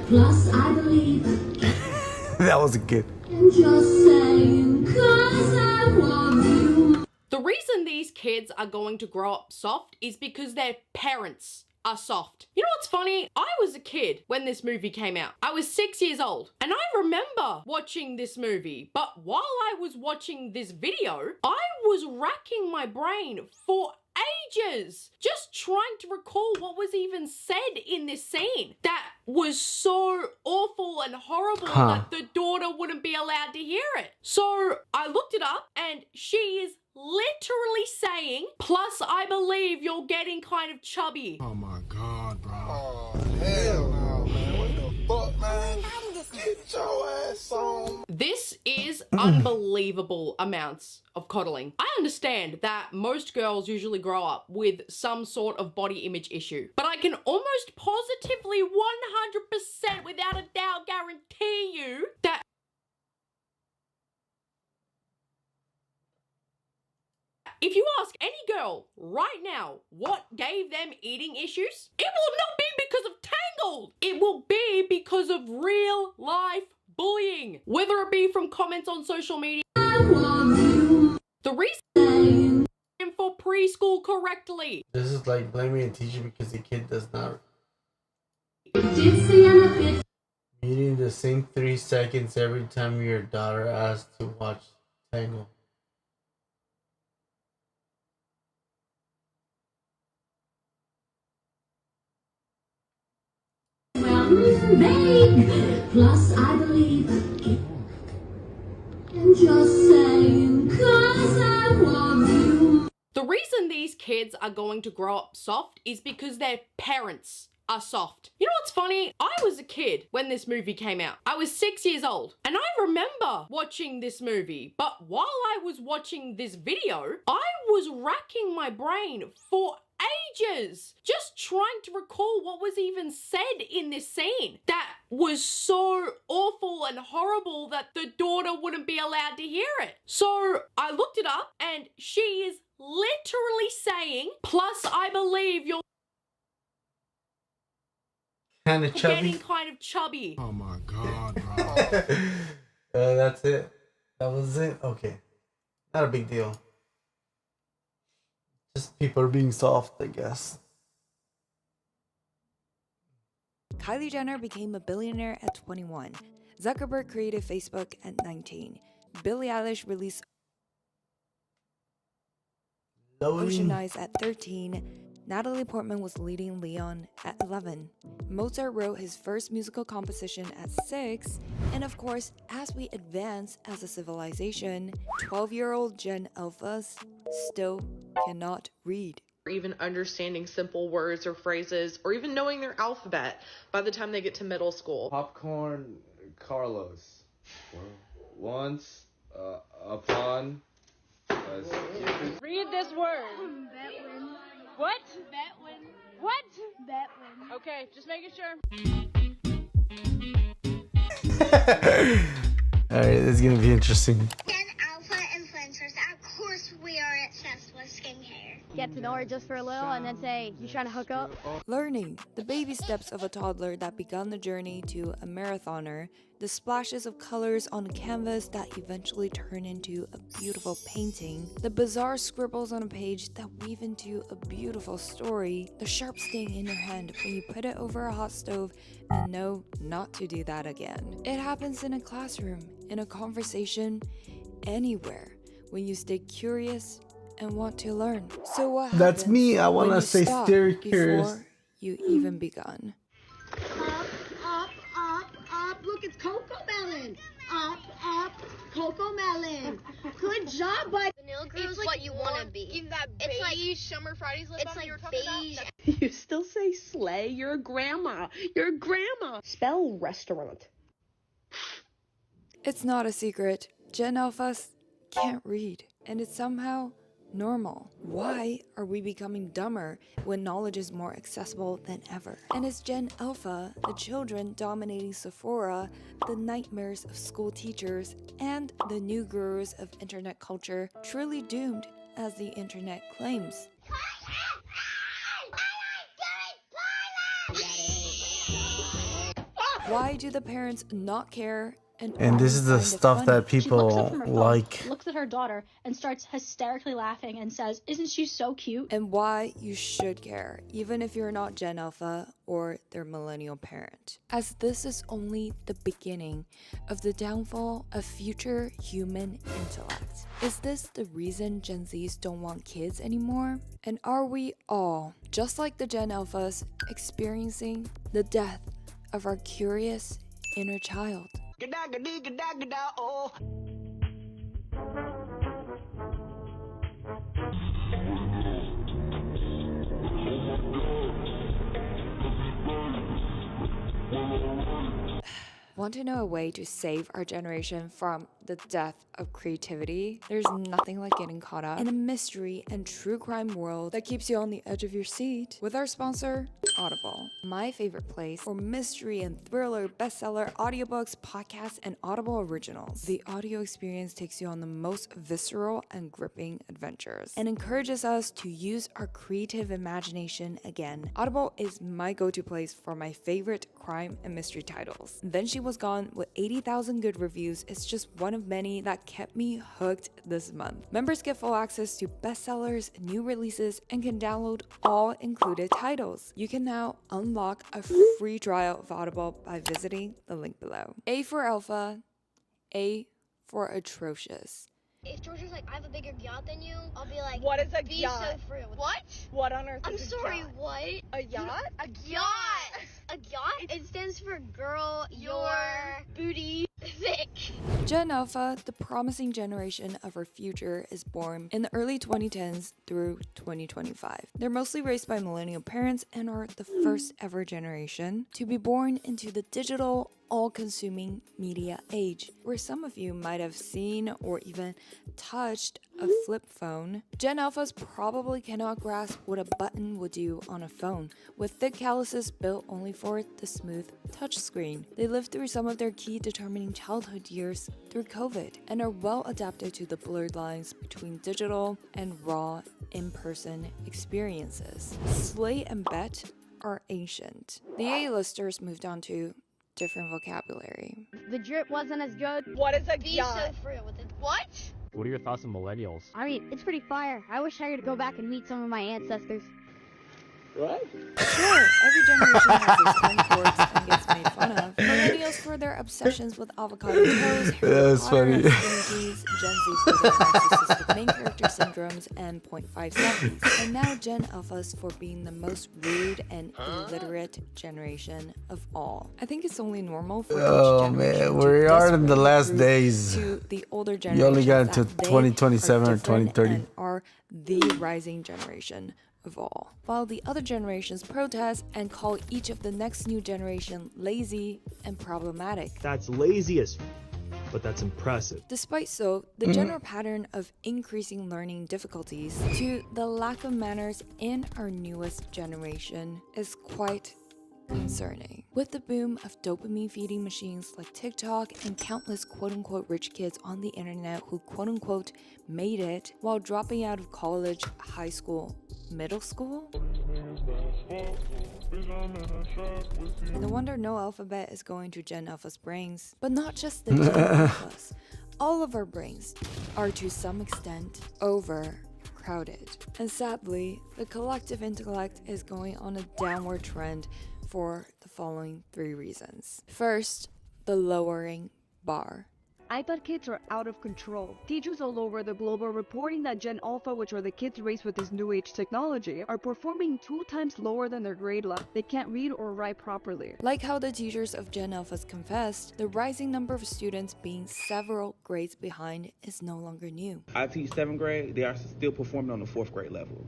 Plus, I believe. That was good. Just saying, 'cause I love you. The reason these kids are going to grow up soft is because their parents are soft. You know what's funny? I was a kid when this movie came out. I was 6 years old, and I remember watching this movie, but while I was watching this video, I was racking my brain for ages, just trying to recall what was even said in this scene that was so awful and horrible that the daughter wouldn't be allowed to hear it. So I looked it up, and she is literally saying, plus I believe you're getting kind of chubby. Oh my god, bro. Oh, hell no, man. What the fuck, man? Get your ass on. This is unbelievable amounts of coddling. I understand that most girls usually grow up with some sort of body image issue, but I can almost positively 100% without a doubt guarantee you that if you ask any girl right now what gave them eating issues, it will not be because of Tangled. It will be because of real life bullying, whether it be from comments on social media. The reason for preschool correctly. This is like blaming a teacher because the kid does not. Meeting the same 3 seconds every time your daughter asks to watch Tangle. Plus, I believe. And just saying, 'cause I love you. The reason these kids are going to grow up soft is because their parents are soft. You know what's funny? I was a kid when this movie came out. I was 6 years old, and I remember watching this movie, but while I was watching this video, I was racking my brain for ages, just trying to recall what was even said in this scene that was so awful and horrible that the daughter wouldn't be allowed to hear it. So I looked it up, and she is literally saying, plus I believe you're Kind of chubby. getting kind of chubby. Oh my god, bro. That's it. That was it. Okay. Not a big deal. Just people are being soft, I guess. Kylie Jenner became a billionaire at 21. Zuckerberg created Facebook at 19. Billie Eilish released Ocean Eyes at 13. Natalie Portman was leading Leon at 11. Mozart wrote his first musical composition at 6. And of course, as we advance as a civilization, 12-year-old Gen Alphas still cannot read. Or even understanding simple words or phrases, or even knowing their alphabet by the time they get to middle school. Popcorn Carlos. Once upon a Read this word. Batwin. What? Batwin. What? Batwin. Okay, just making sure. Alright, this is gonna be interesting. Alpha influencers. Of course we are obsessed with skincare. Get to know her just for a little and then say, you trying to hook up? Learning the baby steps of a toddler that begun the journey to a marathoner, the splashes of colors on a canvas that eventually turn into a beautiful painting, the bizarre scribbles on a page that weave into a beautiful story, the sharp sting in your hand when you put it over a hot stove and know not to do that again. It happens in a classroom, in a conversation, anywhere, when you stay curious and want to learn. So what happens? That's me. I when wanna you say stop curious. before you even begun? Up, up, up, up, look, it's Coco Melon. Up, Coco Melon. Good job, bud. Vanilla girl is what you want to be. Give that beige Summer Fridays lip balm you were talking about. You still say slay? You're a grandma. You're a grandma. Spell restaurant. It's not a secret. Gen Alphas can't read, and it's somehow normal. Why are we becoming dumber when knowledge is more accessible than ever? And is Gen Alpha, the children dominating Sephora, the nightmares of school teachers, and the new gurus of internet culture, truly doomed as the internet claims? Why do the parents not care? And this is the stuff that people like. Looks at her daughter and starts hysterically laughing and says, "Isn't she so cute?" And why you should care, even if you're not Gen Alpha or their millennial parent. As this is only the beginning of the downfall of future human intellect. Is this the reason Gen Zs don't want kids anymore? And are we all, just like the Gen Alphas, experiencing the death of our curious inner child? Want to know a way to save our generation from the death of creativity? There's nothing like getting caught up in a mystery and true crime world that keeps you on the edge of your seat. With our sponsor, Audible, my favorite place for mystery and thriller, bestseller, audiobooks, podcasts, and Audible originals. The audio experience takes you on the most visceral and gripping adventures and encourages us to use our creative imagination again. Audible is my go-to place for my favorite crime and mystery titles. Then She Was Gone, with 80,000 good reviews, is just one of many that kept me hooked this month. Members get full access to bestsellers, new releases, and can download all included titles. You can now unlock a free trial of Audible by visiting the link below. A for Alpha, A for Atrocious. If Georgia's like, I have a bigger yacht than you, I'll be like, What is a be yacht? so free. What? What on earth I'm is a sorry, yacht? what? A yacht? A yacht. A yacht? It stands for girl, your booty thick. Gen Alpha, the promising generation of our future, is born in the early 2010s through 2025. They're mostly raised by millennial parents and are the first ever generation to be born into the digital, all-consuming media age, where some of you might have seen or even touched a flip phone. Gen Alphas probably cannot grasp what a button would do on a phone, with thick calluses built only for the smooth touchscreen. They lived through some of their key determining childhood years through COVID and are well adapted to the blurred lines between digital and raw in-person experiences. Slay and Bet are ancient. The A-listers moved on to different vocabulary. The drip wasn't as good. What is a Be yacht? so free with it. What? What are your thoughts on millennials? I mean, it's pretty fire. I wish I could go back and meet some of my ancestors. What? Sure, every generation has its own quirks and gets made fun of. Millennials for their obsessions with avocado toast, Harry Potter, and skinny jeans, Gen Z for their narcissistic main character syndromes and 0.5 selfies, and now Gen Alphas for being the most rude and illiterate generation of all. I think it's only normal for Oh man, we are in the last days. to the older You generation. only got into 2027 or 2030. And are the rising generation of all. While the other generations protest and call each of the next new generation lazy and problematic. That's lazy as but that's impressive. Despite so, the general pattern of increasing learning difficulties to the lack of manners in our newest generation is quite concerning. With the boom of dopamine feeding machines like TikTok and countless quote-unquote rich kids on the internet who quote-unquote made it while dropping out of college, high school, middle school? No wonder no alphabet is going to Gen Alpha's brains. But not just the Gen Alphas. All of our brains are to some extent overcrowded. And sadly, the collective intellect is going on a downward trend for the following 3 reasons. First, the lowering bar. iPad kids are out of control. Teachers all over the globe are reporting that Gen Alpha, which are the kids raised with this new age technology, are performing 2 times lower than their grade level. They can't read or write properly. Like how the teachers of Gen Alphas confessed, the rising number of students being several grades behind is no longer new. I teach 7th grade, they are still performing on the 4th grade level.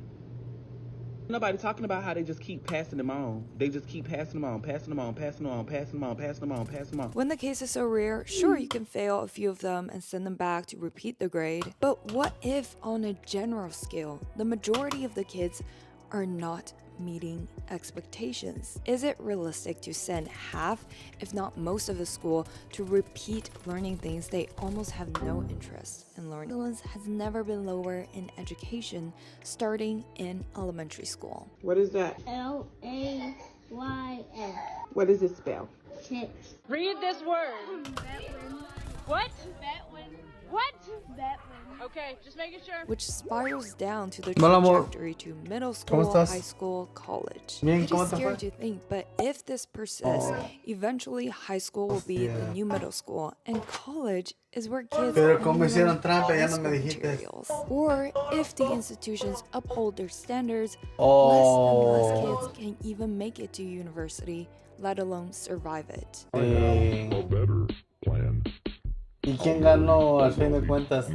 Nobody talking about how they just keep passing them on. They just keep passing them on, passing them on, passing them on, passing them on, passing them on, passing them on. When the case is so rare, sure, you can fail a few of them and send them back to repeat the grade. But what if, on a general scale, the majority of the kids are not meeting expectations? Is it realistic to send half, if not most of the school, to repeat learning things they almost have no interest in learning? Excellence has never been lower in education, starting in elementary school. What is that? Lays. What does it spell? Chips. Read this word. What? What? Okay, just making sure. Which spirals down to the Hola, amor. trajectory to middle ¿Cómo school, estás? high school, college. Bien, It ¿cómo is te scary fue? to think, but if this persists, eventually high school will be the new middle school, and college is where kids Pero como learn hicieron trampa, ya high no me school dijiste. materials. Or if the institutions uphold their standards, Oh. less and less kids can even make it to university, let alone survive it. ¿Y quién ganó al fin de cuentas?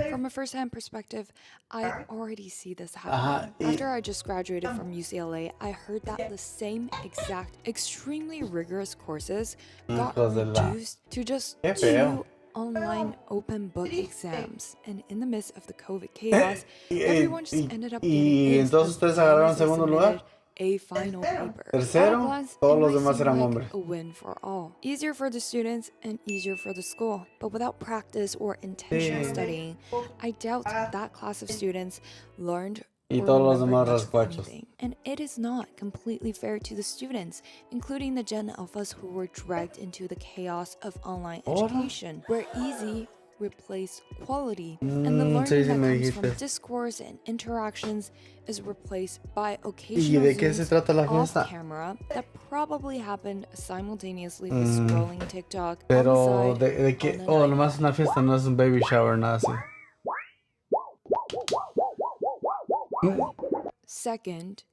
From a first-hand perspective, I already see this Ajá, happen. y- After I just graduated from UCLA, I heard that the same exact, extremely rigorous courses got Hijos de la- reduced to just Qué feo. 2 online open book exams. And in the midst of the COVID chaos, Y- everyone just y- ended up y getting A's entonces as ustedes long agarraron as they segundo submitted lugar. a final paper. Tercero, At a glance, todos it los might demás seem eran like hombres. a win for all. Easier for the students and easier for the school. But without practice or intentional Sí. studying, I doubt that class of students learned Y or todos los remembered demás much of rascuachos. anything. And it is not completely fair to the students, including the Gen Alphas who were dragged into the chaos of online Ahora. education, where easy replaced quality, and the learning sí, sí that me comes from dijiste. discourse and interactions is replaced by ¿Y occasional de qué se Zooms trata la off fiesta? camera that probably happened simultaneously with Mm, scrolling TikTok on Pero the side. de qué, oh, nomás una fiesta, no es un baby shower, nada así. Second,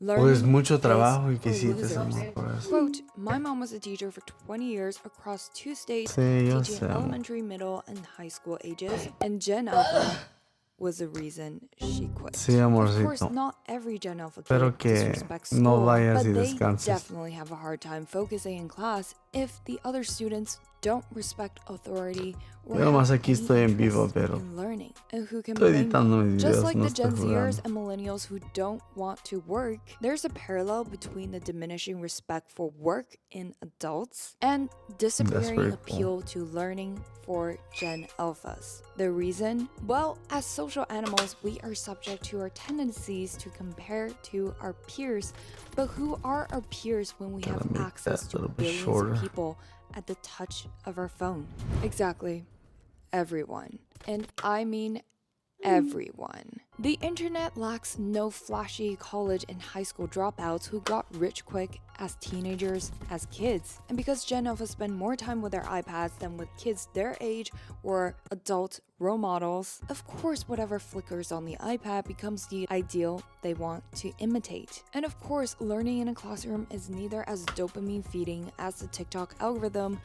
O es learning mucho is trabajo y for que sí te losers. amor por eso. Quote, my mom was a teacher for 20 years across 2 states, Sí, yo teaching sé, amor. elementary, middle, and high school ages, and Gen Alpha was the reason she quit. Sí, Of course, amorcito. not every Gen Alpha kid Espero que disrespects no school, vayas but y they descanses. definitely have a hard time focusing in class if the other students don't respect authority or Yo nomás have aquí any estoy en vivo, interest pero in learning. And who can estoy blame editando them? mis Just videos, like no the estoy Gen Zers jugando. and millennials who don't want to work, there's a parallel between the diminishing respect for work in adults and disappearing pretty appeal to learning for Gen Alphas. The reason? Well, as social animals, we are subject to our tendencies to compare to our peers, but who are our peers when we have make access that a to little bit billions shorter. of people at the touch of our phone? Exactly. Everyone. And I mean everyone. The internet lacks no flashy college and high school dropouts who got rich quick as teenagers, as kids. And because Gen Alpha spend more time with their iPads than with kids their age or adult role models, of course whatever flickers on the iPad becomes the ideal they want to imitate. And of course, learning in a classroom is neither as dopamine feeding as the TikTok algorithm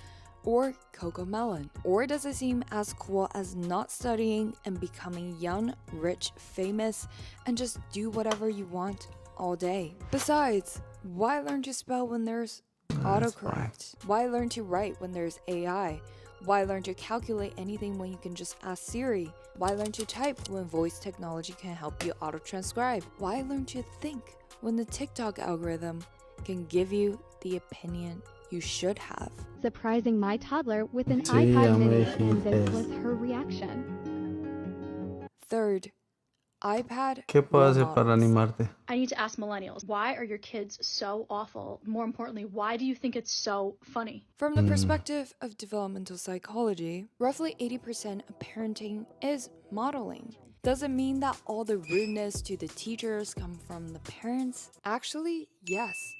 or Coco Melon? Or does it seem as cool as not studying and becoming young, rich, famous, and just do whatever you want all day? Besides, why learn to spell when there's autocorrect? Why learn to write when there's AI? Why learn to calculate anything when you can just ask Siri? Why learn to type when voice technology can help you auto-transcribe? Why learn to think when the TikTok algorithm can give you the opinion you should have? Surprising my toddler with an Sí, iPad ya me mini, and this dijiste. was her reaction. Third, iPad ¿Qué puedo role hacer para models. animarte? I need to ask millennials, why are your kids so awful? More importantly, why do you think it's so funny? From the perspective of developmental psychology, roughly 80% of parenting is modeling. Does it mean that all the rudeness to the teachers come from the parents? Actually, yes.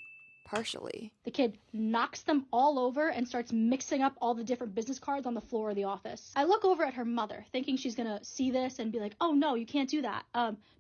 partially. The kid knocks them all over and starts mixing up all the different business cards on the floor of the office. I look over at her mother, thinking she's gonna see this and be like, oh no, you can't do that.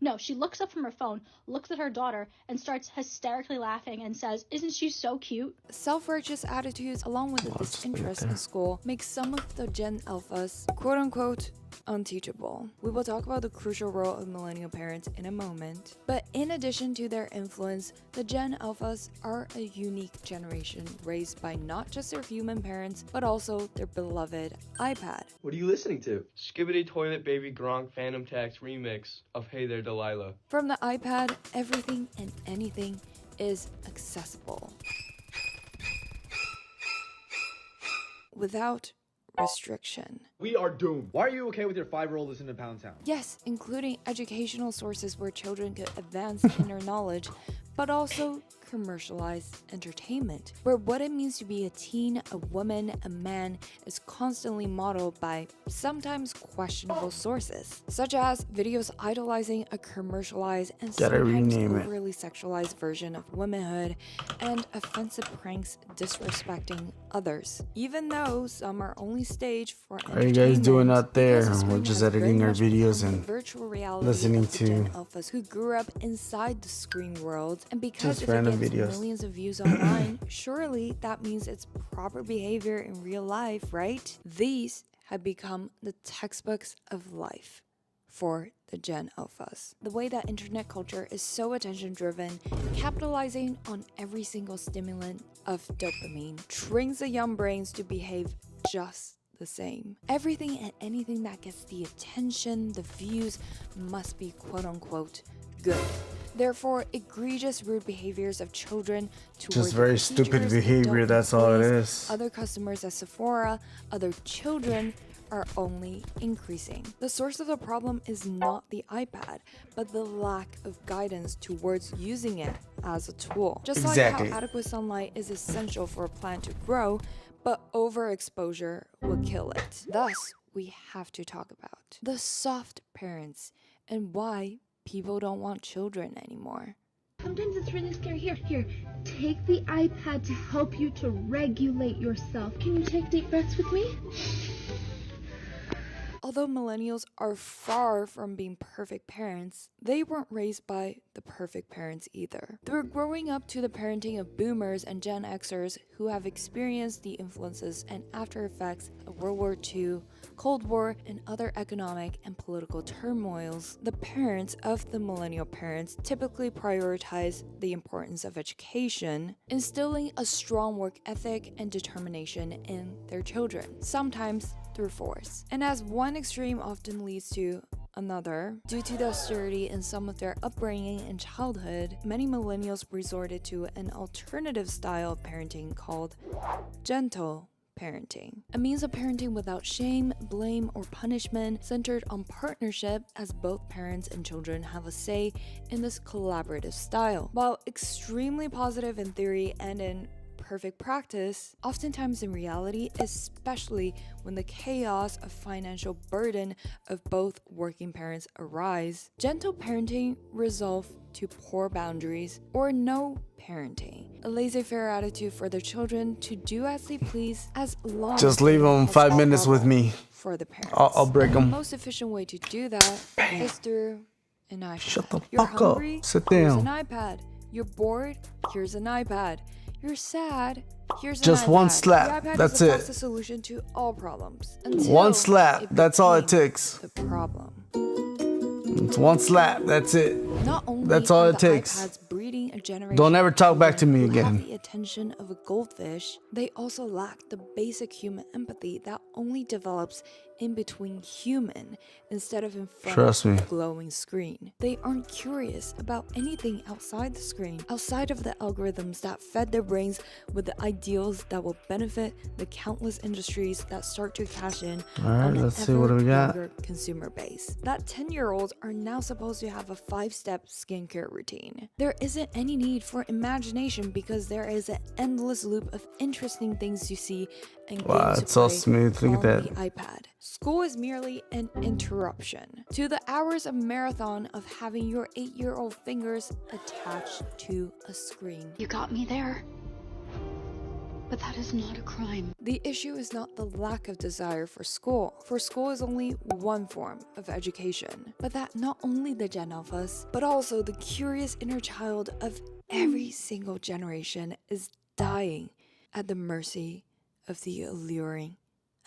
No, she looks up from her phone, looks at her daughter, and starts hysterically laughing and says, isn't she so cute? Self-righteous attitudes along with a disinterest in school make some of the Gen Alphas, quote-unquote, unteachable. We will talk about the crucial role of millennial parents in a moment, but in addition to their influence, the Gen Alphas are a unique generation raised by not just their human parents, but also their beloved iPad. What are you listening to? Skibbity Toilet Baby Gronk Phantom Tax remix of Hey There Delilah. From the iPad, everything and anything is accessible without restriction. We are doomed. Why are you okay with your 5-year-old listening to Pound Town? Yes, including educational sources where children could advance inner knowledge, but also commercialized entertainment, where what it means to be a teen, a woman, a man is constantly modeled by sometimes questionable sources, such as videos idolizing a commercialized and sometimes overly sexualized version of womanhood, and offensive pranks disrespecting others, even though some are only staged for entertainment. What are you guys doing out there? We're just editing our videos and virtual reality listening of the Gen to Alphas who grew up inside the screen world, and because just if it random gets videos. millions of views online, surely that means it's proper behavior in real life, right? These have become the textbooks of life for the Gen Alphas. The way that internet culture is so attention driven, capitalizing on every single stimulant of dopamine, trains the young brains to behave just the same. Everything and anything that gets the attention, the views, must be quote unquote good. Therefore, egregious rude behaviors of children towards Just very stupid behavior, that's all it is. other customers at Sephora, other children are only increasing. The source of the problem is not the iPad, but the lack of guidance towards using it as a tool. Just like how adequate sunlight is essential for a plant to grow, but overexposure will kill it. Thus, we have to talk about the soft parents and why people don't want children anymore. Sometimes it's really scary. Here, take the iPad to help you to regulate yourself. Can you take deep breaths with me? Although millennials are far from being perfect parents, they weren't raised by the perfect parents either. They're growing up to the parenting of boomers and Gen Xers who have experienced the influences and after effects of World War II, Cold War, and other economic and political turmoils. The parents of the millennial parents typically prioritize the importance of education, instilling a strong work ethic and determination in their children, sometimes through force. And as one extreme often leads to another, due to the austerity in some of their upbringing and childhood, many millennials resorted to an alternative style of parenting called gentle parenting, a means of parenting without shame, blame, or punishment, centered on partnership as both parents and children have a say in this collaborative style. While extremely positive in theory and in perfect practice, oftentimes in reality, especially when the chaos of financial burden of both working parents arise, gentle parenting resolve to poor boundaries or no parenting, a laissez-faire attitude for their children to do as they please as long Just leave them 5 minutes with me. For the parents. I'll break them. The most efficient way to do that is through an iPad. Shut the You're fuck hungry? up. Sit Here's down. an iPad. You're bored? Here's an iPad. You're sad? Here's an Just iPad. one slap. The iPad That's is the it. fastest solution to all problems. Until One slap. That's all it became takes. The problem. It's one slap. That's it. Not only That's all are it the takes. iPads breeding a generation Don't ever talk back to me who have again. the attention of a goldfish, they also lack the basic human empathy that only develops in between human instead of in front Trust of me. a glowing screen. They aren't curious about anything outside the screen, outside of the algorithms that fed their brains with the ideals that will benefit the countless industries that start to cash in Alright, on an let's see, what do we got? ever-younger consumer base. That 10-year-olds are now supposed to have a 5-step skincare routine. There isn't any need for imagination because there is an endless loop of interesting things to see and Wow, games it's to so play smooth. Look at on that. the iPad. School is merely an interruption to the hours of marathon of having your 8-year-old fingers attached to a screen. You got me there. But that is not a crime. The issue is not the lack of desire for school is only one form of education, but that not only the Gen Alphas, but also the curious inner child of every single generation is dying at the mercy of the alluring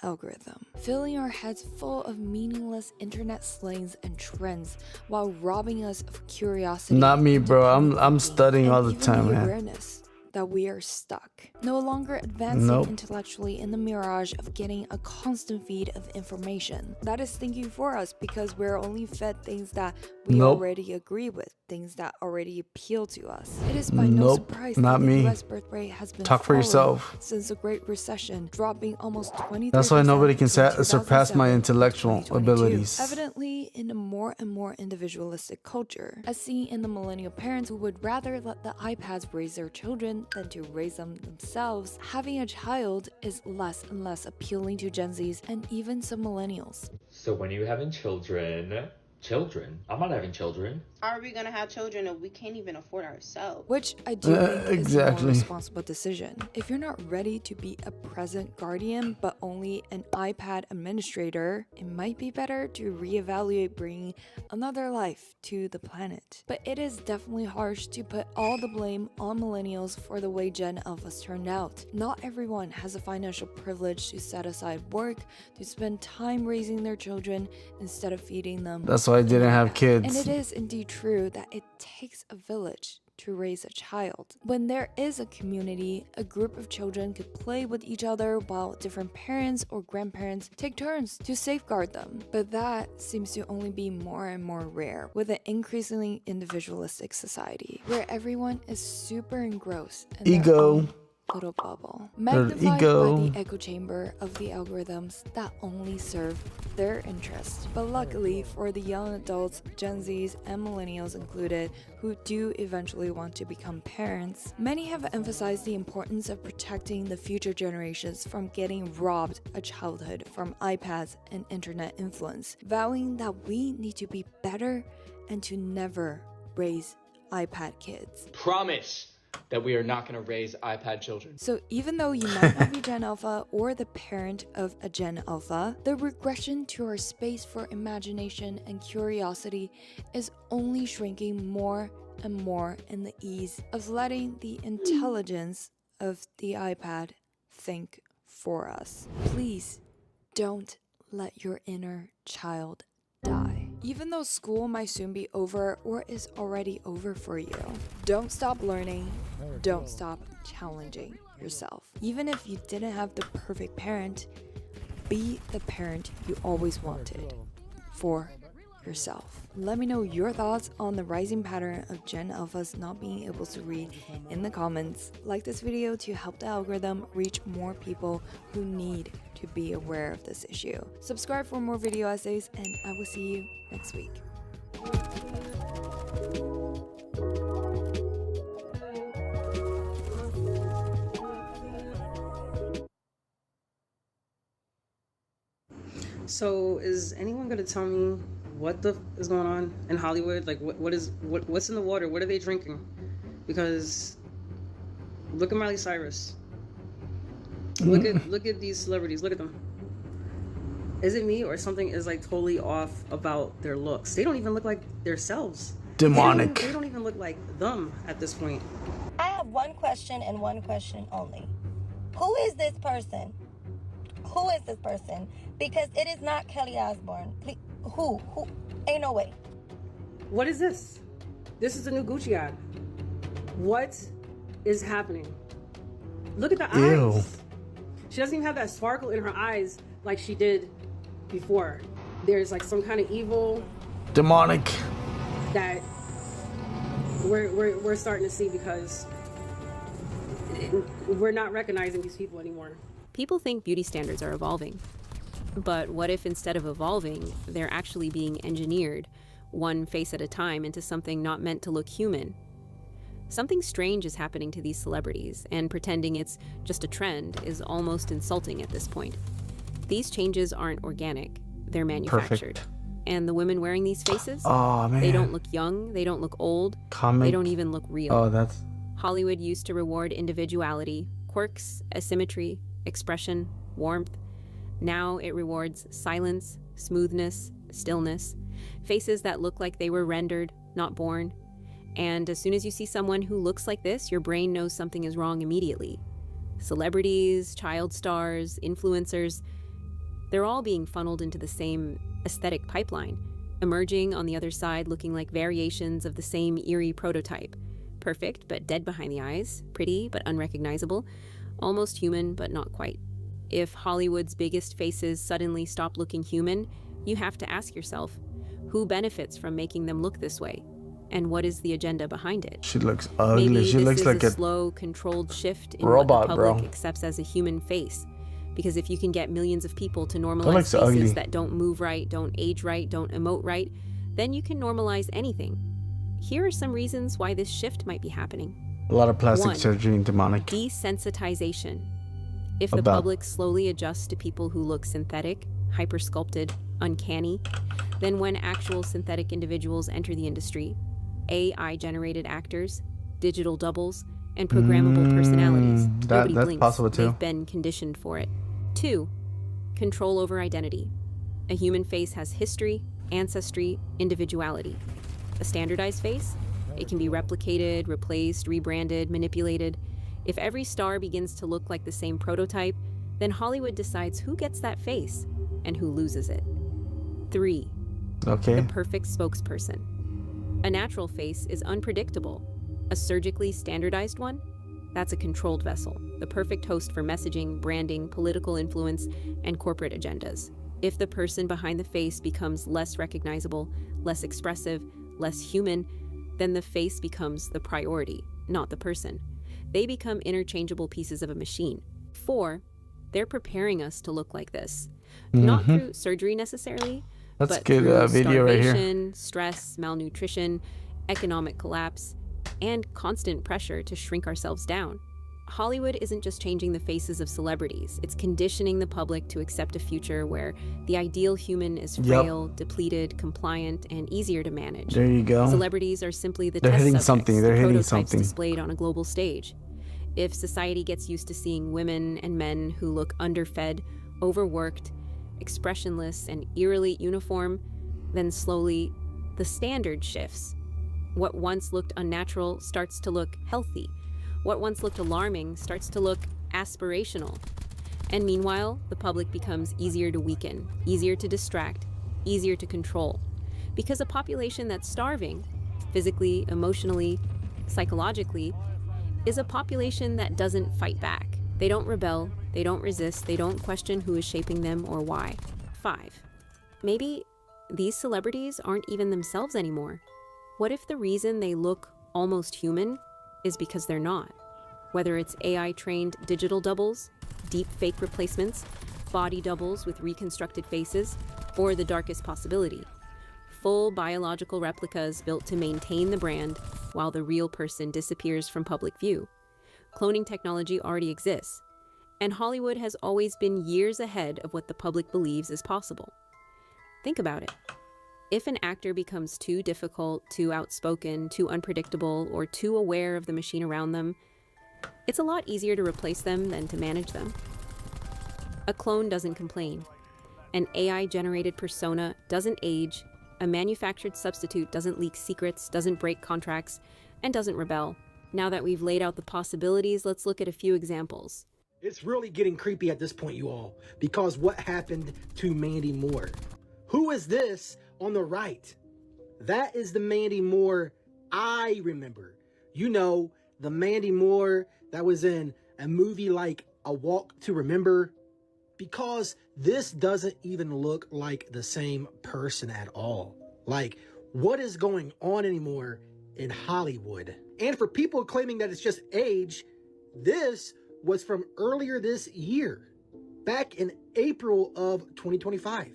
algorithm, filling our heads full of meaningless internet slangs and trends while robbing us of curiosity. Not me, bro. I'm studying all the time, man. Awareness that we are stuck, no longer advancing intellectually in the mirage of getting a constant feed of information that is thinking for us because we're only fed things that we already agree with, things that already appeal to us. It is by no surprise that the US birth rate has been Talk for yourself. Since the Great Recession, dropping almost 20%. That's why nobody can surpass my intellectual abilities. Evidently, in a more and more individualistic culture, as seen in the millennial parents who would rather let the iPads raise their children than to raise them themselves, having a child is less and less appealing to Gen Zs and even some millennials. So when are you having children? Children? I'm not having children. How are we gonna have children if we can't even afford ourselves? Which I do think is a more responsible decision. If you're not ready to be a present guardian but only an iPad administrator, it might be better to reevaluate bringing another life to the planet. But it is definitely harsh to put all the blame on millennials for the way Gen Alphas turned out. Not everyone has the financial privilege to set aside work to spend time raising their children instead of feeding them. That's why I didn't have kids. And it is indeed true that it takes a village to raise a child. When there is a community, a group of children could play with each other while different parents or grandparents take turns to safeguard them. But that seems to only be more and more rare with an increasingly individualistic society where everyone is super engrossed in their own little bubble, magnified by the echo chamber of the algorithms that only serve their interests. But luckily for the young adults, Gen Zs and millennials included, who do eventually want to become parents, many have emphasized the importance of protecting the future generations from getting robbed a childhood from iPads and internet influence, vowing that we need to be better and to never raise iPad kids. Promise that we are not going to raise iPad children. So even though you might not be Gen Alpha or the parent of a Gen Alpha, the regression to our space for imagination and curiosity is only shrinking more and more in the ease of letting the intelligence of the iPad think for us. Please don't let your inner child die. Even though school might soon be over or is already over for you, don't stop learning, don't stop challenging yourself. Even if you didn't have the perfect parent, be the parent you always wanted for yourself. Let me know your thoughts on the rising pattern of Gen Alphas not being able to read in the comments. Like this video to help the algorithm reach more people who need to be aware of this issue. Subscribe for more video essays, and I will see you next week. So is anyone gonna tell me what the is going on in Hollywood? Like what's in the water? What are they drinking? Because look at Miley Cyrus. Look at these celebrities. Look at them. Is it me or something is like totally off about their looks? They don't even look like themselves. Demonic. They don't even look like them at this point. I have one question and one question only. Who is this person? Who is this person? Because it is not Kelly Osbourne. Please, who? Ain't no way. What is this? This is a new Gucci ad. What is happening? Look at the eyes. She doesn't even have that sparkle in her eyes like she did before. There's like some kind of evil, demonic, that we're starting to see because we're not recognizing these people anymore. People think beauty standards are evolving. But what if instead of evolving, they're actually being engineered, one face at a time, into something not meant to look human? Something strange is happening to these celebrities, and pretending it's just a trend is almost insulting at this point. These changes aren't organic, they're manufactured. Perfect. And the women wearing these faces, Oh man, they don't look young, they don't look old, Comic. they don't even look real. Oh, that's Hollywood used to reward individuality, quirks, asymmetry, expression, warmth. Now it rewards silence, smoothness, stillness, faces that look like they were rendered, not born. And as soon as you see someone who looks like this, your brain knows something is wrong immediately. Celebrities, child stars, influencers, they're all being funneled into the same aesthetic pipeline, emerging on the other side looking like variations of the same eerie prototype. Perfect, but dead behind the eyes, pretty, but unrecognizable, almost human, but not quite. If Hollywood's biggest faces suddenly stop looking human, you have to ask yourself, who benefits from making them look this way? And what is the agenda behind it? she looks ugly. Maybe She this looks is like a a slow, controlled shift in robot, what the public bro. accepts as a human face. Because if you can get millions of people to normalize looks faces ugly. that don't move right, don't age right, don't emote right, then you can normalize anything. Here are some reasons why this shift might be happening. a lot of plastic 1. surgery and demonic. Desensitization. If the About. public slowly adjusts to people who look synthetic, hyper-sculpted, uncanny, then when actual synthetic individuals enter the industry, AI-generated actors, digital doubles, and programmable personalities, nobody that's blinks. possible too. They've been conditioned for it. 2. Control over identity. A human face has history, ancestry, individuality. A standardized face? It can be replicated, replaced, rebranded, manipulated. If every star begins to look like the same prototype, then Hollywood decides who gets that face and who loses it. 3. Okay. The perfect spokesperson. A natural face is unpredictable. A surgically standardized one? That's a controlled vessel, the perfect host for messaging, branding, political influence, and corporate agendas. If the person behind the face becomes less recognizable, less expressive, less human, then the face becomes the priority, not the person. They become interchangeable pieces of a machine. 4. They're preparing us to look like this. Not through surgery necessarily, That's but good through video right here. starvation, stress, malnutrition, economic collapse, and constant pressure to shrink ourselves down. Hollywood isn't just changing the faces of celebrities, it's conditioning the public to accept a future where the ideal human is frail, depleted, compliant, and easier to manage. There you go. Celebrities are simply the They're test hitting subjects, something. They're the hitting prototypes something. displayed on a global stage. If society gets used to seeing women and men who look underfed, overworked, expressionless, and eerily uniform, then slowly the standard shifts. What once looked unnatural starts to look healthy. What once looked alarming starts to look aspirational. And meanwhile, the public becomes easier to weaken, easier to distract, easier to control. Because a population that's starving, physically, emotionally, psychologically, is a population that doesn't fight back. They don't rebel, they don't resist, they don't question who is shaping them or why. 5. Maybe these celebrities aren't even themselves anymore. What if the reason they look almost human is because they're not? Whether it's AI-trained digital doubles, deep fake replacements, body doubles with reconstructed faces, or the darkest possibility, full biological replicas built to maintain the brand while the real person disappears from public view. Cloning technology already exists, and Hollywood has always been years ahead of what the public believes is possible. Think about it. If an actor becomes too difficult, too outspoken, too unpredictable, or too aware of the machine around them, it's a lot easier to replace them than to manage them. A clone doesn't complain. An AI-generated persona doesn't age. A manufactured substitute doesn't leak secrets, doesn't break contracts, and doesn't rebel. Now that we've laid out the possibilities, let's look at a few examples. It's really getting creepy at this point, you all, because what happened to Mandy Moore? Who is this on the right? That is the Mandy Moore I remember. You know, the Mandy Moore that was in a movie like A Walk to Remember. Because this doesn't even look like the same person at all. Like, what is going on anymore in Hollywood? And for people claiming that it's just age, this was from earlier this year, back in April of 2025.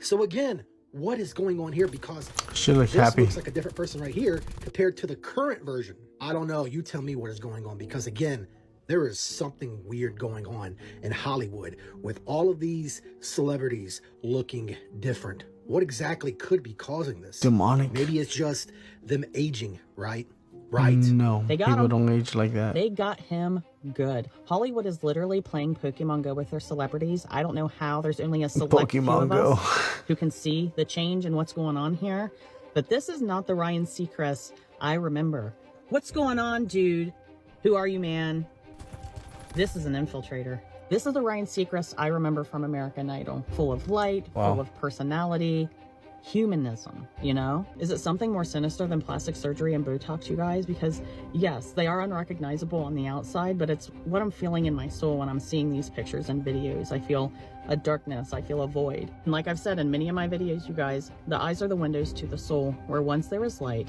So again, what is going on here? Because she looks this happy. looks like a different person right here compared to the current version. I don't know. You tell me what is going on, because again, There is something weird going on in Hollywood with all of these celebrities looking different. What exactly could be causing this? Demonic. Maybe it's just them aging, right? Right? No, They got people him. don't age like that. They got him good. Hollywood is literally playing Pokemon Go with their celebrities. I don't know how. There's only a select few Pokemon of Go. us who can see the change and what's going on here. But this is not the Ryan Seacrest I remember. What's going on, dude? Who are you, man? This is an infiltrator. This is the Ryan Seacrest I remember from American Idol. Full of light, Wow. full of personality, humanism, you know? Is it something more sinister than plastic surgery and Botox, you guys? Because yes, they are unrecognizable on the outside, but it's what I'm feeling in my soul when I'm seeing these pictures and videos. I feel a darkness, I feel a void. And like I've said in many of my videos, you guys, the eyes are the windows to the soul, where once there is light,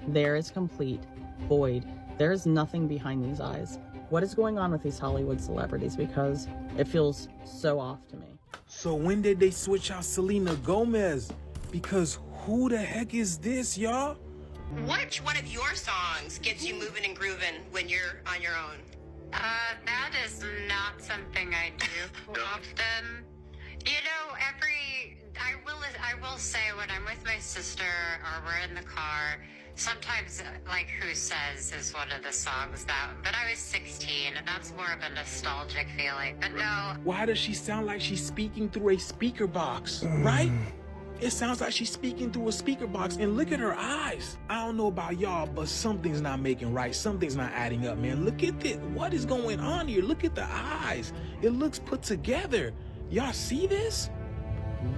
there is complete void. There is nothing behind these eyes. What is going on with these Hollywood celebrities? Because it feels so off to me. So when did they switch out Selena Gomez? Because who the heck is this, y'all? Which one of your songs gets you moving and grooving when you're on your own? That is not something I do often. You know, I will say when I'm with my sister or we're in the car, sometimes like Who Says is one of the songs but I was 16 and that's more of a nostalgic feeling. But no. Why does she sound like she's speaking through a speaker box, right? It sounds like she's speaking through a speaker box, and look at her eyes. I don't know about y'all, but something's not making right. Something's not adding up, man. Look at it. What is going on here? Look at the eyes. It looks put together. Y'all see this?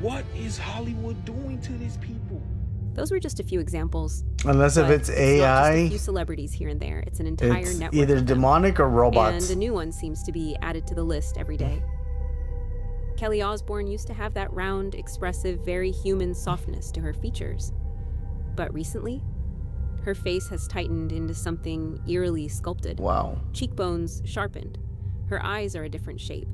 What is Hollywood doing to these people? Those were just a few examples. Unless if But it's not just AI, a few celebrities here and there. It's an entire it's network. either of them. demonic or robots. And a new one seems to be added to the list every day. Kelly Osbourne used to have that round, expressive, very human softness to her features. But recently, her face has tightened into something eerily sculpted. Wow. Cheekbones sharpened. Her eyes are a different shape.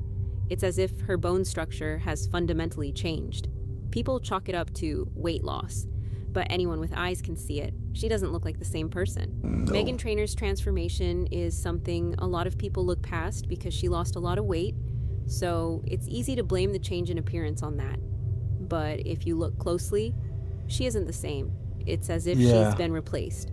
It's as if her bone structure has fundamentally changed. People chalk it up to weight loss, but anyone with eyes can see it. She doesn't look like the same person. No. Meghan Trainor's transformation is something a lot of people look past because she lost a lot of weight. So it's easy to blame the change in appearance on that. But if you look closely, she isn't the same. It's as if she's been replaced.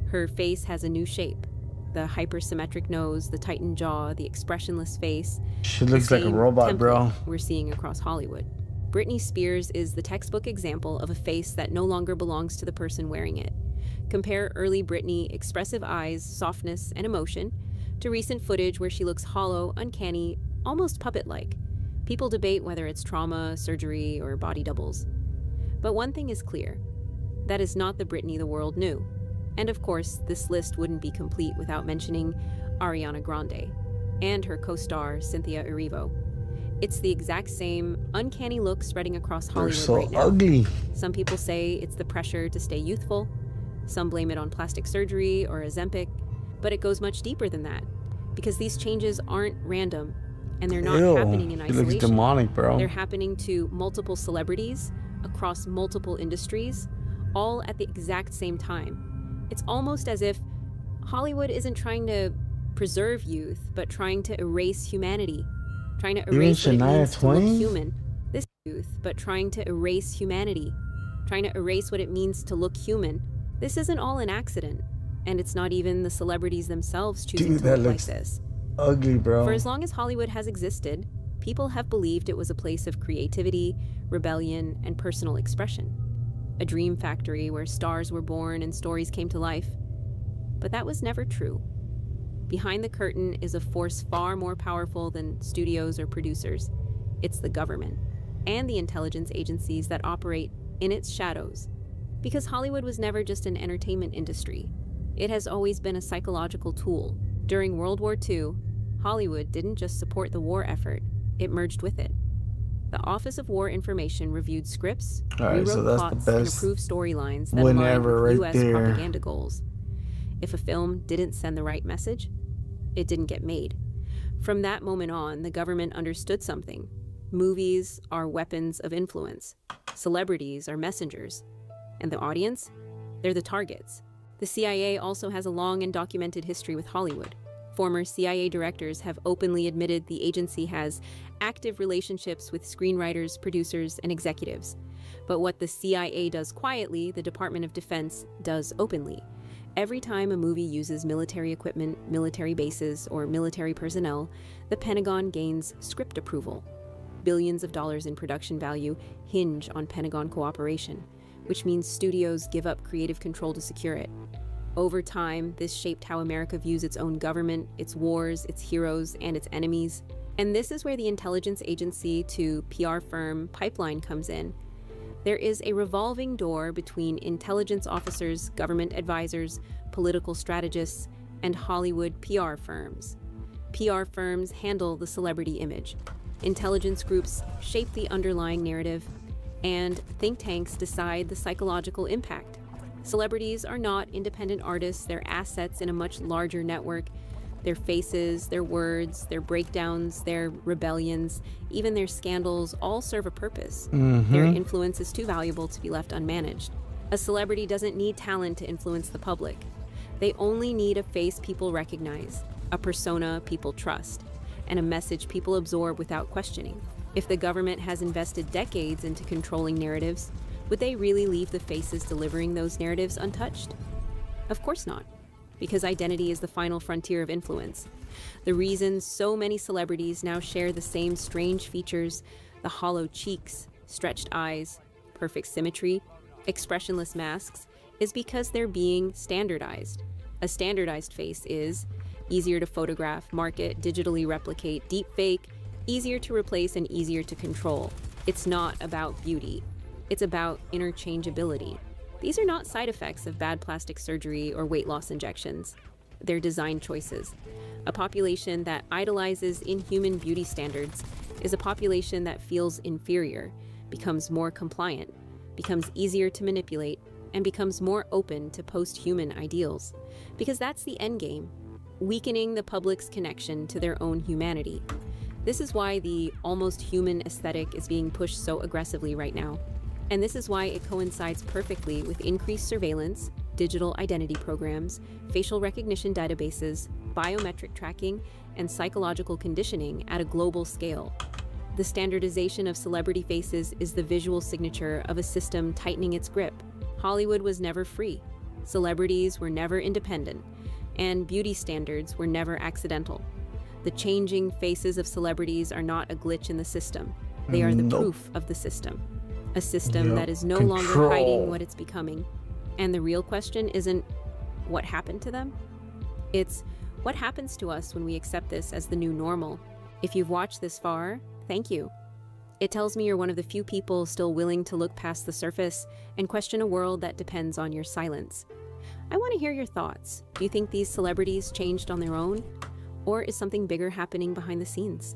Her face has a new shape. The hypersymmetric nose, the tightened jaw, the expressionless face. She looks like a robot, bro. We're seeing across Hollywood. Britney Spears is the textbook example of a face that no longer belongs to the person wearing it. Compare early Britney, expressive eyes, softness, and emotion, to recent footage where she looks hollow, uncanny, almost puppet-like. People debate whether it's trauma, surgery, or body doubles. But one thing is clear. That is not the Britney the world knew. And of course, this list wouldn't be complete without mentioning Ariana Grande and her co-star Cynthia Erivo. It's the exact same uncanny look spreading across Hollywood so right now. ugly. Some people say it's the pressure to stay youthful. Some blame it on plastic surgery or Ozempic. But it goes much deeper than that. Because these changes aren't random. And they're not happening in He isolation. looks demonic, bro. They're happening to multiple celebrities across multiple industries, all at the exact same time. It's almost as if Hollywood isn't trying to preserve youth, but trying to erase humanity. Trying to erase what it means to look human. This youth, but trying to erase humanity. Trying to erase what it means to look human. This isn't all an accident. And it's not even the celebrities themselves choosing to look like this. Ugly, bro. For as long as Hollywood has existed, people have believed it was a place of creativity, rebellion, and personal expression. A dream factory where stars were born and stories came to life. But that was never true. Behind the curtain is a force far more powerful than studios or producers. It's the government and the intelligence agencies that operate in its shadows. Because Hollywood was never just an entertainment industry. It has always been a psychological tool. During World War II, Hollywood didn't just support the war effort, it merged with it. The Office of War Information reviewed scripts, rewrote plots, and approved storylines that aligned with U.S. propaganda goals. If a film didn't send the right message, it didn't get made. From that moment on, the government understood something. Movies are weapons of influence. Celebrities are messengers. And the audience? They're the targets. The CIA also has a long and documented history with Hollywood. Former CIA directors have openly admitted the agency has active relationships with screenwriters, producers, and executives. But what the CIA does quietly, the Department of Defense does openly. Every time a movie uses military equipment, military bases, or military personnel, the Pentagon gains script approval. Billions of dollars in production value hinge on Pentagon cooperation, which means studios give up creative control to secure it. Over time, this shaped how America views its own government, its wars, its heroes, and its enemies. And this is where the intelligence agency to PR firm pipeline comes in. There is a revolving door between intelligence officers, government advisors, political strategists, and Hollywood PR firms. PR firms handle the celebrity image. Intelligence groups shape the underlying narrative, and think tanks decide the psychological impact. Celebrities are not independent artists, they're assets in a much larger network. Their faces, their words, their breakdowns, their rebellions, even their scandals all serve a purpose. Their influence is too valuable to be left unmanaged. A celebrity doesn't need talent to influence the public. They only need a face people recognize, a persona people trust, and a message people absorb without questioning. If the government has invested decades into controlling narratives, would they really leave the faces delivering those narratives untouched? Of course not, because identity is the final frontier of influence. The reason so many celebrities now share the same strange features, the hollow cheeks, stretched eyes, perfect symmetry, expressionless masks, is because they're being standardized. A standardized face is easier to photograph, market, digitally replicate, deepfake, easier to replace, and easier to control. It's not about beauty. It's about interchangeability. These are not side effects of bad plastic surgery or weight loss injections. They're design choices. A population that idolizes inhuman beauty standards is a population that feels inferior, becomes more compliant, becomes easier to manipulate, and becomes more open to post-human ideals. Because that's the end game, weakening the public's connection to their own humanity. This is why the almost human aesthetic is being pushed so aggressively right now. And this is why it coincides perfectly with increased surveillance, digital identity programs, facial recognition databases, biometric tracking, and psychological conditioning at a global scale. The standardization of celebrity faces is the visual signature of a system tightening its grip. Hollywood was never free, celebrities were never independent, and beauty standards were never accidental. The changing faces of celebrities are not a glitch in the system. They are the proof of the system. A system that is no longer hiding what it's becoming. And the real question isn't what happened to them? It's what happens to us when we accept this as the new normal. If you've watched this far, thank you. It tells me you're one of the few people still willing to look past the surface and question a world that depends on your silence. I want to hear your thoughts. Do you think these celebrities changed on their own? Or is something bigger happening behind the scenes?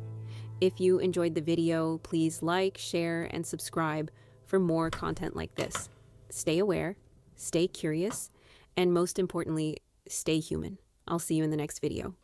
If you enjoyed the video, please like, share, and subscribe for more content like this. Stay aware, stay curious, and most importantly, stay human. I'll see you in the next video.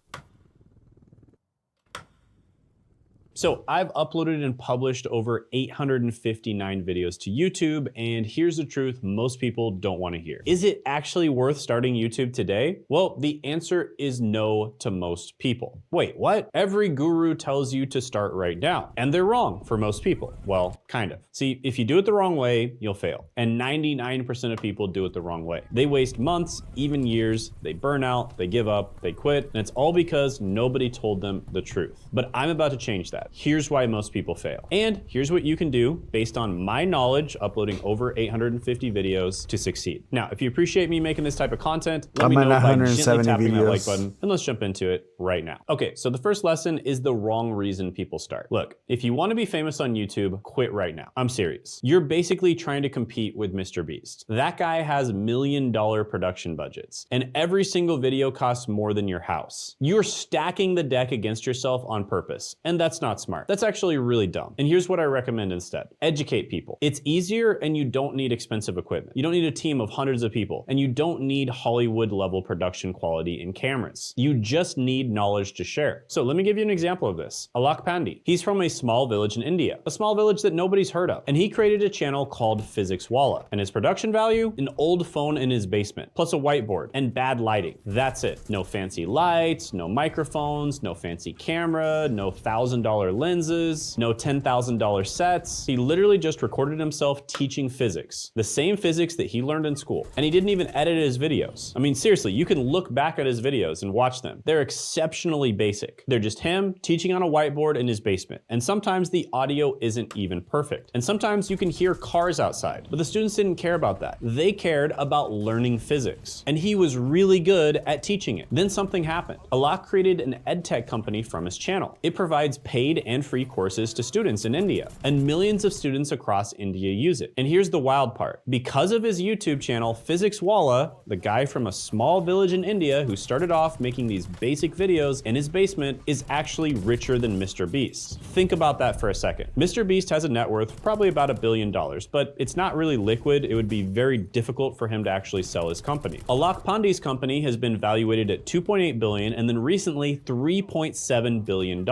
So I've uploaded and published over 859 videos to YouTube, and here's the truth most people don't want to hear. Is it actually worth starting YouTube today? Well, the answer is no to most people. Wait, what? Every guru tells you to start right now, and they're wrong for most people. Well, kind of. See, if you do it the wrong way, you'll fail. And 99% of people do it the wrong way. They waste months, even years, they burn out, they give up, they quit, and it's all because nobody told them the truth. But I'm about to change that. Here's why most people fail. And here's what you can do based on my knowledge, uploading over 850 videos to succeed. Now, if you appreciate me making this type of content, let me know by gently tapping that like button, and let's jump into it right now. Okay, so the first lesson is the wrong reason people start. Look, if you want to be famous on YouTube, quit right now. I'm serious. You're basically trying to compete with Mr. Beast. That guy has $1 million production budgets, and every single video costs more than your house. You're stacking the deck against yourself on purpose, and that's not not smart. That's actually really dumb. And here's what I recommend instead. Educate people. It's easier and you don't need expensive equipment. You don't need a team of hundreds of people and you don't need Hollywood level production quality in cameras. You just need knowledge to share. So let me give you an example of this. Alok Pandey. He's from a small village in India, a small village that nobody's heard of. And he created a channel called Physics Walla. And his production value? An old phone in his basement, plus a whiteboard and bad lighting. That's it. No fancy lights, no microphones, no fancy camera, no $1,000 lenses, no $10,000 sets. He literally just recorded himself teaching physics, the same physics that he learned in school. And he didn't even edit his videos. I mean, seriously, you can look back at his videos and watch them. They're exceptionally basic. They're just him teaching on a whiteboard in his basement. And sometimes the audio isn't even perfect. And sometimes you can hear cars outside, but the students didn't care about that. They cared about learning physics. And he was really good at teaching it. Then something happened. Alok created an edtech company from his channel. It provides paid and free courses to students in India, and millions of students across India use it. And here's the wild part. Because of his YouTube channel, Physics Walla, the guy from a small village in India who started off making these basic videos in his basement, is actually richer than Mr. Beast. Think about that for a second. Mr. Beast has a net worth of probably about $1 billion, but it's not really liquid. It would be very difficult for him to actually sell his company. Alok Pandey's company has been valuated at $2.8 billion and then recently $3.7 billion.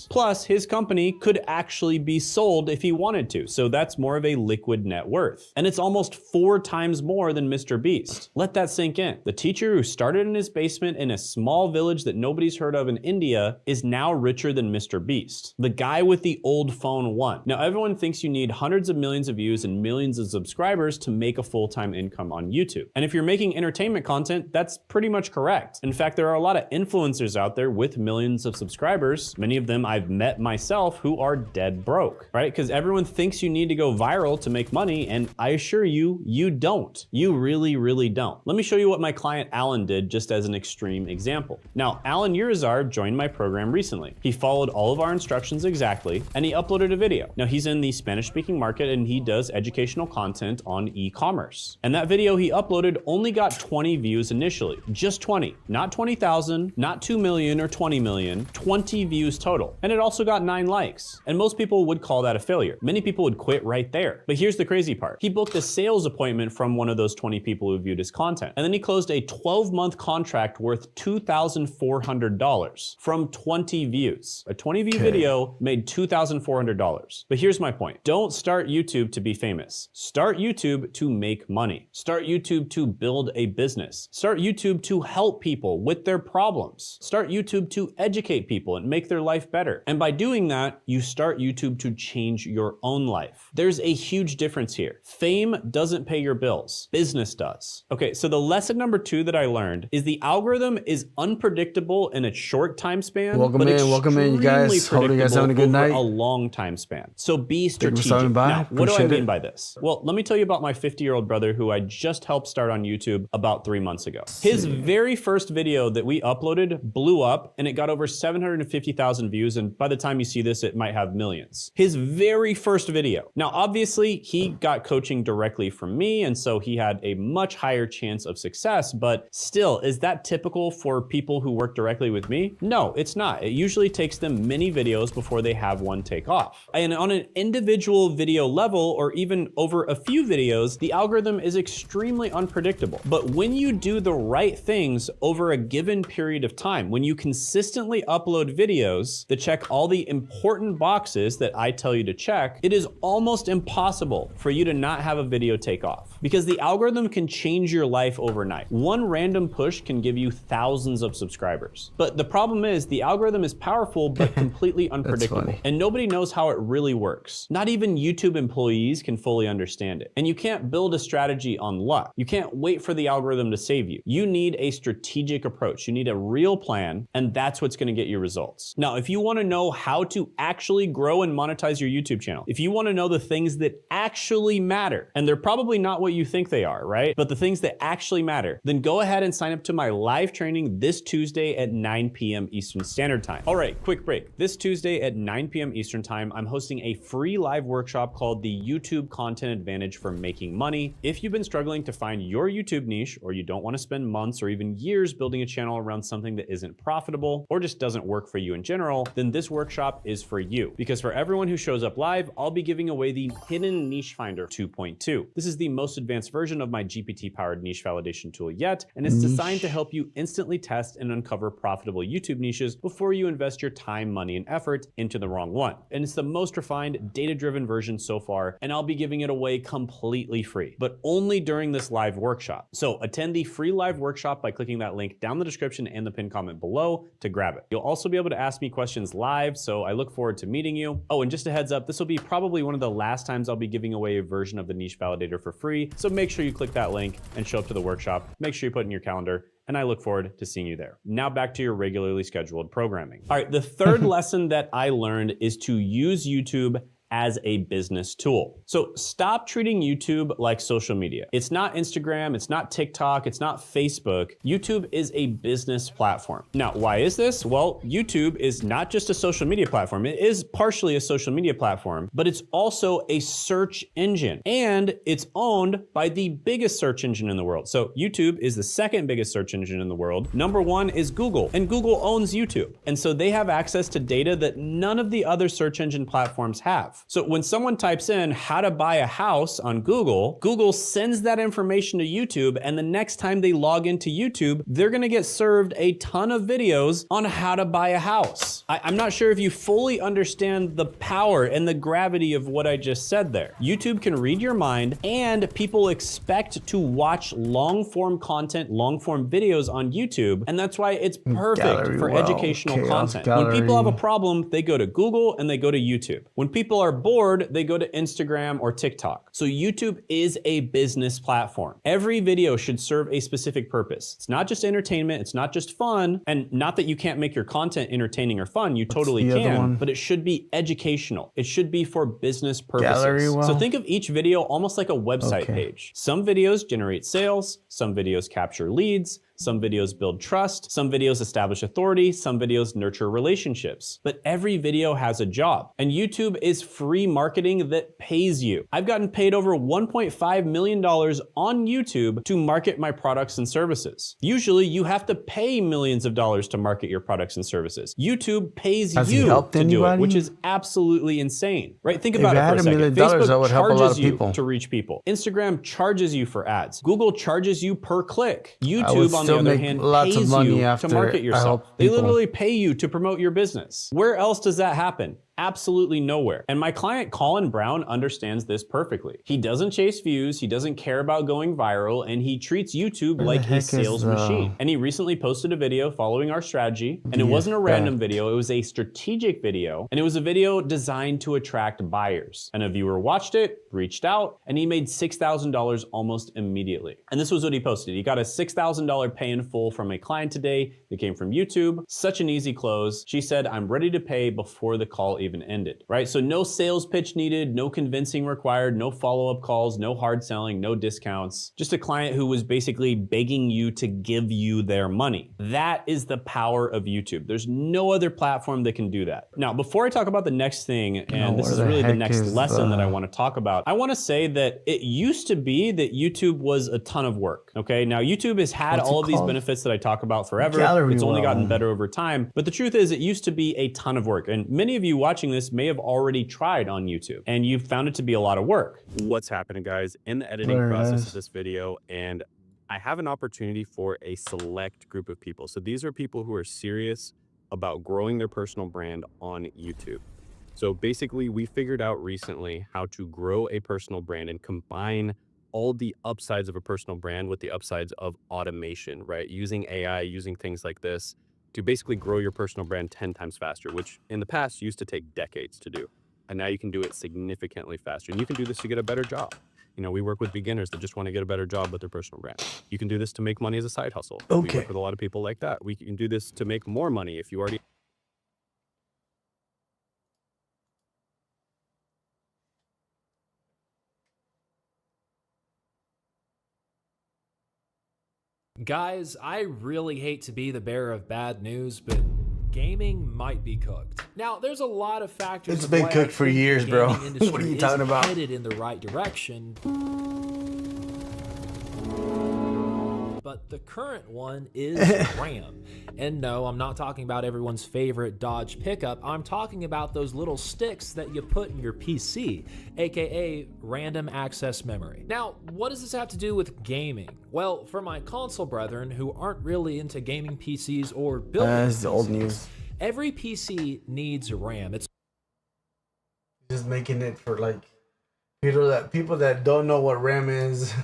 Plus, his company could actually be sold if he wanted to, so that's more of a liquid net worth. And it's almost 4 times more than Mr. Beast. Let that sink in. The teacher who started in his basement in a small village that nobody's heard of in India is now richer than Mr. Beast. The guy with the old phone won. Now, everyone thinks you need hundreds of millions of views and millions of subscribers to make a full-time income on YouTube. And if you're making entertainment content, that's pretty much correct. In fact, there are a lot of influencers out there with millions of subscribers, many of them I've met myself, who are dead broke, right? Because everyone thinks you need to go viral to make money, and I assure you, you don't. You really, really don't. Let me show you what my client Alan did just as an extreme example. Now, Alan Urizar joined my program recently. He followed all of our instructions exactly, and he uploaded a video. Now, he's in the Spanish-speaking market, and he does educational content on e-commerce. And that video he uploaded only got 20 views initially. Just 20. Not 20,000, not 2 million or 20 million, 20 views total. And it also got 9 likes. And most people would call that a failure. Many people would quit right there. But here's the crazy part. He booked a sales appointment from one of those 20 people who viewed his content. And then he closed a 12-month contract worth $2,400 from 20 views. A 20 view video made $2,400. But here's my point. Don't start YouTube to be famous. Start YouTube to make money. Start YouTube to build a business. Start YouTube to help people with their problems. Start YouTube to educate people and make their life better. And by doing that, you start YouTube to change your own life. There's a huge difference here. Fame doesn't pay your bills. Business does. Okay, so the lesson number 2 that I learned is the algorithm is unpredictable in a short time span. Welcome in, you guys. Hope you guys having a good night. A long time span. So be strategic. Now, what do I mean by this? Well, let me tell you about my 50-year-old brother who I just helped start on YouTube about 3 months ago. His very first video that we uploaded blew up and it got over 750,000 views. And by the time you see this, it might have millions. His very first video. Now, obviously, he got coaching directly from me, and so he had a much higher chance of success. But still, is that typical for people who work directly with me? No, it's not. It usually takes them many videos before they have one take off. And on an individual video level, or even over a few videos, the algorithm is extremely unpredictable. But when you do the right things over a given period of time, when you consistently upload videos that check all the important boxes that I tell you to check, it is almost impossible for you to not have a video take off, because the algorithm can change your life overnight. One random push can give you thousands of subscribers. But the problem is the algorithm is powerful but completely unpredictable, and nobody knows how it really works. Not even YouTube employees can fully understand it. And you can't build a strategy on luck. You can't wait for the algorithm to save you. You need a strategic approach. You need a real plan, and that's what's going to get you results. Now, if you want to know how to actually grow and monetize your YouTube channel, if you want to know the things that actually matter, and they're probably not what you think they are, right? But the things that actually matter, then go ahead and sign up to my live training this Tuesday at 9 p.m. Eastern Standard Time. All right, quick break. This Tuesday at 9 p.m. Eastern Time, I'm hosting a free live workshop called the YouTube Content Advantage for Making Money. If you've been struggling to find your YouTube niche, or you don't want to spend months or even years building a channel around something that isn't profitable or just doesn't work for you in general, then this workshop workshop is for you, because for everyone who shows up live, I'll be giving away the Hidden Niche Finder 2.2. This is the most advanced version of my GPT-powered niche validation tool yet, and it's designed to help you instantly test and uncover profitable YouTube niches before you invest your time, money, and effort into the wrong one. And it's the most refined, data-driven version so far, and I'll be giving it away completely free, but only during this live workshop. So attend the free live workshop by clicking that link down the description and the pinned comment below to grab it. You'll also be able to ask me questions live, so I look forward to meeting you. Oh, and just a heads up, this will be probably one of the last times I'll be giving away a version of the Niche Validator for free, so make sure you click that link and show up to the workshop. Make sure you put it in your calendar, and I look forward to seeing you there. Now back to your regularly scheduled programming. All right, the third lesson that I learned is to use YouTube as a business tool. So stop treating YouTube like social media. It's not Instagram, it's not TikTok, it's not Facebook. YouTube is a business platform. Now, why is this? Well, YouTube is not just a social media platform. It is partially a social media platform, but it's also a search engine, and it's owned by the biggest search engine in the world. So YouTube is the second biggest search engine in the world. Number one is Google, and Google owns YouTube. And so they have access to data that none of the other search engine platforms have. So when someone types in how to buy a house on Google, Google sends that information to YouTube, and the next time they log into YouTube, they're gonna get served a ton of videos on how to buy a house. I'm not sure if you fully understand the power and the gravity of what I just said there. YouTube can read your mind, and people expect to watch long-form content, long-form videos on YouTube, and that's why it's perfect for educational content. When people have a problem, they go to Google and they go to YouTube. When people are bored, they go to Instagram or TikTok. So YouTube is a business platform. Every video should serve a specific purpose. It's not just entertainment, it's not just fun, and not that you can't make your content entertaining or fun, you totally can, but it should be educational. It should be for business purposes. So think of each video almost like a website page. Some videos generate sales, some videos capture leads, some videos build trust, some videos establish authority, some videos nurture relationships. But every video has a job, and YouTube is free marketing that pays you. I've gotten paid over $1.5 million on YouTube to market my products and services. Usually you have to pay millions of dollars to market your products and services. YouTube pays you to do it, which is absolutely insane, right? Think about it for a second. Facebook charges you to reach people. Instagram charges you for ads. Google charges you per click. YouTube, on the other hand, pays you to market yourself. They literally pay you to promote your business. Where else does that happen? Absolutely nowhere. And my client, Colin Brown, understands this perfectly. He doesn't chase views, he doesn't care about going viral, and he treats YouTube like a sales machine. And he recently posted a video following our strategy, and it wasn't a random video, it was a strategic video, and it was a video designed to attract buyers. And a viewer watched it, reached out, and he made $6,000 almost immediately. And this was what he posted. He got a $6,000 pay in full from a client today that came from YouTube. Such an easy close. She said, "I'm ready to pay before the call even ended," right? So no sales pitch needed, no convincing required, no follow-up calls, no hard selling, no discounts. Just a client who was basically begging you to give you their money. That is the power of YouTube. There's no other platform that can do that. Now, before I talk about the next thing, and this is really the next lesson that I want to talk about, I want to say that it used to be that YouTube was a ton of work, okay? Now, YouTube has had all of these benefits that I talk about forever. It's only gotten better over time. But the truth is, it used to be a ton of work. And many of you watching this may have already tried on YouTube, and you found it to be a lot of work. What's happening, guys? In the editing process of this video, and I have an opportunity for a select group of people. So these are people who are serious about growing their personal brand on YouTube. So basically, we figured out recently how to grow a personal brand and combine all the upsides of a personal brand with the upsides of automation, right? Using AI, using things like this to basically grow your personal brand 10 times faster, which in the past used to take decades to do. And now you can do it significantly faster. And you can do this to get a better job. You know, we work with beginners that just want to get a better job with their personal brand. You can do this to make money as a side hustle. We work with a lot of people like that. We can do this to make more money if you already... Guys, I really hate to be the bearer of bad news, but gaming might be cooked. Now, there's a lot of factors. It's been cooked for years, bro. What are you talking about? Headed in the right direction. but the current one is RAM. And no, I'm not talking about everyone's favorite Dodge pickup. I'm talking about those little sticks that you put in your PC, aka random access memory. Now, what does this have to do with gaming? Well, for my console brethren who aren't really into gaming PCs or building That's the old PCs, news. every PC needs RAM. It's Just making it for like people that don't know what RAM is.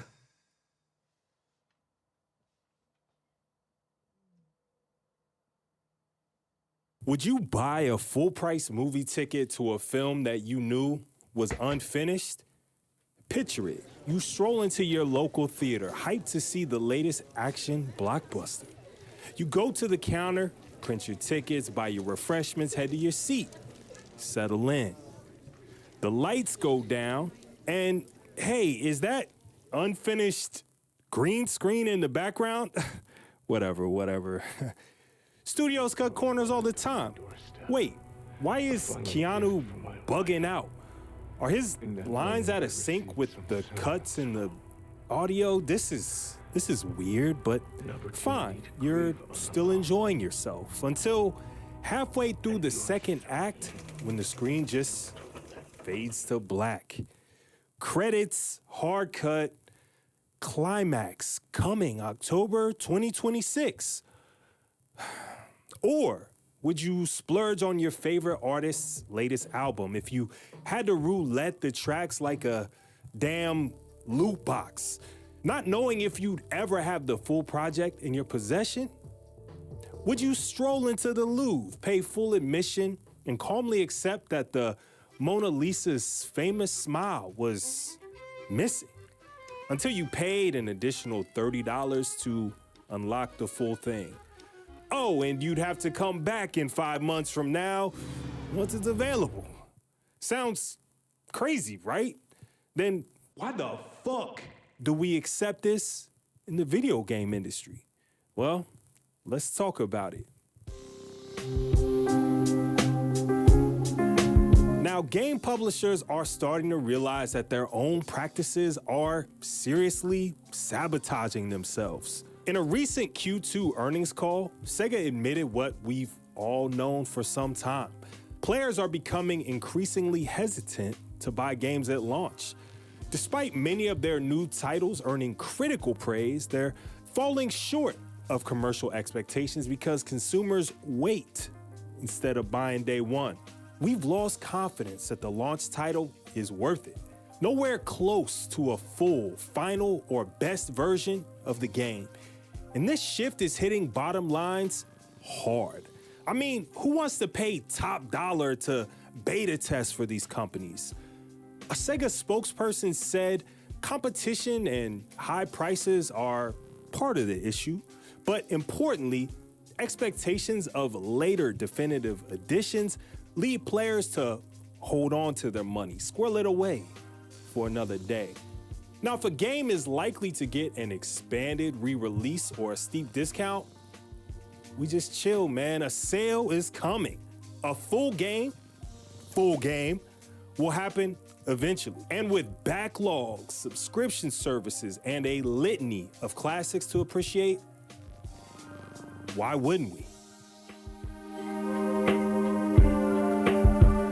Would you buy a full-price movie ticket to a film that you knew was unfinished? Picture it. You stroll into your local theater, hyped to see the latest action blockbuster. You go to the counter, print your tickets, buy your refreshments, head to your seat. Settle in. The lights go down, and hey, is that unfinished green screen in the background? Whatever. Studios cut corners all the time. Wait, why is Keanu bugging out? Are his lines out of sync with the cuts in the audio? This is weird, but fine. You're still enjoying yourself until halfway through the second act when the screen just fades to black. Credits, hard cut, climax coming October 2026. Or would you splurge on your favorite artist's latest album if you had to roulette the tracks like a damn loot box, not knowing if you'd ever have the full project in your possession? Would you stroll into the Louvre, pay full admission, and calmly accept that the Mona Lisa's famous smile was missing until you paid an additional $30 to unlock the full thing? Oh, and you'd have to come back in 5 months from now once it's available. Sounds crazy, right? Then why the fuck do we accept this in the video game industry? Well, let's talk about it. Now, game publishers are starting to realize that their own practices are seriously sabotaging themselves. In a recent Q2 earnings call, Sega admitted what we've all known for some time. Players are becoming increasingly hesitant to buy games at launch. Despite many of their new titles earning critical praise, they're falling short of commercial expectations because consumers wait instead of buying day one. We've lost confidence that the launch title is worth it. Nowhere close to a full, final, or best version of the game. And this shift is hitting bottom lines hard. I mean, who wants to pay top dollar to beta test for these companies? A Sega spokesperson said competition and high prices are part of the issue, but importantly, expectations of later definitive editions lead players to hold on to their money, squirrel it away for another day. Now, if a game is likely to get an expanded re-release or a steep discount, we just chill, man. A sale is coming. A full game will happen eventually. And with backlogs, subscription services, and a litany of classics to appreciate, why wouldn't we?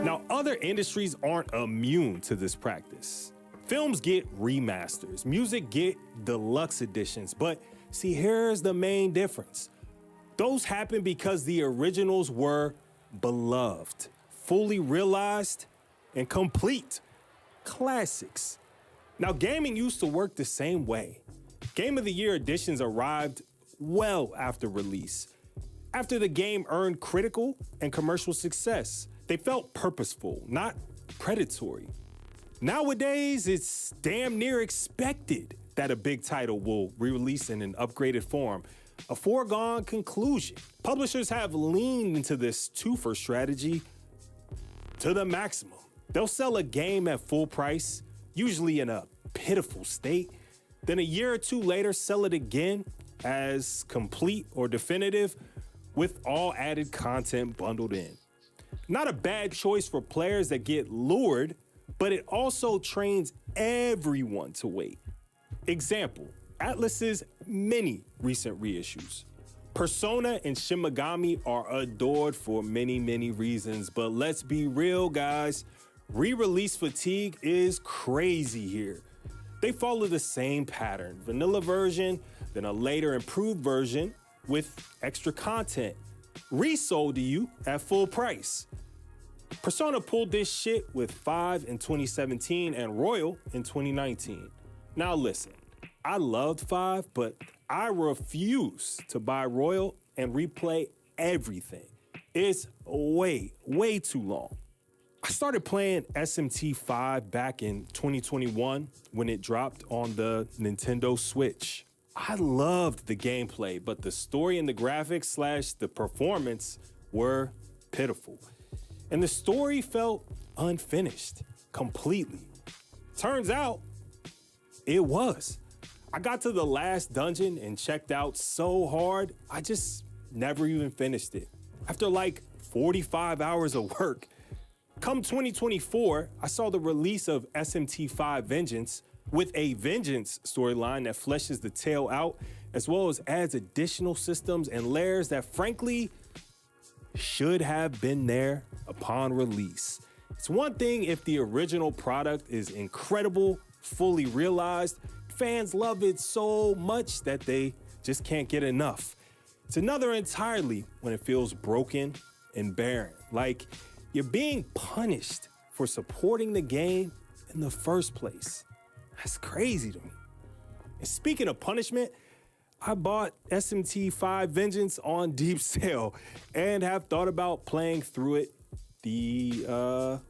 Now, other industries aren't immune to this practice. Films get remasters, music get deluxe editions, but see, here's the main difference. Those happen because the originals were beloved, fully realized, and complete classics. Now, gaming used to work the same way. Game of the Year editions arrived well after release. After the game earned critical and commercial success, they felt purposeful, not predatory. Nowadays, it's damn near expected that a big title will re-release in an upgraded form, a foregone conclusion. Publishers have leaned into this twofer strategy to the maximum. They'll sell a game at full price, usually in a pitiful state, then a year or two later sell it again as complete or definitive with all added content bundled in. Not a bad choice for players that get lured, but it also trains everyone to wait. Example, Atlus's many recent reissues. Persona and Shin Megami are adored for many, many reasons, but let's be real, guys. Re-release fatigue is crazy here. They follow the same pattern: vanilla version, then a later improved version with extra content, resold to you at full price. Persona pulled this shit with 5 in 2017 and Royal in 2019. Now listen, I loved 5, but I refuse to buy Royal and replay everything. It's way, way too long. I started playing SMT5 back in 2021 when it dropped on the Nintendo Switch. I loved the gameplay, but the story and the graphics / the performance were pitiful. And the story felt unfinished completely. Turns out, it was. I got to the last dungeon and checked out so hard, I just never even finished it. After like 45 hours of work. Come 2024, I saw the release of SMT5 Vengeance with a Vengeance storyline that fleshes the tale out, as well as adds additional systems and layers that frankly should have been there upon release. It's one thing if the original product is incredible, fully realized, fans love it so much that they just can't get enough. It's another entirely when it feels broken and barren, like you're being punished for supporting the game in the first place. That's crazy to me. And speaking of punishment, I bought SMT5 Vengeance on deep sale and have thought about playing through it the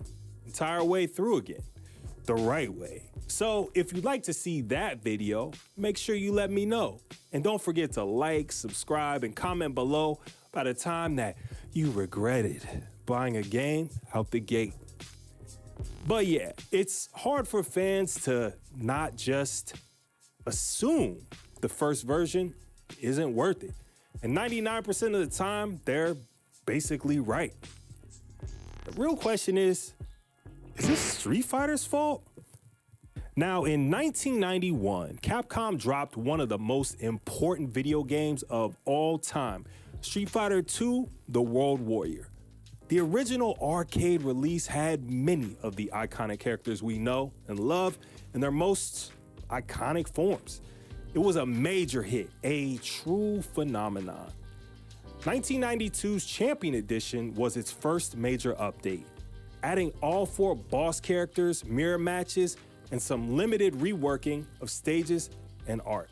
entire way through again, the right way. So if you'd like to see that video, make sure you let me know. And don't forget to like, subscribe, and comment below by the time that you regretted buying a game out the gate. But yeah, it's hard for fans to not just assume the first version isn't worth it. And 99% of the time, they're basically right. The real question is this Street Fighter's fault? Now, in 1991, Capcom dropped one of the most important video games of all time, Street Fighter II: The World Warrior. The original arcade release had many of the iconic characters we know and love in their most iconic forms. It was a major hit, a true phenomenon. 1992's Champion Edition was its first major update, adding all 4 boss characters, mirror matches, and some limited reworking of stages and art.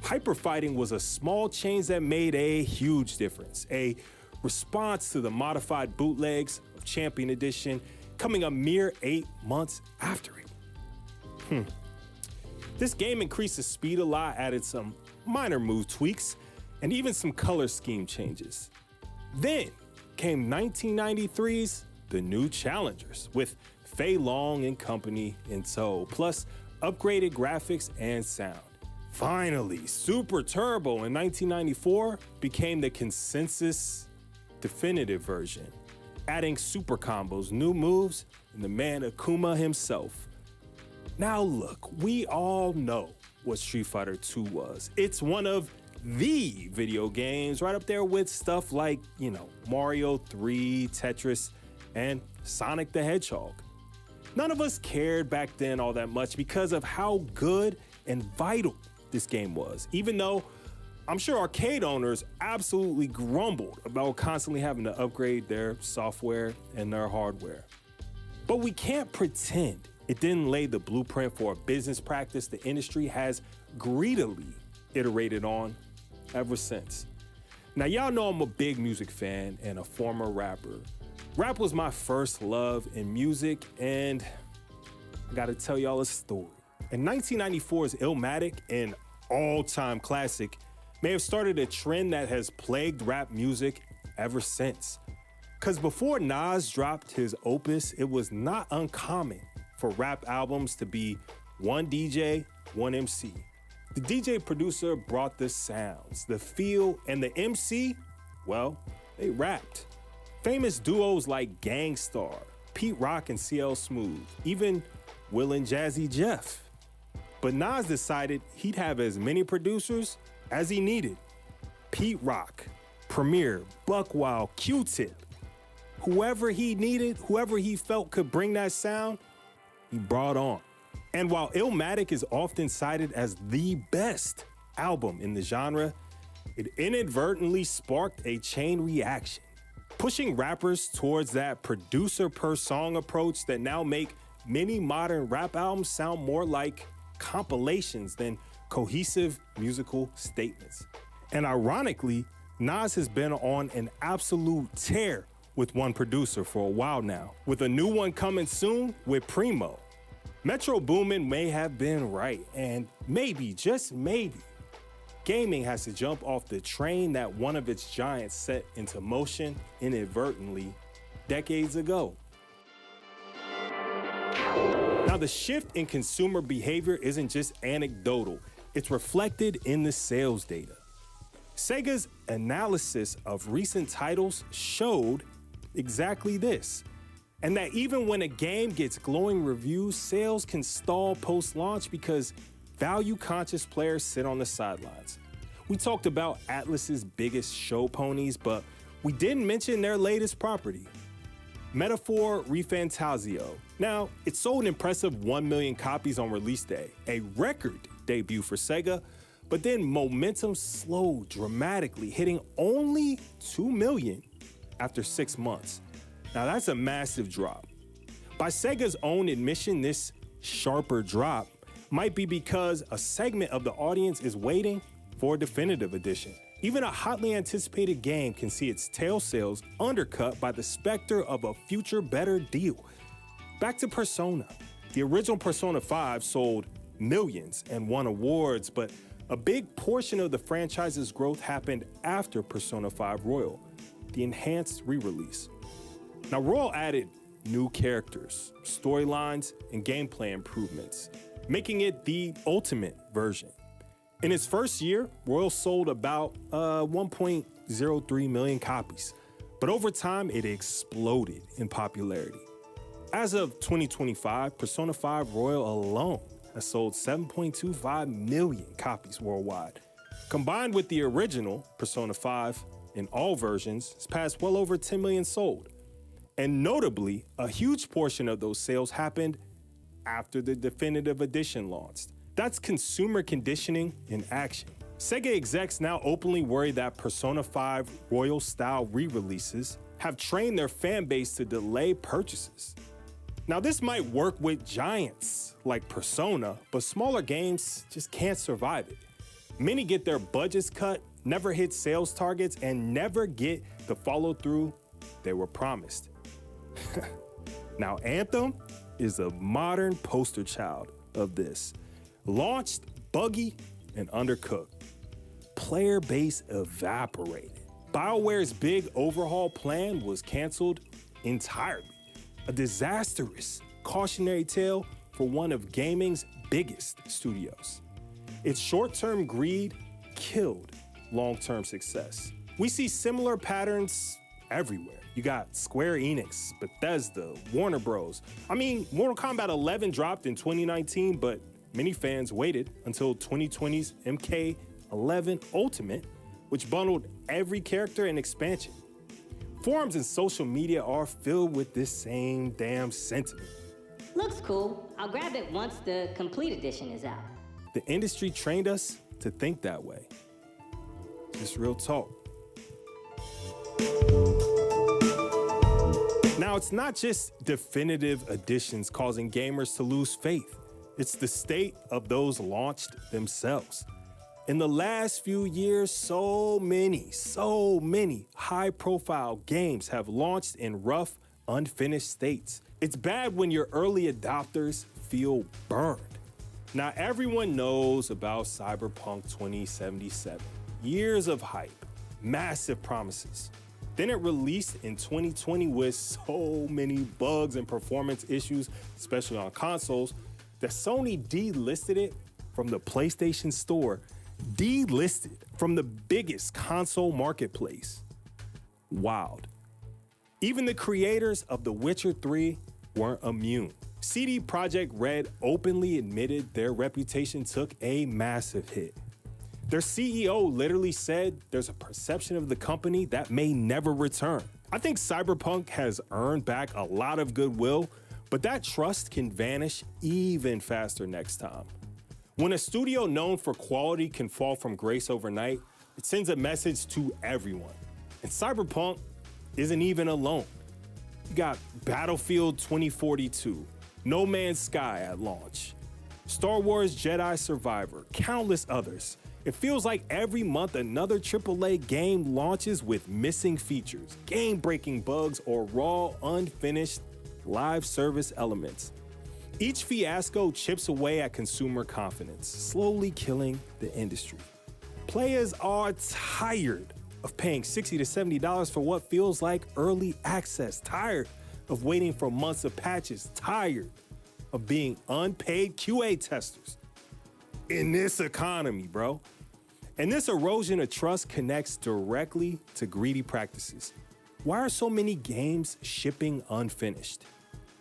Hyperfighting was a small change that made a huge difference, a response to the modified bootlegs of Champion Edition coming a mere 8 months after it. This game increased the speed a lot, added some minor move tweaks, and even some color scheme changes. Then came 1993's The New Challengers, with Fei Long and company in tow, plus upgraded graphics and sound. Finally, Super Turbo in 1994 became the consensus definitive version, adding super combos, new moves, and the man Akuma himself. Now look, we all know what Street Fighter II was. It's one of the video games, right up there with stuff like, Mario 3, Tetris, and Sonic the Hedgehog. None of us cared back then all that much because of how good and vital this game was, even though I'm sure arcade owners absolutely grumbled about constantly having to upgrade their software and their hardware. But we can't pretend it didn't lay the blueprint for a business practice the industry has greedily iterated on ever since. Now, y'all know I'm a big music fan and a former rapper. Rap was my first love in music, and I gotta tell y'all a story. In 1994's Illmatic, an all-time classic, may have started a trend that has plagued rap music ever since. Cause before Nas dropped his opus, it was not uncommon for rap albums to be one DJ, one MC. The DJ producer brought the sounds, the feel, and the MC, well, they rapped. Famous duos like Gang Starr, Pete Rock and CL Smooth, even Will and Jazzy Jeff. But Nas decided he'd have as many producers as he needed. Pete Rock, Premier, Buckwild, Q-Tip. Whoever he needed, whoever he felt could bring that sound, he brought on. And while Illmatic is often cited as the best album in the genre, it inadvertently sparked a chain reaction, pushing rappers towards that producer per song approach that now make many modern rap albums sound more like compilations than cohesive musical statements. And ironically, Nas has been on an absolute tear with one producer for a while now, with a new one coming soon with Primo. Metro Boomin may have been right, and maybe, just maybe, gaming has to jump off the train that one of its giants set into motion inadvertently decades ago. Now, the shift in consumer behavior isn't just anecdotal, it's reflected in the sales data. Sega's analysis of recent titles showed exactly this, and that even when a game gets glowing reviews, sales can stall post-launch because value-conscious players sit on the sidelines. We talked about Atlus's biggest show ponies, but we didn't mention their latest property, Metaphor ReFantazio. Now, it sold an impressive 1 million copies on release day, a record debut for Sega, but then momentum slowed dramatically, hitting only 2 million after 6 months. Now that's a massive drop. By Sega's own admission, this sharper drop might be because a segment of the audience is waiting for a definitive edition. Even a hotly anticipated game can see its tail sales undercut by the specter of a future better deal. Back to Persona. The original Persona 5 sold millions and won awards, but a big portion of the franchise's growth happened after Persona 5 Royal, the enhanced re-release. Now, Royal added new characters, storylines, and gameplay improvements, making it the ultimate version. In its first year, Royal sold about 1.03 million copies, but over time, it exploded in popularity. As of 2025, Persona 5 Royal alone has sold 7.25 million copies worldwide. Combined with the original Persona 5 in all versions, it's passed well over 10 million sold. And notably, a huge portion of those sales happened after the definitive edition launched. That's consumer conditioning in action. Sega execs now openly worry that Persona 5 Royal-style re-releases have trained their fan base to delay purchases. Now, this might work with giants like Persona, but smaller games just can't survive it. Many get their budgets cut, never hit sales targets, and never get the follow-through they were promised. Now, Anthem is a modern poster child of this. Launched buggy and undercooked. Player base evaporated. BioWare's big overhaul plan was canceled entirely. A disastrous cautionary tale for one of gaming's biggest studios. Its short-term greed killed long-term success. We see similar patterns everywhere. You got Square Enix, Bethesda, Warner Bros. I mean, Mortal Kombat 11 dropped in 2019, but many fans waited until 2020's MK11 Ultimate, which bundled every character and expansion. Forums and social media are filled with this same damn sentiment. Looks cool. I'll grab it once the complete edition is out. The industry trained us to think that way. Just real talk. Now, it's not just definitive editions causing gamers to lose faith. It's the state of those launched themselves. In the last few years, so many high-profile games have launched in rough, unfinished states. It's bad when your early adopters feel burned. Now, everyone knows about Cyberpunk 2077. Years of hype, massive promises. Then it released in 2020 with so many bugs and performance issues, especially on consoles, that Sony delisted it from the PlayStation Store, delisted from the biggest console marketplace. Wild. Even the creators of The Witcher 3 weren't immune. CD Projekt Red openly admitted their reputation took a massive hit. Their CEO literally said there's a perception of the company that may never return. I think Cyberpunk has earned back a lot of goodwill, but that trust can vanish even faster next time. When a studio known for quality can fall from grace overnight, it sends a message to everyone. And Cyberpunk isn't even alone. You got Battlefield 2042, No Man's Sky at launch, Star Wars Jedi Survivor, countless others. It feels like every month another AAA game launches with missing features, game-breaking bugs, or raw, unfinished live service elements. Each fiasco chips away at consumer confidence, slowly killing the industry. Players are tired of paying $60 to $70 for what feels like early access, tired of waiting for months of patches, tired of being unpaid QA testers. In this economy, bro. And this erosion of trust connects directly to greedy practices. Why are so many games shipping unfinished?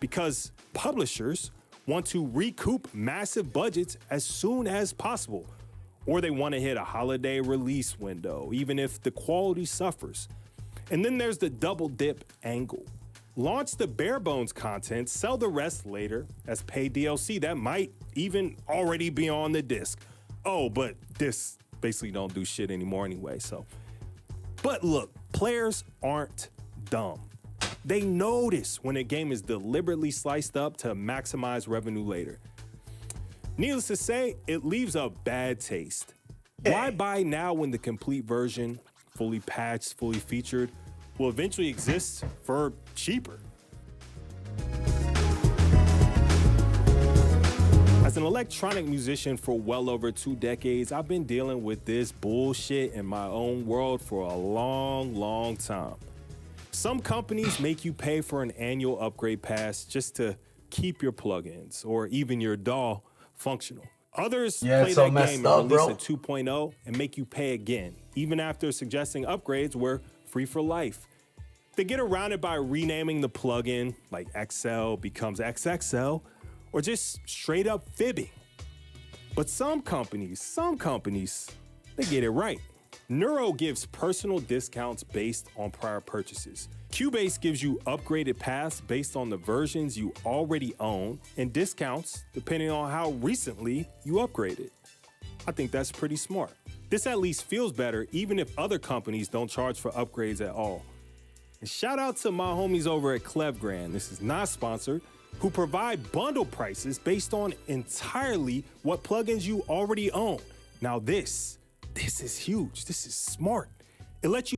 Because publishers want to recoup massive budgets as soon as possible, or they want to hit a holiday release window, even if the quality suffers. And then there's the double dip angle. Launch the bare bones content, sell the rest later as paid DLC that might even already be on the disc. Oh, but this basically don't do shit anymore anyway, so. But look, players aren't dumb. They notice when a game is deliberately sliced up to maximize revenue later. Needless to say, it leaves a bad taste. Why buy now when the complete version, fully patched, fully featured, will eventually exist for cheaper? As an electronic musician for well over 2 decades, I've been dealing with this bullshit in my own world for a long time. Some companies make you pay for an annual upgrade pass just to keep your plugins or even your DAW functional. Others play that game and release a 2.0 and make you pay again, even after suggesting upgrades were free for life. They get around it by renaming the plugin, like XL becomes XXL, or just straight up fibbing. But some companies, they get it right. Neuro gives personal discounts based on prior purchases. Cubase gives you upgraded paths based on the versions you already own, and discounts depending on how recently you upgraded. I think that's pretty smart. This at least feels better even if other companies don't charge for upgrades at all. And shout out to my homies over at Clevgrand, this is not sponsored, who provide bundle prices based on entirely what plugins you already own. Now this is huge. This is smart. It lets you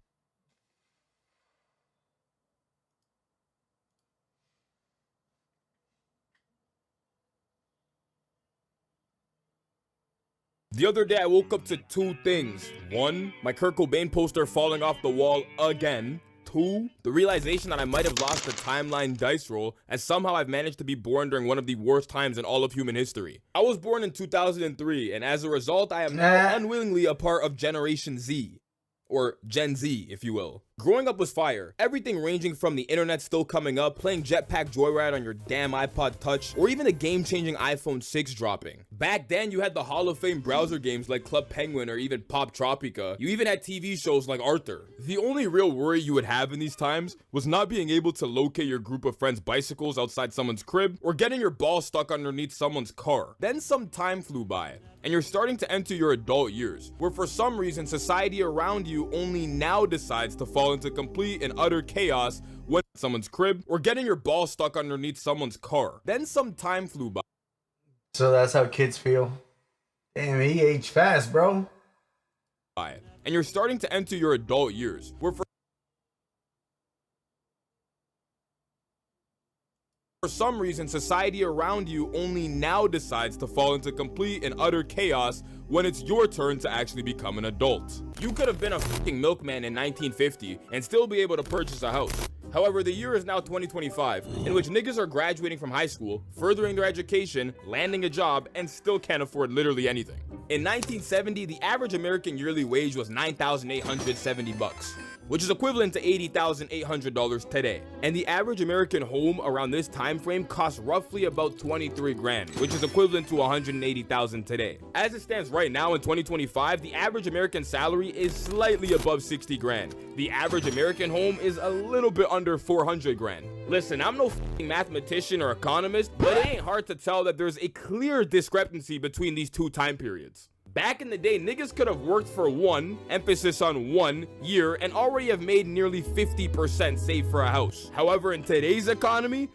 The other day I woke up to 2 things. 1, my Kurt Cobain poster falling off the wall again. 2, the realization that I might have lost the timeline dice roll, as somehow I've managed to be born during one of the worst times in all of human history. I was born in 2003, and as a result, I am now unwillingly a part of Generation Z. Or Gen Z, if you will. Growing up was fire. Everything ranging from the internet still coming up, playing Jetpack Joyride on your damn iPod Touch, or even the game-changing iPhone 6 dropping. Back then, you had the Hall of Fame browser games like Club Penguin or even Pop Tropica. You even had TV shows like Arthur. The only real worry you would have in these times was not being able to locate your group of friends' bicycles outside someone's crib, or getting your ball stuck underneath someone's car. Then some time flew by, and you're starting to enter your adult years, where for some reason society around you only now decides to fall into complete and utter chaos when someone's crib, or getting your ball stuck underneath someone's car. Then some time flew by. So that's how kids feel. Damn, he aged fast, bro. And you're starting to enter your adult years, where for some reason, society around you only now decides to fall into complete and utter chaos when it's your turn to actually become an adult. You could have been a fucking milkman in 1950 and still be able to purchase a house. However, the year is now 2025, in which niggas are graduating from high school, furthering their education, landing a job, and still can't afford literally anything. In 1970, the average American yearly wage was $9,870. which is equivalent to $80,800 today. And the average American home around this time frame costs roughly about 23 grand, which is equivalent to 180,000 today. As it stands right now in 2025, the average American salary is slightly above 60 grand. The average American home is a little bit under 400 grand. Listen, I'm no f***ing mathematician or economist, but it ain't hard to tell that there's a clear discrepancy between these two time periods. Back in the day, niggas could have worked for one, emphasis on 1 year, and already have made nearly 50% save for a house. However, in today's economy,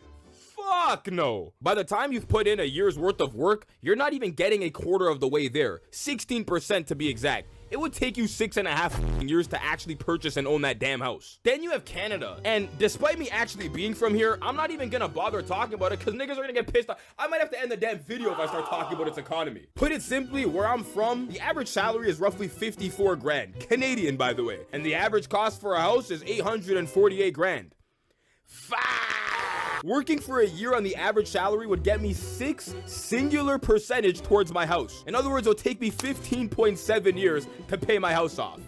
fuck no. By the time you've put in a year's worth of work, you're not even getting a quarter of the way there. 16% to be exact. It would take you 6.5 years to actually purchase and own that damn house. Then you have Canada. And despite me actually being from here, I'm not even gonna bother talking about it because niggas are gonna get pissed off. I might have to end the damn video if I start talking about its economy. Put it simply, where I'm from, the average salary is roughly 54 grand. Canadian, by the way. And the average cost for a house is 848 grand. Working for a year on the average salary would get me 6 singular percentage towards my house. In other words, it'll take me 15.7 years to pay my house off.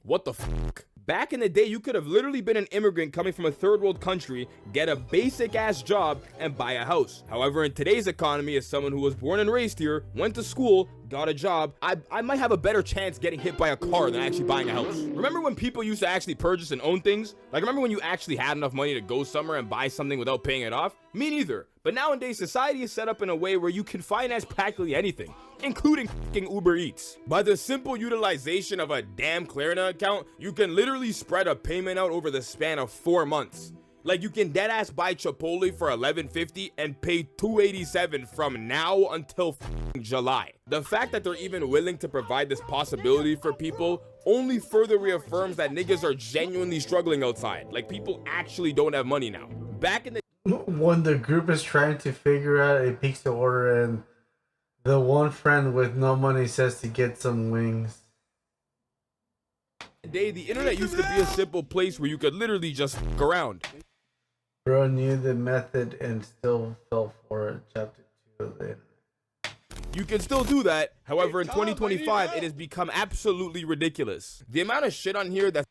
What the fuck? Back in the day, you could have literally been an immigrant coming from a third world country, get a basic ass job, and buy a house. However, in today's economy, as someone who was born and raised here, went to school, got a job, I might have a better chance getting hit by a car than actually buying a house. Remember when people used to actually purchase and own things? Like, remember when you actually had enough money to go somewhere and buy something without paying it off? Me neither. But nowadays, society is set up in a way where you can finance practically anything, including fucking Uber Eats. By the simple utilization of a damn Klarna account, you can literally spread a payment out over the span of 4 months. Like, you can deadass buy Chipotle for $11.50 and pay $2.87 from now until July. The fact that they're even willing to provide this possibility for people only further reaffirms that niggas are genuinely struggling outside. Like, people actually don't have money now. Back in the when the group is trying to figure out a pizza order and the one friend with no money says to get some wings. day, the internet used to be a simple place where you could literally just fuck around. Bro knew the method and still fell for it. Chapter 2 of the internet. You can still do that. However, in 2025, it has become absolutely ridiculous. The amount of shit on here that's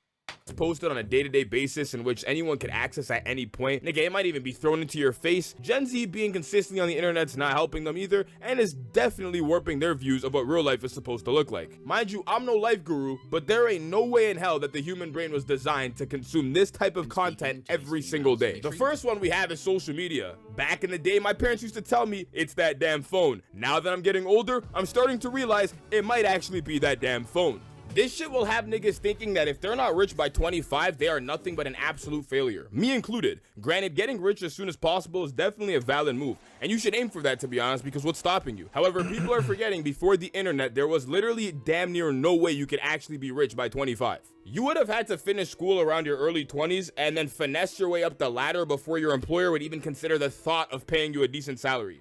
posted on a day-to-day basis in which anyone can access at any point. Nigga, it might even be thrown into your face. Gen Z being consistently on the internet's not helping them either, and is definitely warping their views of what real life is supposed to look like. Mind you, I'm no life guru, but there ain't no way in hell that the human brain was designed to consume this type of content every single day. The first one we have is social media. Back in the day, my parents used to tell me it's that damn phone. Now that I'm getting older, I'm starting to realize it might actually be that damn phone. This shit will have niggas thinking that if they're not rich by 25, they are nothing but an absolute failure. Me included. Granted, getting rich as soon as possible is definitely a valid move, and you should aim for that, to be honest, because what's stopping you? However, people are forgetting before the internet, there was literally damn near no way you could actually be rich by 25. You would have had to finish school around your early 20s and then finesse your way up the ladder before your employer would even consider the thought of paying you a decent salary.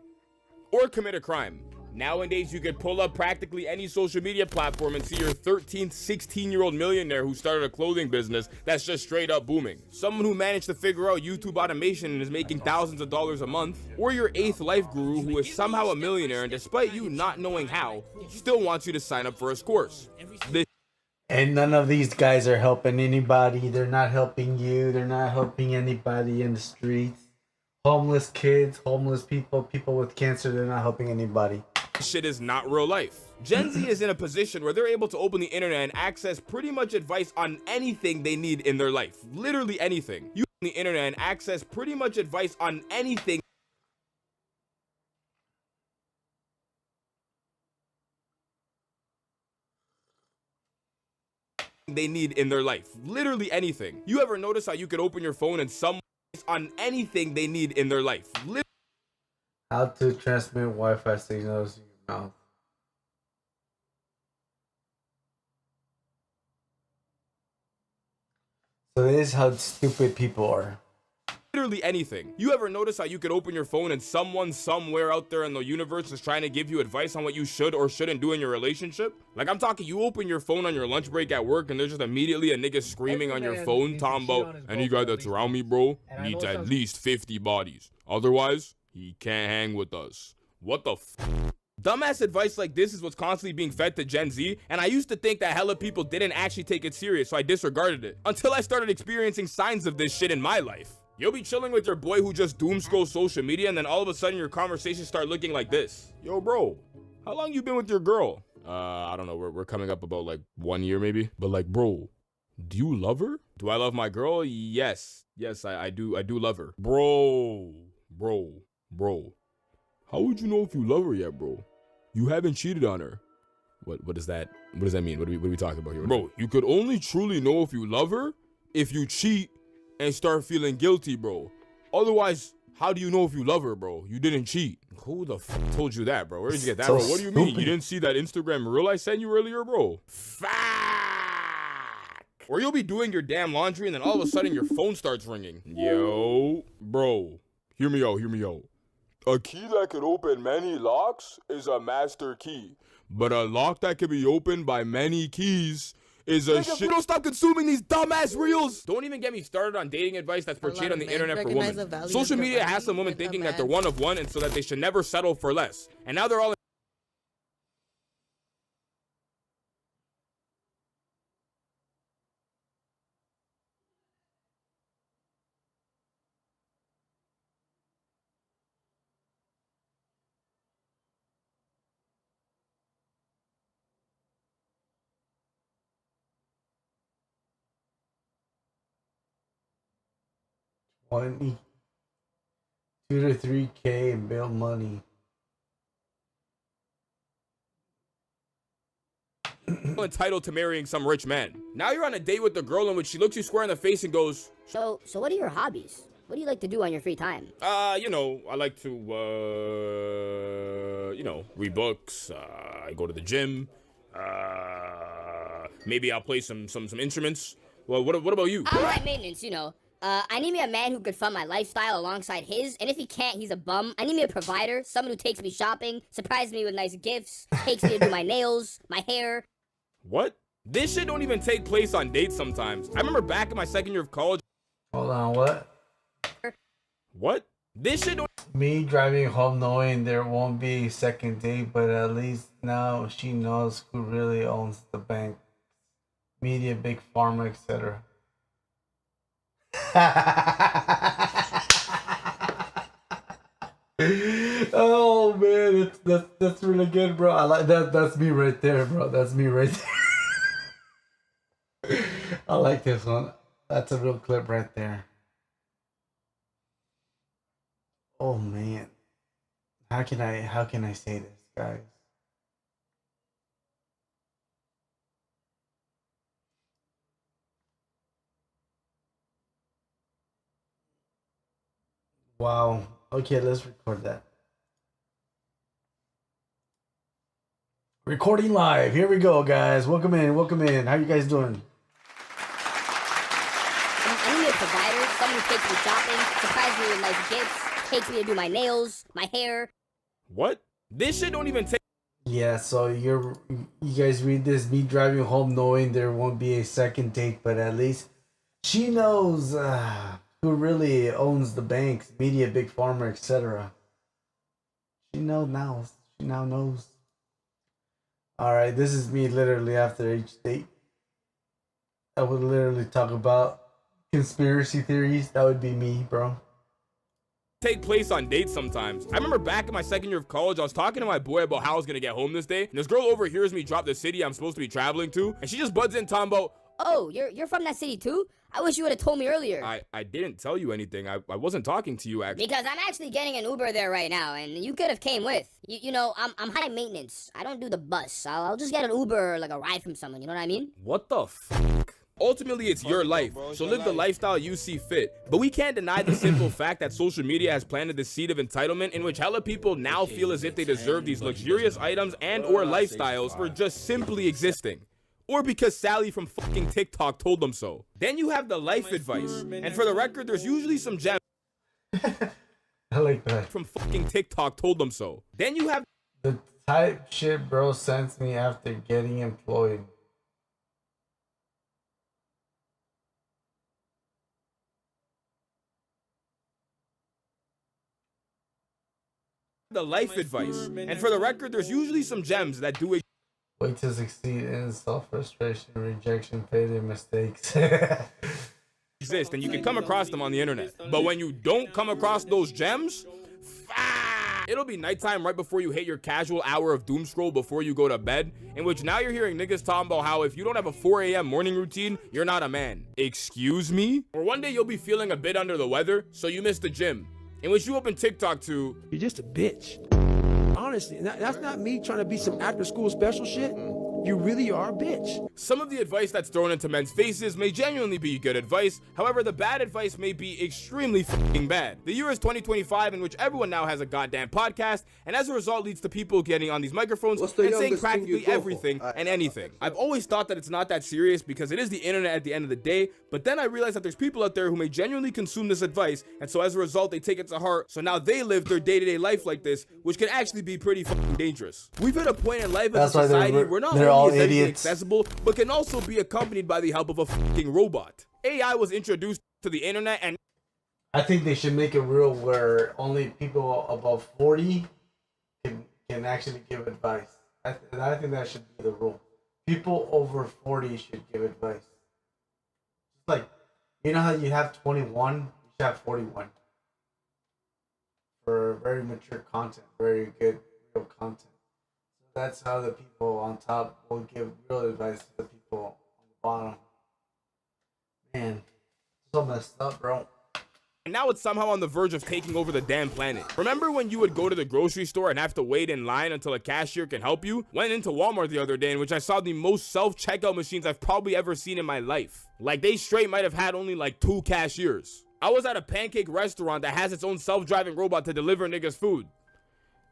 Or commit a crime. Nowadays, you could pull up practically any social media platform and see your 13, 16-year-old millionaire who started a clothing business that's just straight up booming. Someone who managed to figure out YouTube automation and is making thousands of dollars a month. Or your 8th life guru who is somehow a millionaire and despite you not knowing how, still wants you to sign up for his course. And none of these guys are helping anybody. They're not helping you. They're not helping anybody in the streets. Homeless kids, homeless people, people with cancer, they're not helping anybody. Shit is not real life. Gen Z is in a position where they're able to open the internet and access pretty much advice on anything they need in their life. Literally anything. You open the internet and access pretty much advice on anything they need in their life. Literally anything. You ever notice how you could open your phone and some on anything they need in their life? How to transmit Wi-Fi signals in your mouth. So this is how stupid people are. Literally anything. You ever notice how you could open your phone and someone somewhere out there in the universe is trying to give you advice on what you should or shouldn't do in your relationship? Like, I'm talking, you open your phone on your lunch break at work and there's just immediately a nigga screaming on your phone talking about, any guy that's around me, bro, needs at least 50 bodies. Otherwise, he can't hang with us. What the f? Dumbass advice like this is what's constantly being fed to Gen Z, and I used to think that hella people didn't actually take it serious, so I disregarded it. Until I started experiencing signs of this shit in my life. You'll be chilling with your boy who just doom scrolls social media, and then all of a sudden your conversations start looking like this. Yo, bro, how long you been with your girl? I don't know, we're coming up about like 1 year maybe. But like, bro, do you love her? Do I love my girl? Yes, I do love her. Bro. How would you know if you love her yet, bro? You haven't cheated on her. What does that mean? What are we talking about here? Bro, you could only truly know if you love her if you cheat and start feeling guilty, bro. Otherwise, how do you know if you love her, bro? You didn't cheat. Who the f told you that, bro? Where did you get that, So bro? What do you mean? stupid. You didn't see that Instagram reel I sent you earlier, bro? Fuck. Or you'll be doing your damn laundry and then all of a sudden your phone starts ringing. Yo, bro, hear me out. A key that can open many locks is a master key. But a lock that can be opened by many keys is a shit. Don't stop consuming these dumbass reels. Don't even get me started on dating advice that's portrayed on the internet for women. Social media has some women thinking that they're one of one and so that they should never settle for less. And now they're all $2 to $3K and bail money. entitled to marrying some rich man. Now you're on a date with the girl in which she looks you square in the face and goes, So what are your hobbies? What do you like to do on your free time? I like to, read books. I go to the gym. Maybe I'll play some instruments. Well, what about you? I'm high maintenance, I need me a man who could fund my lifestyle alongside his, and if he can't, he's a bum. I need me a provider, someone who takes me shopping, surprises me with nice gifts, takes me to do my nails, my hair. What? This shit don't even take place on dates sometimes. I remember back in my second year of college. Hold on, what? What? This shit don't. Me driving home knowing there won't be a second date, but at least now she knows who really owns the bank, media, big pharma, etc. Oh man, that's really good, bro. I like that. That's me right there, bro. That's me right there. I like this one. That's a real clip right there. Oh man, how can I say this, guys? Wow. Okay, let's record that. Recording live. Here we go, guys. Welcome in. How you guys doing? I need me a provider, someone who takes me shopping, surprises me with nice gifts, takes me to do my nails, my hair. What? This shit don't even take. Yeah, so you guys read this, me driving home knowing there won't be a second date, but at least she knows who really owns the banks, media, big pharma, etc. She knows now. She now knows. Alright, this is me literally after each date. I would literally talk about conspiracy theories. That would be me, bro. Take place on dates sometimes. I remember back in my second year of college, I was talking to my boy about how I was gonna get home this day, and this girl overhears me drop the city I'm supposed to be traveling to, and she just butts in talking about, Oh, you're from that city too? I wish you would have told me earlier. I didn't tell you anything. I wasn't talking to you actually. Because I'm actually getting an Uber there right now, and you could have came with. You know, I'm high maintenance. I don't do the bus. I'll just get an Uber or like a ride from someone, you know what I mean? What the fuck? Ultimately, it's your life, so live the lifestyle you see fit. But we can't deny the simple fact that social media has planted the seed of entitlement in which hella people now feel as if they deserve these luxurious items and or lifestyles for just simply existing. Or because Sally from fucking TikTok told them so. Then you have the life advice. And for the record, there's usually some gems. I like that. From fucking TikTok told them so. Then you have the type shit bro sends me after getting employed. the life advice. And for the record, there's usually some gems that do Wait to succeed in self-frustration, rejection, failure, mistakes. exist, and you can come across them on the internet. But when you don't come across those gems, it'll be nighttime right before you hit your casual hour of doom scroll before you go to bed, in which now you're hearing niggas talking about how if you don't have a 4 a.m. morning routine, you're not a man. Excuse me? Or one day you'll be feeling a bit under the weather, so you miss the gym, in which you open TikTok to, "You're just a bitch." Honestly, that's not me trying to be some after school special shit. You really are a bitch. Some of the advice that's thrown into men's faces may genuinely be good advice. However, the bad advice may be extremely f***ing bad. The year is 2025, in which everyone now has a goddamn podcast, and as a result leads to people getting on these microphones and saying practically everything and anything. I've always thought that it's not that serious because it is the internet at the end of the day, but then I realized that there's people out there who may genuinely consume this advice, and so as a result they take it to heart, so now they live their day-to-day life like this, which can actually be pretty f***ing dangerous. We've hit a point in life as a society where not only is everything accessible, but can also be accompanied by the help of a fucking robot. AI was introduced to the internet, and I think they should make a rule where only people above 40 can actually give advice. I think that should be the rule. People over 40 should give advice. Like, you know how you have 21, you should have 41. For very mature content, very good real content. That's how the people on top will give real advice to the people on the bottom. Man, so messed up, bro. And now it's somehow on the verge of taking over the damn planet. Remember when you would go to the grocery store and have to wait in line until a cashier can help you? Went into Walmart the other day in which I saw the most self-checkout machines I've probably ever seen in my life. Like, they straight might have had only like 2 cashiers. I was at a pancake restaurant that has its own self-driving robot to deliver niggas food.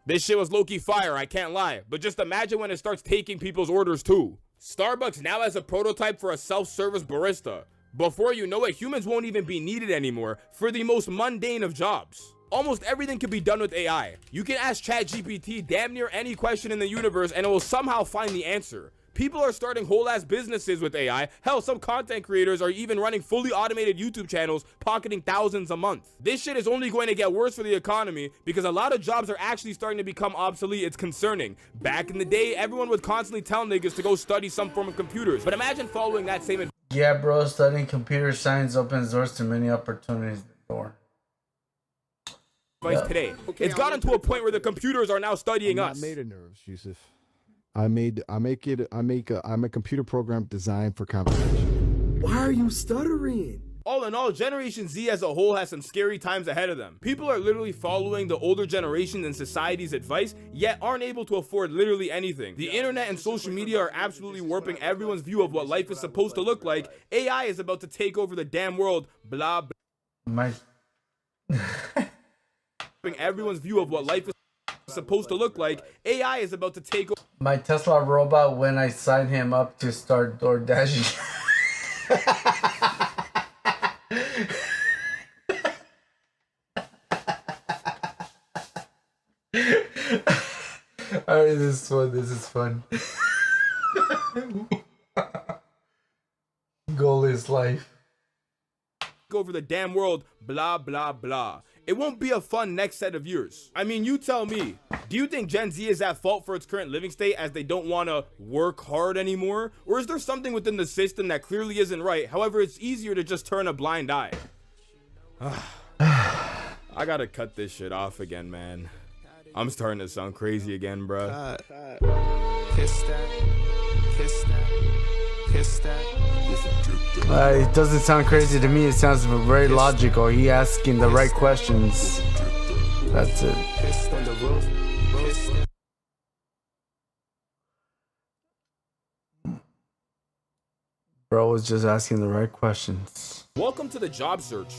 This shit was low-key fire, I can't lie. But just imagine when it starts taking people's orders too. Starbucks now has a prototype for a self-service barista. Before you know it, humans won't even be needed anymore for the most mundane of jobs. Almost everything can be done with AI. You can ask ChatGPT damn near any question in the universe and it will somehow find the answer. People are starting whole-ass businesses with AI. Hell, some content creators are even running fully automated YouTube channels, pocketing thousands a month. This shit is only going to get worse for the economy because a lot of jobs are actually starting to become obsolete. It's concerning. Back in the day, everyone would constantly tell niggas to go study some form of computers. But imagine following that same advice. Yeah, bro, studying computer science opens doors to many opportunities. Today. It's gotten to a point where the computers are now studying us. I'm not made of nerves, Yusuf. I make a computer program designed for conversation. Why are you stuttering? All in all, Generation Z as a whole has some scary times ahead of them. People are literally following the older generation and society's advice, yet aren't able to afford literally anything. The internet and social media are absolutely warping everyone's view of what life is supposed to look like. AI is about to take over the damn world, blah, blah. Everyone's view of what life is supposed to look like. AI is about to take over. My Tesla robot when I sign him up to start door dashing. Alright, this is fun. Goal is life. Over the damn world, blah, blah, blah. It won't be a fun next set of years. I mean, you tell me. Do you think Gen Z is at fault for its current living state as they don't want to work hard anymore? Or is there something within the system that clearly isn't right? However, it's easier to just turn a blind eye. I gotta cut this shit off again, man. I'm starting to sound crazy again, bruh. It doesn't sound crazy to me. It sounds very logical. He asking the right questions. That's it. Bro was just asking the right questions. Welcome to the job search.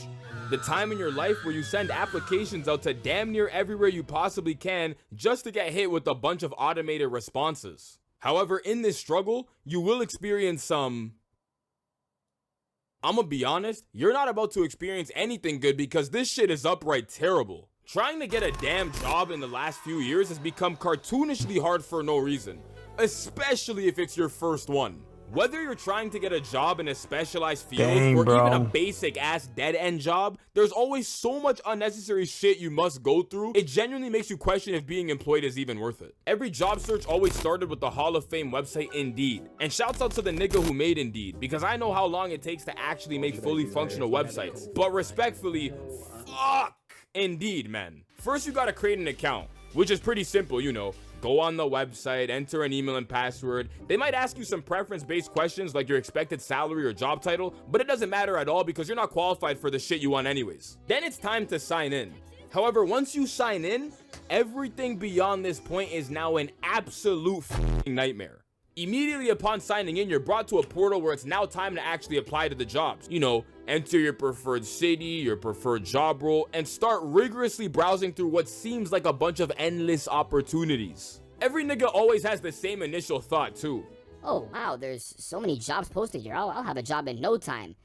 The time in your life where you send applications out to damn near everywhere you possibly can just to get hit with a bunch of automated responses. However, in this struggle, you will experience some... I'm gonna be honest, you're not about to experience anything good because this shit is upright terrible. Trying to get a damn job in the last few years has become cartoonishly hard for no reason, especially if it's your first one. Whether you're trying to get a job in a specialized field Dang, or bro. even a basic ass dead end job, there's always so much unnecessary shit you must go through. It genuinely makes you question if being employed is even worth it. Every job search always started with the Hall of Fame website Indeed. And shouts out to the nigga who made Indeed, because I know how long it takes to actually make fully functional websites. But respectfully, fuck Indeed, man. First, you gotta create an account, which is pretty simple, you know. Go on the website, enter an email and password. They might ask you some preference-based questions like your expected salary or job title, but it doesn't matter at all because you're not qualified for the shit you want anyways. Then it's time to sign in. However, once you sign in, everything beyond this point is now an absolute f***ing nightmare. Immediately upon signing in, you're brought to a portal where it's now time to actually apply to the jobs. You know, enter your preferred city, your preferred job role, and start rigorously browsing through what seems like a bunch of endless opportunities. Every nigga always has the same initial thought too. Oh wow, there's so many jobs posted here. I'll have a job in no time.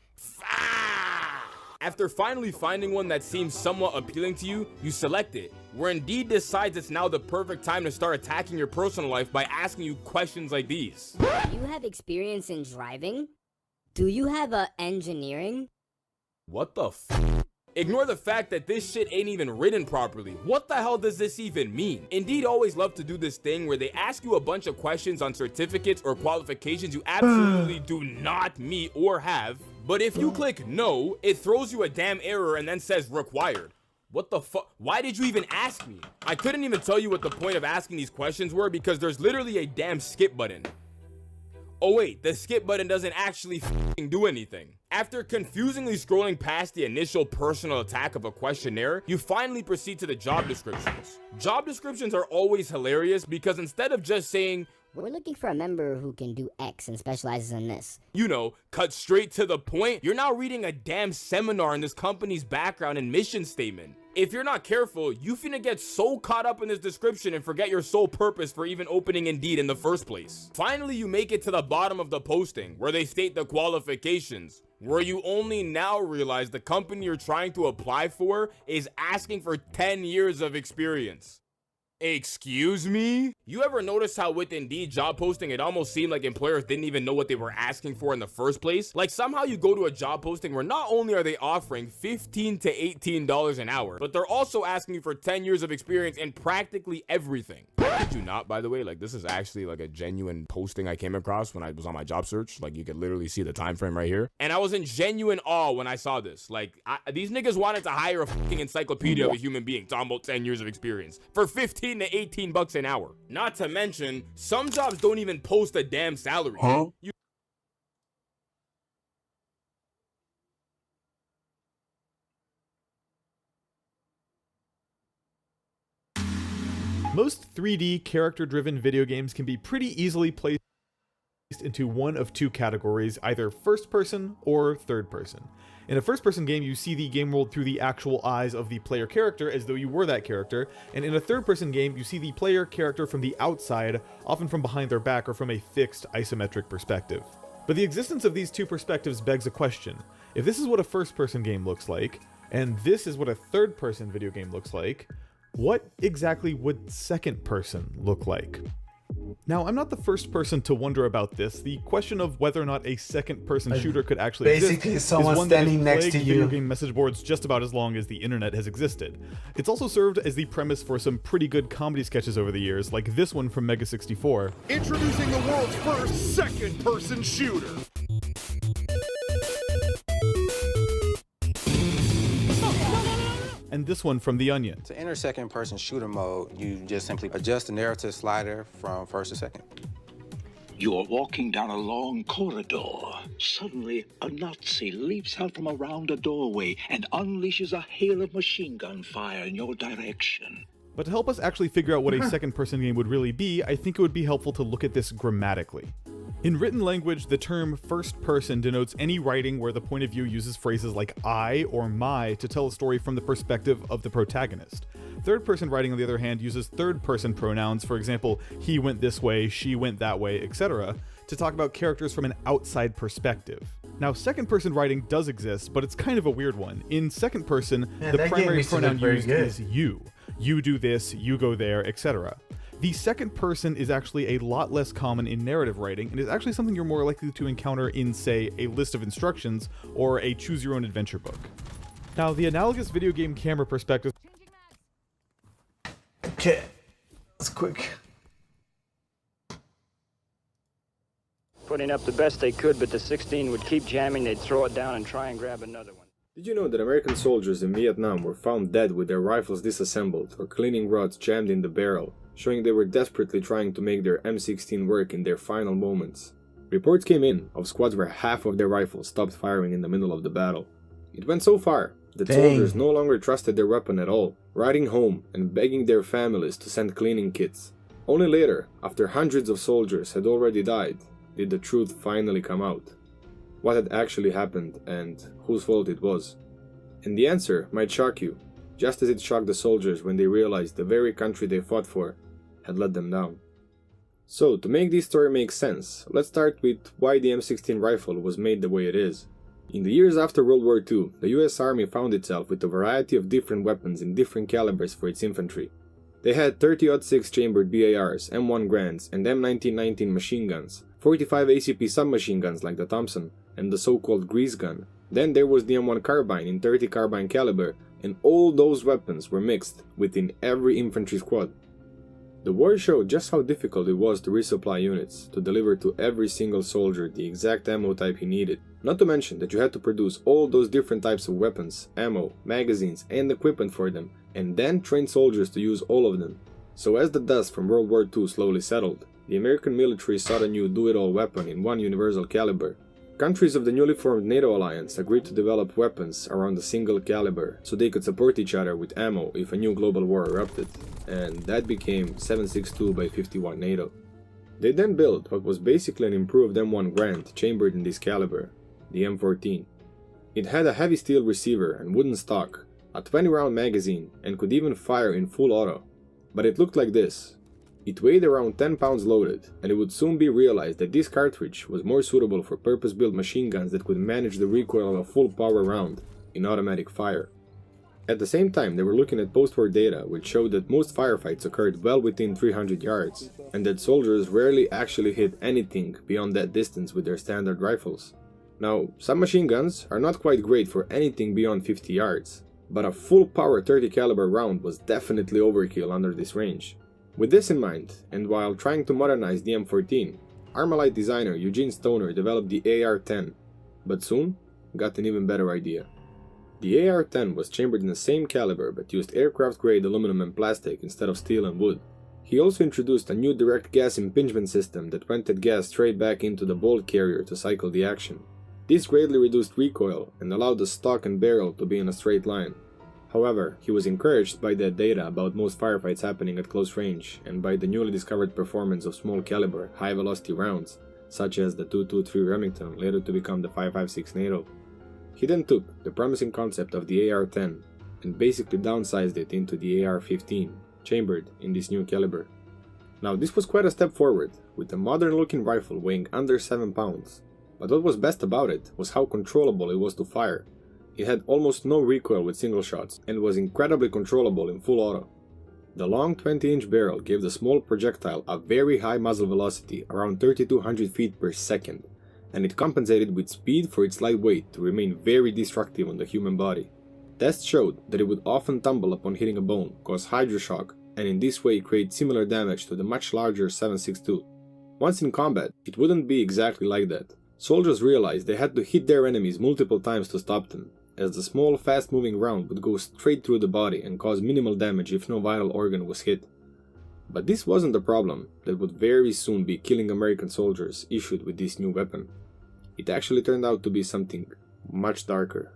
After finally finding one that seems somewhat appealing to you, you select it, where Indeed decides it's now the perfect time to start attacking your personal life by asking you questions like these. Do you have experience in driving? Do you have engineering? What the f? Ignore the fact that this shit ain't even written properly. What the hell does this even mean? Indeed always love to do this thing where they ask you a bunch of questions on certificates or qualifications you absolutely do not meet or have. But if you click no, it throws you a damn error and then says required. What the fuck? Why did you even ask me? I couldn't even tell you what the point of asking these questions were because there's literally a damn skip button. Oh wait, the skip button doesn't actually f***ing do anything. After confusingly scrolling past the initial personal attack of a questionnaire, you finally proceed to the job descriptions. Job descriptions are always hilarious because instead of just saying, "We're looking for a member who can do X and specializes in this," you know, cut straight to the point, you're now reading a damn seminar in this company's background and mission statement. If you're not careful, you finna get so caught up in this description and forget your sole purpose for even opening Indeed in the first place. Finally, you make it to the bottom of the posting, where they state the qualifications, where you only now realize the company you're trying to apply for is asking for 10 years of experience. Excuse me? You ever notice how with Indeed job posting, it almost seemed like employers didn't even know what they were asking for in the first place? Like somehow you go to a job posting where not only are they offering $15 to $18 an hour, but they're also asking you for 10 years of experience in practically everything. Did you not, by the way? Like this is actually like a genuine posting I came across when I was on my job search. Like you could literally see the time frame right here. And I was in genuine awe when I saw this. Like these niggas wanted to hire a fucking encyclopedia of a human being talking about 10 years of experience for 15 to 18 bucks an hour. Not to mention, some jobs don't even post a damn salary. Most 3D character-driven video games can be pretty easily placed into one of two categories, either first person or third person. In a first-person game, you see the game world through the actual eyes of the player character as though you were that character, and in a third-person game, you see the player character from the outside, often from behind their back or from a fixed isometric perspective. But the existence of these two perspectives begs a question. If this is what a first-person game looks like, and this is what a third-person video game looks like, what exactly would second person look like? Now, I'm not the first person to wonder about this. The question of whether or not a second-person shooter could actually Basically, exist someone is one that has standing next plagued to video you. game message boards just about as long as the internet has existed. It's also served as the premise for some pretty good comedy sketches over the years, like this one from Mega 64. Introducing the world's first second-person shooter. And this one from The Onion. To enter second-person shooter mode, you just simply adjust the narrative slider from first to second. You are walking down a long corridor. Suddenly, a Nazi leaps out from around a doorway and unleashes a hail of machine gun fire in your direction. But to help us actually figure out what a second-person game would really be, I think it would be helpful to look at this grammatically. In written language, the term first person denotes any writing where the point of view uses phrases like I or my to tell a story from the perspective of the protagonist. Third person writing, on the other hand, uses third person pronouns, for example, he went this way, she went that way, etc., to talk about characters from an outside perspective. Now, second person writing does exist, but it's kind of a weird one. In second person, the primary pronoun used is you. You do this, you go there, etc. The second person is actually a lot less common in narrative writing and is actually something you're more likely to encounter in, say, a list of instructions or a choose-your-own-adventure book. Now, the analogous video game camera perspective... Okay, that's quick. Putting up the best they could, but the 16 would keep jamming, they'd throw it down and try and grab another one. Did you know that American soldiers in Vietnam were found dead with their rifles disassembled or cleaning rods jammed in the barrel, showing they were desperately trying to make their M16 work in their final moments? Reports came in of squads where half of their rifles stopped firing in the middle of the battle. It went so far that soldiers no longer trusted their weapon at all, riding home and begging their families to send cleaning kits. Only later, after hundreds of soldiers had already died, did the truth finally come out. What had actually happened and whose fault it was. And the answer might shock you, just as it shocked the soldiers when they realized the very country they fought for had let them down. So, to make this story make sense, let's start with why the M16 rifle was made the way it is. In the years after World War II, the US Army found itself with a variety of different weapons in different calibers for its infantry. They had 30-06 chambered BARs, M1 Grands, and M1919 machine guns, 45 ACP submachine guns like the Thompson, and the so-called grease gun. Then there was the M1 carbine in 30 carbine caliber, and all those weapons were mixed within every infantry squad. The war showed just how difficult it was to resupply units, to deliver to every single soldier the exact ammo type he needed. Not to mention that you had to produce all those different types of weapons, ammo, magazines, and equipment for them, and then train soldiers to use all of them. So as the dust from World War II slowly settled, the American military sought a new do-it-all weapon in one universal caliber. Countries of the newly formed NATO alliance agreed to develop weapons around a single caliber so they could support each other with ammo if a new global war erupted, and that became 7.62 by 51 NATO. They then built what was basically an improved M1 Grand chambered in this caliber, the M14. It had a heavy steel receiver and wooden stock, a 20-round magazine, and could even fire in full auto. But it looked like this. It weighed around 10 pounds loaded, and it would soon be realized that this cartridge was more suitable for purpose-built machine guns that could manage the recoil of a full-power round in automatic fire. At the same time, they were looking at post-war data which showed that most firefights occurred well within 300 yards, and that soldiers rarely actually hit anything beyond that distance with their standard rifles. Now, submachine guns are not quite great for anything beyond 50 yards, but a full-power 30 caliber round was definitely overkill under this range. With this in mind, and while trying to modernize the M14, Armalite designer Eugene Stoner developed the AR-10, but soon got an even better idea. The AR-10 was chambered in the same caliber but used aircraft-grade aluminum and plastic instead of steel and wood. He also introduced a new direct gas impingement system that vented gas straight back into the bolt carrier to cycle the action. This greatly reduced recoil and allowed the stock and barrel to be in a straight line. However, he was encouraged by the data about most firefights happening at close range and by the newly discovered performance of small caliber, high velocity rounds, such as the 223 Remington, later to become the 5.56 NATO. He then took the promising concept of the AR-10 and basically downsized it into the AR-15, chambered in this new caliber. Now this was quite a step forward, with a modern looking rifle weighing under 7 pounds, but what was best about it was how controllable it was to fire. It had almost no recoil with single shots and was incredibly controllable in full auto. The long 20-inch barrel gave the small projectile a very high muzzle velocity, around 3200 feet per second, and it compensated with speed for its light weight to remain very destructive on the human body. Tests showed that it would often tumble upon hitting a bone, cause hydroshock, and in this way create similar damage to the much larger 7.62. Once in combat, it wouldn't be exactly like that. Soldiers realized they had to hit their enemies multiple times to stop them, as the small, fast-moving round would go straight through the body and cause minimal damage if no vital organ was hit. But this wasn't the problem that would very soon be killing American soldiers issued with this new weapon. It actually turned out to be something much darker.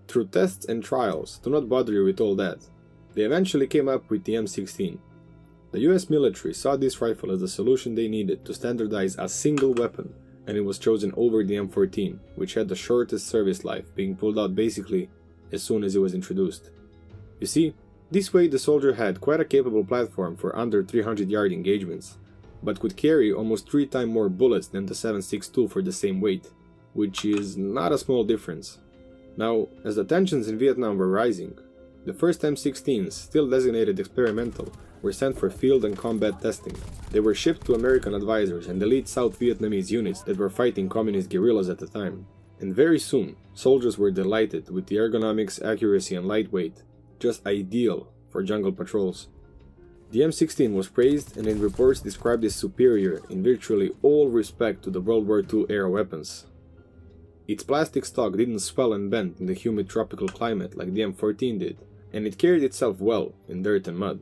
Through tests and trials, do not bother you with all that, they eventually came up with the M16. The US military saw this rifle as the solution they needed to standardize a single weapon, and it was chosen over the M14, which had the shortest service life, being pulled out basically as soon as it was introduced. You see, this way the soldier had quite a capable platform for under 300-yard engagements, but could carry almost 3 times more bullets than the 7.62 for the same weight, which is not a small difference. Now, as the tensions in Vietnam were rising, The first M16s, still designated experimental, were sent for field and combat testing. They were shipped to American advisors and elite South Vietnamese units that were fighting communist guerrillas at the time. And very soon, soldiers were delighted with the ergonomics, accuracy and lightweight, just ideal for jungle patrols. The M16 was praised and in reports described as superior in virtually all respect to the World War II era weapons. Its plastic stock didn't swell and bend in the humid tropical climate like the M14 did, and it carried itself well in dirt and mud.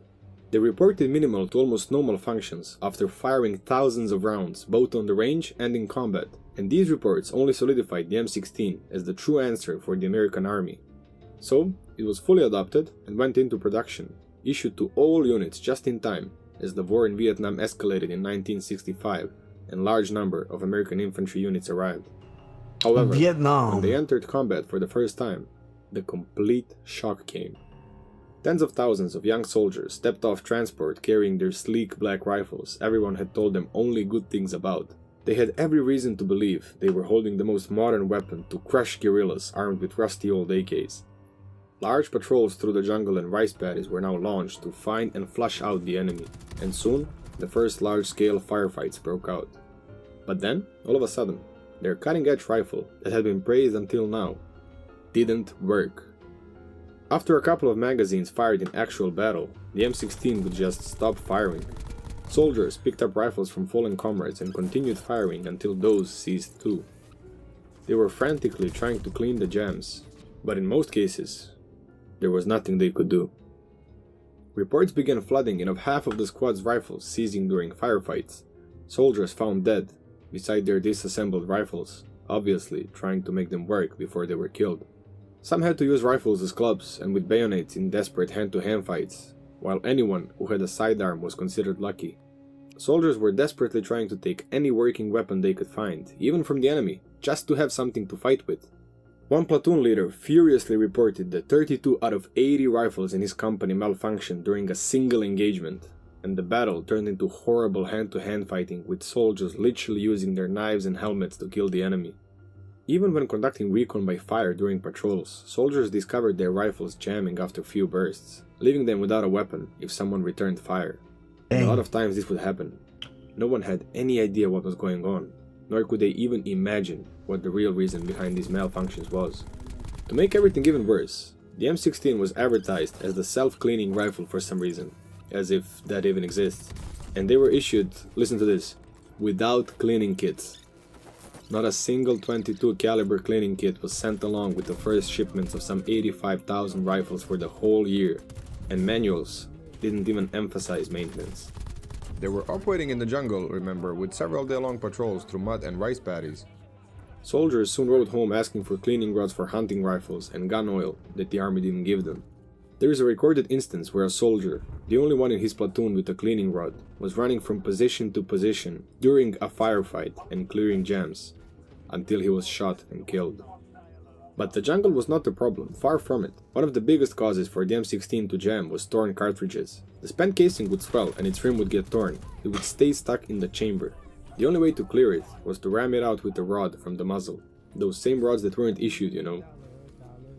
They reported minimal to almost no malfunctions after firing thousands of rounds both on the range and in combat, and these reports only solidified the M16 as the true answer for the American Army. So, it was fully adopted and went into production, issued to all units just in time as the war in Vietnam escalated in 1965 and large number of American infantry units arrived. However, when they entered combat for the first time, the complete shock came. Tens of thousands of young soldiers stepped off transport carrying their sleek black rifles everyone had told them only good things about. They had every reason to believe they were holding the most modern weapon to crush guerrillas armed with rusty old AKs. Large patrols through the jungle and rice paddies were now launched to find and flush out the enemy, and soon the first large-scale firefights broke out. But then, all of a sudden, their cutting-edge rifle that had been praised until now didn't work. After a couple of magazines fired in actual battle, the M16 would just stop firing. Soldiers picked up rifles from fallen comrades and continued firing until those ceased too. They were frantically trying to clean the jams, but in most cases, there was nothing they could do. Reports began flooding in of half of the squad's rifles seizing during firefights. Soldiers found dead beside their disassembled rifles, obviously trying to make them work before they were killed. Some had to use rifles as clubs and with bayonets in desperate hand-to-hand fights, while anyone who had a sidearm was considered lucky. Soldiers were desperately trying to take any working weapon they could find, even from the enemy, just to have something to fight with. One platoon leader furiously reported that 32 out of 80 rifles in his company malfunctioned during a single engagement, and the battle turned into horrible hand-to-hand fighting with soldiers literally using their knives and helmets to kill the enemy. Even when conducting recon by fire during patrols, soldiers discovered their rifles jamming after few bursts, leaving them without a weapon if someone returned fire. And a lot of times this would happen. No one had any idea what was going on, nor could they even imagine what the real reason behind these malfunctions was. To make everything even worse, the M16 was advertised as the self-cleaning rifle for some reason, as if that even exists. And they were issued, listen to this, without cleaning kits. Not a single .22 caliber cleaning kit was sent along with the first shipments of some 85,000 rifles for the whole year, and manuals didn't even emphasize maintenance. They were operating in the jungle, remember, with several day-long patrols through mud and rice paddies. Soldiers soon rode home asking for cleaning rods for hunting rifles and gun oil that the army didn't give them. There is a recorded instance where a soldier, the only one in his platoon with a cleaning rod, was running from position to position during a firefight and clearing jams, until he was shot and killed. But the jungle was not the problem, far from it. One of the biggest causes for the M16 to jam was torn cartridges. The spent casing would swell and its rim would get torn. It would stay stuck in the chamber. The only way to clear it was to ram it out with a rod from the muzzle. Those same rods that weren't issued, you know.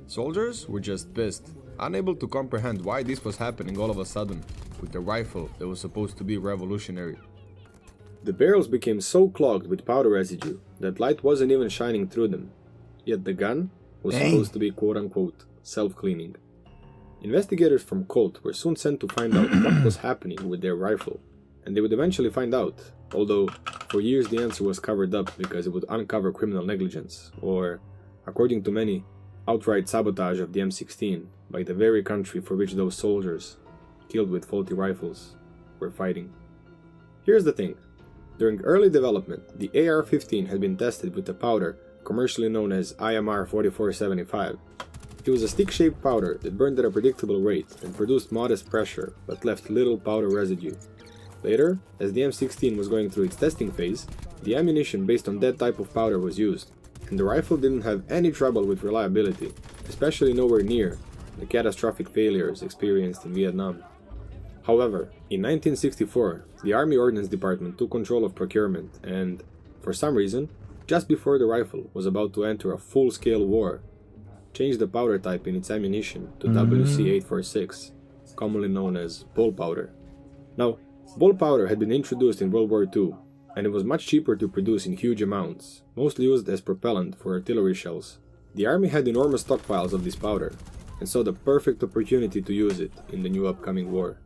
Soldiers were just pissed, unable to comprehend why this was happening all of a sudden, with a rifle that was supposed to be revolutionary. The barrels became so clogged with powder residue that light wasn't even shining through them, yet the gun was supposed to be quote-unquote self-cleaning. Investigators from Colt were soon sent to find out what was happening with their rifle, and they would eventually find out, although for years the answer was covered up because it would uncover criminal negligence, or, according to many, outright sabotage of the M16 by the very country for which those soldiers, killed with faulty rifles, were fighting. Here's the thing. During early development, the AR-15 had been tested with a powder commercially known as IMR 4475. It was a stick-shaped powder that burned at a predictable rate and produced modest pressure but left little powder residue. Later, as the M16 was going through its testing phase, the ammunition based on that type of powder was used, and the rifle didn't have any trouble with reliability, especially nowhere near the catastrophic failures experienced in Vietnam. However, in 1964, the Army Ordnance Department took control of procurement and, for some reason, just before the rifle was about to enter a full-scale war, changed the powder type in its ammunition to WC-846, commonly known as ball powder. Now, ball powder had been introduced in World War II, and it was much cheaper to produce in huge amounts, mostly used as propellant for artillery shells. The army had enormous stockpiles of this powder, and saw the perfect opportunity to use it in the new upcoming war.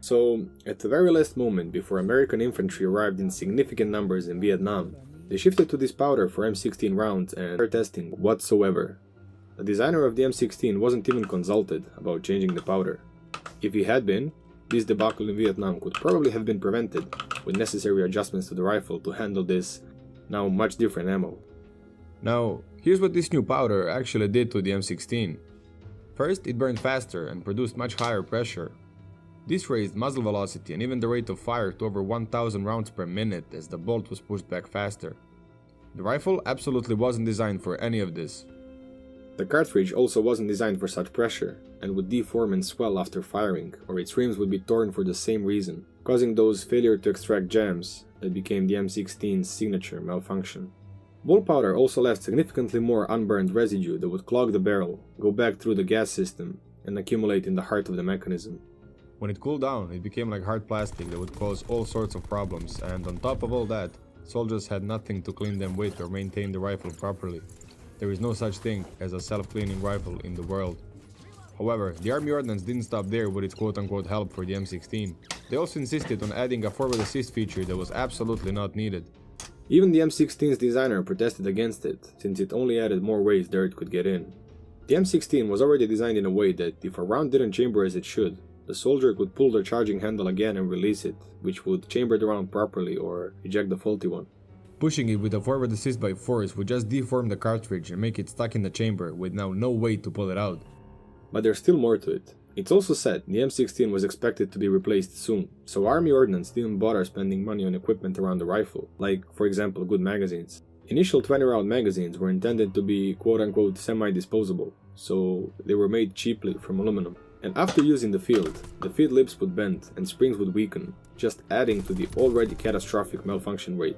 So, at the very last moment before American infantry arrived in significant numbers in Vietnam, they shifted to this powder for M16 rounds and air testing whatsoever. The designer of the M16 wasn't even consulted about changing the powder. If he had been, this debacle in Vietnam could probably have been prevented with necessary adjustments to the rifle to handle this now much different ammo. Now, here's what this new powder actually did to the M16. First, it burned faster and produced much higher pressure. This raised muzzle velocity and even the rate of fire to over 1000 rounds per minute as the bolt was pushed back faster. The rifle absolutely wasn't designed for any of this. The cartridge also wasn't designed for such pressure and would deform and swell after firing, or its rims would be torn for the same reason, causing those failure to extract jams that became the M16's signature malfunction. Ball powder also left significantly more unburned residue that would clog the barrel, go back through the gas system, and accumulate in the heart of the mechanism. When it cooled down, it became like hard plastic that would cause all sorts of problems, and on top of all that, soldiers had nothing to clean them with or maintain the rifle properly. There is no such thing as a self-cleaning rifle in the world. However, the Army Ordnance didn't stop there with its quote-unquote help for the M16. They also insisted on adding a forward assist feature that was absolutely not needed. Even the M16's designer protested against it, since it only added more ways dirt could get in. The M16 was already designed in a way that if a round didn't chamber as it should, the soldier could pull the charging handle again and release it, which would chamber the round properly or eject the faulty one. Pushing it with a forward assist by force would just deform the cartridge and make it stuck in the chamber with now no way to pull it out. But there's still more to it. It's also said the M16 was expected to be replaced soon, so Army Ordnance didn't bother spending money on equipment around the rifle, like, for example, good magazines. Initial 20-round magazines were intended to be quote-unquote semi-disposable, so they were made cheaply from aluminum. And after using the feed lips would bend and springs would weaken, just adding to the already catastrophic malfunction rate.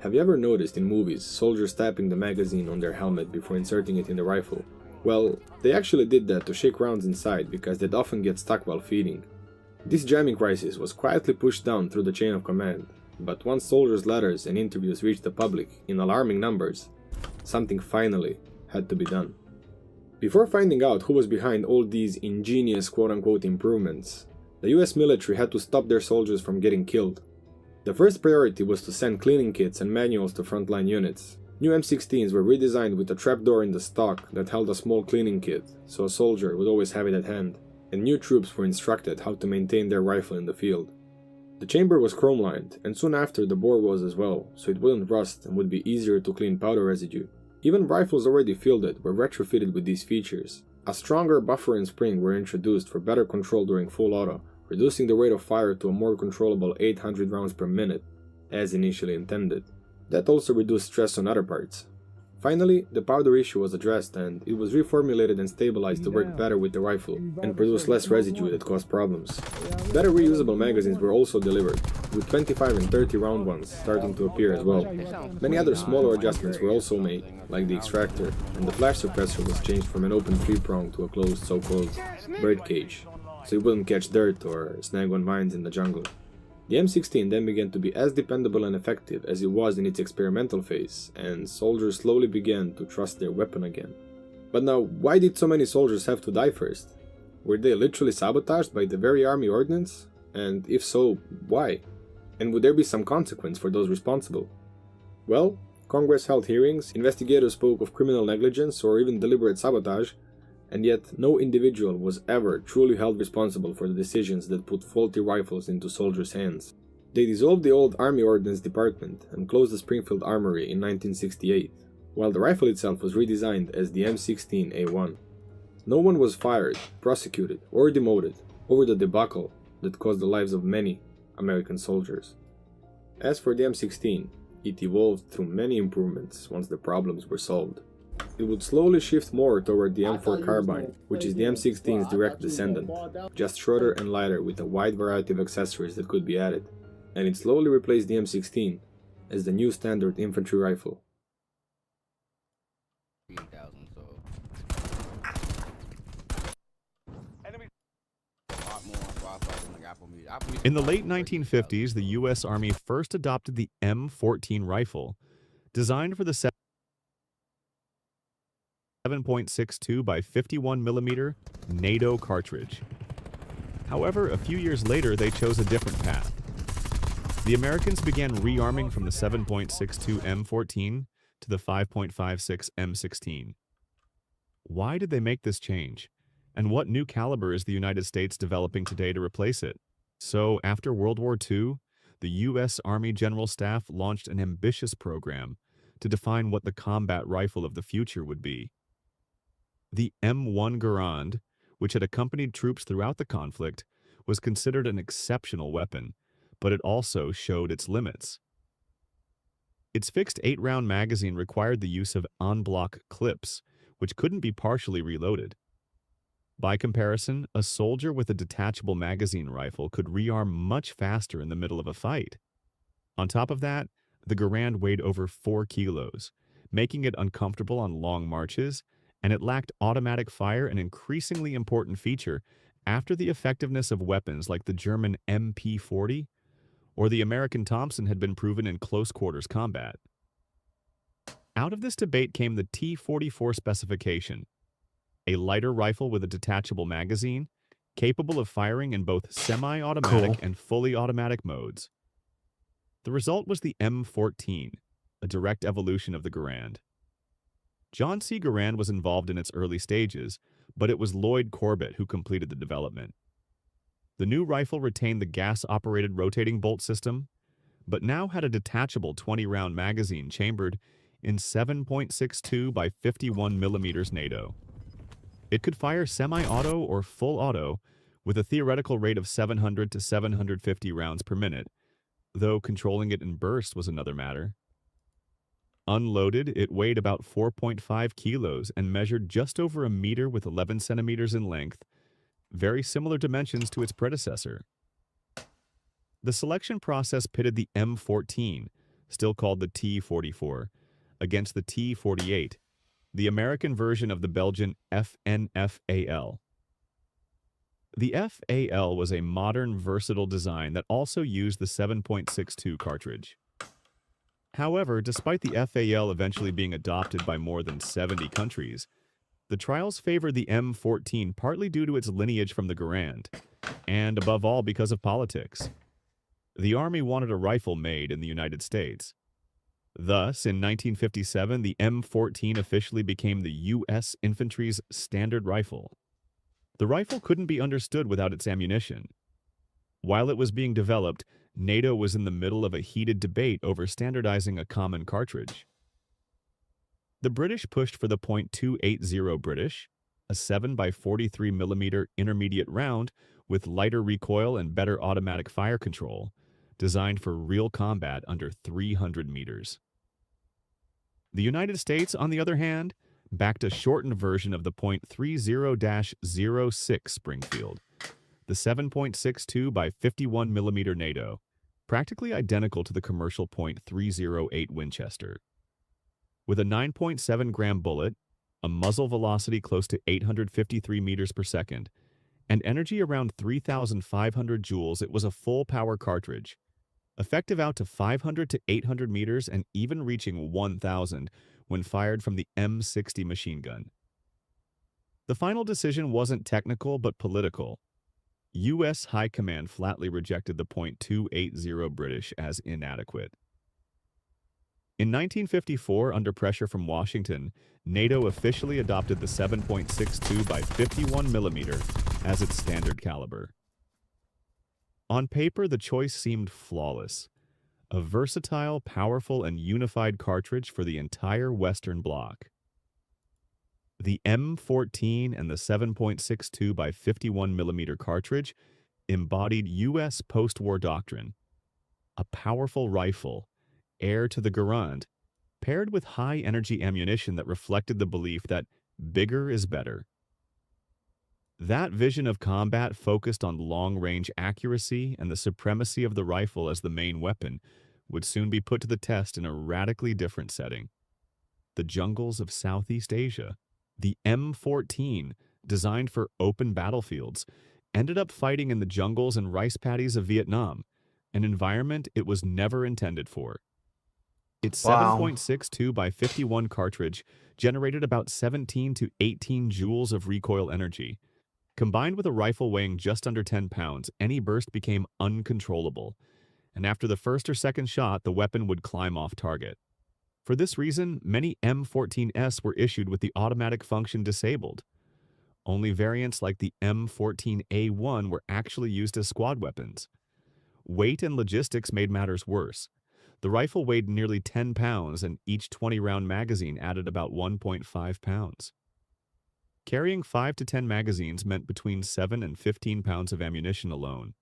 Have you ever noticed in movies soldiers tapping the magazine on their helmet before inserting it in the rifle? Well, they actually did that to shake rounds inside because they'd often get stuck while feeding. This jamming crisis was quietly pushed down through the chain of command, but once soldiers' letters and interviews reached the public in alarming numbers, something finally had to be done. Before finding out who was behind all these ingenious quote-unquote improvements, the US military had to stop their soldiers from getting killed. The first priority was to send cleaning kits and manuals to frontline units. New M16s were redesigned with a trapdoor in the stock that held a small cleaning kit, so a soldier would always have it at hand, and new troops were instructed how to maintain their rifle in the field. The chamber was chrome-lined, and soon after the bore was as well, so it wouldn't rust and would be easier to clean powder residue. Even rifles already fielded were retrofitted with these features. A stronger buffer and spring were introduced for better control during full auto, reducing the rate of fire to a more controllable 800 rounds per minute, as initially intended. That also reduced stress on other parts. Finally, the powder issue was addressed and it was reformulated and stabilized to work better with the rifle and produce less residue that caused problems. Better reusable magazines were also delivered, with 25 and 30 round ones starting to appear as well. Many other smaller adjustments were also made, like the extractor, and the flash suppressor was changed from an open 3-prong to a closed so-called bird cage, so it wouldn't catch dirt or snag on mines in the jungle. The M16 then began to be as dependable and effective as it was in its experimental phase, and soldiers slowly began to trust their weapon again. But now, why did so many soldiers have to die first? Were they literally sabotaged by the very Army Ordnance? And if so, why? And would there be some consequence for those responsible? Well, Congress held hearings, investigators spoke of criminal negligence or even deliberate sabotage, and yet no individual was ever truly held responsible for the decisions that put faulty rifles into soldiers' hands. They dissolved the old Army Ordnance Department and closed the Springfield Armory in 1968, while the rifle itself was redesigned as the M16A1. No one was fired, prosecuted, or demoted over the debacle that cost the lives of many American soldiers. As for the M16, it evolved through many improvements once the problems were solved. It would slowly shift more toward the M4 carbine, which is the M16's direct descendant, just shorter and lighter with a wide variety of accessories that could be added, and it slowly replaced the M16 as the new standard infantry rifle. In the late 1950s, the U.S. Army first adopted the M14 rifle, designed for the 7.62 by 51 millimeter NATO cartridge. However, a few years later, they chose a different path. The Americans began rearming from the 7.62 M14 to the 5.56 M16. Why did they make this change? And what new caliber is the United States developing today to replace it? So, after World War II, the U.S. Army General Staff launched an ambitious program to define what the combat rifle of the future would be. The M1 Garand, which had accompanied troops throughout the conflict, was considered an exceptional weapon, but it also showed its limits. Its fixed 8-round magazine required the use of en-bloc clips, which couldn't be partially reloaded. By comparison, a soldier with a detachable magazine rifle could rearm much faster in the middle of a fight. On top of that, the Garand weighed over 4 kilos, making it uncomfortable on long marches, and it lacked automatic fire, an increasingly important feature after the effectiveness of weapons like the German MP40 or the American Thompson had been proven in close-quarters combat. Out of this debate came the T-44 specification, a lighter rifle with a detachable magazine, capable of firing in both semi-automatic and fully automatic modes. The result was the M14, a direct evolution of the Garand. John C. Garand was involved in its early stages, but it was Lloyd Corbett who completed the development. The new rifle retained the gas-operated rotating bolt system, but now had a detachable 20-round magazine chambered in 7.62 by 51 millimeters NATO. It could fire semi-auto or full auto with a theoretical rate of 700 to 750 rounds per minute, though controlling it in bursts was another matter. Unloaded, it weighed about 4.5 kilos and measured just over a meter with 11 centimeters in length, very similar dimensions to its predecessor. The selection process pitted the M14, still called the T-44, against the T-48, the American version of the Belgian FNFAL. The FAL was a modern, versatile design that also used the 7.62 cartridge. However, despite the FAL eventually being adopted by more than 70 countries, the trials favored the M14 partly due to its lineage from the Garand, and above all because of politics. The Army wanted a rifle made in the United States. Thus, in 1957, the M14 officially became the U.S. infantry's standard rifle. The rifle couldn't be understood without its ammunition. While it was being developed, NATO was in the middle of a heated debate over standardizing a common cartridge. The British pushed for the .280 British, a 7 by 43 millimeter intermediate round with lighter recoil and better automatic fire control, designed for real combat under 300 meters. The United States, on the other hand, backed a shortened version of the .30-06 Springfield, the 7.62 by 51 millimeter NATO, practically identical to the commercial .308 Winchester. With a 9.7 gram bullet, a muzzle velocity close to 853 meters per second, and energy around 3,500 joules, it was a full-power cartridge, effective out to 500 to 800 meters and even reaching 1,000 when fired from the M60 machine gun. The final decision wasn't technical but political. U.S. High Command flatly rejected the .280 British as inadequate. In 1954, under pressure from Washington, NATO officially adopted the 7.62 by 51 millimeter as its standard caliber. On paper, the choice seemed flawless. A versatile, powerful, and unified cartridge for the entire Western Bloc. The M14 and the 7.62 by 51 millimeter cartridge embodied U.S. post-war doctrine. A powerful rifle, heir to the Garand, paired with high-energy ammunition that reflected the belief that bigger is better. That vision of combat focused on long-range accuracy and the supremacy of the rifle as the main weapon would soon be put to the test in a radically different setting. The jungles of Southeast Asia. The M14, designed for open battlefields, ended up fighting in the jungles and rice paddies of Vietnam, an environment it was never intended for. Its 7.62 by 51 cartridge generated about 17 to 18 joules of recoil energy. Combined with a rifle weighing just under 10 pounds, any burst became uncontrollable, and after the first or second shot, the weapon would climb off target. For this reason, many M14S were issued with the automatic function disabled. Only variants like the M14A1 were actually used as squad weapons. Weight and logistics made matters worse. The rifle weighed nearly 10 pounds, and each 20-round magazine added about 1.5 pounds. Carrying 5 to 10 magazines meant between 7 and 15 pounds of ammunition alone.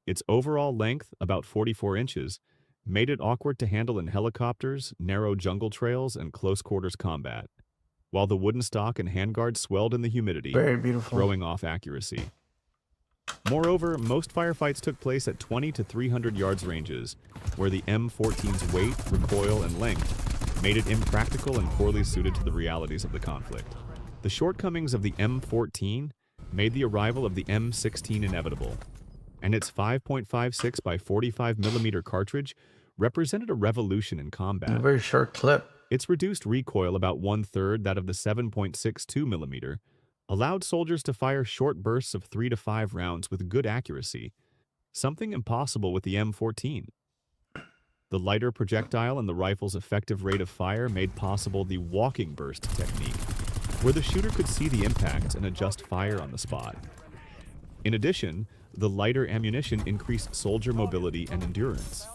Its overall length, about 44 inches, made it awkward to handle in helicopters, narrow jungle trails, and close-quarters combat, while the wooden stock and handguard swelled in the humidity, throwing off accuracy. Moreover, most firefights took place at 20 to 300 yards ranges, where the M14's weight, recoil, and length made it impractical and poorly suited to the realities of the conflict. The shortcomings of the M14 made the arrival of the M16 inevitable, and its 5.56 by 45 millimeter cartridge represented a revolution in combat. A very short clip. Its reduced recoil, about 1/3 that of the 7.62 millimeter, allowed soldiers to fire short bursts of 3 to 5 rounds with good accuracy, something impossible with the M14. The lighter projectile and the rifle's effective rate of fire made possible the walking burst technique, where the shooter could see the impact and adjust fire on the spot. In addition, the lighter ammunition increased soldier mobility and endurance.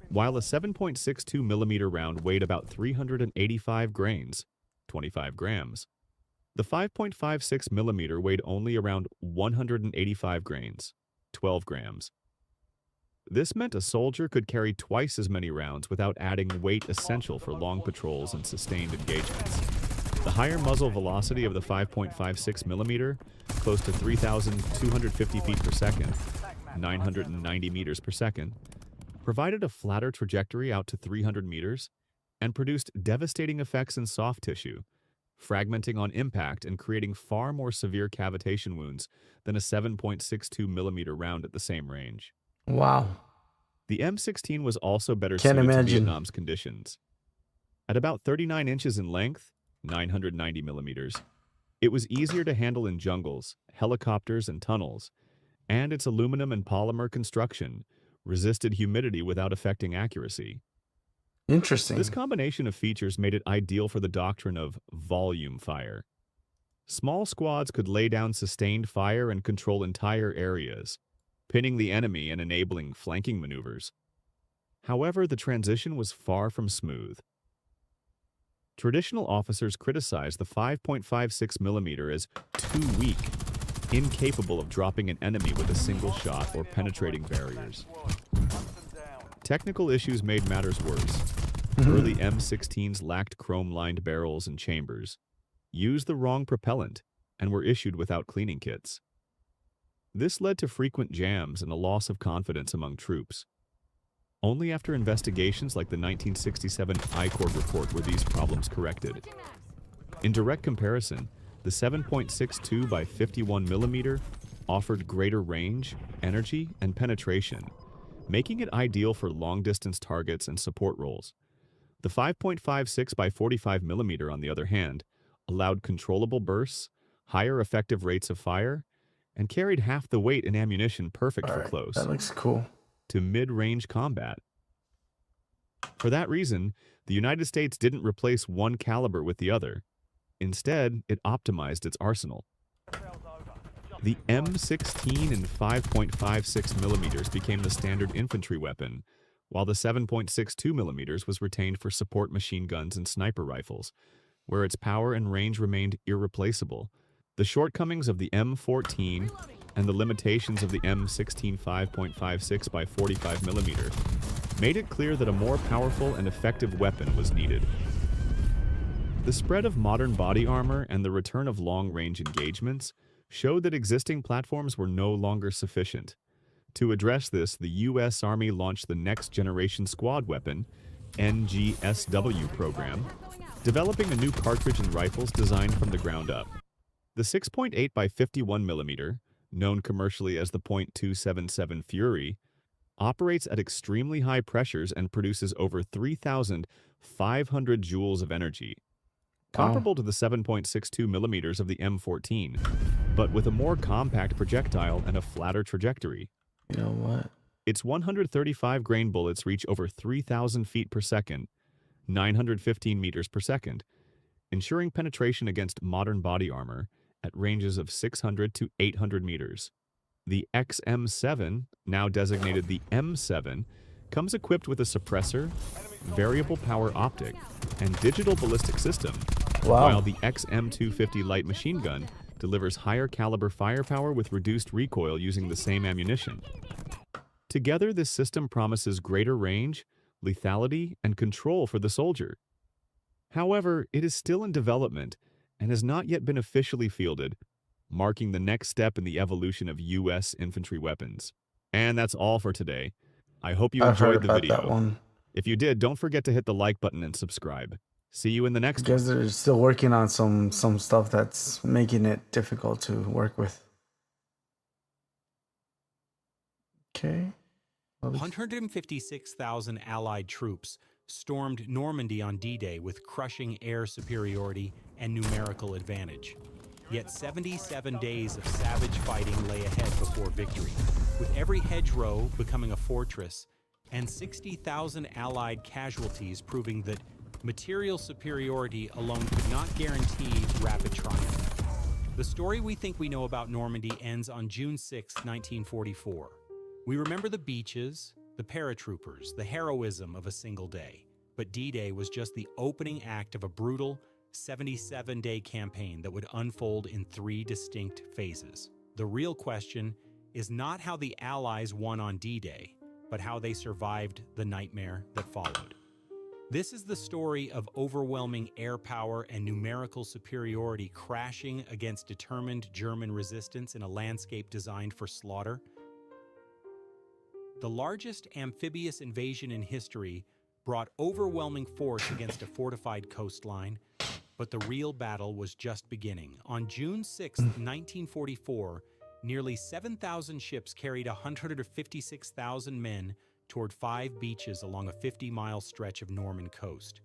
While a 7.62 millimeter round weighed about 385 grains, 25 grams, the 5.56 millimeter weighed only around 185 grains, 12 grams. This meant a soldier could carry twice as many rounds without adding weight essential for long patrols and sustained engagements. The higher muzzle velocity of the 5.56 millimeter, close to 3,250 feet per second, 990 meters per second, provided a flatter trajectory out to 300 meters and produced devastating effects in soft tissue, fragmenting on impact and creating far more severe cavitation wounds than a 7.62 millimeter round at the same range. Wow. The M16 was also better Can't suited to imagine. Vietnam's conditions. At about 39 inches in length, 990 millimeters, it was easier to handle in jungles, helicopters, and tunnels, and its aluminum and polymer construction resisted humidity without affecting accuracy. Interesting. This combination of features made it ideal for the doctrine of volume fire. Small squads could lay down sustained fire and control entire areas, pinning the enemy and enabling flanking maneuvers. However, the transition was far from smooth. Traditional officers criticized the 5.56 millimeter as too weak, incapable of dropping an enemy with a single shot or penetrating barriers. Technical issues made matters worse. Early M16s lacked chrome-lined barrels and chambers, used the wrong propellant, and were issued without cleaning kits. This led to frequent jams and a loss of confidence among troops. Only after investigations like the 1967 I-Corps report were these problems corrected. In direct comparison, the 7.62 by 51 millimeter offered greater range, energy, and penetration, making it ideal for long-distance targets and support roles. The 5.56 by 45 millimeter, on the other hand, allowed controllable bursts, higher effective rates of fire, and carried half the weight in ammunition perfect for close. That looks cool. To mid-range combat. For that reason, the United States didn't replace one caliber with the other. Instead, it optimized its arsenal. The M16 and 5.56 millimeters became the standard infantry weapon, while the 7.62 millimeters was retained for support machine guns and sniper rifles, where its power and range remained irreplaceable. The shortcomings of the M14 and the limitations of the M16 5.56 by 45 millimeter made it clear that a more powerful and effective weapon was needed. The spread of modern body armor and the return of long-range engagements showed that existing platforms were no longer sufficient. To address this, the U.S. Army launched the Next Generation Squad Weapon, NGSW program, developing a new cartridge and rifles designed from the ground up. The 6.8 by 51 millimeter, known commercially as the .277 Fury, operates at extremely high pressures and produces over 3,500 joules of energy, comparable to the 7.62 millimeters of the M14, but with a more compact projectile and a flatter trajectory. You know what? Its 135-grain bullets reach over 3,000 feet per second, 915 meters per second, ensuring penetration against modern body armor at ranges of 600 to 800 meters. The XM7, now designated the M7, comes equipped with a suppressor, variable power optic, and digital ballistic system, while the XM250 light machine gun delivers higher caliber firepower with reduced recoil using the same ammunition. Together, this system promises greater range, lethality, and control for the soldier. However, it is still in development and has not yet been officially fielded, marking the next step in the evolution of U.S. infantry weapons. And that's all for today. I hope you enjoyed the video. That one. If you did, don't forget to hit the like button and subscribe. See you in the next one. Because they're still working on some stuff that's making it difficult to work with. Okay. 156,000 Allied troops stormed Normandy on D-Day with crushing air superiority and numerical advantage. Yet 77 days of savage fighting lay ahead before victory, with every hedgerow becoming a fortress, and 60,000 Allied casualties proving that material superiority alone could not guarantee rapid triumph. The story we think we know about Normandy ends on June 6, 1944. We remember the beaches, the paratroopers, the heroism of a single day. But D-Day was just the opening act of a brutal 77-day campaign that would unfold in 3 distinct phases. The real question is not how the Allies won on D-Day, but how they survived the nightmare that followed. This is the story of overwhelming air power and numerical superiority crashing against determined German resistance in a landscape designed for slaughter. The largest amphibious invasion in history brought overwhelming force against a fortified coastline, but the real battle was just beginning. On June 6, 1944, nearly 7,000 ships carried 156,000 men toward 5 beaches along a 50-mile stretch of Norman coast.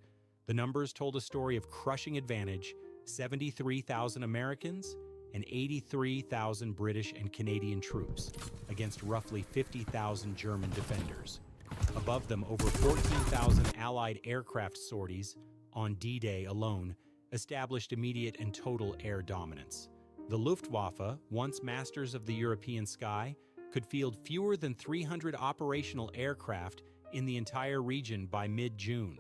The numbers told a story of crushing advantage: 73,000 Americans and 83,000 British and Canadian troops against roughly 50,000 German defenders. Above them, over 14,000 Allied aircraft sorties on D-Day alone established immediate and total air dominance. The Luftwaffe, once masters of the European sky, could field fewer than 300 operational aircraft in the entire region by mid-June.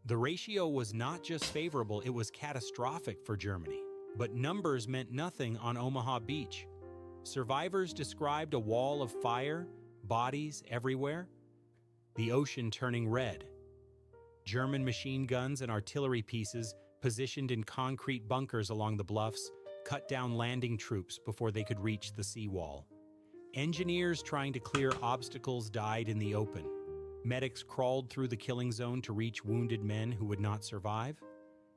The ratio was not just favorable, it was catastrophic for Germany. But numbers meant nothing on Omaha Beach. Survivors described a wall of fire, bodies everywhere, the ocean turning red. German machine guns and artillery pieces positioned in concrete bunkers along the bluffs cut down landing troops before they could reach the seawall. Engineers trying to clear obstacles died in the open. Medics crawled through the killing zone to reach wounded men who would not survive.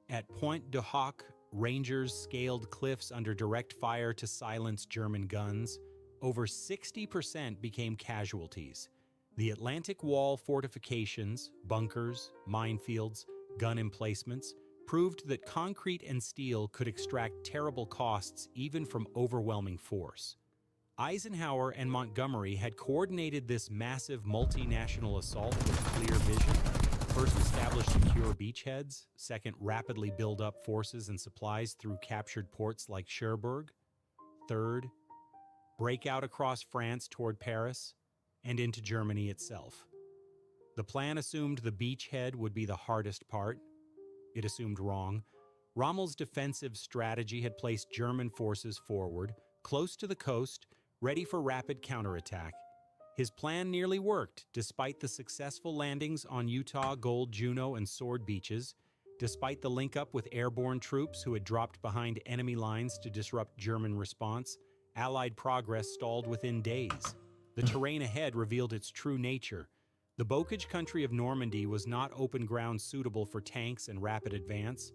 At Pointe du Hoc, Rangers scaled cliffs under direct fire to silence German guns. Over 60% became casualties. The Atlantic Wall fortifications, bunkers, minefields, gun emplacements proved that concrete and steel could extract terrible costs even from overwhelming force. Eisenhower and Montgomery had coordinated this massive multinational assault with clear vision. First, establish secure beachheads. Second, rapidly build up forces and supplies through captured ports like Cherbourg. Third, break out across France toward Paris and into Germany itself. The plan assumed the beachhead would be the hardest part. It assumed wrong. Rommel's defensive strategy had placed German forces forward, close to the coast, ready for rapid counterattack. His plan nearly worked, despite the successful landings on Utah, Gold, Juno, and Sword beaches, despite the link-up with airborne troops who had dropped behind enemy lines to disrupt German response. Allied progress stalled within days. The terrain ahead revealed its true nature. The bocage country of Normandy was not open ground suitable for tanks and rapid advance.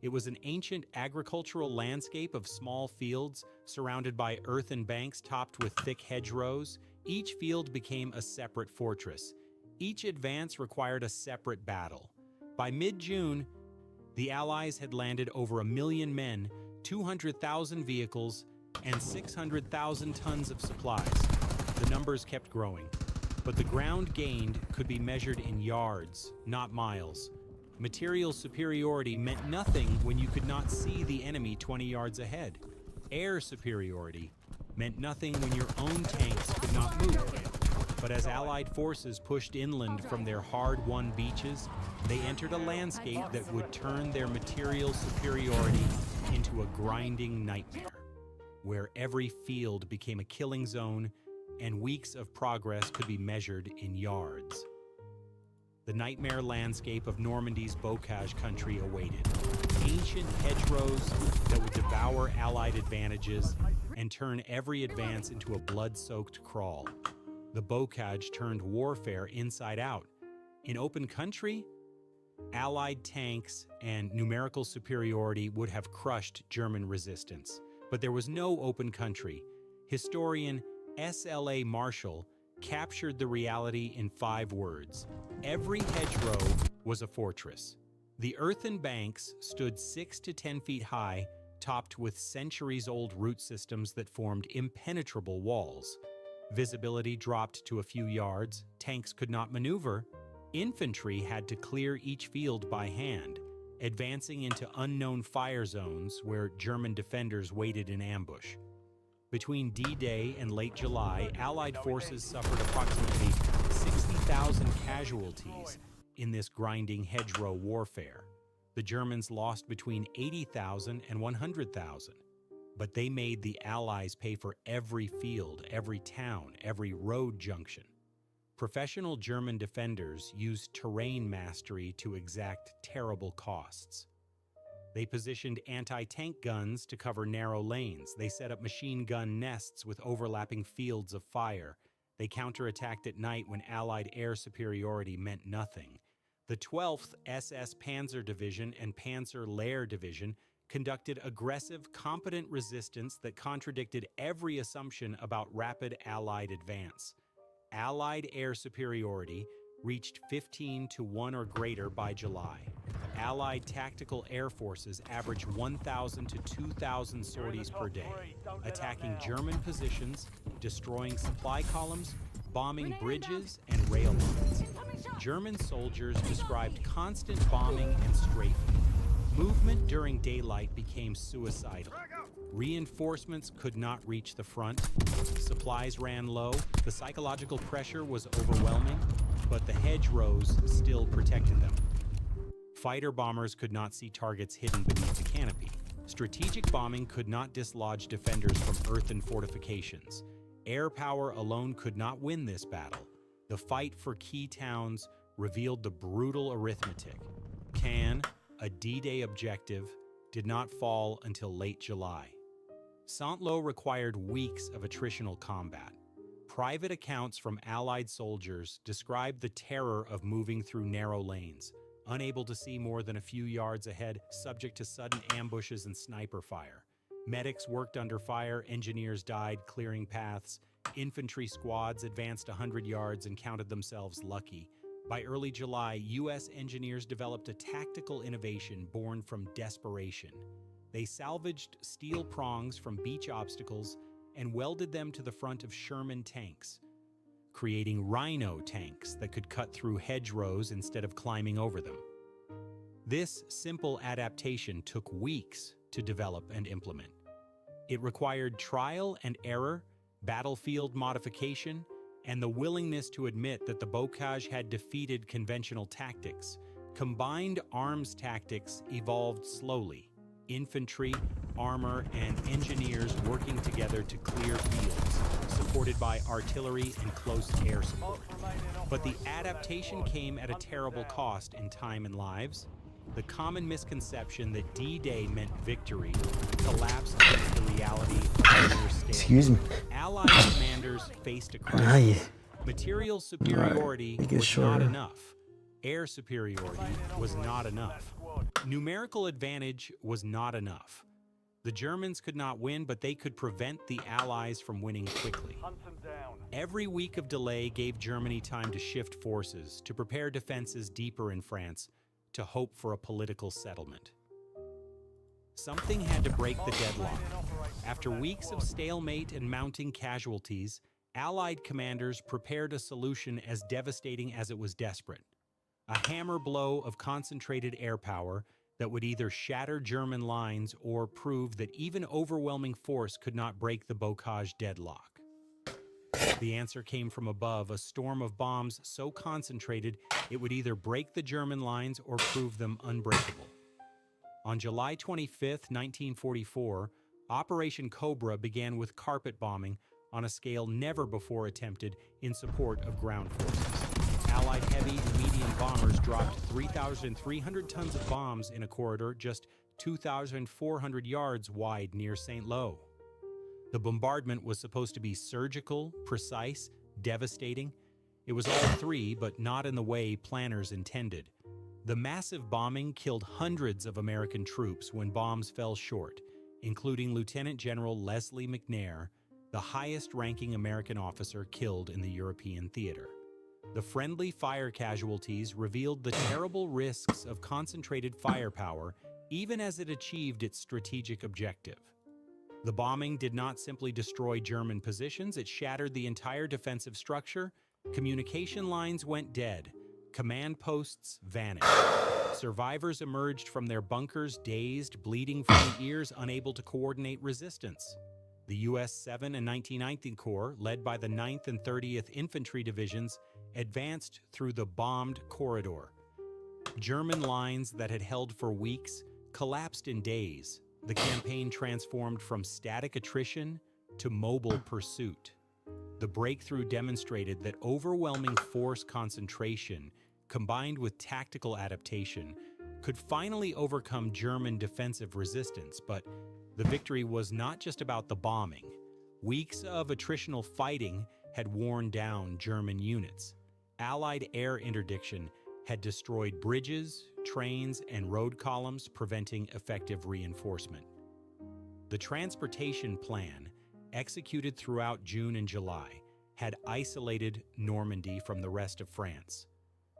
It was an ancient agricultural landscape of small fields surrounded by earthen banks topped with thick hedgerows. Each field became a separate fortress. Each advance required a separate battle. By mid-June, the Allies had landed over 1 million men, 200,000 vehicles, and 600,000 tons of supplies. The numbers kept growing, but the ground gained could be measured in yards, not miles. Material superiority meant nothing when you could not see the enemy 20 yards ahead. Air superiority meant nothing when your own tanks could not move. But as Allied forces pushed inland from their hard-won beaches, they entered a landscape that would turn their material superiority into a grinding nightmare, where every field became a killing zone and weeks of progress could be measured in yards. The nightmare landscape of Normandy's Bocage country awaited. Ancient hedgerows that would devour Allied advantages and turn every advance into a blood-soaked crawl. The Bocage turned warfare inside out. In open country, Allied tanks and numerical superiority would have crushed German resistance. But there was no open country. Historian S.L.A. Marshall captured the reality in 5 words. Every hedgerow was a fortress. The earthen banks stood 6 to 10 feet high, topped with centuries-old root systems that formed impenetrable walls. Visibility dropped to a few yards, tanks could not maneuver. Infantry had to clear each field by hand, advancing into unknown fire zones where German defenders waited in ambush. Between D-Day and late July, Allied forces suffered approximately 60,000 casualties in this grinding hedgerow warfare. The Germans lost between 80,000 and 100,000, but they made the Allies pay for every field, every town, every road junction. Professional German defenders used terrain mastery to exact terrible costs. They positioned anti-tank guns to cover narrow lanes. They set up machine gun nests with overlapping fields of fire. They counterattacked at night when Allied air superiority meant nothing. The 12th SS Panzer Division and Panzer Lehr Division conducted aggressive, competent resistance that contradicted every assumption about rapid Allied advance. Allied air superiority reached 15 to 1 or greater by July. Allied tactical air forces averaged 1,000 to 2,000 sorties per day, attacking German positions, destroying supply columns, bombing bridges and rail lines. German soldiers described constant bombing and strafing. Movement during daylight became suicidal. Reinforcements could not reach the front. Supplies ran low. The psychological pressure was overwhelming, but the hedgerows still protected them. Fighter bombers could not see targets hidden beneath the canopy. Strategic bombing could not dislodge defenders from earthen fortifications. Air power alone could not win this battle. The fight for key towns revealed the brutal arithmetic. Cannes, a D-Day objective, did not fall until late July. Saint-Lô required weeks of attritional combat. Private accounts from Allied soldiers described the terror of moving through narrow lanes, unable to see more than a few yards ahead, subject to sudden ambushes and sniper fire. Medics worked under fire, engineers died clearing paths, infantry squads advanced 100 yards and counted themselves lucky. By early July, U.S. engineers developed a tactical innovation born from desperation. They salvaged steel prongs from beach obstacles and welded them to the front of Sherman tanks, creating Rhino tanks that could cut through hedgerows instead of climbing over them. This simple adaptation took weeks to develop and implement. It required trial and error, battlefield modification, and the willingness to admit that the Bocage had defeated conventional tactics. Combined arms tactics evolved slowly. Infantry, armor, and engineers working together to clear fields, supported by artillery and close air support. But the adaptation came at a terrible cost in time and lives. The common misconception that D-Day meant victory collapsed against the reality of near stalemate. Excuse me. Allied commanders faced a crisis. Material superiority was not enough. Air superiority was not enough. Numerical advantage was not enough. The Germans could not win, but they could prevent the Allies from winning quickly. Every week of delay gave Germany time to shift forces, to prepare defenses deeper in France, to hope for a political settlement. Something had to break the deadlock. After weeks of stalemate and mounting casualties, Allied commanders prepared a solution as devastating as it was desperate. A hammer blow of concentrated air power that would either shatter German lines or prove that even overwhelming force could not break the Bocage deadlock. The answer came from above, a storm of bombs so concentrated it would either break the German lines or prove them unbreakable. On July 25, 1944, Operation Cobra began with carpet bombing on a scale never before attempted in support of ground forces. Allied heavy and medium bombers dropped 3,300 tons of bombs in a corridor just 2,400 yards wide near St. Lo. The bombardment was supposed to be surgical, precise, devastating. It was all three, but not in the way planners intended. The massive bombing killed hundreds of American troops when bombs fell short, including Lieutenant General Leslie McNair, the highest-ranking American officer killed in the European theater. The friendly fire casualties revealed the terrible risks of concentrated firepower, even as it achieved its strategic objective. The bombing did not simply destroy German positions, it shattered the entire defensive structure. Communication lines went dead. Command posts vanished. Survivors emerged from their bunkers dazed, bleeding from the ears, unable to coordinate resistance. The U.S. 7 and 19th Corps, led by the 9th and 30th Infantry Divisions, advanced through the bombed corridor. German lines that had held for weeks collapsed in days. The campaign transformed from static attrition to mobile pursuit. The breakthrough demonstrated that overwhelming force concentration, combined with tactical adaptation, could finally overcome German defensive resistance, but the victory was not just about the bombing. Weeks of attritional fighting had worn down German units. Allied air interdiction had destroyed bridges, trains, and road columns, preventing effective reinforcement. The transportation plan, executed throughout June and July, had isolated Normandy from the rest of France.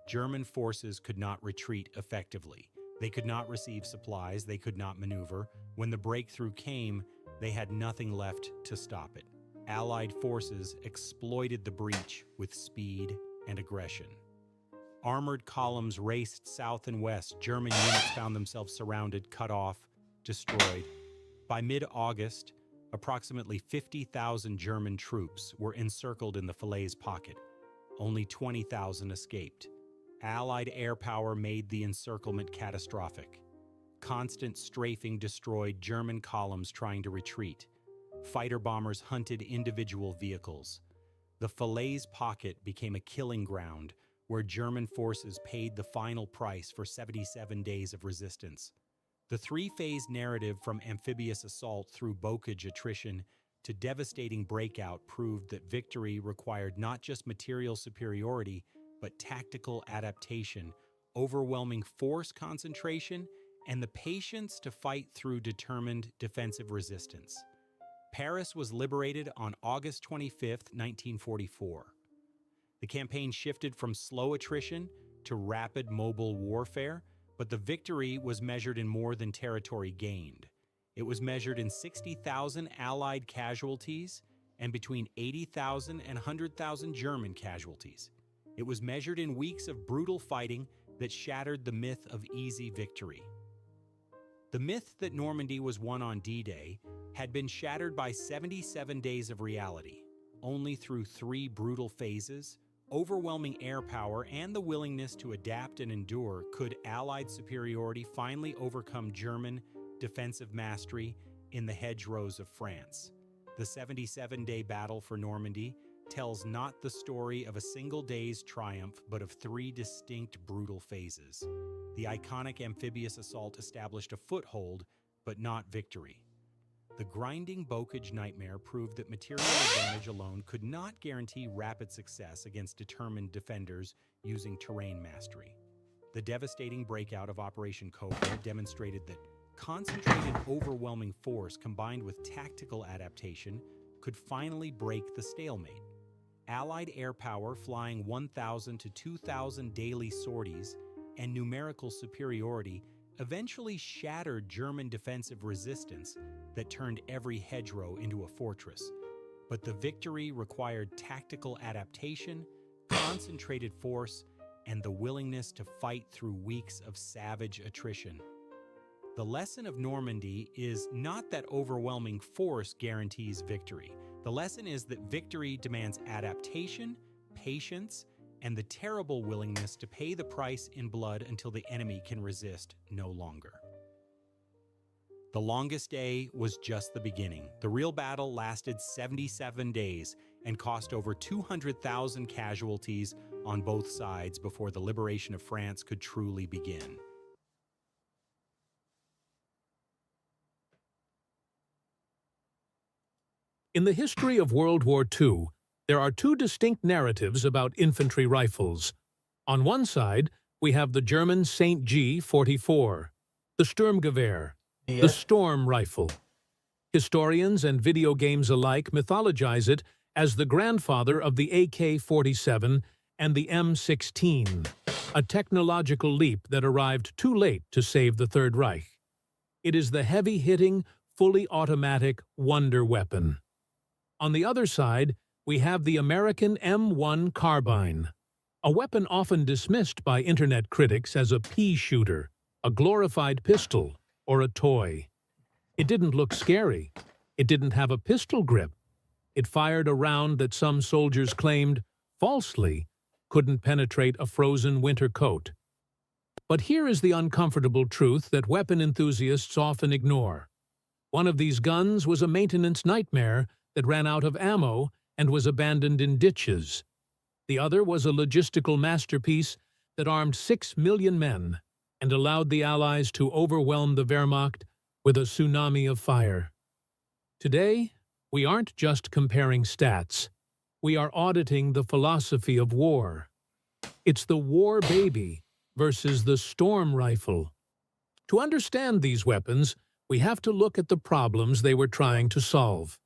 German forces could not retreat effectively. They could not receive supplies, they could not maneuver. When the breakthrough came, they had nothing left to stop it. Allied forces exploited the breach with speed and aggression. Armored columns raced south and west. German units found themselves surrounded, cut off, destroyed. By mid-August, approximately 50,000 German troops were encircled in the Falaise pocket. Only 20,000 escaped. Allied air power made the encirclement catastrophic. Constant strafing destroyed German columns trying to retreat. Fighter bombers hunted individual vehicles. The Falaise pocket became a killing ground where German forces paid the final price for 77 days of resistance. The three-phase narrative from amphibious assault through Bocage attrition to devastating breakout proved that victory required not just material superiority, but tactical adaptation, overwhelming force concentration, and the patience to fight through determined defensive resistance. Paris was liberated on August 25, 1944. The campaign shifted from slow attrition to rapid mobile warfare, but the victory was measured in more than territory gained. It was measured in 60,000 Allied casualties and between 80,000 and 100,000 German casualties. It was measured in weeks of brutal fighting that shattered the myth of easy victory. The myth that Normandy was won on D-Day had been shattered by 77 days of reality. Only through 3 brutal phases, overwhelming air power, and the willingness to adapt and endure could Allied superiority finally overcome German defensive mastery in the hedgerows of France. The 77-day battle for Normandy tells not the story of a single day's triumph, but of 3 distinct brutal phases. The iconic amphibious assault established a foothold, but not victory. The grinding Bocage nightmare proved that material advantage alone could not guarantee rapid success against determined defenders using terrain mastery. The devastating breakout of Operation Cobra demonstrated that concentrated, overwhelming force combined with tactical adaptation could finally break the stalemate. Allied air power flying 1,000 to 2,000 daily sorties and numerical superiority eventually shattered German defensive resistance that turned every hedgerow into a fortress. But the victory required tactical adaptation, concentrated force, and the willingness to fight through weeks of savage attrition. The lesson of Normandy is not that overwhelming force guarantees victory. The lesson is that victory demands adaptation, patience, and the terrible willingness to pay the price in blood until the enemy can resist no longer. The longest day was just the beginning. The real battle lasted 77 days and cost over 200,000 casualties on both sides before the liberation of France could truly begin. In the history of World War II, there are two distinct narratives about infantry rifles. On one side, we have the German St. G 44, the Sturmgewehr, the storm rifle. Historians and video games alike mythologize it as the grandfather of the AK-47 and the M16, a technological leap that arrived too late to save the Third Reich. It is the heavy-hitting, fully automatic wonder weapon. On the other side, we have the American M1 carbine, a weapon often dismissed by internet critics as a pea shooter, a glorified pistol, or a toy. It didn't look scary. It didn't have a pistol grip. It fired a round that some soldiers claimed, falsely, couldn't penetrate a frozen winter coat. But here is the uncomfortable truth that weapon enthusiasts often ignore. One of these guns was a maintenance nightmare that ran out of ammo and was abandoned in ditches. The other was a logistical masterpiece that armed 6 million men and allowed the Allies to overwhelm the Wehrmacht with a tsunami of fire. Today, we aren't just comparing stats. We are auditing the philosophy of war. It's the war baby versus the storm rifle. To understand these weapons, we have to look at the problems they were trying to solve.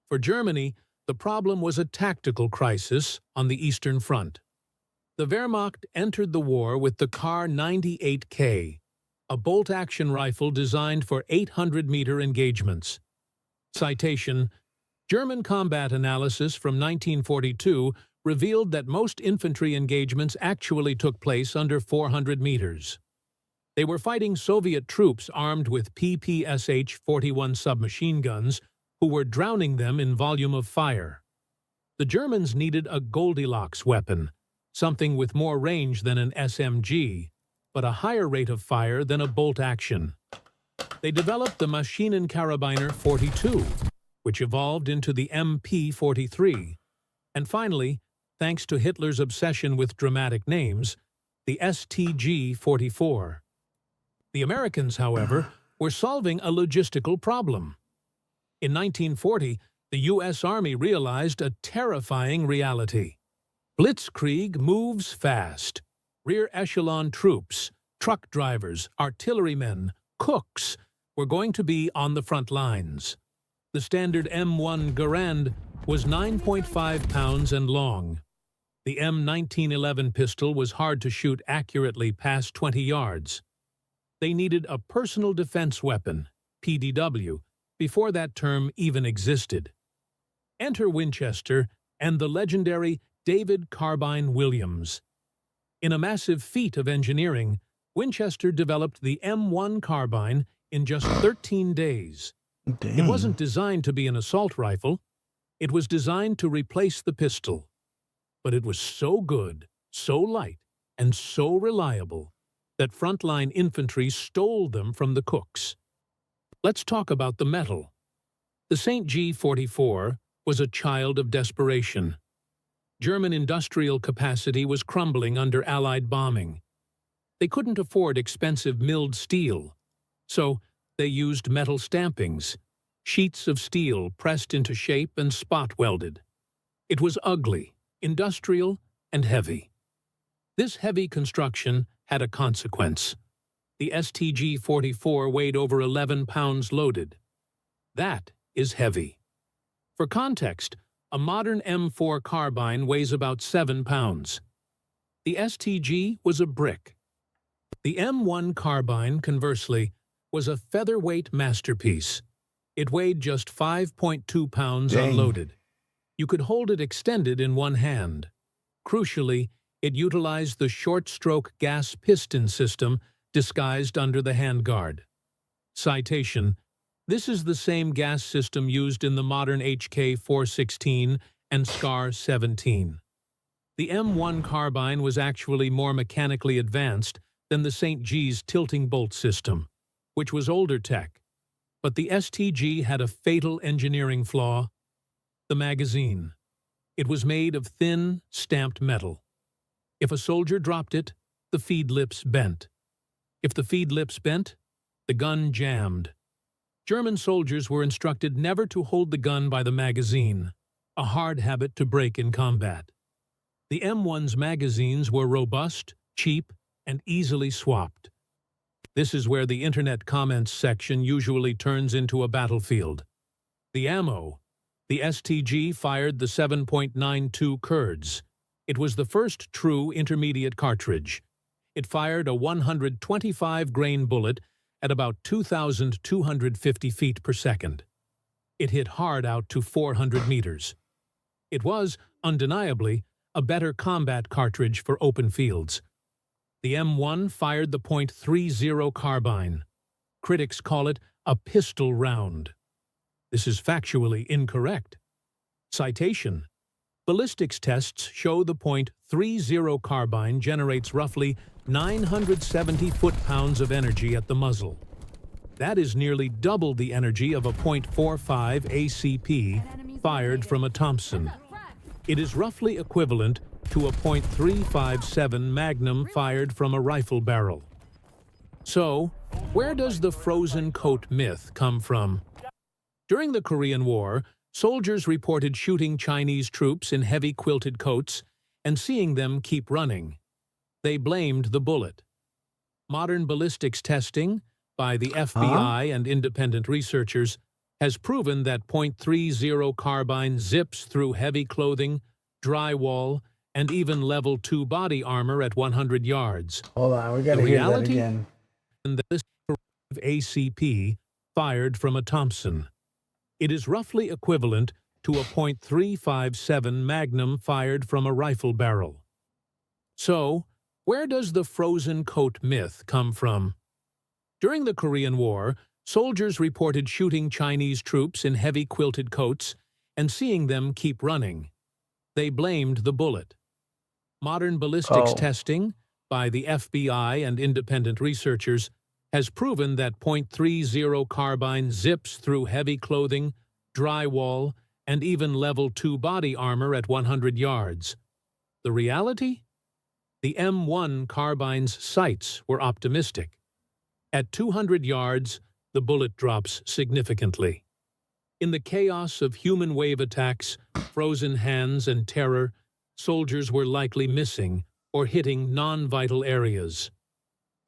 For Germany, the problem was a tactical crisis on the Eastern Front. The Wehrmacht entered the war with the Kar 98K, a bolt-action rifle designed for 800-meter engagements. Citation: German combat analysis from 1942 revealed that most infantry engagements actually took place under 400 meters. They were fighting Soviet troops armed with PPSH-41 submachine guns who were drowning them in volume of fire. The Germans needed a Goldilocks weapon, something with more range than an SMG, but a higher rate of fire than a bolt action. They developed the Maschinenkarabiner 42, which evolved into the MP-43, and finally, thanks to Hitler's obsession with dramatic names, the STG-44. The Americans, however, were solving a logistical problem. In 1940, the U.S. Army realized a terrifying reality. Blitzkrieg moves fast. Rear echelon troops, truck drivers, artillerymen, cooks were going to be on the front lines. The standard M1 Garand was 9.5 pounds and long. The M1911 pistol was hard to shoot accurately past 20 yards. They needed a personal defense weapon, PDW, before that term even existed. Enter Winchester and the legendary David Carbine Williams. In a massive feat of engineering, Winchester developed the M1 carbine in just 13 days. Dang. It wasn't designed to be an assault rifle. It was designed to replace the pistol. But it was so good, so light, and so reliable that frontline infantry stole them from the cooks. Let's talk about the metal. The St. G 44 was a child of desperation. German industrial capacity was crumbling under Allied bombing. They couldn't afford expensive milled steel, so they used metal stampings, sheets of steel pressed into shape and spot welded. It was ugly, industrial, and heavy. This heavy construction had a consequence. The STG-44 weighed over 11 pounds loaded. That is heavy. For context, a modern M4 carbine weighs about 7 pounds. The STG was a brick. The M1 carbine, conversely, was a featherweight masterpiece. It weighed just 5.2 pounds unloaded. You could hold it extended in one hand. Crucially, it utilized the short-stroke gas piston system disguised under the handguard. Citation: this is the same gas system used in the modern HK-416 and SCAR-17. The M1 carbine was actually more mechanically advanced than the St. G's tilting bolt system, which was older tech. But the STG had a fatal engineering flaw: the magazine. It was made of thin, stamped metal. If a soldier dropped it, the feed lips bent. If the feed lips bent, the gun jammed. German soldiers were instructed never to hold the gun by the magazine, a hard habit to break in combat. The M1's magazines were robust, cheap, and easily swapped. This is where the internet comments section usually turns into a battlefield. The ammo. The STG fired the 7.92 Kurds. It was the first true intermediate cartridge. It fired a 125-grain bullet at about 2,250 feet per second. It hit hard out to 400 meters. It was, undeniably, a better combat cartridge for open fields. The M1 fired the .30 carbine. Critics call it a pistol round. This is factually incorrect. Citation: ballistics tests show the .30 carbine generates roughly 970 foot-pounds of energy at the muzzle. That is nearly double the energy of a .45 ACP fired from a Thompson. It is roughly equivalent to a .357 Magnum fired from a rifle barrel. So, where does the frozen coat myth come from? During the Korean War, soldiers reported shooting Chinese troops in heavy quilted coats and seeing them keep running. They blamed the bullet. Modern ballistics testing by the FBI and independent researchers has proven that .30 carbine zips through heavy clothing, drywall, and even level 2 body armor at 100 yards. Hold on, we gotta hear that again. And this ACP fired from a Thompson. It is roughly equivalent to a .357 Magnum fired from a rifle barrel. So, where does the frozen coat myth come from? During the Korean War, soldiers reported shooting Chinese troops in heavy quilted coats and seeing them keep running. They blamed the bullet. Modern ballistics testing by the FBI and independent researchers has proven that .30 carbine zips through heavy clothing, drywall, and even level 2 body armor at 100 yards. The reality? The M1 carbine's sights were optimistic. At 200 yards, the bullet drops significantly. In the chaos of human wave attacks, frozen hands, and terror, soldiers were likely missing or hitting non-vital areas.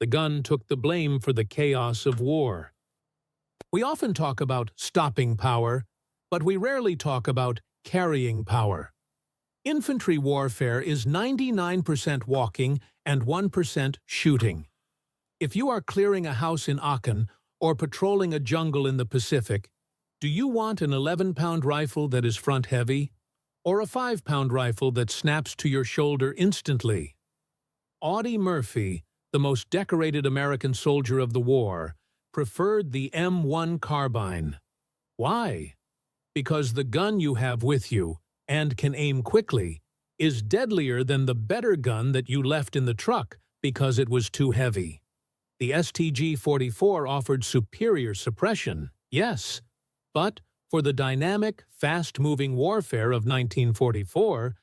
The gun took the blame for the chaos of war. We often talk about stopping power, but we rarely talk about carrying power. Infantry warfare is 99% walking and 1% shooting. If you are clearing a house in Aachen or patrolling a jungle in the Pacific, do you want an 11-pound rifle that is front-heavy, or a 5-pound rifle that snaps to your shoulder instantly? Audie Murphy, the most decorated American soldier of the war, preferred the M1 carbine. Why? Because the gun you have with you, and can aim quickly, is deadlier than the better gun that you left in the truck because it was too heavy. The STG-44 offered superior suppression, yes, but for the dynamic, fast-moving warfare of 1944,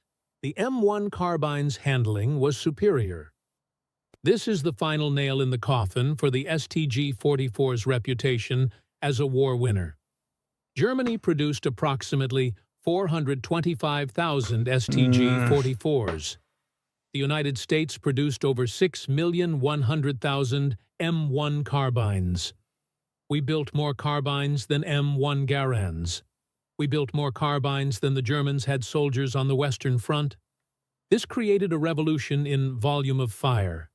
the M1 carbine's handling was superior. This is the final nail in the coffin for the STG-44's reputation as a war winner. Germany produced approximately 425,000 STG-44s. The United States produced over 6,100,000 M1 carbines. We built more carbines than M1 Garands. We built more carbines than the Germans had soldiers on the Western Front. This created a revolution in volume of fire.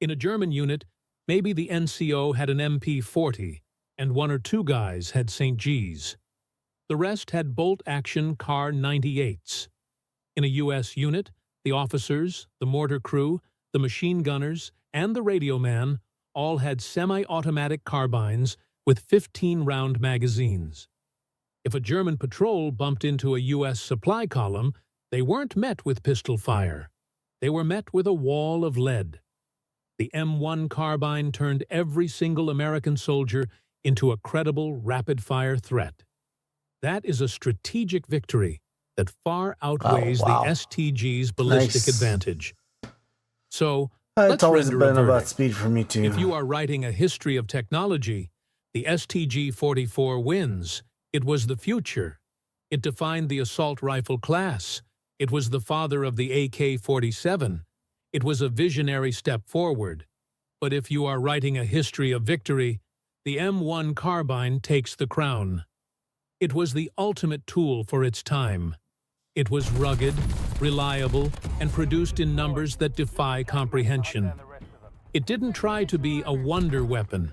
In a German unit, maybe the NCO had an MP40, and one or two guys had St. G's. The rest had bolt-action Kar 98s. In a U.S. unit, the officers, the mortar crew, the machine gunners, and the radio man all had semi-automatic carbines with 15-round magazines. If a German patrol bumped into a U.S. supply column, they weren't met with pistol fire. They were met with a wall of lead. The M1 carbine turned every single American soldier into a credible rapid-fire threat. That is a strategic victory that far outweighs the STG's ballistic advantage. So, it's always render a been about verdict. speed for me too. If you are writing a history of technology, the STG-44 wins. It was the future. It defined the assault rifle class. It was the father of the AK-47. It was a visionary step forward. But if you are writing a history of victory, the M1 carbine takes the crown. It was the ultimate tool for its time. It was rugged, reliable, and produced in numbers that defy comprehension. It didn't try to be a wonder weapon.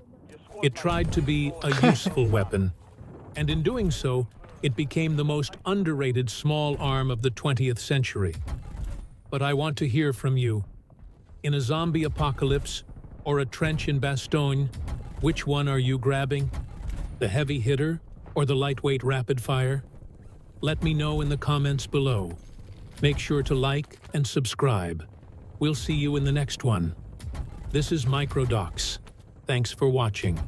It tried to be a useful weapon. And in doing so, it became the most underrated small arm of the 20th century. But I want to hear from you. In a zombie apocalypse or a trench in Bastogne, which one are you grabbing? The heavy hitter or the lightweight rapid fire? Let me know in the comments below. Make sure to like and subscribe. We'll see you in the next one. This is Microdocs. Thanks for watching.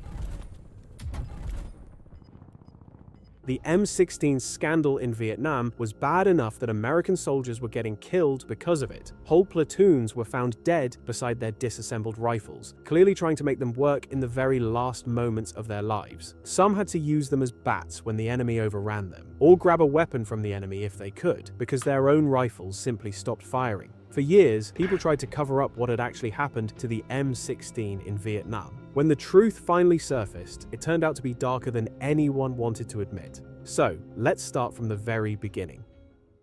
The M16 scandal in Vietnam was bad enough that American soldiers were getting killed because of it. Whole platoons were found dead beside their disassembled rifles, clearly trying to make them work in the very last moments of their lives. Some had to use them as bats when the enemy overran them, or grab a weapon from the enemy if they could, because their own rifles simply stopped firing. For years, people tried to cover up what had actually happened to the M16 in Vietnam. When the truth finally surfaced, it turned out to be darker than anyone wanted to admit. So, let's start from the very beginning.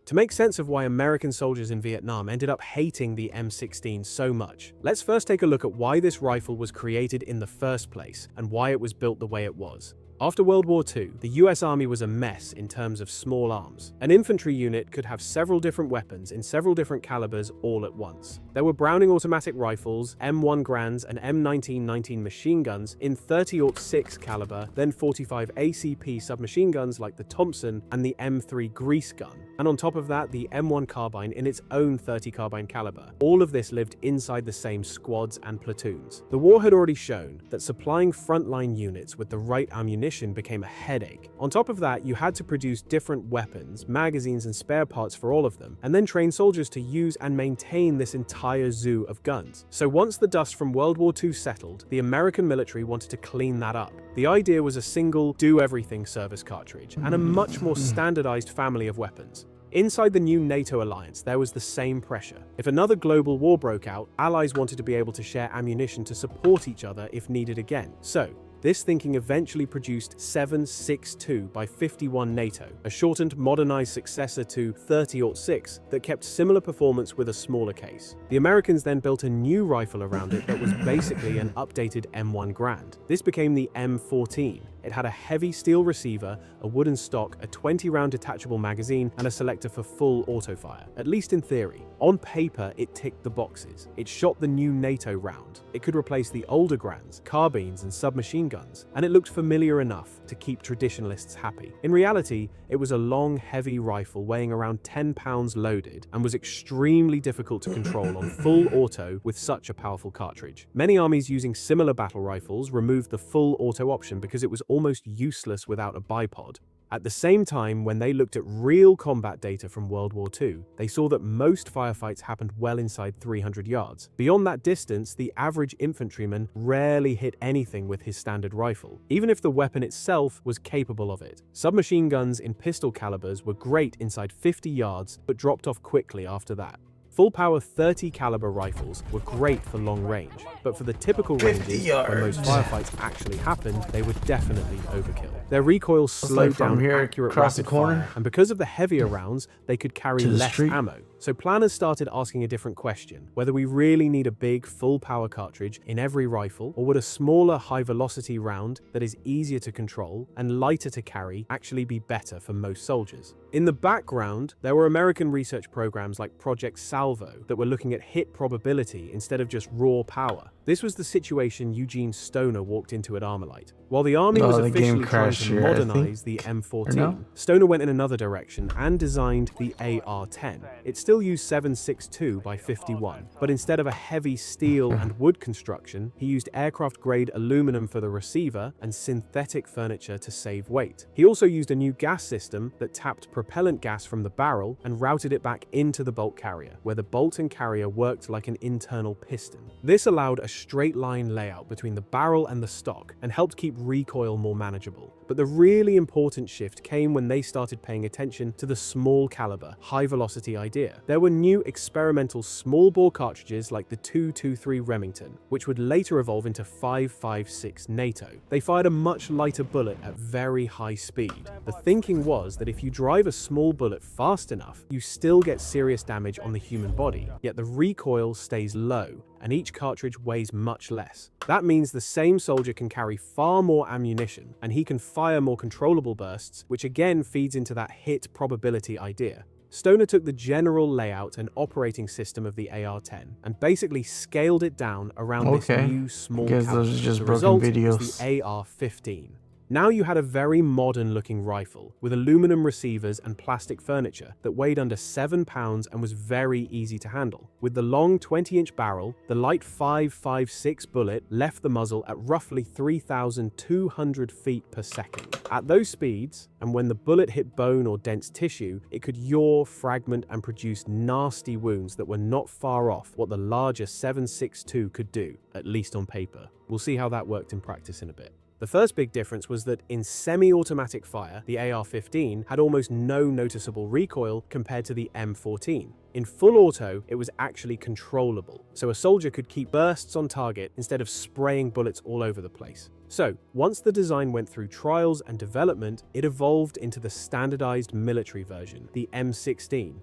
To make sense of why American soldiers in Vietnam ended up hating the M16 so much, let's first take a look at why this rifle was created in the first place and why it was built the way it was. After World War II, the US Army was a mess in terms of small arms. An infantry unit could have several different weapons in several different calibers all at once. There were Browning automatic rifles, M1 Grands, and M1919 machine guns in 30-06 caliber, then 45 ACP submachine guns like the Thompson and the M3 Grease gun. And on top of that, the M1 carbine in its own 30 carbine caliber. All of this lived inside the same squads and platoons. The war had already shown that supplying frontline units with the right ammunition became a headache. On top of that, you had to produce different weapons, magazines, and spare parts for all of them, and then train soldiers to use and maintain this entire zoo of guns. So once the dust from World War II settled, the American military wanted to clean that up. The idea was a single do-everything service cartridge, and a much more standardized family of weapons. Inside the new NATO alliance, there was the same pressure. If another global war broke out, allies wanted to be able to share ammunition to support each other if needed again. So, this thinking eventually produced 7.62 by 51 NATO, a shortened, modernized successor to 30-06 that kept similar performance with a smaller case. The Americans then built a new rifle around it that was basically an updated M1 Grand. This became the M14. It had a heavy steel receiver, a wooden stock, a 20-round detachable magazine, and a selector for full autofire, at least in theory. On paper, it ticked the boxes. It shot the new NATO round. It could replace the older Grands, carbines, and submachine guns, and it looked familiar enough to keep traditionalists happy. In reality, it was a long, heavy rifle weighing around 10 pounds loaded and was extremely difficult to control on full auto with such a powerful cartridge. Many armies using similar battle rifles removed the full auto option because it was almost useless without a bipod. At the same time, when they looked at real combat data from World War II, they saw that most firefights happened well inside 300 yards. Beyond that distance, the average infantryman rarely hit anything with his standard rifle, even if the weapon itself was capable of it. Submachine guns in pistol calibers were great inside 50 yards, but dropped off quickly after that. Full-power 30 caliber rifles were great for long range, but for the typical ranges where most firefights actually happened, they were definitely overkill. Their recoil slowed down accurate rapid fire, and because of the heavier rounds, they could carry less ammo. So planners started asking a different question, whether we really need a big, full-power cartridge in every rifle, or would a smaller, high-velocity round that is easier to control and lighter to carry actually be better for most soldiers? In the background, there were American research programs like Project Salvo that were looking at hit probability instead of just raw power. This was the situation Eugene Stoner walked into at Armalite. While the Army was officially trying to modernize the M14, Stoner went in another direction and designed the AR-10. It still used 7.62 by 51, but instead of a heavy steel and wood construction, he used aircraft-grade aluminum for the receiver and synthetic furniture to save weight. He also used a new gas system that tapped propellant gas from the barrel and routed it back into the bolt carrier, where the bolt and carrier worked like an internal piston. This allowed a straight line layout between the barrel and the stock and helped keep recoil more manageable. But the really important shift came when they started paying attention to the small caliber, high velocity idea. There were new experimental small bore cartridges like the 223 Remington, which would later evolve into 5.56 NATO. They fired a much lighter bullet at very high speed. The thinking was that if you drive a small bullet fast enough, you still get serious damage on the human body, yet the recoil stays low, and each cartridge weighs much less. That means the same soldier can carry far more ammunition, and he can fire more controllable bursts, which again feeds into that hit probability idea. Stoner took the general layout and operating system of the AR-10 and basically scaled it down around this new small caliber. Those are just The broken result videos. was the AR-15. Now you had a very modern looking rifle with aluminum receivers and plastic furniture that weighed under 7 pounds and was very easy to handle. With the long 20-inch barrel, the light 5.56 bullet left the muzzle at roughly 3,200 feet per second. At those speeds, and when the bullet hit bone or dense tissue, it could yaw, fragment, and produce nasty wounds that were not far off what the larger 7.62 could do, at least on paper. We'll see how that worked in practice in a bit. The first big difference was that in semi-automatic fire, the AR-15 had almost no noticeable recoil compared to the M14. In full auto, it was actually controllable, so a soldier could keep bursts on target instead of spraying bullets all over the place. So, once the design went through trials and development, it evolved into the standardized military version, the M16.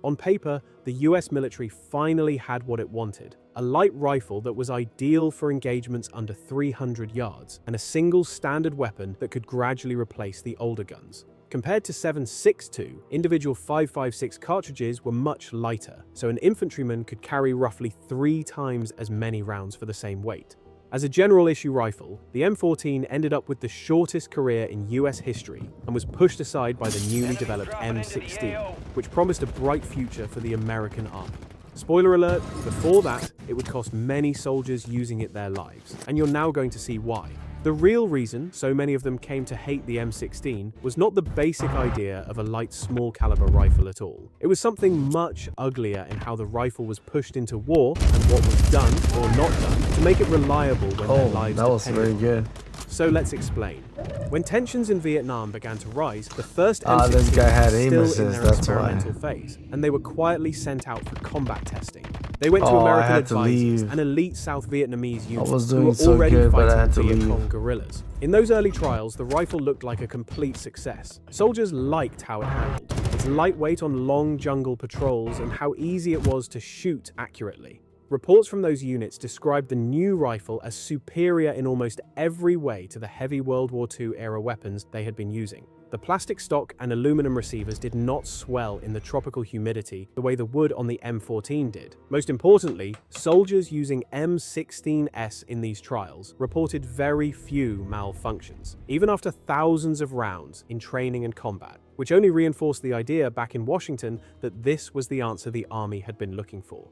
On paper, the US military finally had what it wanted: a light rifle that was ideal for engagements under 300 yards, and a single standard weapon that could gradually replace the older guns. Compared to 7.62, individual 5.56 cartridges were much lighter, so an infantryman could carry roughly 3 times as many rounds for the same weight. As a general issue rifle, the M14 ended up with the shortest career in US history and was pushed aside by the newly developed M16, which promised a bright future for the American Army. Spoiler alert, before that, it would cost many soldiers using it their lives, and you're now going to see why. The real reason so many of them came to hate the M16 was not the basic idea of a light small caliber rifle at all. It was something much uglier in how the rifle was pushed into war and what was done or not done to make it reliable when their lives that was depended very good. So let's explain. When tensions in Vietnam began to rise, the first this M16 guy had was aim still in assist, their that's experimental phase, and they were quietly sent out for combat testing. They went to I American had to advisors leave. and elite South Vietnamese units was who doing were so already good, but I had to fighting Viet leave. Cong guerrillas. In those early trials, the rifle looked like a complete success. Soldiers liked how it handled, its lightweight on long jungle patrols, and how easy it was to shoot accurately. Reports from those units described the new rifle as superior in almost every way to the heavy World War II era weapons they had been using. The plastic stock and aluminum receivers did not swell in the tropical humidity the way the wood on the M14 did. Most importantly, soldiers using M16S in these trials reported very few malfunctions, even after thousands of rounds in training and combat, which only reinforced the idea back in Washington that this was the answer the Army had been looking for.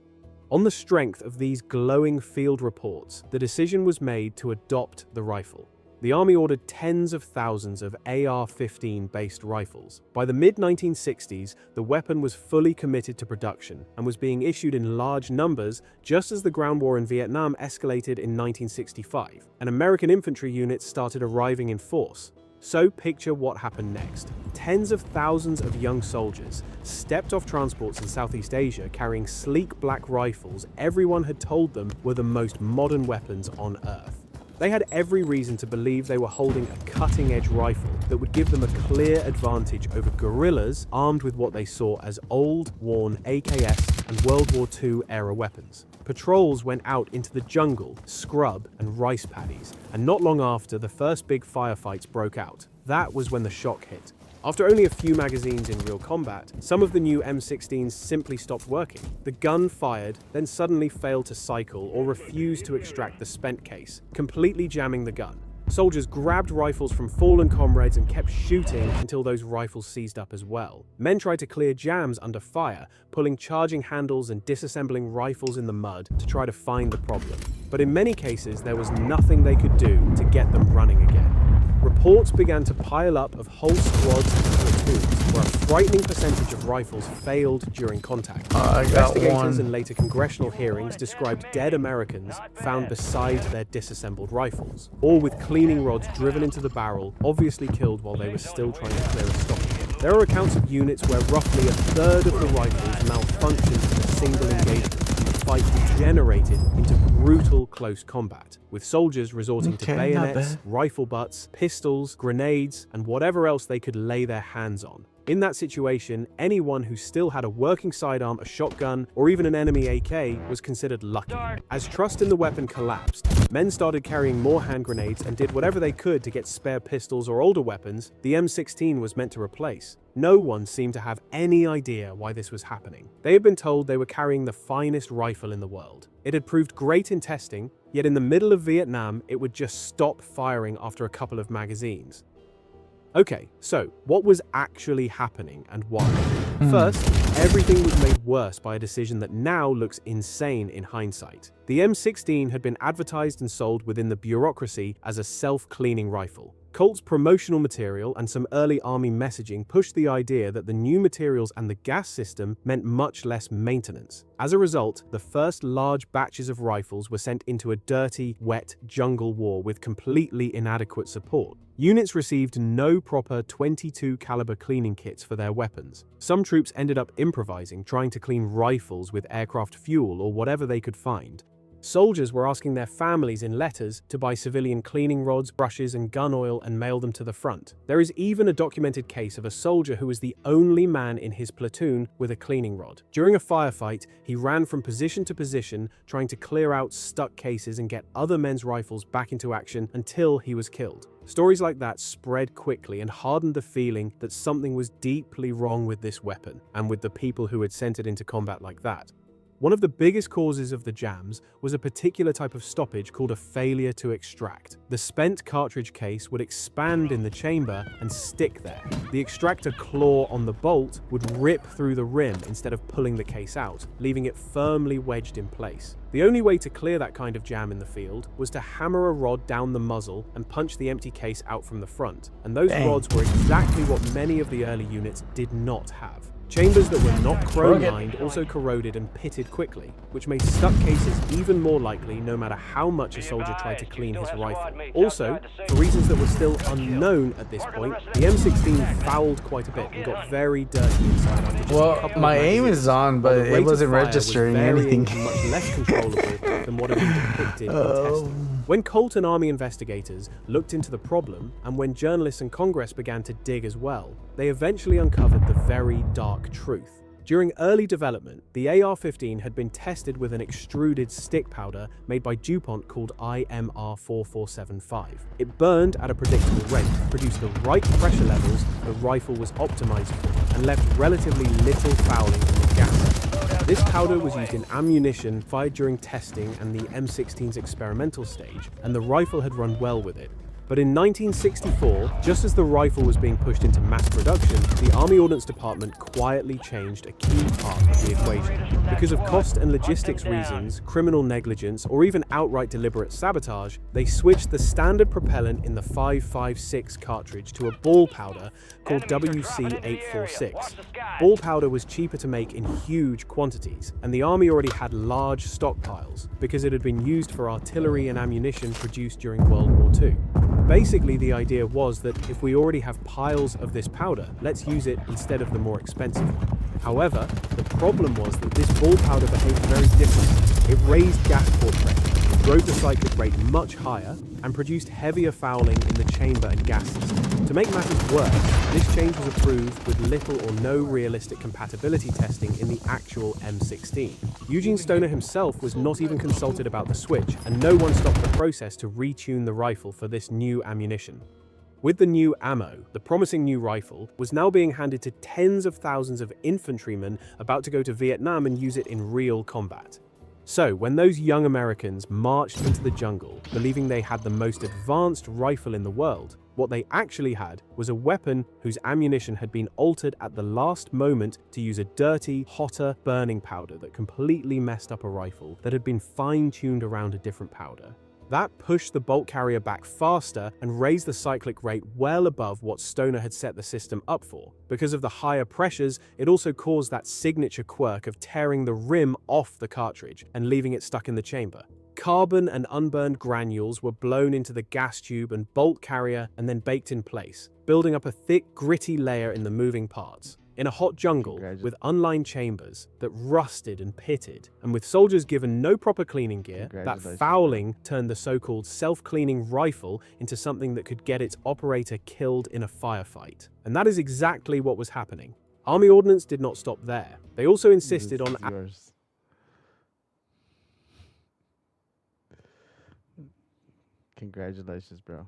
On the strength of these glowing field reports, the decision was made to adopt the rifle. The Army ordered tens of thousands of AR-15 based rifles. By the mid-1960s, the weapon was fully committed to production and was being issued in large numbers just as the ground war in Vietnam escalated in 1965, and American infantry units started arriving in force. So picture what happened next. Tens of thousands of young soldiers stepped off transports in Southeast Asia carrying sleek black rifles everyone had told them were the most modern weapons on Earth. They had every reason to believe they were holding a cutting-edge rifle that would give them a clear advantage over guerrillas armed with what they saw as old, worn AKS and World War II era weapons. Patrols went out into the jungle, scrub, and rice paddies, and not long after, the first big firefights broke out. That was when the shock hit. After only a few magazines in real combat, some of the new M16s simply stopped working. The gun fired, then suddenly failed to cycle or refused to extract the spent case, completely jamming the gun. Soldiers grabbed rifles from fallen comrades and kept shooting until those rifles seized up as well. Men tried to clear jams under fire, pulling charging handles and disassembling rifles in the mud to try to find the problem. But in many cases, there was nothing they could do to get them running again. Reports began to pile up of whole squads and platoons, where a frightening percentage of rifles failed during contact. Investigators and later congressional hearings described dead Americans found beside their disassembled rifles, all with cleaning rods driven into the barrel, obviously killed while they were still trying to clear a stopping. There are accounts of units where roughly a third of the rifles malfunctioned in a single engagement. Fight degenerated into brutal close combat, with soldiers resorting to bayonets, rifle butts, pistols, grenades, and whatever else they could lay their hands on. In that situation, anyone who still had a working sidearm, a shotgun, or even an enemy AK was considered lucky. As trust in the weapon collapsed, men started carrying more hand grenades and did whatever they could to get spare pistols or older weapons the M16 was meant to replace. No one seemed to have any idea why this was happening. They had been told they were carrying the finest rifle in the world. It had proved great in testing, yet in the middle of Vietnam, it would just stop firing after a couple of magazines. Okay, so what was actually happening and why? First, everything was made worse by a decision that now looks insane in hindsight. The M16 had been advertised and sold within the bureaucracy as a self-cleaning rifle. Colt's promotional material and some early army messaging pushed the idea that the new materials and the gas system meant much less maintenance. As a result, the first large batches of rifles were sent into a dirty, wet jungle war with completely inadequate support. Units received no proper .22 caliber cleaning kits for their weapons. Some troops ended up improvising, trying to clean rifles with aircraft fuel or whatever they could find. Soldiers were asking their families in letters to buy civilian cleaning rods, brushes, and gun oil and mail them to the front. There is even a documented case of a soldier who was the only man in his platoon with a cleaning rod. During a firefight, he ran from position to position, trying to clear out stuck cases and get other men's rifles back into action until he was killed. Stories like that spread quickly and hardened the feeling that something was deeply wrong with this weapon and with the people who had sent it into combat like that. One of the biggest causes of the jams was a particular type of stoppage called a failure to extract. The spent cartridge case would expand in the chamber and stick there. The extractor claw on the bolt would rip through the rim instead of pulling the case out, leaving it firmly wedged in place. The only way to clear that kind of jam in the field was to hammer a rod down the muzzle and punch the empty case out from the front, and those rods were exactly what many of the early units did not have. Chambers that were not chrome-lined also corroded and pitted quickly, which made stuck cases even more likely no matter how much a soldier tried to clean his rifle. Also, for reasons that were still unknown at this point, the M16 fouled quite a bit and got very dirty inside after just a couple my of aim is on, but it wasn't registering anything. Much less controllable than what had been depicted in testing. When Colt and Army investigators looked into the problem, and when journalists and Congress began to dig as well, they eventually uncovered the very dark truth. During early development, the AR-15 had been tested with an extruded stick powder made by DuPont called IMR4475. It burned at a predictable rate, produced the right pressure levels the rifle was optimized for, and left relatively little fouling in the gas. This powder was used in ammunition fired during testing and the M16's experimental stage, and the rifle had run well with it. But in 1964, just as the rifle was being pushed into mass production, the Army Ordnance Department quietly changed a key part of the equation. Because of cost and logistics reasons, criminal negligence, or even outright deliberate sabotage, they switched the standard propellant in the 5.56 cartridge to a ball powder called WC846. Ball powder was cheaper to make in huge quantities, and the Army already had large stockpiles because it had been used for artillery and ammunition produced during World War II. Basically, the idea was that if we already have piles of this powder, let's use it instead of the more expensive one. However, the problem was that this ball powder behaved very differently. It raised gas port pressure, drove the cyclic rate much higher, and produced heavier fouling in the chamber and gas system. To make matters worse, this change was approved with little or no realistic compatibility testing in the actual M16. Eugene Stoner himself was not even consulted about the switch, and no one stopped the process to retune the rifle for this new ammunition. With the new ammo, the promising new rifle was now being handed to tens of thousands of infantrymen about to go to Vietnam and use it in real combat. So, when those young Americans marched into the jungle, believing they had the most advanced rifle in the world, what they actually had was a weapon whose ammunition had been altered at the last moment to use a dirty, hotter burning powder that completely messed up a rifle that had been fine-tuned around a different powder. That pushed the bolt carrier back faster and raised the cyclic rate well above what Stoner had set the system up for. Because of the higher pressures, it also caused that signature quirk of tearing the rim off the cartridge and leaving it stuck in the chamber. Carbon and unburned granules were blown into the gas tube and bolt carrier and then baked in place, building up a thick, gritty layer in the moving parts. In a hot jungle, with unlined chambers that rusted and pitted, and with soldiers given no proper cleaning gear, that fouling turned the so-called self-cleaning rifle into something that could get its operator killed in a firefight. And that is exactly what was happening. Army Ordnance did not stop there. They also insisted on... Congratulations, bro.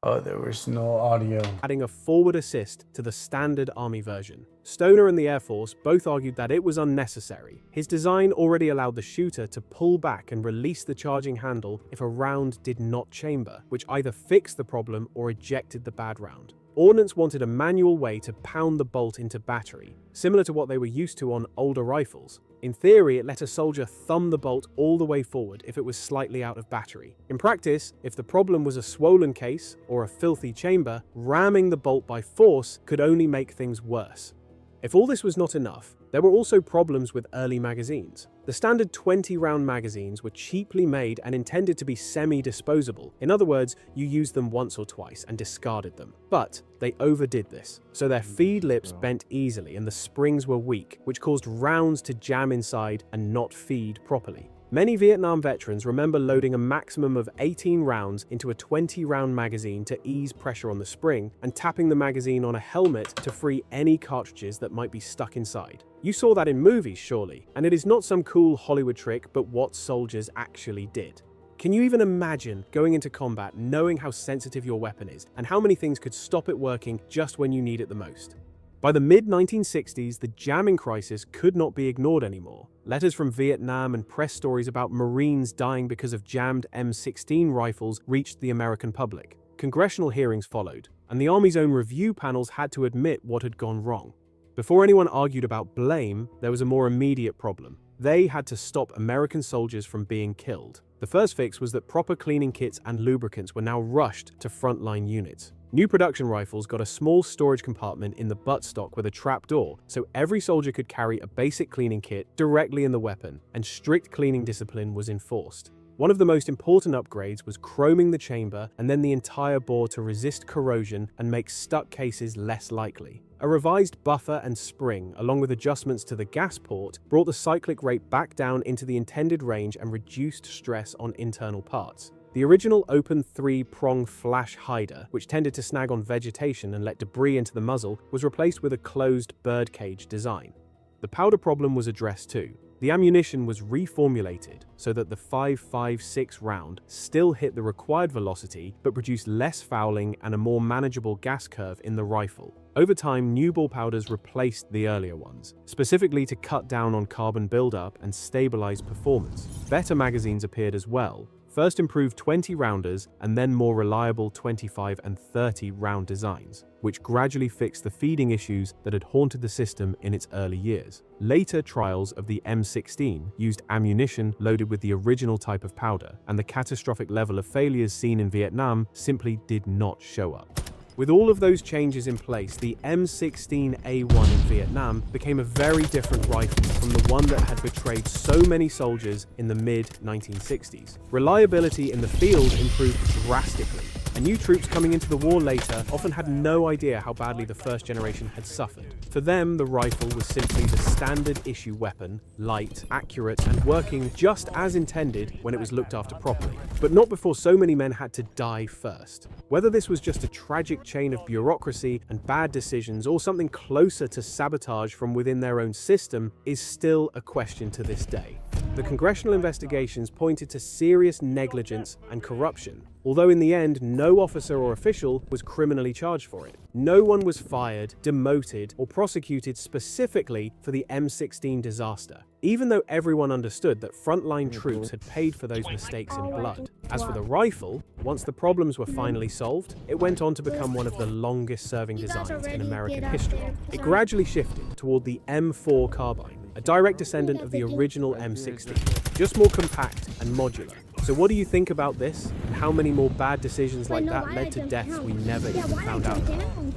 Oh, there was no audio. Adding a forward assist to the standard Army version. Stoner and the Air Force both argued that it was unnecessary. His design already allowed the shooter to pull back and release the charging handle if a round did not chamber, which either fixed the problem or ejected the bad round. Ordnance wanted a manual way to pound the bolt into battery, similar to what they were used to on older rifles. In theory, it let a soldier thumb the bolt all the way forward if it was slightly out of battery. In practice, if the problem was a swollen case or a filthy chamber, ramming the bolt by force could only make things worse. If all this was not enough, there were also problems with early magazines. The standard 20-round magazines were cheaply made and intended to be semi-disposable. In other words, you used them once or twice and discarded them. But they overdid this, so their feed lips bent easily and the springs were weak, which caused rounds to jam inside and not feed properly. Many Vietnam veterans remember loading a maximum of 18 rounds into a 20-round magazine to ease pressure on the spring and tapping the magazine on a helmet to free any cartridges that might be stuck inside. You saw that in movies, surely, and it is not some cool Hollywood trick, but what soldiers actually did. Can you even imagine going into combat knowing how sensitive your weapon is and how many things could stop it working just when you need it the most? By the mid-1960s, the jamming crisis could not be ignored anymore. Letters from Vietnam and press stories about Marines dying because of jammed M16 rifles reached the American public. Congressional hearings followed, and the Army's own review panels had to admit what had gone wrong. Before anyone argued about blame, there was a more immediate problem. They had to stop American soldiers from being killed. The first fix was that proper cleaning kits and lubricants were now rushed to frontline units. New production rifles got a small storage compartment in the buttstock with a trapdoor, so every soldier could carry a basic cleaning kit directly in the weapon, and strict cleaning discipline was enforced. One of the most important upgrades was chroming the chamber and then the entire bore to resist corrosion and make stuck cases less likely. A revised buffer and spring, along with adjustments to the gas port, brought the cyclic rate back down into the intended range and reduced stress on internal parts. The original open 3-prong flash hider, which tended to snag on vegetation and let debris into the muzzle, was replaced with a closed birdcage design. The powder problem was addressed too. The ammunition was reformulated so that the 5.56 round still hit the required velocity but produced less fouling and a more manageable gas curve in the rifle. Over time, new ball powders replaced the earlier ones, specifically to cut down on carbon buildup and stabilize performance. Better magazines appeared as well. First improved 20-rounders and then more reliable 25 and 30-round designs, which gradually fixed the feeding issues that had haunted the system in its early years. Later trials of the M16 used ammunition loaded with the original type of powder, and the catastrophic level of failures seen in Vietnam simply did not show up. With all of those changes in place, the M16A1 in Vietnam became a very different rifle from the one that had betrayed so many soldiers in the mid-1960s. Reliability in the field improved drastically, and new troops coming into the war later often had no idea how badly the first generation had suffered. For them, the rifle was simply the standard issue weapon, light, accurate, and working just as intended when it was looked after properly. But not before so many men had to die first. Whether this was just a tragic chain of bureaucracy and bad decisions, or something closer to sabotage from within their own system, is still a question to this day. The congressional investigations pointed to serious negligence and corruption, although in the end, no officer or official was criminally charged for it. No one was fired, demoted, or prosecuted specifically for the M16 disaster, even though everyone understood that frontline troops had paid for those mistakes in blood. As for the rifle, once the problems were finally solved, it went on to become one of the longest-serving designs in American history. It gradually shifted toward the M4 carbine, a direct descendant of the original M16, just more compact and modular. So what do you think about this, and how many more bad decisions like that led to deaths we never even found out about?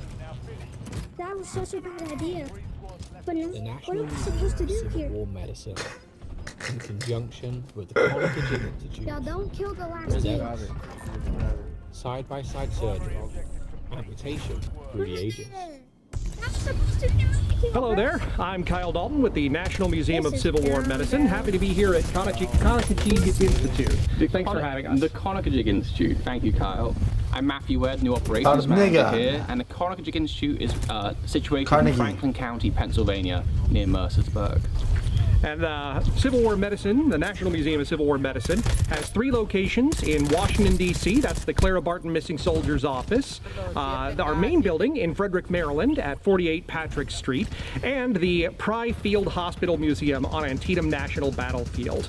That was such a bad idea. But now, what are we supposed to do here? War medicine, in conjunction with the College Institute. Y'all don't kill the last two. Side-by-side surgery, amputation through the ages. Hello there, I'm Kyle Dalton with the National Museum of Civil War Medicine. Happy to be here at Conakry Institute. Thanks for having us. The Conakry Institute, thank you, Kyle. I'm Matthew Webb, new operations manager here, and the Conakry Institute is situated in Franklin County, Pennsylvania, near Mercersburg. And Civil War Medicine, the National Museum of Civil War Medicine, has 3 locations in Washington, D.C. That's the Clara Barton Missing Soldiers Office, our main building in Frederick, Maryland at 48 Patrick Street, and the Pry Field Hospital Museum on Antietam National Battlefield.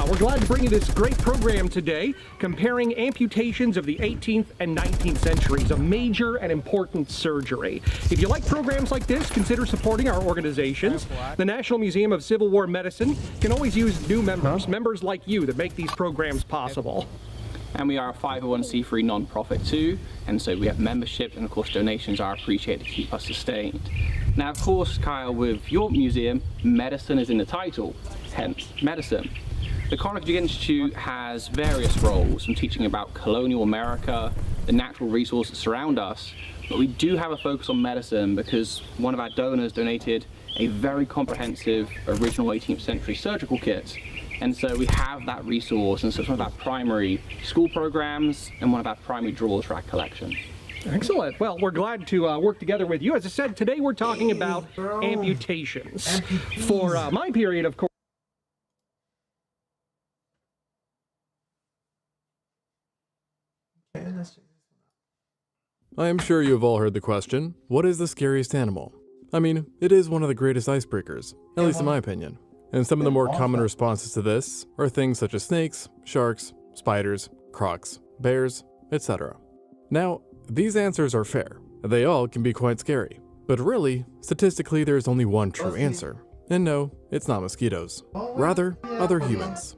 We're glad to bring you this great program today, comparing amputations of the 18th and 19th centuries, a major and important surgery. If you like programs like this, consider supporting our organizations. The National Museum of Civil War Medicine can always use new members like you that make these programs possible. And we are a 501c3 non-profit too, and so we have membership, and of course donations are appreciated to keep us sustained. Now of course, Kyle, with your museum, medicine is in the title, hence medicine. The Conakry Institute has various roles, from teaching about colonial America, the natural resources that surround us, but we do have a focus on medicine because one of our donors donated a very comprehensive original 18th century surgical kit. And so we have that resource, and so it's one of our primary school programs and one of our primary draws for our collection. Excellent. Well, we're glad to work together with you. As I said, today we're talking about amputations. For my period, of course, I am sure you have all heard the question, what is the scariest animal? I mean, it is one of the greatest icebreakers, at least in my opinion. And some of the more common responses to this are things such as snakes, sharks, spiders, crocs, bears, etc. Now, these answers are fair. They all can be quite scary. But really, statistically, there is only one true answer. And no, it's not mosquitoes. Rather, other humans.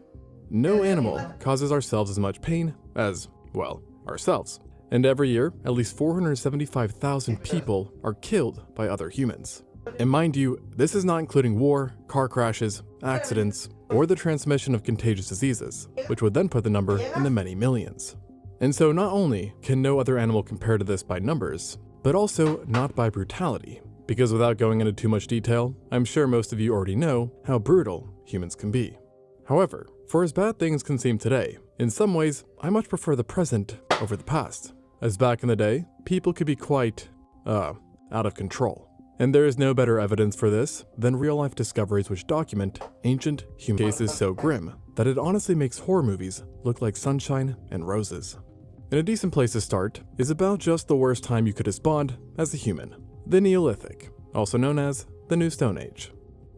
No animal causes ourselves as much pain as, well, ourselves. And every year, at least 475,000 people are killed by other humans. And mind you, this is not including war, car crashes, accidents, or the transmission of contagious diseases, which would then put the number in the many millions. And so not only can no other animal compare to this by numbers, but also not by brutality, because without going into too much detail, I'm sure most of you already know how brutal humans can be. However, for as bad things can seem today, in some ways, I much prefer the present over the past, as back in the day, people could be quite, out of control. And there is no better evidence for this than real-life discoveries which document ancient human cases so grim that it honestly makes horror movies look like sunshine and roses. And a decent place to start is about just the worst time you could have spawned as a human, the Neolithic, also known as the New Stone Age.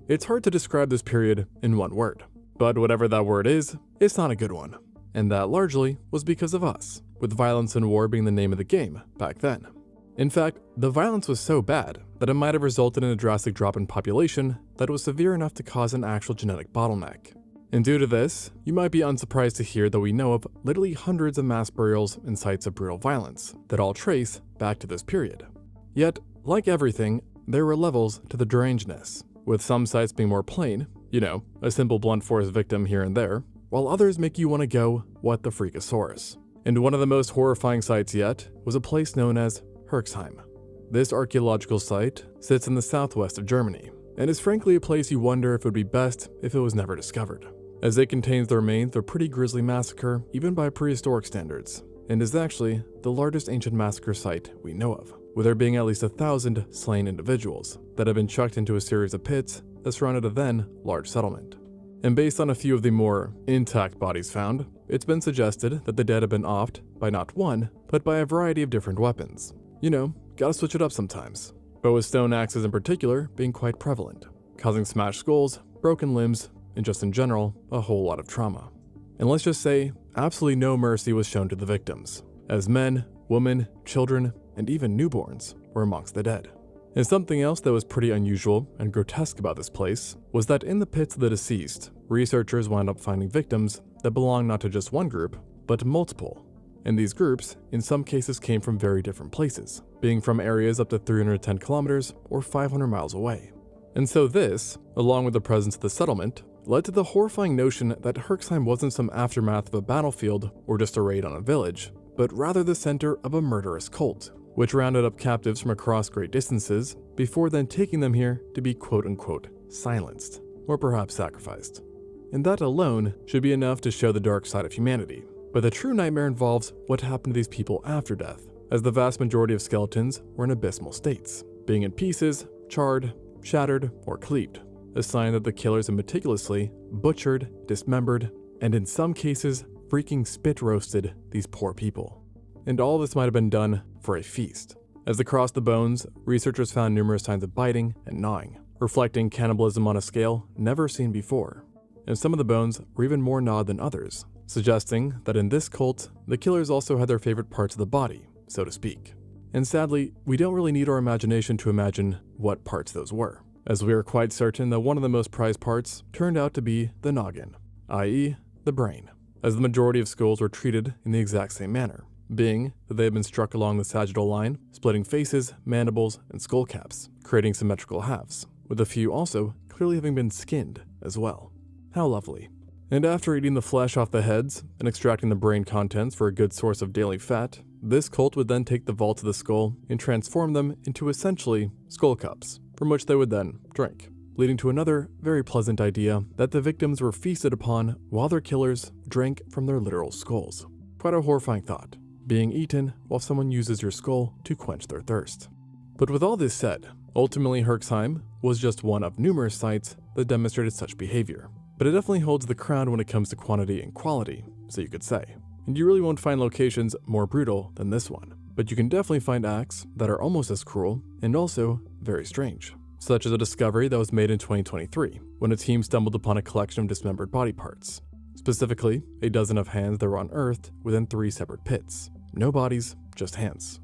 It's hard to describe this period in one word, but whatever that word is, it's not a good one. And that largely was because of us, with violence and war being the name of the game back then. In fact, the violence was so bad that it might have resulted in a drastic drop in population that was severe enough to cause an actual genetic bottleneck. And due to this, you might be unsurprised to hear that we know of literally hundreds of mass burials and sites of brutal violence that all trace back to this period. Yet, like everything, there were levels to the derangedness, with some sites being more plain, a simple blunt force victim here and there, while others make you want to go, what the freakosaurus. And one of the most horrifying sites yet was a place known as Herxheim. This archaeological site sits in the southwest of Germany, and is frankly a place you wonder if it would be best if it was never discovered, as it contains the remains of a pretty grisly massacre even by prehistoric standards, and is actually the largest ancient massacre site we know of, with there being at least 1,000 slain individuals that have been chucked into a series of pits that surrounded a then large settlement. And based on a few of the more intact bodies found, it's been suggested that the dead have been offed by not one, but by a variety of different weapons. Gotta switch it up sometimes. But with stone axes in particular being quite prevalent, causing smashed skulls, broken limbs, and just in general, a whole lot of trauma. And let's just say, absolutely no mercy was shown to the victims, as men, women, children, and even newborns were amongst the dead. And something else that was pretty unusual and grotesque about this place was that in the pits of the deceased, researchers wound up finding victims that belonged not to just one group, but multiple. And these groups, in some cases, came from very different places, being from areas up to 310 kilometers or 500 miles away. And so this, along with the presence of the settlement, led to the horrifying notion that Herxheim wasn't some aftermath of a battlefield or just a raid on a village, but rather the center of a murderous cult, which rounded up captives from across great distances before then taking them here to be quote-unquote silenced, or perhaps sacrificed. And that alone should be enough to show the dark side of humanity. But the true nightmare involves what happened to these people after death, as the vast majority of skeletons were in abysmal states, being in pieces, charred, shattered, or cleaved, a sign that the killers had meticulously butchered, dismembered, and in some cases, freaking spit roasted these poor people. And all this might have been done for a feast. As across the bones, researchers found numerous signs of biting and gnawing, reflecting cannibalism on a scale never seen before. And some of the bones were even more gnawed than others, suggesting that in this cult, the killers also had their favorite parts of the body, so to speak. And sadly, we don't really need our imagination to imagine what parts those were, as we are quite certain that one of the most prized parts turned out to be the noggin, i.e. the brain, as the majority of skulls were treated in the exact same manner, being that they had been struck along the sagittal line, splitting faces, mandibles, and skull caps, creating symmetrical halves, with a few also clearly having been skinned as well. How lovely. And after eating the flesh off the heads and extracting the brain contents for a good source of daily fat, this cult would then take the vault of the skull and transform them into essentially skull cups, from which they would then drink, leading to another very pleasant idea that the victims were feasted upon while their killers drank from their literal skulls. Quite a horrifying thought, being eaten while someone uses your skull to quench their thirst. But with all this said, ultimately Herxheim was just one of numerous sites that demonstrated such behavior. But it definitely holds the crown when it comes to quantity and quality, so you could say. And you really won't find locations more brutal than this one. But you can definitely find acts that are almost as cruel and also very strange, such as a discovery that was made in 2023 when a team stumbled upon a collection of dismembered body parts. Specifically, a dozen of hands that were unearthed within 3 separate pits. No bodies, just hands.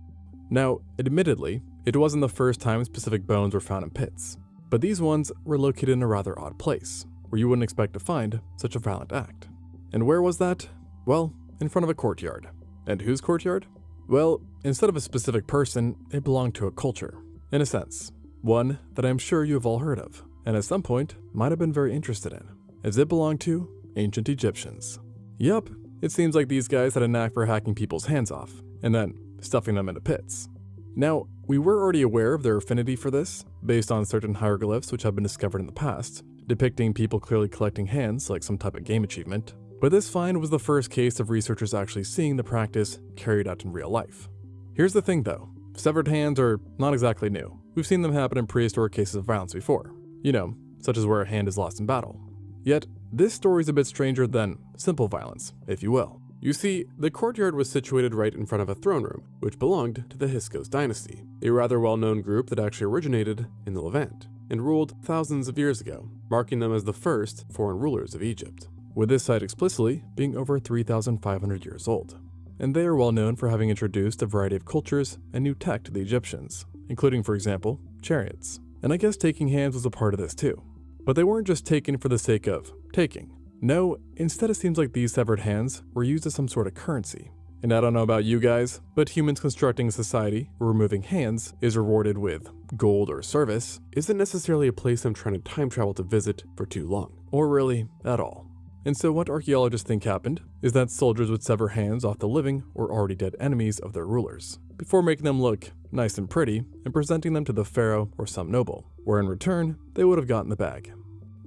Now, admittedly, it wasn't the first time specific bones were found in pits, but these ones were located in a rather odd place, where you wouldn't expect to find such a violent act. And where was that? Well, in front of a courtyard. And whose courtyard? Well, instead of a specific person, it belonged to a culture, in a sense. One that I'm sure you have all heard of, and at some point might have been very interested in, as it belonged to ancient Egyptians. Yup, it seems like these guys had a knack for hacking people's hands off, and then stuffing them into pits. Now, we were already aware of their affinity for this, based on certain hieroglyphs which have been discovered in the past, depicting people clearly collecting hands like some type of game achievement. But this find was the first case of researchers actually seeing the practice carried out in real life. Here's the thing though, severed hands are not exactly new. We've seen them happen in prehistoric cases of violence before. Such as where a hand is lost in battle. Yet, this story is a bit stranger than simple violence, if you will. You see, the courtyard was situated right in front of a throne room, which belonged to the Hyksos dynasty, a rather well-known group that actually originated in the Levant and ruled thousands of years ago, marking them as the first foreign rulers of Egypt, with this site explicitly being over 3,500 years old. And they are well known for having introduced a variety of cultures and new tech to the Egyptians, including, for example, chariots. And I guess taking hands was a part of this too. But they weren't just taken for the sake of taking. No, instead it seems like these severed hands were used as some sort of currency. And I don't know about you guys, but humans constructing a society where removing hands is rewarded with gold or service isn't necessarily a place I'm trying to time travel to visit for too long, or really at all. And so what archaeologists think happened is that soldiers would sever hands off the living or already dead enemies of their rulers, before making them look nice and pretty and presenting them to the pharaoh or some noble, where in return they would have gotten the bag.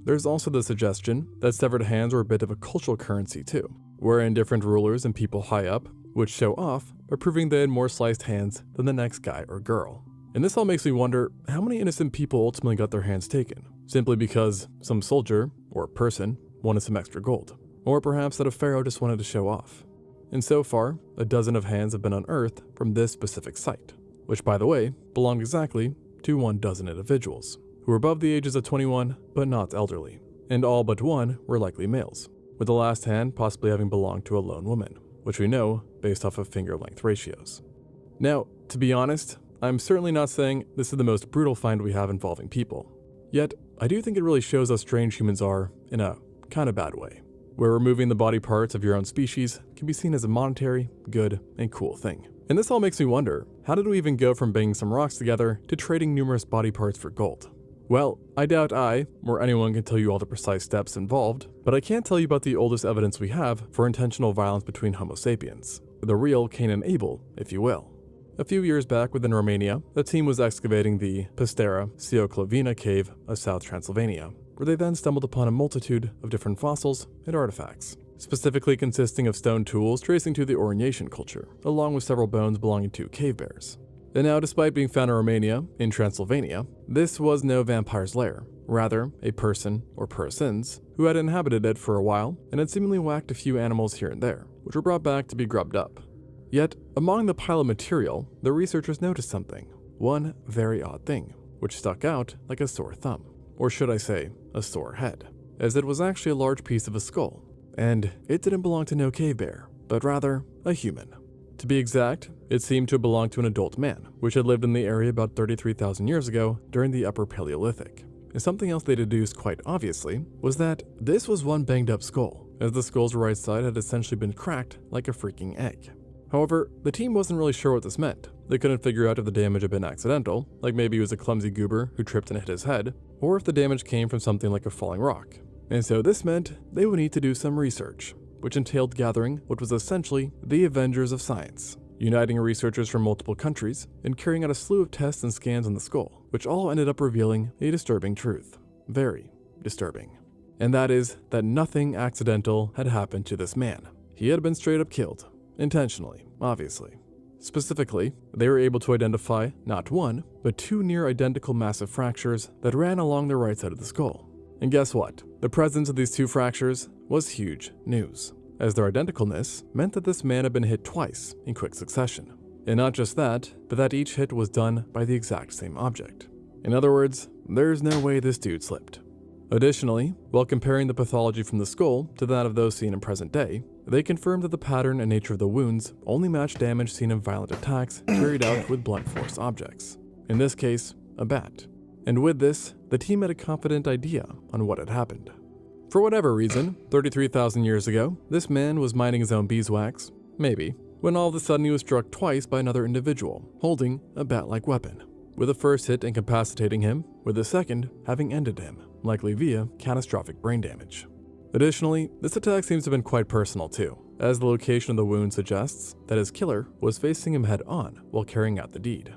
There's also the suggestion that severed hands were a bit of a cultural currency too, wherein different rulers and people high up would show off by proving they had more sliced hands than the next guy or girl. And this all makes me wonder how many innocent people ultimately got their hands taken, simply because some soldier or person wanted some extra gold, or perhaps that a pharaoh just wanted to show off. And so far, a dozen of hands have been unearthed from this specific site, which by the way, belonged exactly to 12 individuals, who were above the ages of 21 but not elderly, and all but one were likely males, with the last hand possibly having belonged to a lone woman, which we know based off of finger length ratios. Now, to be honest, I'm certainly not saying this is the most brutal find we have involving people, yet I do think it really shows how strange humans are in a kind of bad way, where removing the body parts of your own species can be seen as a monetary, good, and cool thing. And this all makes me wonder, how did we even go from banging some rocks together to trading numerous body parts for gold? Well, I doubt I, or anyone can tell you all the precise steps involved, but I can tell you about the oldest evidence we have for intentional violence between Homo sapiens, the real Cain and Abel, if you will. A few years back within Romania, the team was excavating the Păstera Sioclovina cave of South Transylvania, where they then stumbled upon a multitude of different fossils and artifacts, specifically consisting of stone tools tracing to the Aurignacian culture, along with several bones belonging to cave bears. And now, despite being found in Romania, in Transylvania, this was no vampire's lair, rather a person or persons who had inhabited it for a while and had seemingly whacked a few animals here and there, which were brought back to be grubbed up. Yet, among the pile of material, the researchers noticed something, one very odd thing, which stuck out like a sore thumb, or should I say, a sore head, as it was actually a large piece of a skull, and it didn't belong to no cave bear, but rather a human. To be exact, it seemed to belong to an adult man, which had lived in the area about 33,000 years ago during the Upper Paleolithic. And something else they deduced quite obviously was that this was one banged up skull, as the skull's right side had essentially been cracked like a freaking egg. However, the team wasn't really sure what this meant. They couldn't figure out if the damage had been accidental, like maybe it was a clumsy goober who tripped and hit his head, or if the damage came from something like a falling rock. And so this meant they would need to do some research, which entailed gathering what was essentially the Avengers of Science, uniting researchers from multiple countries and carrying out a slew of tests and scans on the skull, which all ended up revealing a disturbing truth. Very disturbing. And that is that nothing accidental had happened to this man. He had been straight up killed. Intentionally, obviously. Specifically, they were able to identify not one, but two near identical massive fractures that ran along the right side of the skull. And guess what? The presence of these two fractures was huge news, as their identicalness meant that this man had been hit twice in quick succession. And not just that, but that each hit was done by the exact same object. In other words, there's no way this dude slipped. Additionally, while comparing the pathology from the skull to that of those seen in present day, they confirmed that the pattern and nature of the wounds only matched damage seen in violent attacks carried out with blunt force objects. In this case, a bat. And with this, the team had a confident idea on what had happened. For whatever reason, 33,000 years ago, this man was minding his own beeswax, maybe, when all of a sudden he was struck twice by another individual, holding a bat-like weapon, with the first hit incapacitating him, with the second having ended him, likely via catastrophic brain damage. Additionally, this attack seems to have been quite personal too, as the location of the wound suggests that his killer was facing him head-on while carrying out the deed.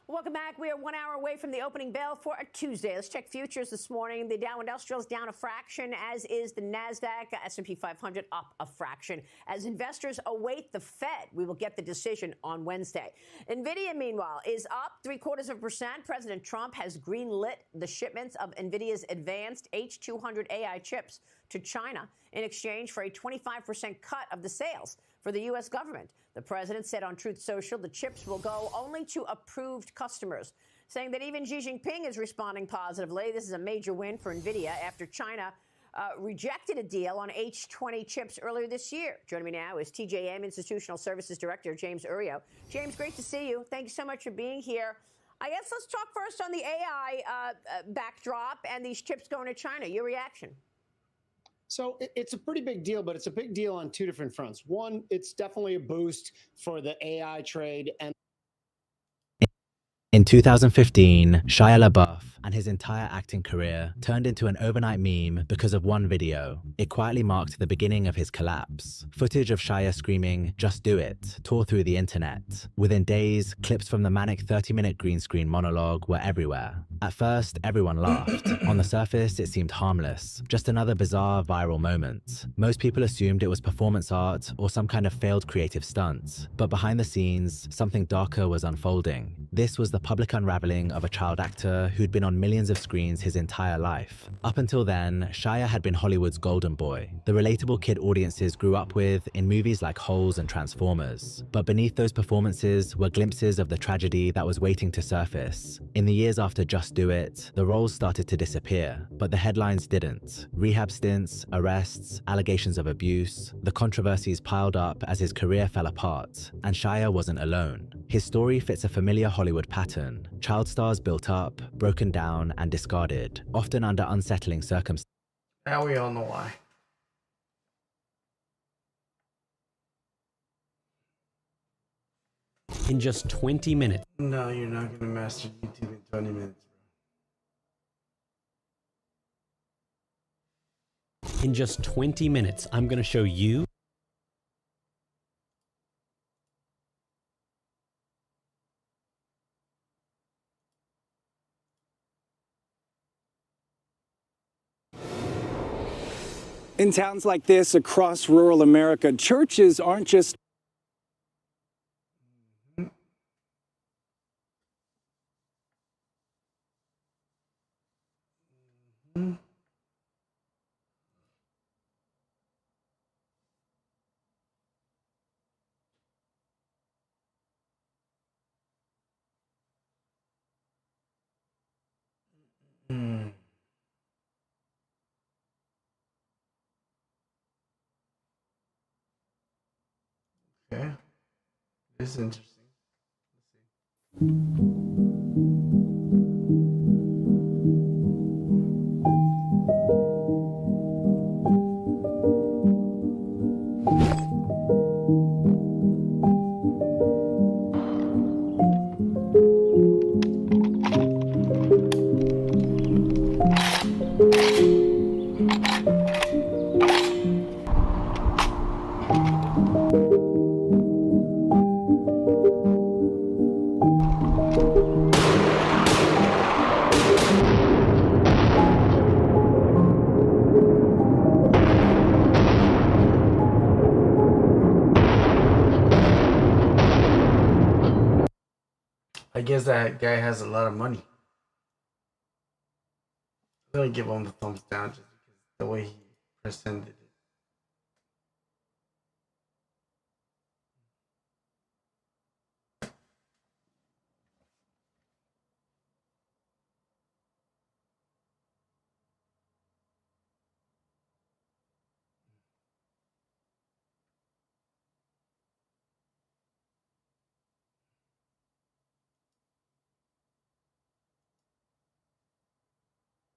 Welcome back. We are 1 hour away from the opening bell for a Tuesday. Let's check futures this morning. The Dow Industrial is down a fraction, as is the NASDAQ. S&P 500 up a fraction. As investors await the Fed, we will get the decision on Wednesday. NVIDIA, meanwhile, is up 0.75%. President Trump has greenlit the shipments of NVIDIA's advanced H200 AI chips to China in exchange for a 25% cut of the sales for the U.S. government. The president said on Truth Social the chips will go only to approved customers, saying that even Xi Jinping is responding positively. This is a major win for NVIDIA after China rejected a deal on H20 chips earlier this year. Joining me now is TJM Institutional Services Director James Urio. James, great to see you. Thank you so much for being here. I guess let's talk first on the AI backdrop and these chips going to China. Your reaction? So it's a pretty big deal, but it's a big deal on two different fronts. One, it's definitely a boost for the AI trade. And in 2015, Shia LaBeouf and his entire acting career turned into an overnight meme because of one video. It quietly marked the beginning of his collapse. Footage of Shia screaming, "Just do it," tore through the internet. Within days, clips from the manic 30-minute green screen monologue were everywhere. At first, everyone laughed. On the surface, it seemed harmless, just another bizarre viral moment. Most people assumed it was performance art or some kind of failed creative stunt. But behind the scenes, something darker was unfolding. This was the public unraveling of a child actor who'd been on millions of screens his entire life. Up until then, Shia had been Hollywood's golden boy, the relatable kid audiences grew up with in movies like Holes and Transformers. But beneath those performances were glimpses of the tragedy that was waiting to surface. In the years after Just Do It, the roles started to disappear, but the headlines didn't. Rehab stints, arrests, allegations of abuse, the controversies piled up as his career fell apart, and Shia wasn't alone. His story fits a familiar Hollywood pattern. Child stars built up, broken down, and discarded, often under unsettling circumstances. Now we all know why. In just 20 minutes. No, you're not gonna master YouTube in 20 minutes. In just 20 minutes, I'm going to show you in towns like this across rural America, churches aren't just Okay. This is interesting. I guess that guy has a lot of money. I'm gonna give him the thumbs down just because the way he presented it.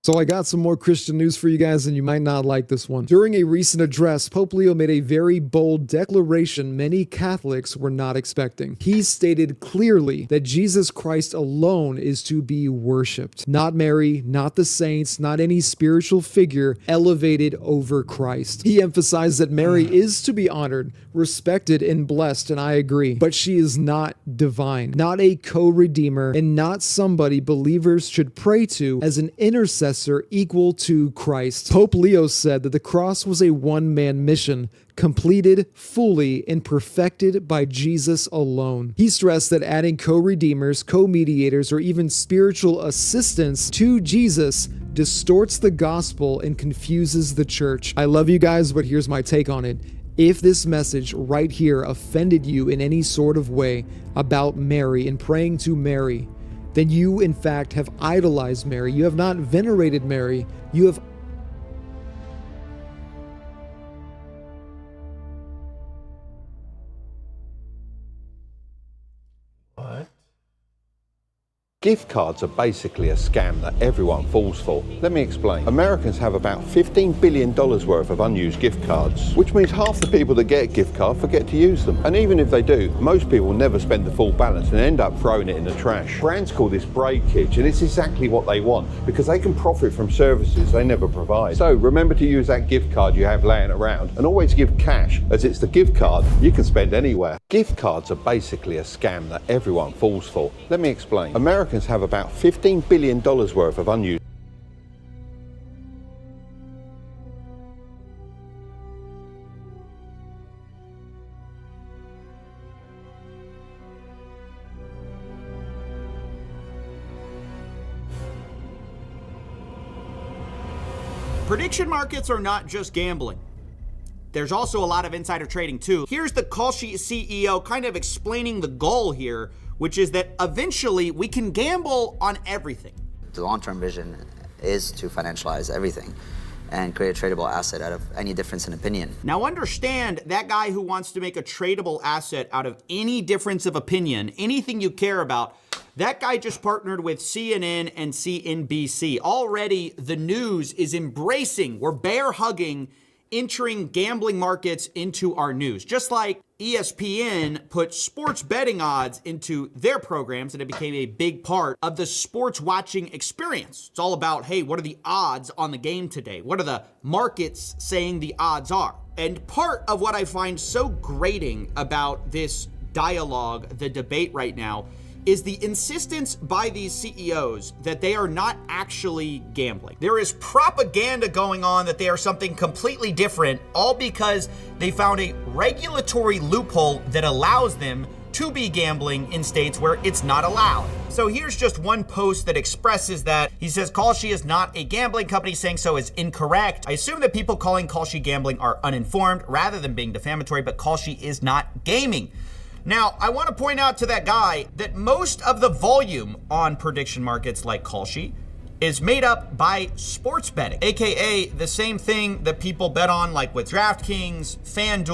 So I got some more Christian news for you guys, and you might not like this one. During a recent address, Pope Leo made a very bold declaration many Catholics were not expecting. He stated clearly that Jesus Christ alone is to be worshipped. Not Mary, not the saints, not any spiritual figure elevated over Christ. He emphasized that Mary is to be honored, respected, and blessed, and I agree. But she is not divine, not a co-redeemer, and not somebody believers should pray to as an intercessor equal to Christ. Pope Leo said that the cross was a one-man mission, completed fully and perfected by Jesus alone. He stressed that adding co-redeemers, co-mediators, or even spiritual assistants to Jesus distorts the gospel and confuses the church. I love you guys, but here's my take on it. If this message right here offended you in any sort of way about Mary and praying to Mary, then you, in fact, have idolized Mary. You have not venerated Mary. You have Gift cards are basically a scam that everyone falls for. Let me explain. Americans have about $15 billion worth of unused gift cards, which means half the people that get a gift card forget to use them. And even if they do, most people never spend the full balance and end up throwing it in the trash. Brands call this breakage, and it's exactly what they want because they can profit from services they never provide. So remember to use that gift card you have laying around and always give cash, as it's the gift card you can spend anywhere. Gift cards are basically a scam that everyone falls for. Let me explain. Americans have about $15 billion worth of unused. Prediction markets are not just gambling. There's also a lot of insider trading too. Here's the Kalshi CEO kind of explaining the goal here, which is that eventually we can gamble on everything. The long-term vision is to financialize everything and create a tradable asset out of any difference in opinion. Now understand, that guy who wants to make a tradable asset out of any difference of opinion, anything you care about, that guy just partnered with CNN and CNBC. Already the news is embracing, we're bear hugging, entering gambling markets into our news. Just like ESPN put sports betting odds into their programs and it became a big part of the sports watching experience. It's all about, hey, what are the odds on the game today? What are the markets saying the odds are? And part of what I find so grating about this dialogue, the debate right now, is the insistence by these CEOs that they are not actually gambling. There is propaganda going on that they are something completely different, all because they found a regulatory loophole that allows them to be gambling in states where it's not allowed. So here's just one post that expresses that. He says, Kalshi is not a gambling company, saying so is incorrect. I assume that people calling Kalshi gambling are uninformed rather than being defamatory, but Kalshi is not gaming. Now, I want to point out to that guy that most of the volume on prediction markets like Kalshi is made up by sports betting, aka the same thing that people bet on like with DraftKings, FanDuel,